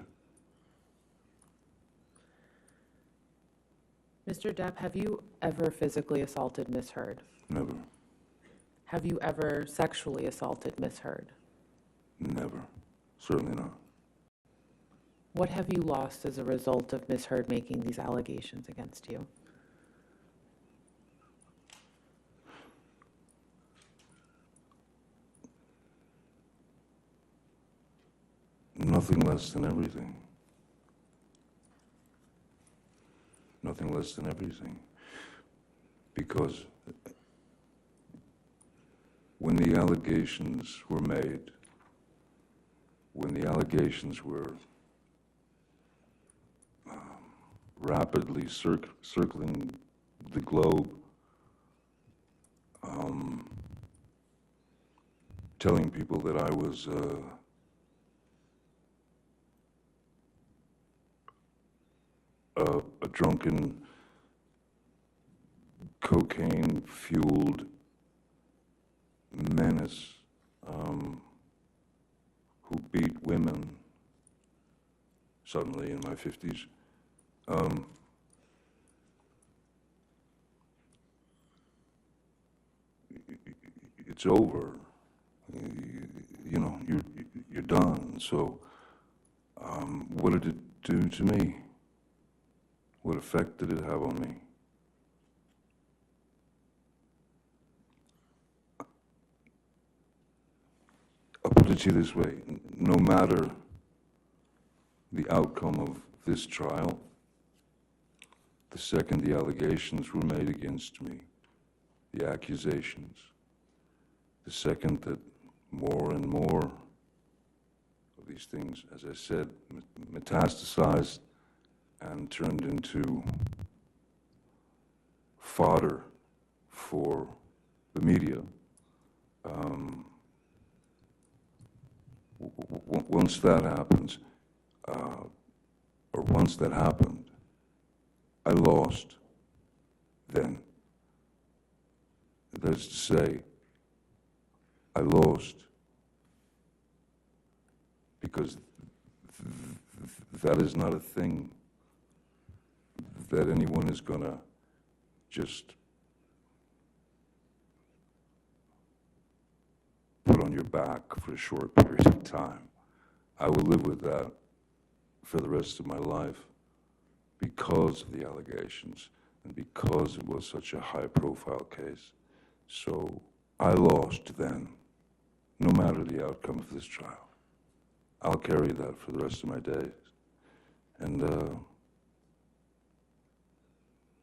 Mr. Depp, have you ever physically assaulted Miss Hurd? Never. Have you ever sexually assaulted Miss Hurd? Never. Certainly not. What have you lost as a result of Miss Hurd making these allegations against you? Nothing less than everything. Nothing less than everything. Because when the allegations were made, when the allegations were rapidly circling the globe, telling people that I was a drunken, cocaine-fueled menace who beat women suddenly in my 50s. It's over. You know, you're done. So, what did it do to me? What effect did it have on me? I'll put it to you this way. No matter the outcome of this trial, the second the allegations were made against me, the accusations, the second that more and more of these things, as I said, metastasized and turned into fodder for the media. Once that happens, or once that happened, I lost then. That is to say, I lost because that is not a thing that anyone is going to just put on your back for a short period of time. I will live with that for the rest of my life because of the allegations and because it was such a high-profile case. So I lost then, no matter the outcome of this trial. I'll carry that for the rest of my days. And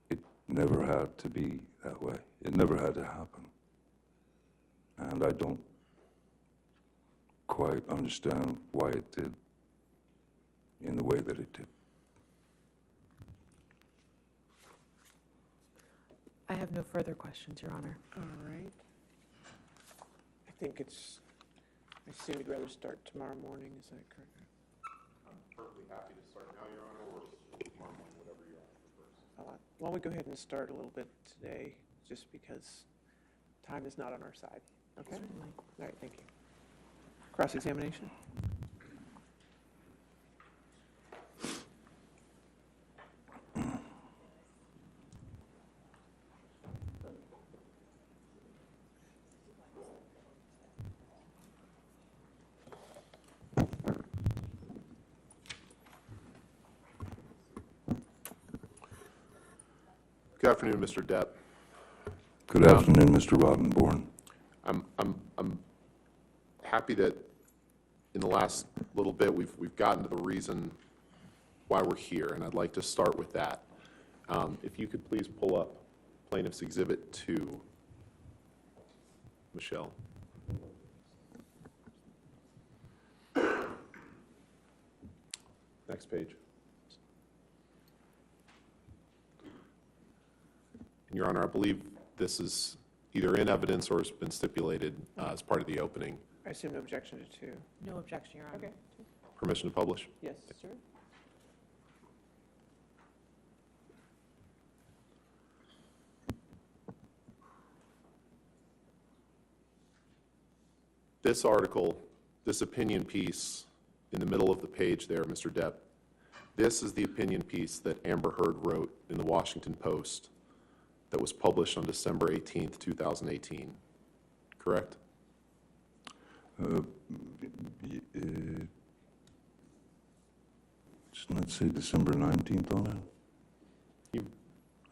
it never had to be that way. It never had to happen. And I don't quite understand why it did in the way that it did. I have no further questions, Your Honor. All right. I think I assume you'd rather start tomorrow morning, is that correct? I'm perfectly happy to start now, Your Honor, or tomorrow morning, whatever Your Honor prefers. Why don't we go ahead and start a little bit today, just because time is not on our side, okay? Certainly. All right, thank you. Cross-examination? Good afternoon, Mr. Depp. Good afternoon, Mr. Roddenborn. I'm happy that in the last little bit we've gotten to the reason why we're here, and I'd like to start with that. If you could please pull up Plaintiff's Exhibit 2, Michelle. Next page. Your Honor, I believe this is either in evidence or has been stipulated as part of the opening. I assume no objection to 2. No objection, Your Honor. Okay. Permission to publish? Yes, sir. This article, this opinion piece in the middle of the page there, Mr. Depp, this is the opinion piece that Amber Hurd wrote in the Washington Post that was published on December 18th, 2018, correct? Doesn't that say December 19th on it? You-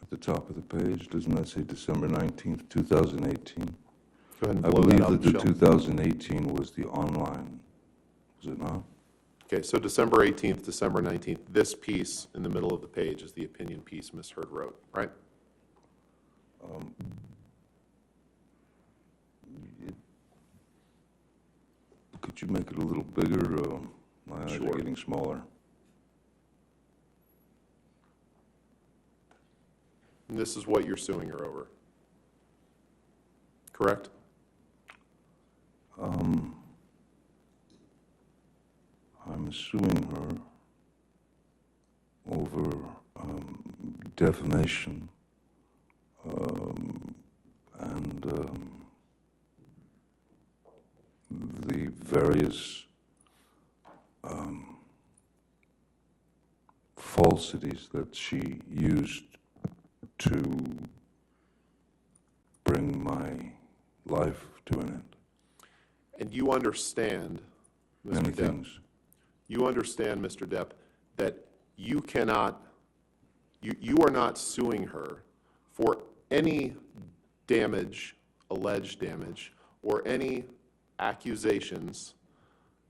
At the top of the page, doesn't that say December 19th, 2018? Go ahead and I blow that believe up, that the Michelle. 2018 was the online, was it not? Okay, so December 18th, December 19th, this piece in the middle of the page is the opinion piece Ms. Hurd wrote, right? Could you make it a little bigger? My eyes Sure. are getting smaller. And this is what you're suing her over, correct? I'm suing her over defamation and the various falsities that she used to bring my life to an end. And you understand, Mr. Many Depp, things. you understand, Mr. Depp, that you cannot, you are not suing her for any damage, alleged damage, or any accusations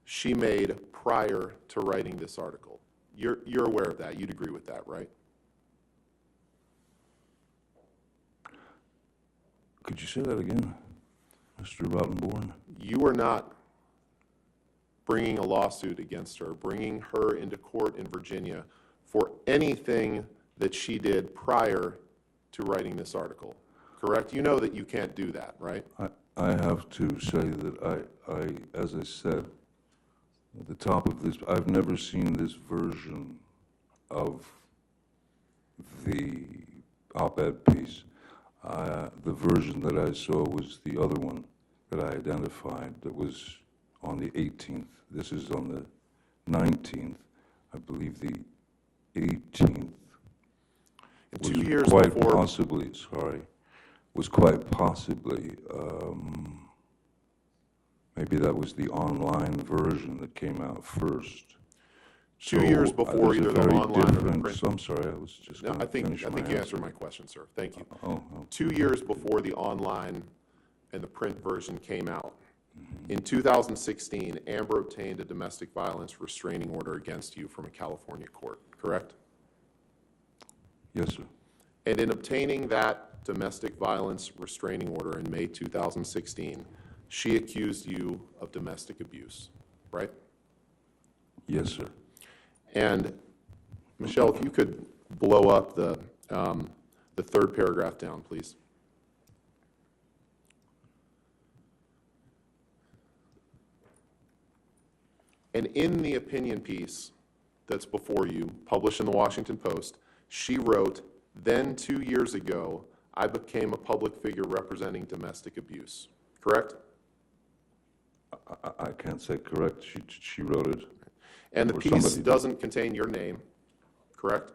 she made prior to writing this article. You're aware of that. You'd agree with that, right? Could you say that again, Mr. Rottenborn? You are not bringing a lawsuit against her, bringing her into court in Virginia for anything that she did prior to writing this article, correct? You know that you can't do that, right? I have to say that I, as I said at the top of this, I've never seen this version of the op-ed piece. The version that I saw was the other one that I identified that was on the 18th. This is on the 19th. I believe the 18th And was 2 years quite before, possibly, was quite possibly, maybe that was the online version that came out first. 2 years before there's a either the very online or the different- print. I'm sorry, I was just No, going I to think finish my you answer. answered my question, sir. Thank you. Oh, 2 years before the online and the print version came out, Mm-hmm. in 2016, Amber obtained a domestic violence restraining order against you from a California court, correct? yes, sir. And in obtaining that domestic violence restraining order in May 2016, she accused you of domestic abuse, right? Yes, sir. And Michelle, if you could blow up the third paragraph down, please. And in the opinion piece that's before you, published in the Washington Post, she wrote, "Then 2 years ago, I became a public figure representing domestic abuse." Correct? I can't say correct. She wrote it. And the Or piece somebody did. doesn't contain your name, correct?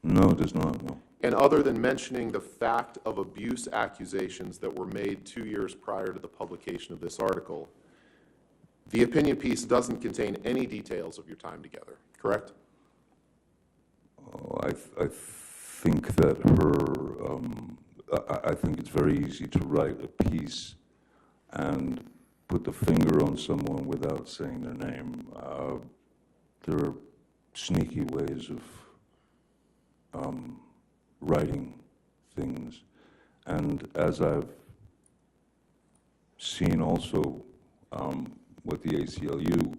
No, it does not, no. And other than mentioning the fact of abuse accusations that were made 2 years prior to the publication of this article, the opinion piece doesn't contain any details of your time together, correct? Oh, I think that I think it's very easy to write a piece and put the finger on someone without saying their name. There are sneaky ways of writing things. And as I've seen also what the ACLU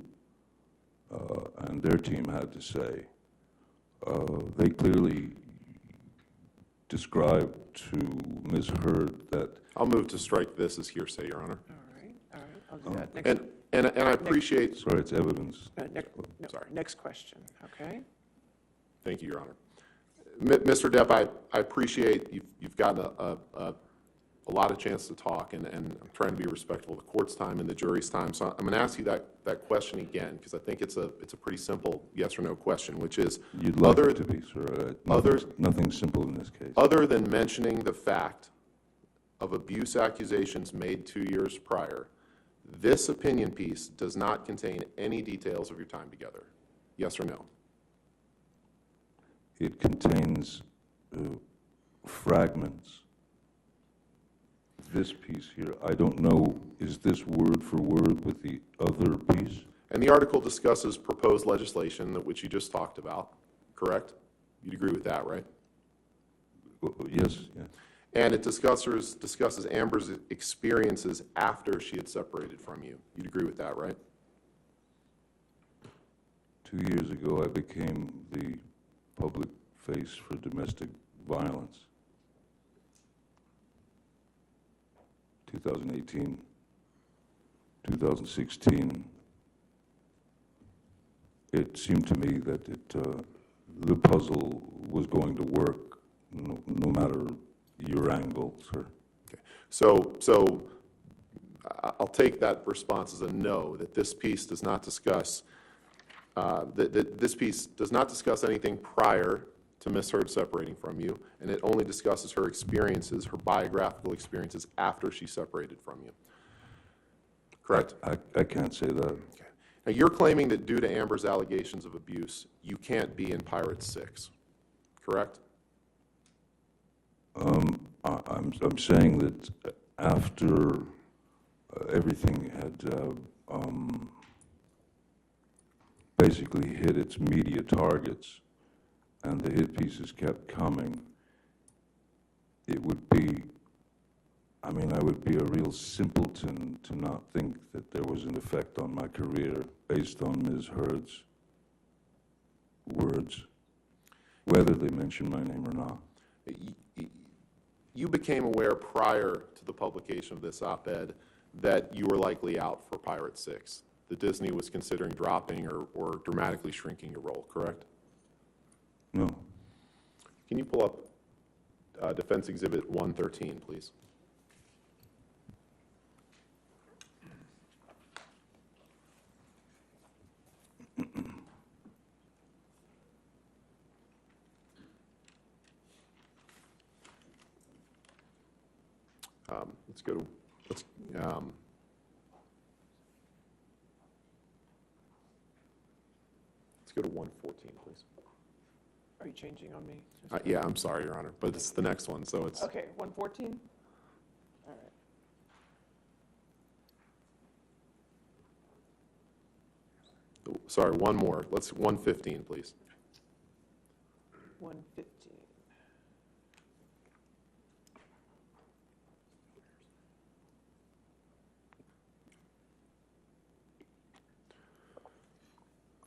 and their team had to say, they clearly described to Ms. Hurd that... I'll move to strike this as hearsay, Your Honor. All right, I'll do that. Next, And I appreciate... Sorry, it's evidence. sorry. Next question, okay? Thank you, Your Honor. Mr. Depp, I appreciate you've gotten a lot of chance to talk, and I'm trying to be respectful of the court's time and the jury's time. So I'm going to ask you that question again, because I think it's a pretty simple yes or no question, which is... You'd like it to be, sir. Nothing simple in this case. Other than mentioning the fact of abuse accusations made 2 years prior, this opinion piece does not contain any details of your time together. Yes or no? It contains fragments. This piece here, I don't know, is this word for word with the other piece? And the article discusses proposed legislation, which you just talked about, correct? You'd agree with that, right? Yes, yeah. And it discusses Amber's experiences after she had separated from you. You'd agree with that, right? 2 years ago, I became the public face for domestic violence. 2018, 2016, it seemed to me that the puzzle was going to work no matter your angle, sir. Okay. So I'll take that response as a no, that this piece does not discuss that this piece does not discuss anything prior to Ms. Hurd separating from you, and it only discusses her experiences, her biographical experiences after she separated from you. Correct? I can't say that. Okay. Now, you're claiming that due to Amber's allegations of abuse, you can't be in Pirates 6, correct? I'm saying that after everything had basically hit its media targets and the hit pieces kept coming, it would be, I would be a real simpleton to not think that there was an effect on my career based on Ms. Hurd's words, whether they mention my name or not. You became aware prior to the publication of this op-ed that you were likely out for Pirates 6, that Disney was considering dropping or dramatically shrinking your role, correct? No. Can you pull up Defense Exhibit 113, please? Let's go to 114, please. Are you changing on me? Yeah, I'm sorry, Your Honor, but it's the next one, so it's... Okay, 114? All right. Sorry, one more. Let's 115, please. 115.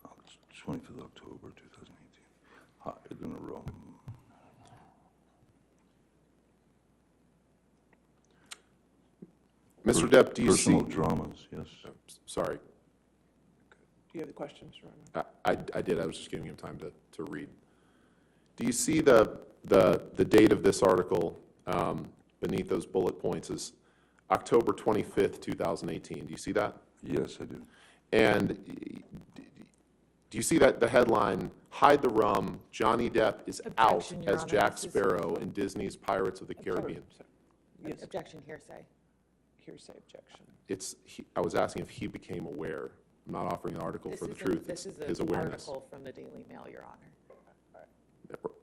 Oh, it's 25th October 2018. Hot in a row. Mr. Depp, do you see... Personal dramas, yes. Sorry. Do you have the questions, Ron? I did. I was just giving him time to read. Do you see the date of this article beneath those bullet points is October 25th, 2018? Do you see that? Yes, I do. And do you see that the headline, Hide the Rum, Johnny Depp is out Objection, Your as Honor. Jack This is- Sparrow in Disney's Pirates of the Caribbean? Yes, Objection, hearsay. hearsay objection. I was asking if he became aware. I'm not offering an article for the truth. This is His an awareness. article from the Daily Mail, Your Honor.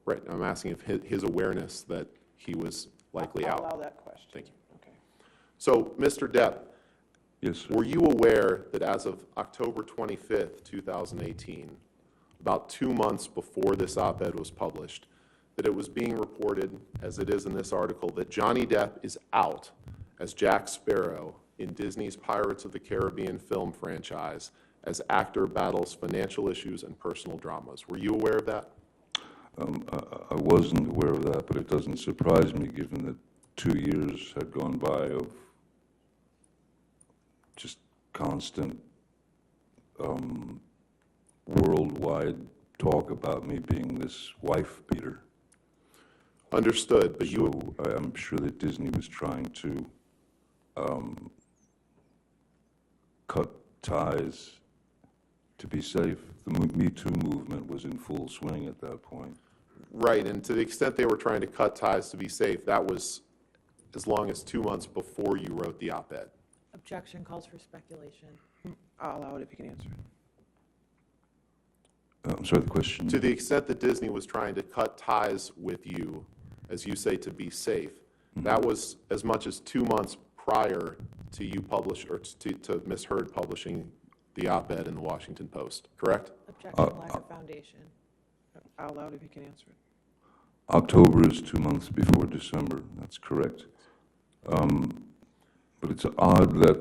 Right, I'm asking if his awareness that he was likely I'll out. allow that question. Thank you. Okay. So, Mr. Depp, Yes, sir. were you aware that as of October 25th, 2018, about 2 months before this op-ed was published, that it was being reported, as it is in this article, that Johnny Depp is out as Jack Sparrow in Disney's Pirates of the Caribbean film franchise as actor battles financial issues and personal dramas? Were you aware of that? I wasn't aware of that, but it doesn't surprise me given that 2 years had gone by of just constant worldwide talk about me being this wife beater. Understood, but you... So I'm sure that Disney was trying to cut ties to be safe. The Me Too movement was in full swing at that point. Right, and to the extent they were trying to cut ties to be safe, that was as long as 2 months before you wrote the op-ed. Objection calls for speculation. I'll allow it if you can answer it. I'm sorry, the question? To the extent that Disney was trying to cut ties with you, as you say, to be safe, that was as much as 2 months prior to you to Ms. Hurd publishing the op-ed in the Washington Post, correct? Objection, lack of foundation. I'll allow it if you can answer it. October is 2 months before December, that's correct. But it's odd that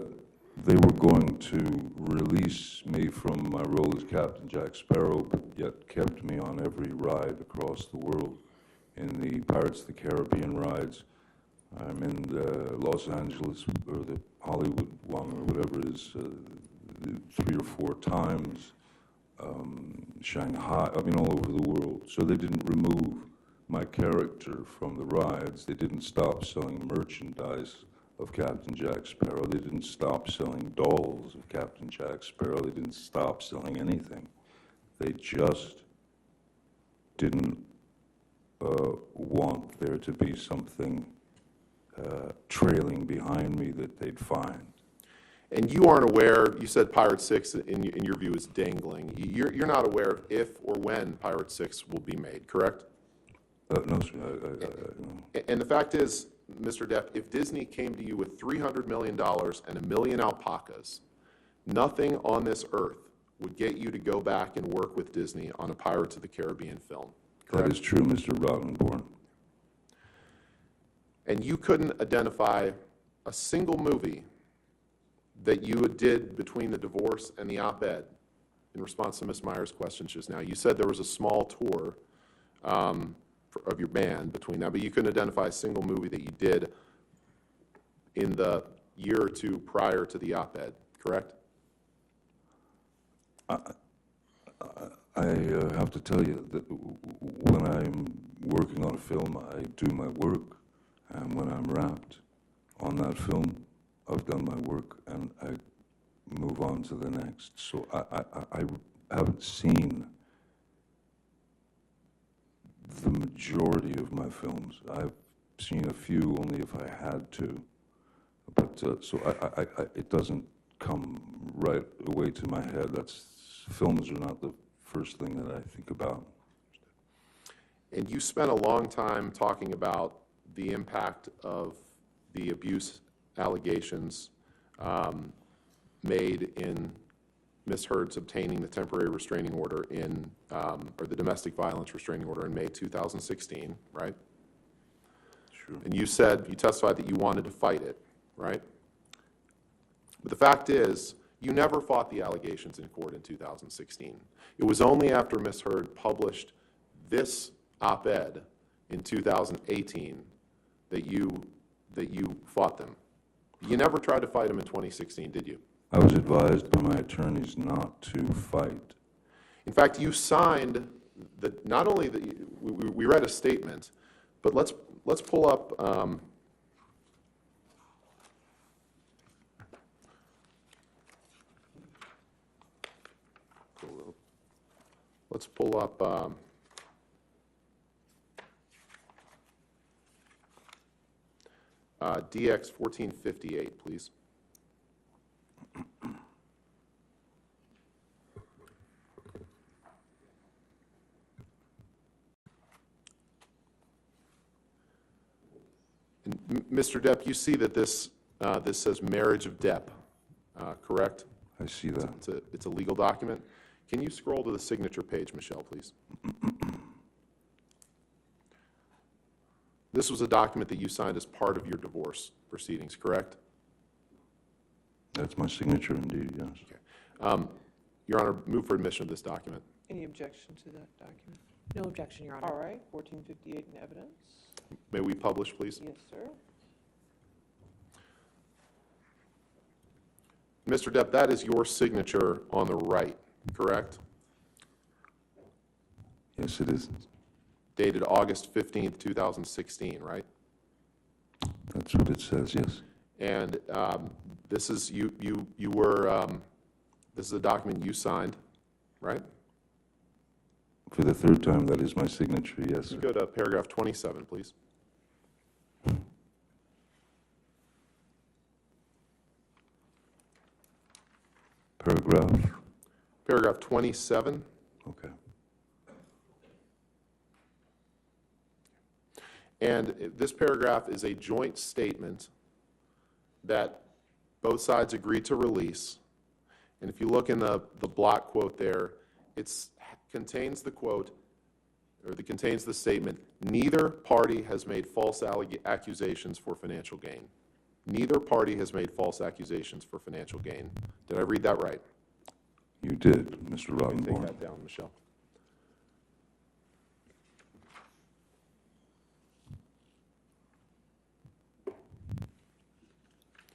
they were going to release me from my role as Captain Jack Sparrow, but yet kept me on every ride across the world. In the Pirates of the Caribbean rides, I'm in the Los Angeles, or the Hollywood one, or whatever it is, 3 or 4 times. Shanghai, I mean all over the world. So they didn't remove my character from the rides. They didn't stop selling merchandise of Captain Jack Sparrow. They didn't stop selling dolls of Captain Jack Sparrow. They didn't stop selling anything. They just didn't want there to be something trailing behind me that they'd find. And you aren't aware, you said Pirate 6 in your view is dangling. You're not aware if or when Pirate 6 will be made, correct? No, sir. No. And the fact is, Mr. Depp, if Disney came to you with $300 million and 1 million alpacas, nothing on this earth would get you to go back and work with Disney on a Pirates of the Caribbean film, correct? That is true, Mr. Rottenborn. And you couldn't identify a single movie that you did between the divorce and the op-ed in response to Ms. Meyer's question just now. You said there was a small tour of your band between that, but you couldn't identify a single movie that you did in the year or two prior to the op-ed, correct? I have to tell you that when I'm working on a film, I do my work, and when I'm wrapped on that film, I've done my work, and I move on to the next. So I haven't seen the majority of my films. I've seen a few only if I had to, but so it doesn't come right away to my head. Films are not the first thing that I think about. And you spent a long time talking about the impact of the abuse allegations made in Ms. Hurd's obtaining the temporary restraining order or the domestic violence restraining order in May 2016, right? Sure. And you testified that you wanted to fight it, right? But the fact is, you never fought the allegations in court in 2016. It was only after Ms. Hurd published this op-ed in 2018 that you fought them. You never tried to fight them in 2016, did you? I was advised by my attorneys not to fight. In fact, you signed not only we read a statement, but let's pull up. Let's pull up. DX 1458, please. Mr. Depp, you see that this says marriage of Depp, correct? I see that. It's a legal document. Can you scroll to the signature page, Michelle, please? This was a document that you signed as part of your divorce proceedings, correct? That's my signature indeed, yes. Okay. Your Honor, move for admission of this document. Any objection to that document? No objection, Your Honor. All right, 1458 in evidence. May we publish, please? Yes, sir. Mr. Depp, that is your signature on the right, correct? Yes, it is. Dated August 15th, 2016, right? That's what it says, yes. And this is, this is a document you signed, right? For the third time, that is my signature, yes, sir. Go to paragraph 27, please. Paragraph 27. Okay. And this paragraph is a joint statement that both sides agreed to release. And if you look in the block quote there, it contains the quote, or it contains the statement, neither party has made false accusations for financial gain. Neither party has made false accusations for financial gain. Did I read that right? You did, Mr. Take Rottenborn. that down, Michelle.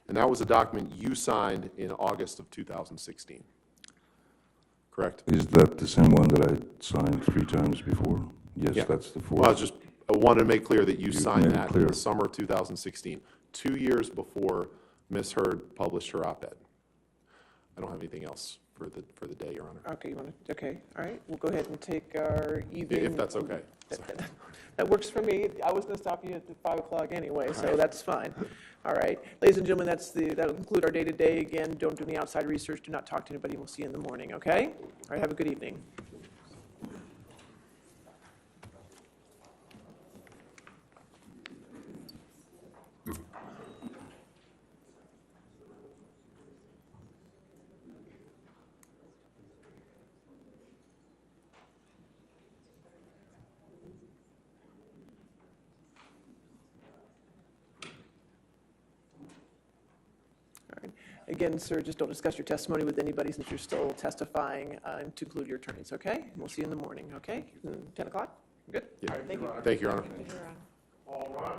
And that was a document you signed in August of 2016, correct? Is that the same one that I signed 3 times before? Yes, Yeah. that's the fourth. Well, I wanted to make clear that you signed made it that in clear. the summer of 2016, 2 years before Ms. Hurd published her op-ed. I don't have anything else for the day, Your Honor. Okay, you want to, okay, all right, we'll go ahead and take our evening. If that's okay. That works for me. I was going to stop you at 5 o'clock anyway, so that's fine. All right, ladies and gentlemen, that'll conclude our day-to-day. Again, don't do any outside research, do not talk to anybody, we'll see you in the morning, okay? All right, have a good evening. Again, sir, just don't discuss your testimony with anybody since you're still testifying, and to include your attorneys, okay? We'll see you in the morning, okay? 10 o'clock? Good? Yeah. All right, thank you. Thank you, Your Honor. All rise.